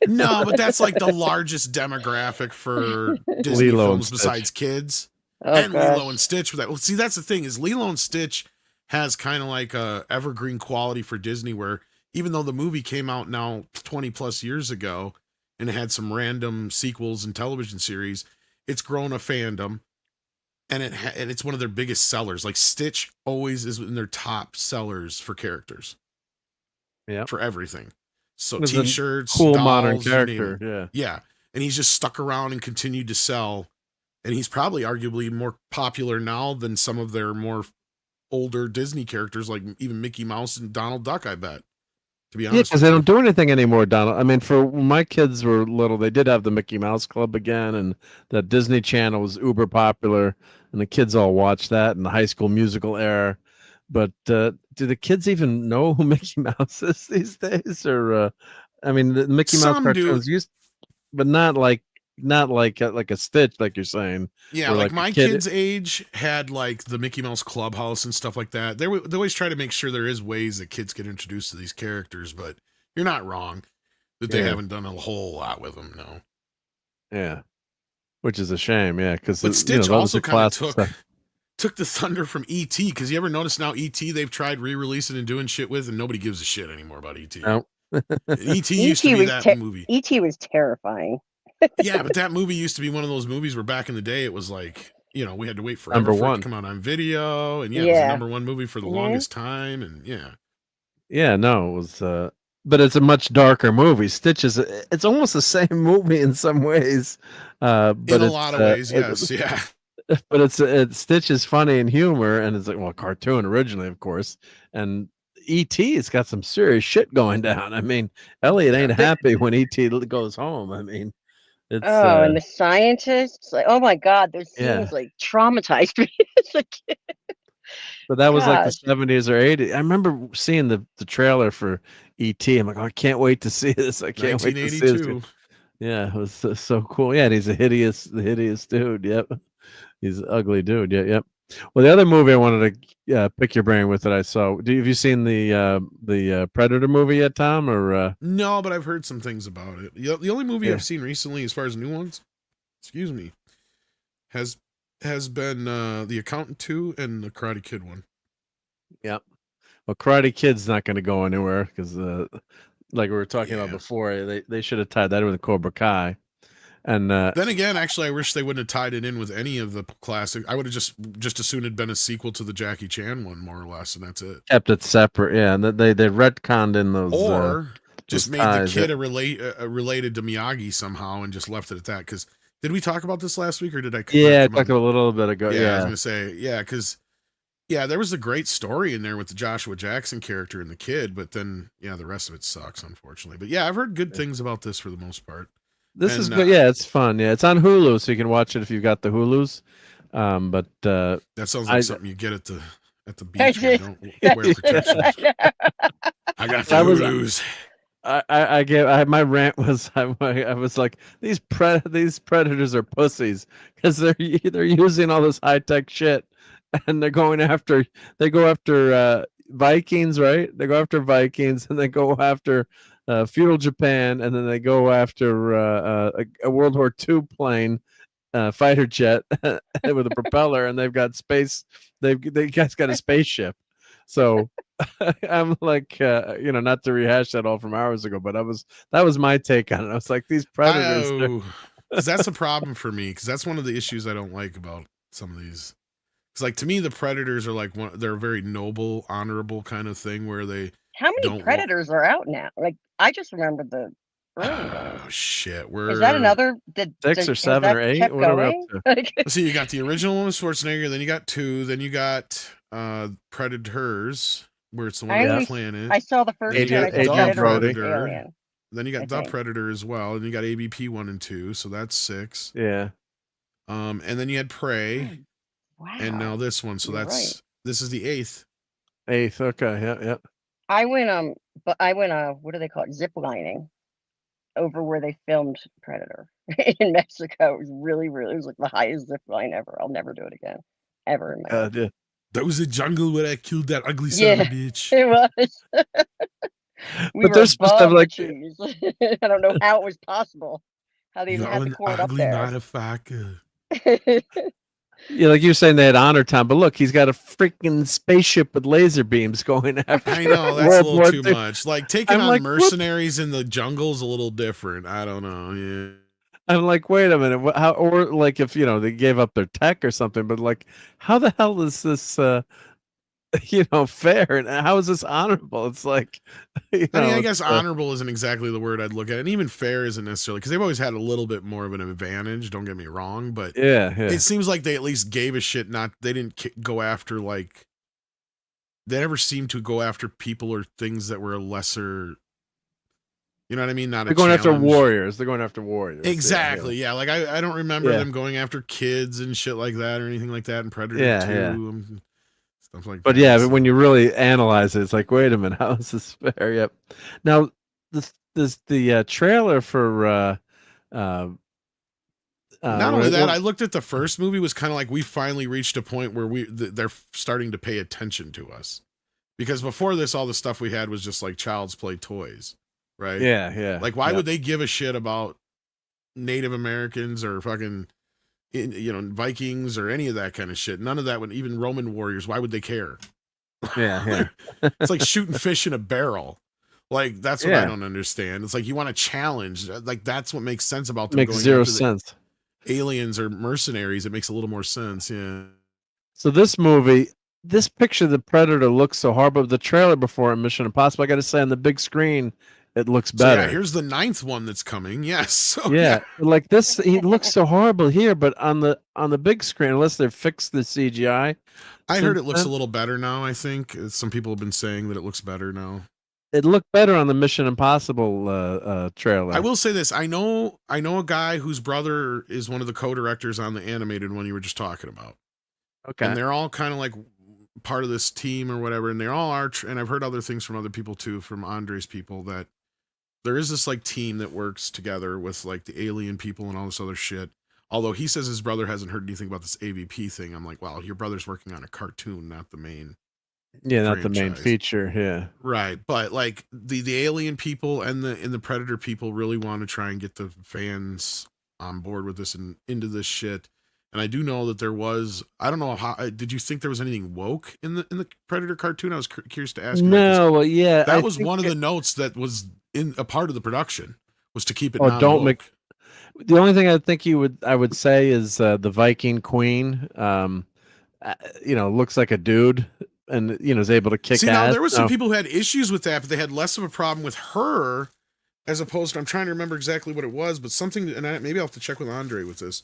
No, but that's like the largest demographic for Disney films besides kids. And Lilo and Stitch. Well, see, that's the thing, is Lilo and Stitch has kind of like a evergreen quality for Disney, where even though the movie came out now 20 plus years ago and it had some random sequels and television series, it's grown a fandom. And it's one of their biggest sellers. Like Stitch always is in their top sellers for characters. Yeah. For everything. So It's T-shirts, cool dolls, modern you name character. it. Yeah. Yeah. And he's just stuck around and continued to sell. And he's probably arguably more popular now than some of their more older Disney characters, like even Mickey Mouse and Donald Duck, I bet. To be honest. Yeah, because they don't do anything anymore, Donald. I mean, for when my kids were little, they did have the Mickey Mouse Club again, and the Disney Channel was uber popular, and the kids all watched that in the High School Musical era. But do the kids even know who Mickey Mouse is these days? Or I mean, the Mickey Mouse cartoons used, but not like a Stitch, like you're saying. Yeah, like my kids' age had like the Mickey Mouse Clubhouse and stuff like that. They always try to make sure there is ways that kids get introduced to these characters, but you're not wrong that they haven't done a whole lot with them. No. Yeah, which is a shame. Yeah, because Stitch also kind of took the thunder from E.T. Because you ever notice now E.T. they've tried re-releasing and doing shit with, and nobody gives a shit anymore about E.T. No. E.T. used to be that movie. E.T. was terrifying. Yeah, but that movie used to be one of those movies where back in the day it was like, we had to wait forever for it to come out on video, and it was the #1 movie for the longest time, and yeah, no, it was, but it's a much darker movie. Stitch it's almost the same movie in some ways, but in a lot of ways, yes, yeah. But Stitch is funny and humor, and it's like, well, cartoon originally, of course, and E.T. has got some serious shit going down. I mean, Elliot ain't happy when E.T. goes home. I mean. It's, and the scientists, like, oh my God, those scenes like traumatized me as a kid. But that was like the 70s or 80s. I remember seeing the trailer for E.T. I'm like, oh, I can't wait to see this. I can't wait to see this. Yeah, it was so cool. Yeah, and he's the hideous dude. Yep, he's an ugly dude. Yeah, yep. Well, the other movie I wanted to pick your brain with that I saw. Have you seen the Predator movie yet, Tom? Or no, but I've heard some things about it. The only movie I've seen recently, as far as new ones, has been The Accountant 2 and the Karate Kid one. Yep. Well, Karate Kid's not going to go anywhere because, like we were talking about before, they should have tied that in with Cobra Kai. And then again, actually, I wish they wouldn't have tied it in with any of the classic. I would have just as soon had been a sequel to the Jackie Chan one, more or less, and that's it. Kept it separate, yeah. And they retconned in those, or just those made ties. the kid related to Miyagi somehow, and just left it at that. Because did we talk about this last week, or did I? Yeah, I talked a little bit ago. Yeah, I was gonna say because there was a great story in there with the Joshua Jackson character and the kid, but then the rest of it sucks, unfortunately. But yeah, I've heard good things about this for the most part. This is good. Yeah, it's fun. Yeah, it's on Hulu, so you can watch it if you've got the Hulus. But that sounds like something you get at the beach. Where you don't wear protection. I got the Hulus. My rant was I was like these predators are pussies because they're using all this high tech shit and they go after Vikings, right? They go after Vikings and they go after feudal Japan, and then they go after a World War II plane, fighter jet with a propeller, and they've got space. They guys got a spaceship. So I'm like, not to rehash that all from hours ago, but that was my take on it. I was like, these predators. Because that's a problem for me. Because that's one of the issues I don't like about some of these. Because like to me, the predators are like they're a very noble, honorable kind of thing where they. How many predators are out now? Like I just remember the. Oh shit! Is that another 6 or 7 or 8? What are we up to? So you got the original one with Schwarzenegger, then you got 2, then you got Predators, where it's the one with the planet. I saw the first Predator. Then you got the Predator as well, and you got ABP 1 and 2, so that's 6. Yeah. And then you had Prey. Wow. And now this one, so this is the 8th. 8th, okay, yeah. I went what do they call it? Zip lining over where they filmed Predator in Mexico. It was really, really, it was like the highest zip line ever. I'll never do it again. Ever in my life. Yeah. That was the jungle where I killed that ugly son of a bitch. It was. But they're supposed to have like trees. I don't know how it was possible. How they even had the cord up there. Motherfucker. Yeah, like you're saying they had honor time, but look, he's got a freaking spaceship with laser beams going after. I know that's a little too much. Like taking on mercenaries in the jungle is a little different. I don't know. Yeah. I'm like, wait a minute, how? Or like if they gave up their tech or something, but like, how the hell is this? Fair, and how is this honorable? It's like, I guess honorable isn't exactly the word I'd look at, and even fair isn't necessarily, because they've always had a little bit more of an advantage. Don't get me wrong, but it seems like they at least gave a shit. They didn't go after they never seemed to go after people or things that were lesser. You know what I mean? They're going after warriors. They're going after warriors. Exactly. Yeah. Like I don't remember them going after kids and shit like that or anything like that in Predator 2. Stuff like but that. But when you really analyze it, it's like, wait a minute, how is this fair? Yep. Now, the trailer for not only that, I looked at the first movie, was kind of like we finally reached a point where they're starting to pay attention to us, because before this, all the stuff we had was just like child's play toys, right? Yeah. Like, why would they give a shit about Native Americans or fucking Vikings or any of that kind of shit? None of that. When even Roman warriors, why would they care? Yeah. It's like shooting fish in a barrel. Like, that's what I don't understand. It's like you want to challenge. Like, that's what makes sense about them. Makes zero sense. Aliens or mercenaries. It makes a little more sense. Yeah. So this movie, this picture of the Predator looks so horrible. The trailer before Mission Impossible, I got to say, on the big screen, it looks better. So here's the 9th one that's coming. Yes. So, like this, he looks so horrible here, but on the big screen, unless they fix the CGI. I heard it looks a little better now. I think some people have been saying that it looks better now. It looked better on the Mission Impossible trailer. I will say this: I know a guy whose brother is one of the co-directors on the animated one you were just talking about. Okay, and they're all kind of like part of this team or whatever, and they all are. And I've heard other things from other people too, from Andre's people, that there is this like team that works together with like the alien people and all this other shit. Although he says his brother hasn't heard anything about this AVP thing. I'm like, well, your brother's working on a cartoon, not the main. Yeah, not the main feature. Yeah, right. But like the alien people and the Predator people really want to try and get the fans on board with this and into this shit. And I do know that there was. I don't know how. Did you think there was anything woke in the Predator cartoon? I was curious to ask. No, well, yeah, that was one of the notes that was in a part of the production, was to keep it. Don't make. The only thing I would say is the Viking Queen. Looks like a dude. And is able to kick ass. Now there was some people who had issues with that, but they had less of a problem with her, as opposed to, I'm trying to remember exactly what it was, but something, and maybe I'll have to check with Andre with this,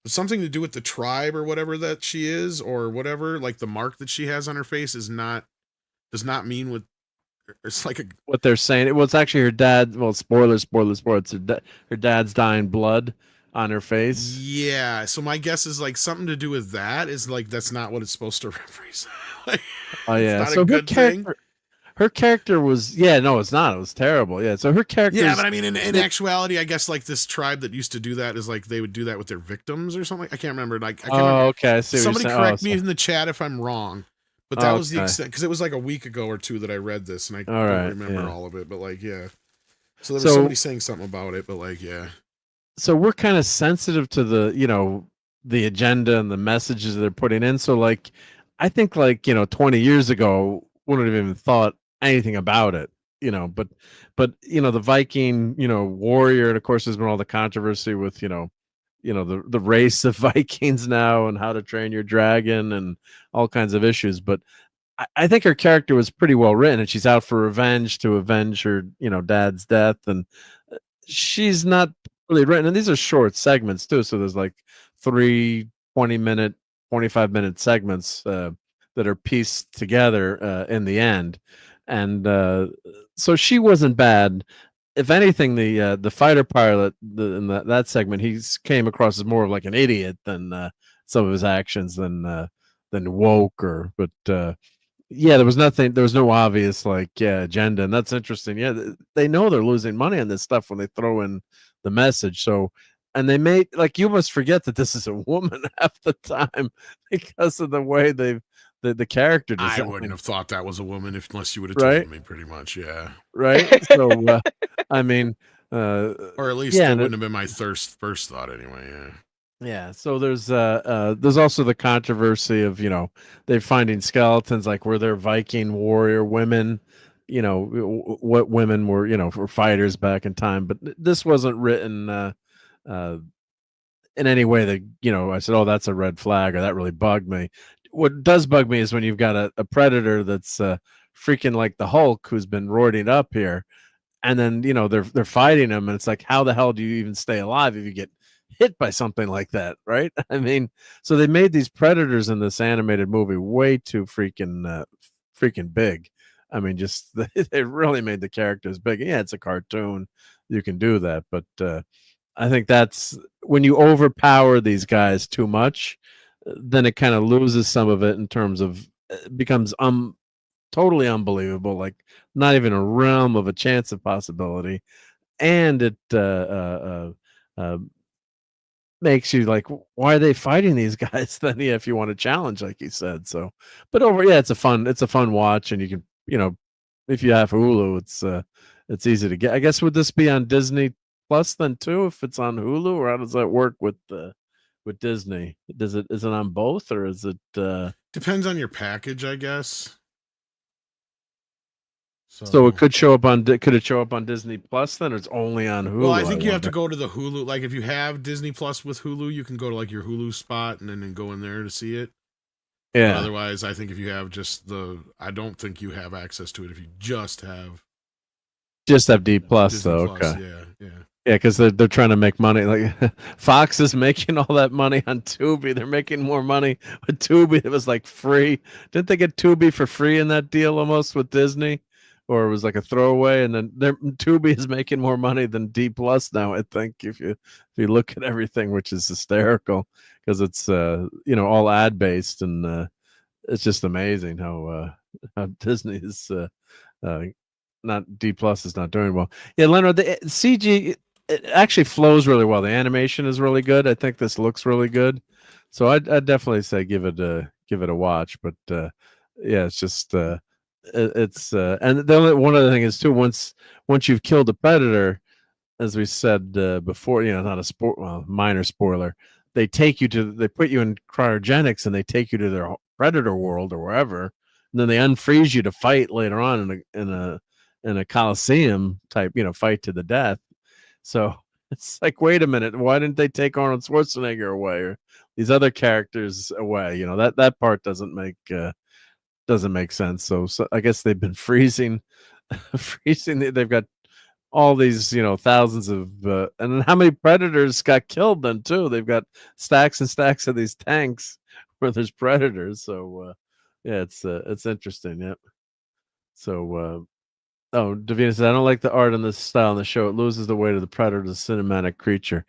but something to do with the tribe or whatever that she is, or whatever, like the mark that she has on her face does not mean what, It's like what they're saying. Well, it's actually her dad. Well, spoiler. It's her dad's dying blood on her face. Yeah. So my guess is like something to do with that. Is like that's not what it's supposed to represent. Like, Oh yeah. it's not So a good thing. Her character was no, it's not. It was terrible. Yeah. So her character. Yeah, but I mean, in actuality, I guess like this tribe that used to do that is like they would do that with their victims or something. I can't remember. Like, I can't remember. Okay. I see what Somebody you're saying. correct me in the chat if I'm wrong. But that was the extent, because it was like a week ago or two that I read this, and I don't remember all of it. But like, yeah. So there was somebody saying something about it, but like, yeah. So we're kind of sensitive to the the agenda and the messages they're putting in. So like, I think like 20 years ago wouldn't have even thought anything about it. But the Viking warrior, and of course there's been all the controversy with the race of Vikings now and how to train your dragon and all kinds of issues. But I think her character was pretty well written, and she's out for revenge to avenge her dad's death, and she's not really written. And these are short segments too, so there's like 3 20-minute 25-minute segments that are pieced together in the end. And so she wasn't bad. If anything, the fighter pilot in that segment, he came across as more of like an idiot than some of his actions than woke but there was nothing. There was no obvious agenda, and that's interesting. Yeah, they know they're losing money on this stuff when they throw in the message. So, and they made you must forget that this is a woman half the time because of the way the character design. I wouldn't have thought that was a woman unless you would have told me, pretty much. Yeah. Right. So, I mean, or at least it wouldn't have been my first thought anyway. Yeah. Yeah. So there's also the controversy of they're finding skeletons, like were there Viking warrior women, what women were were fighters back in time, but this wasn't written in any way that I said, oh, that's a red flag, or that really bugged me. What does bug me is when you've got a predator that's freaking like the Hulk, who's been roiding up here, and then they're fighting him, and it's like, how the hell do you even stay alive if you get hit by something like that, right? I mean, so they made these predators in this animated movie way too freaking big. I mean, just they really made the characters big. Yeah, it's a cartoon, you can do that, but I think that's when you overpower these guys too much, then it kind of loses some of it in terms of it becomes totally unbelievable, like not even a realm of a chance of possibility, and it makes you like, why are they fighting these guys then? Yeah, if you want to challenge, like you said. So, but it's a fun watch, and you can if you have Hulu, it's easy to get. I guess would this be on Disney Plus then too, if it's on Hulu, or how does that work with Disney? Is it on both, or is it depends on your package, I guess. So it could show up on Disney Plus then, or it's only on Hulu? Well, I think you have to go to the Hulu. Like if you have Disney Plus with Hulu, you can go to like your Hulu spot and then go in there to see it. Yeah. But otherwise, I think if you have I don't think you have access to it if you just have D Plus Disney though. Plus. Okay. Yeah. Yeah, because they're trying to make money. Like Fox is making all that money on Tubi. They're making more money with Tubi. It was like free. Didn't they get Tubi for free in that deal almost with Disney? Or it was like a throwaway, and then Tubi is making more money than D Plus now, I think, if you look at everything, which is hysterical because it's all ad based, and it's just amazing how Disney is not D Plus is not doing well. Yeah, Leonard, the CG it actually flows really well. The animation is really good. I think this looks really good, so I'd definitely say give it a watch. But yeah, it's just. It's and the one other thing is too, once you've killed a predator, as we said before, not a minor spoiler, they put you in cryogenics and they take you to their predator world or wherever, and then they unfreeze you to fight later on in a Coliseum type fight to the death. So it's like, wait a minute, why didn't they take Arnold Schwarzenegger away or these other characters away? That part doesn't make sense. So I guess they've been freezing. They've got all these, thousands of, and how many predators got killed then too? They've got stacks and stacks of these tanks where there's predators. So yeah, it's interesting. Yep. So Oh, Davina says, I don't like the art in this style in the show. It loses the weight of the Predator's cinematic creature.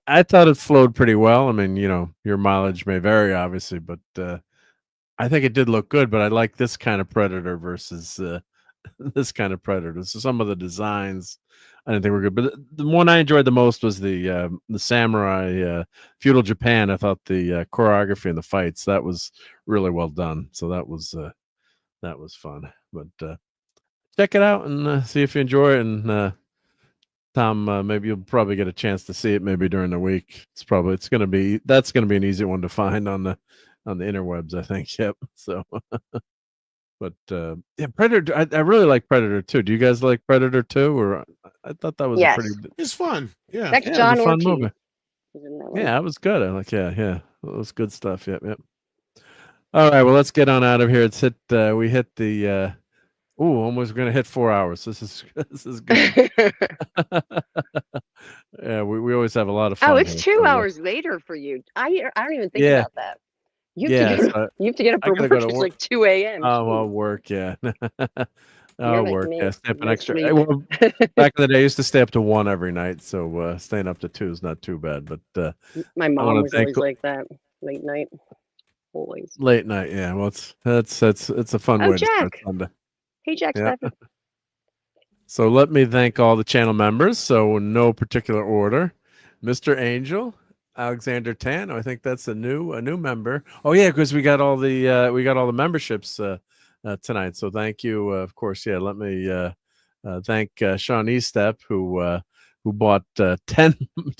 I thought it flowed pretty well. I mean, your mileage may vary, obviously, but I think it did look good. But I like this kind of Predator versus this kind of Predator. So some of the designs I didn't think were good, but the one I enjoyed the most was the samurai feudal Japan. I thought the choreography and the fights, that was really well done. So that was fun. But check it out and see if you enjoy it. And Tom, maybe you'll probably get a chance to see it maybe during the week. That's gonna be an easy one to find on the interwebs, I think. Yep. So but yeah, Predator, I really like Predator 2. Do you guys like Predator 2? Or I thought that was a pretty It's fun. Yeah. That's it was John a fun Ortiz. movie. Yeah, it was good. I like yeah. It was good stuff. Yep. All right, well, let's get on out of here. It's we hit the almost going to hit 4 hours. This is good. Yeah, we always have a lot of fun. Oh, it's here, 2 hours later for you. I don't even think Yeah. about that. You have to get up I for gotta work. go to It's work. like 2 a.m. Oh, I'll work, yeah. I'll like work, me. yeah. Stay up an No extra. sleep. Well, back in the day, I used to stay up to 1 every night, so staying up to 2 is not too bad. But My I mom wanna was thank always like that. Late night. Always. late night, yeah. Well, it's a fun Oh, way to start Jack. Sunday. Hey, Jack's Yeah. back. So let me thank all the channel members. So in no particular order, Mr. Angel, Alexander Tan. I think that's a new member. Oh yeah, because we got all the memberships tonight. So thank you, of course. Yeah, let me thank Sean Estep who bought 10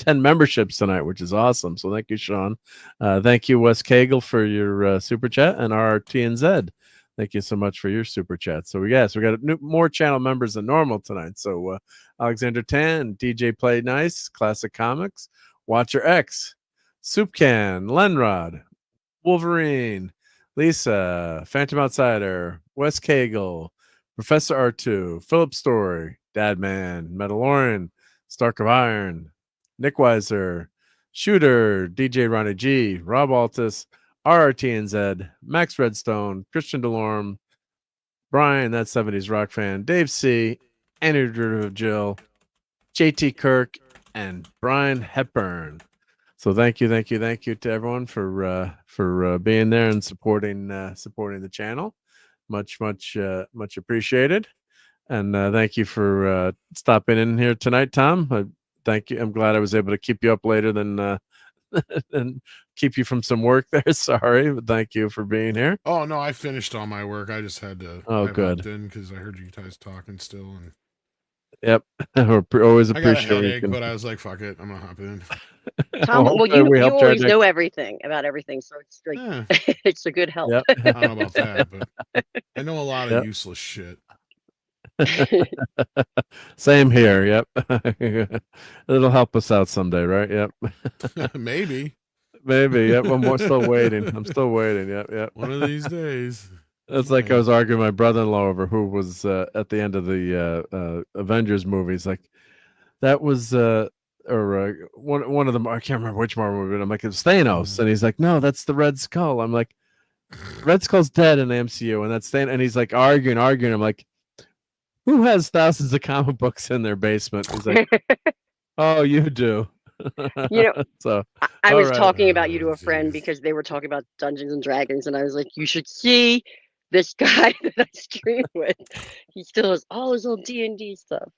memberships tonight, which is awesome. So thank you, Sean. Thank you, Wes Cagle, for your super chat, and RTNZ. Thank you so much for your super chat. So we got more channel members than normal tonight. So Alexander Tan, DJ Play Nice, Classic Comics, Watcher X, Soup Can, Lenrod, Wolverine, Lisa, Phantom Outsider, Wes Cagle, Professor R2, Philip Story, Dadman, Metalorian, Stark of Iron, Nick Weiser, Shooter, DJ Ronnie G, RobAltis, RRTNZ, Max Redstone, Christian Delorme, Brian, that 70s rock fan, Dave C, Andrew of Jill, JT Kirk, and Brian Hepburn. So thank you to everyone for being there and supporting the channel. Much appreciated. And thank you for stopping in here tonight, Tom. Thank you. I'm glad I was able to keep you up later than and keep you from some work there. Sorry, but thank you for being here. Oh no, I finished all my work. I just had to. Oh, good. Because I heard you guys talking still, and yep, always I got a appreciate headache, but I was like, "Fuck it, I'm gonna hop in." Tom, well, you always know everything about everything, so it's like it's a good help. Yep. I don't know about that, but I know a lot of useless shit. Same here. Yep. It'll help us out someday, right? Yep. Maybe. Yep. I'm still waiting. I'm still waiting. Yep. One of these days. It's like I was arguing with my brother-in-law over who was at the end of the Avengers movies. Like that was one of them. I can't remember which Marvel movie. I'm like, it's Thanos, and he's like, no, that's the Red Skull. I'm like, Red Skull's dead in the MCU, and that's Thanos. And he's like arguing. I'm like, who has thousands of comic books in their basement? He's like, oh, you do. So I was talking about you to a friend because they were talking about Dungeons and Dragons, and I was like, you should see this guy that I stream with. He still has all his old D&D stuff.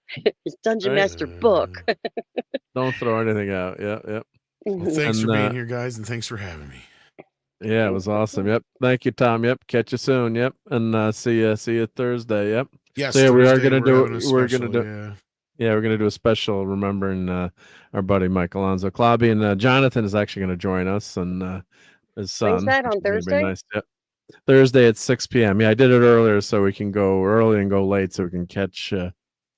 His Dungeon Master book. Don't throw anything out. Yep. Well, thanks for being here, guys, and thanks for having me. Yeah, it was awesome. Yep. Thank you, Tom. Yep. Catch you soon. Yep. And see you Thursday. Yep. Yes. So, yeah, Thursday, we are gonna do. We're gonna do. Yeah, we're gonna do a special remembering our buddy Mike Alonzo Clabby, and Jonathan is actually gonna join us, and his son. When's that, on Thursday? Nice. Yep. Thursday at 6 p.m. Yeah, I did it earlier so we can go early and go late, so we can catch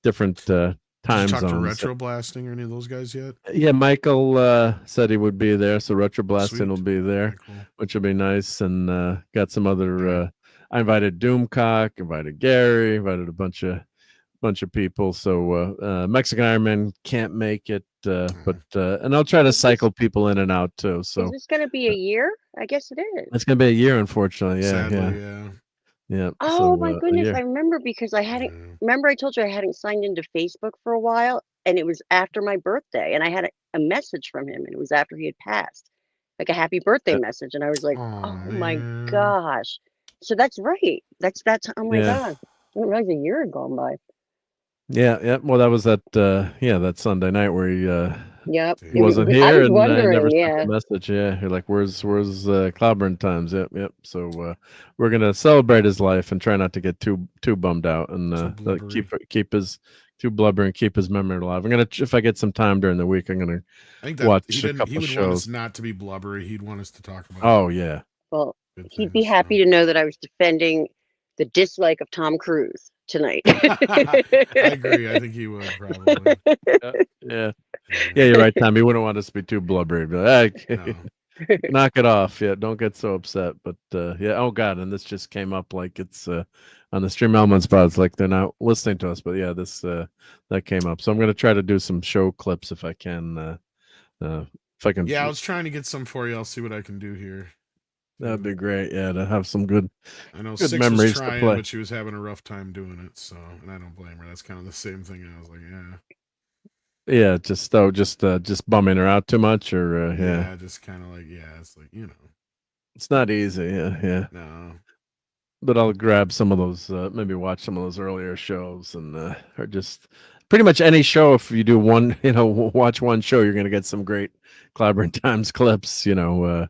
different time zones. Did you talk to Retro Blasting or any of those guys yet? Yeah, Michael said he would be there, so Retro Blasting Sweet. will be there, Cool. which will be nice. And got some other. I invited Doomcock, invited Gary, invited a bunch of people. So Mexican Iron Man can't make it, but and I'll try to cycle people in and out too. So is this going to be a year? I guess it is. It's going to be a year, unfortunately. Yeah, Sadly, yeah. Yeah. Oh my goodness, I remember because I hadn't. Remember, I told you I hadn't signed into Facebook for a while, and it was after my birthday, and I had a message from him, and it was after he had passed, like a happy birthday message, and I was like, oh my gosh. So that's right. That's oh my Yeah. god. I didn't realize a year had gone by. Yeah. Well, that was that. That Sunday night where he Yep. wasn't I here, was and I never wondering, sent yeah. the message. Yeah, you're like, where's Cloudburn Times? Yep. So we're gonna celebrate his life and try not to get too bummed out, and keep his too blubbering, keep his memory alive. I'm gonna, if I get some time during the week, I'm gonna watch a couple he would shows. want us not to be blubbery. He'd want us to talk about. Oh yeah. Well, he'd be happy to know that I was defending the dislike of Tom Cruise tonight. I agree. I think he would probably. Yeah, you're right, Tom. He wouldn't want us to be too blubbery. But knock it off. Yeah, don't get so upset. But yeah, oh god, and this just came up like it's on the Stream Elements pods, like they're not listening to us. But yeah, this that came up. So I'm gonna try to do some show clips if I can. If I can. Yeah, I was trying to get some for you. I'll see what I can do here. That'd be great. Yeah, to have some good. I know good Six memories was trying, to play. but she was having a rough time doing it. So, and I don't blame her. That's kind of the same thing. I was like, yeah. Yeah, just bumming her out too much, or yeah, just kind of like, it's like, it's not easy. Yeah. No. But I'll grab some of those, maybe watch some of those earlier shows, and or just pretty much any show. If you do one, watch one show, you're gonna get some great Cloudburn Times clips. He was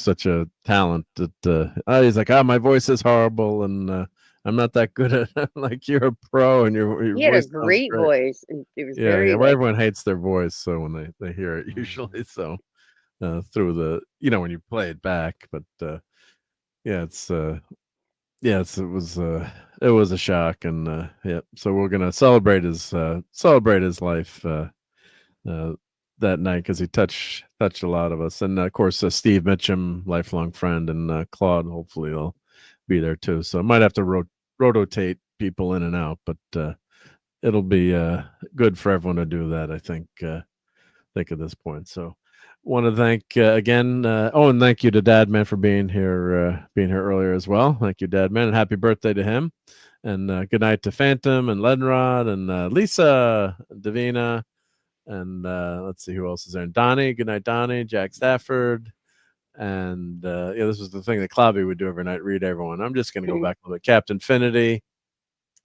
such a talent that he's like, my voice is horrible, and I'm not that good at it. Like, you're a pro, and your he had voice a great voice. And it was very well, everyone hates their voice, so when they hear it, usually, so through the when you play it back, but it was a shock, and so we're gonna celebrate his life that night, because he touched a lot of us, and of course Steve Mitchum, lifelong friend, and Claude hopefully will be there too. So I might have to rotate people in and out, but it'll be good for everyone to do that, I think at this point. So want to thank again and thank you to Dadman for being here earlier as well. Thank you, Dadman, and happy birthday to him, and good night to Phantom and Leadenrod and Lisa, Davina, and let's see who else is there. And Donnie, good night, Donnie, Jack Stafford, and this was the thing that Clobby would do every night, read everyone. I'm just going to go back a little bit. Captain Finity.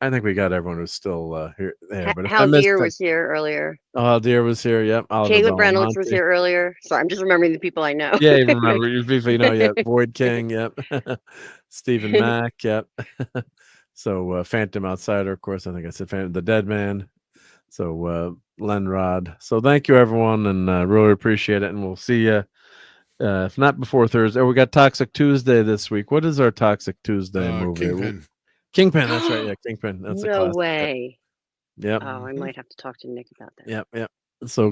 I think we got everyone who's still here there. But Hal Deer was here earlier. Oh, Hal Deer was here. Yep. Caleb Reynolds was here earlier. Sorry, I'm just remembering the people I know. Yeah, you remember you people you know. Yep. Void King. Yep. Stephen Mack. Yep. So Phantom Outsider, of course. I think I said Phantom, the Dead Man. So Lenrod. So thank you, everyone, and really appreciate it. And we'll see you. If not before Thursday, we got Toxic Tuesday this week. What is our Toxic Tuesday movie? Kingpin. That's right. Yeah, Kingpin. That's a classic. No way. Yep. Oh, I might have to talk to Nick about that. Yep. So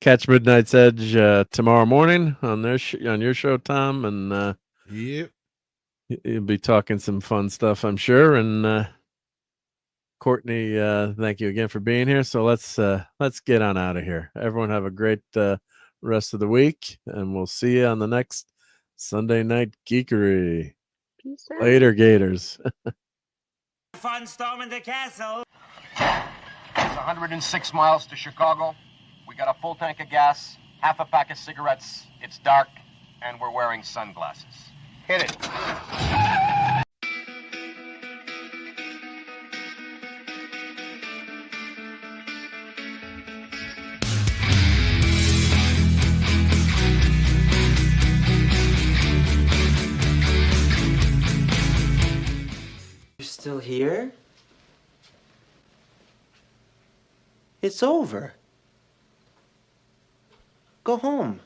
catch Midnight's Edge tomorrow morning on on your show, Tom, and yep, you'll be talking some fun stuff, I'm sure. And Courtney, thank you again for being here. So let's get on out of here. Everyone have a great rest of the week, and we'll see you on the next Sunday Night Geekery. Peace out. Later, Gators. Fun storming the castle. It's 106 miles to Chicago. We got a full tank of gas, half a pack of cigarettes. It's dark, and we're wearing sunglasses. Hit it. Still here? It's over. Go home.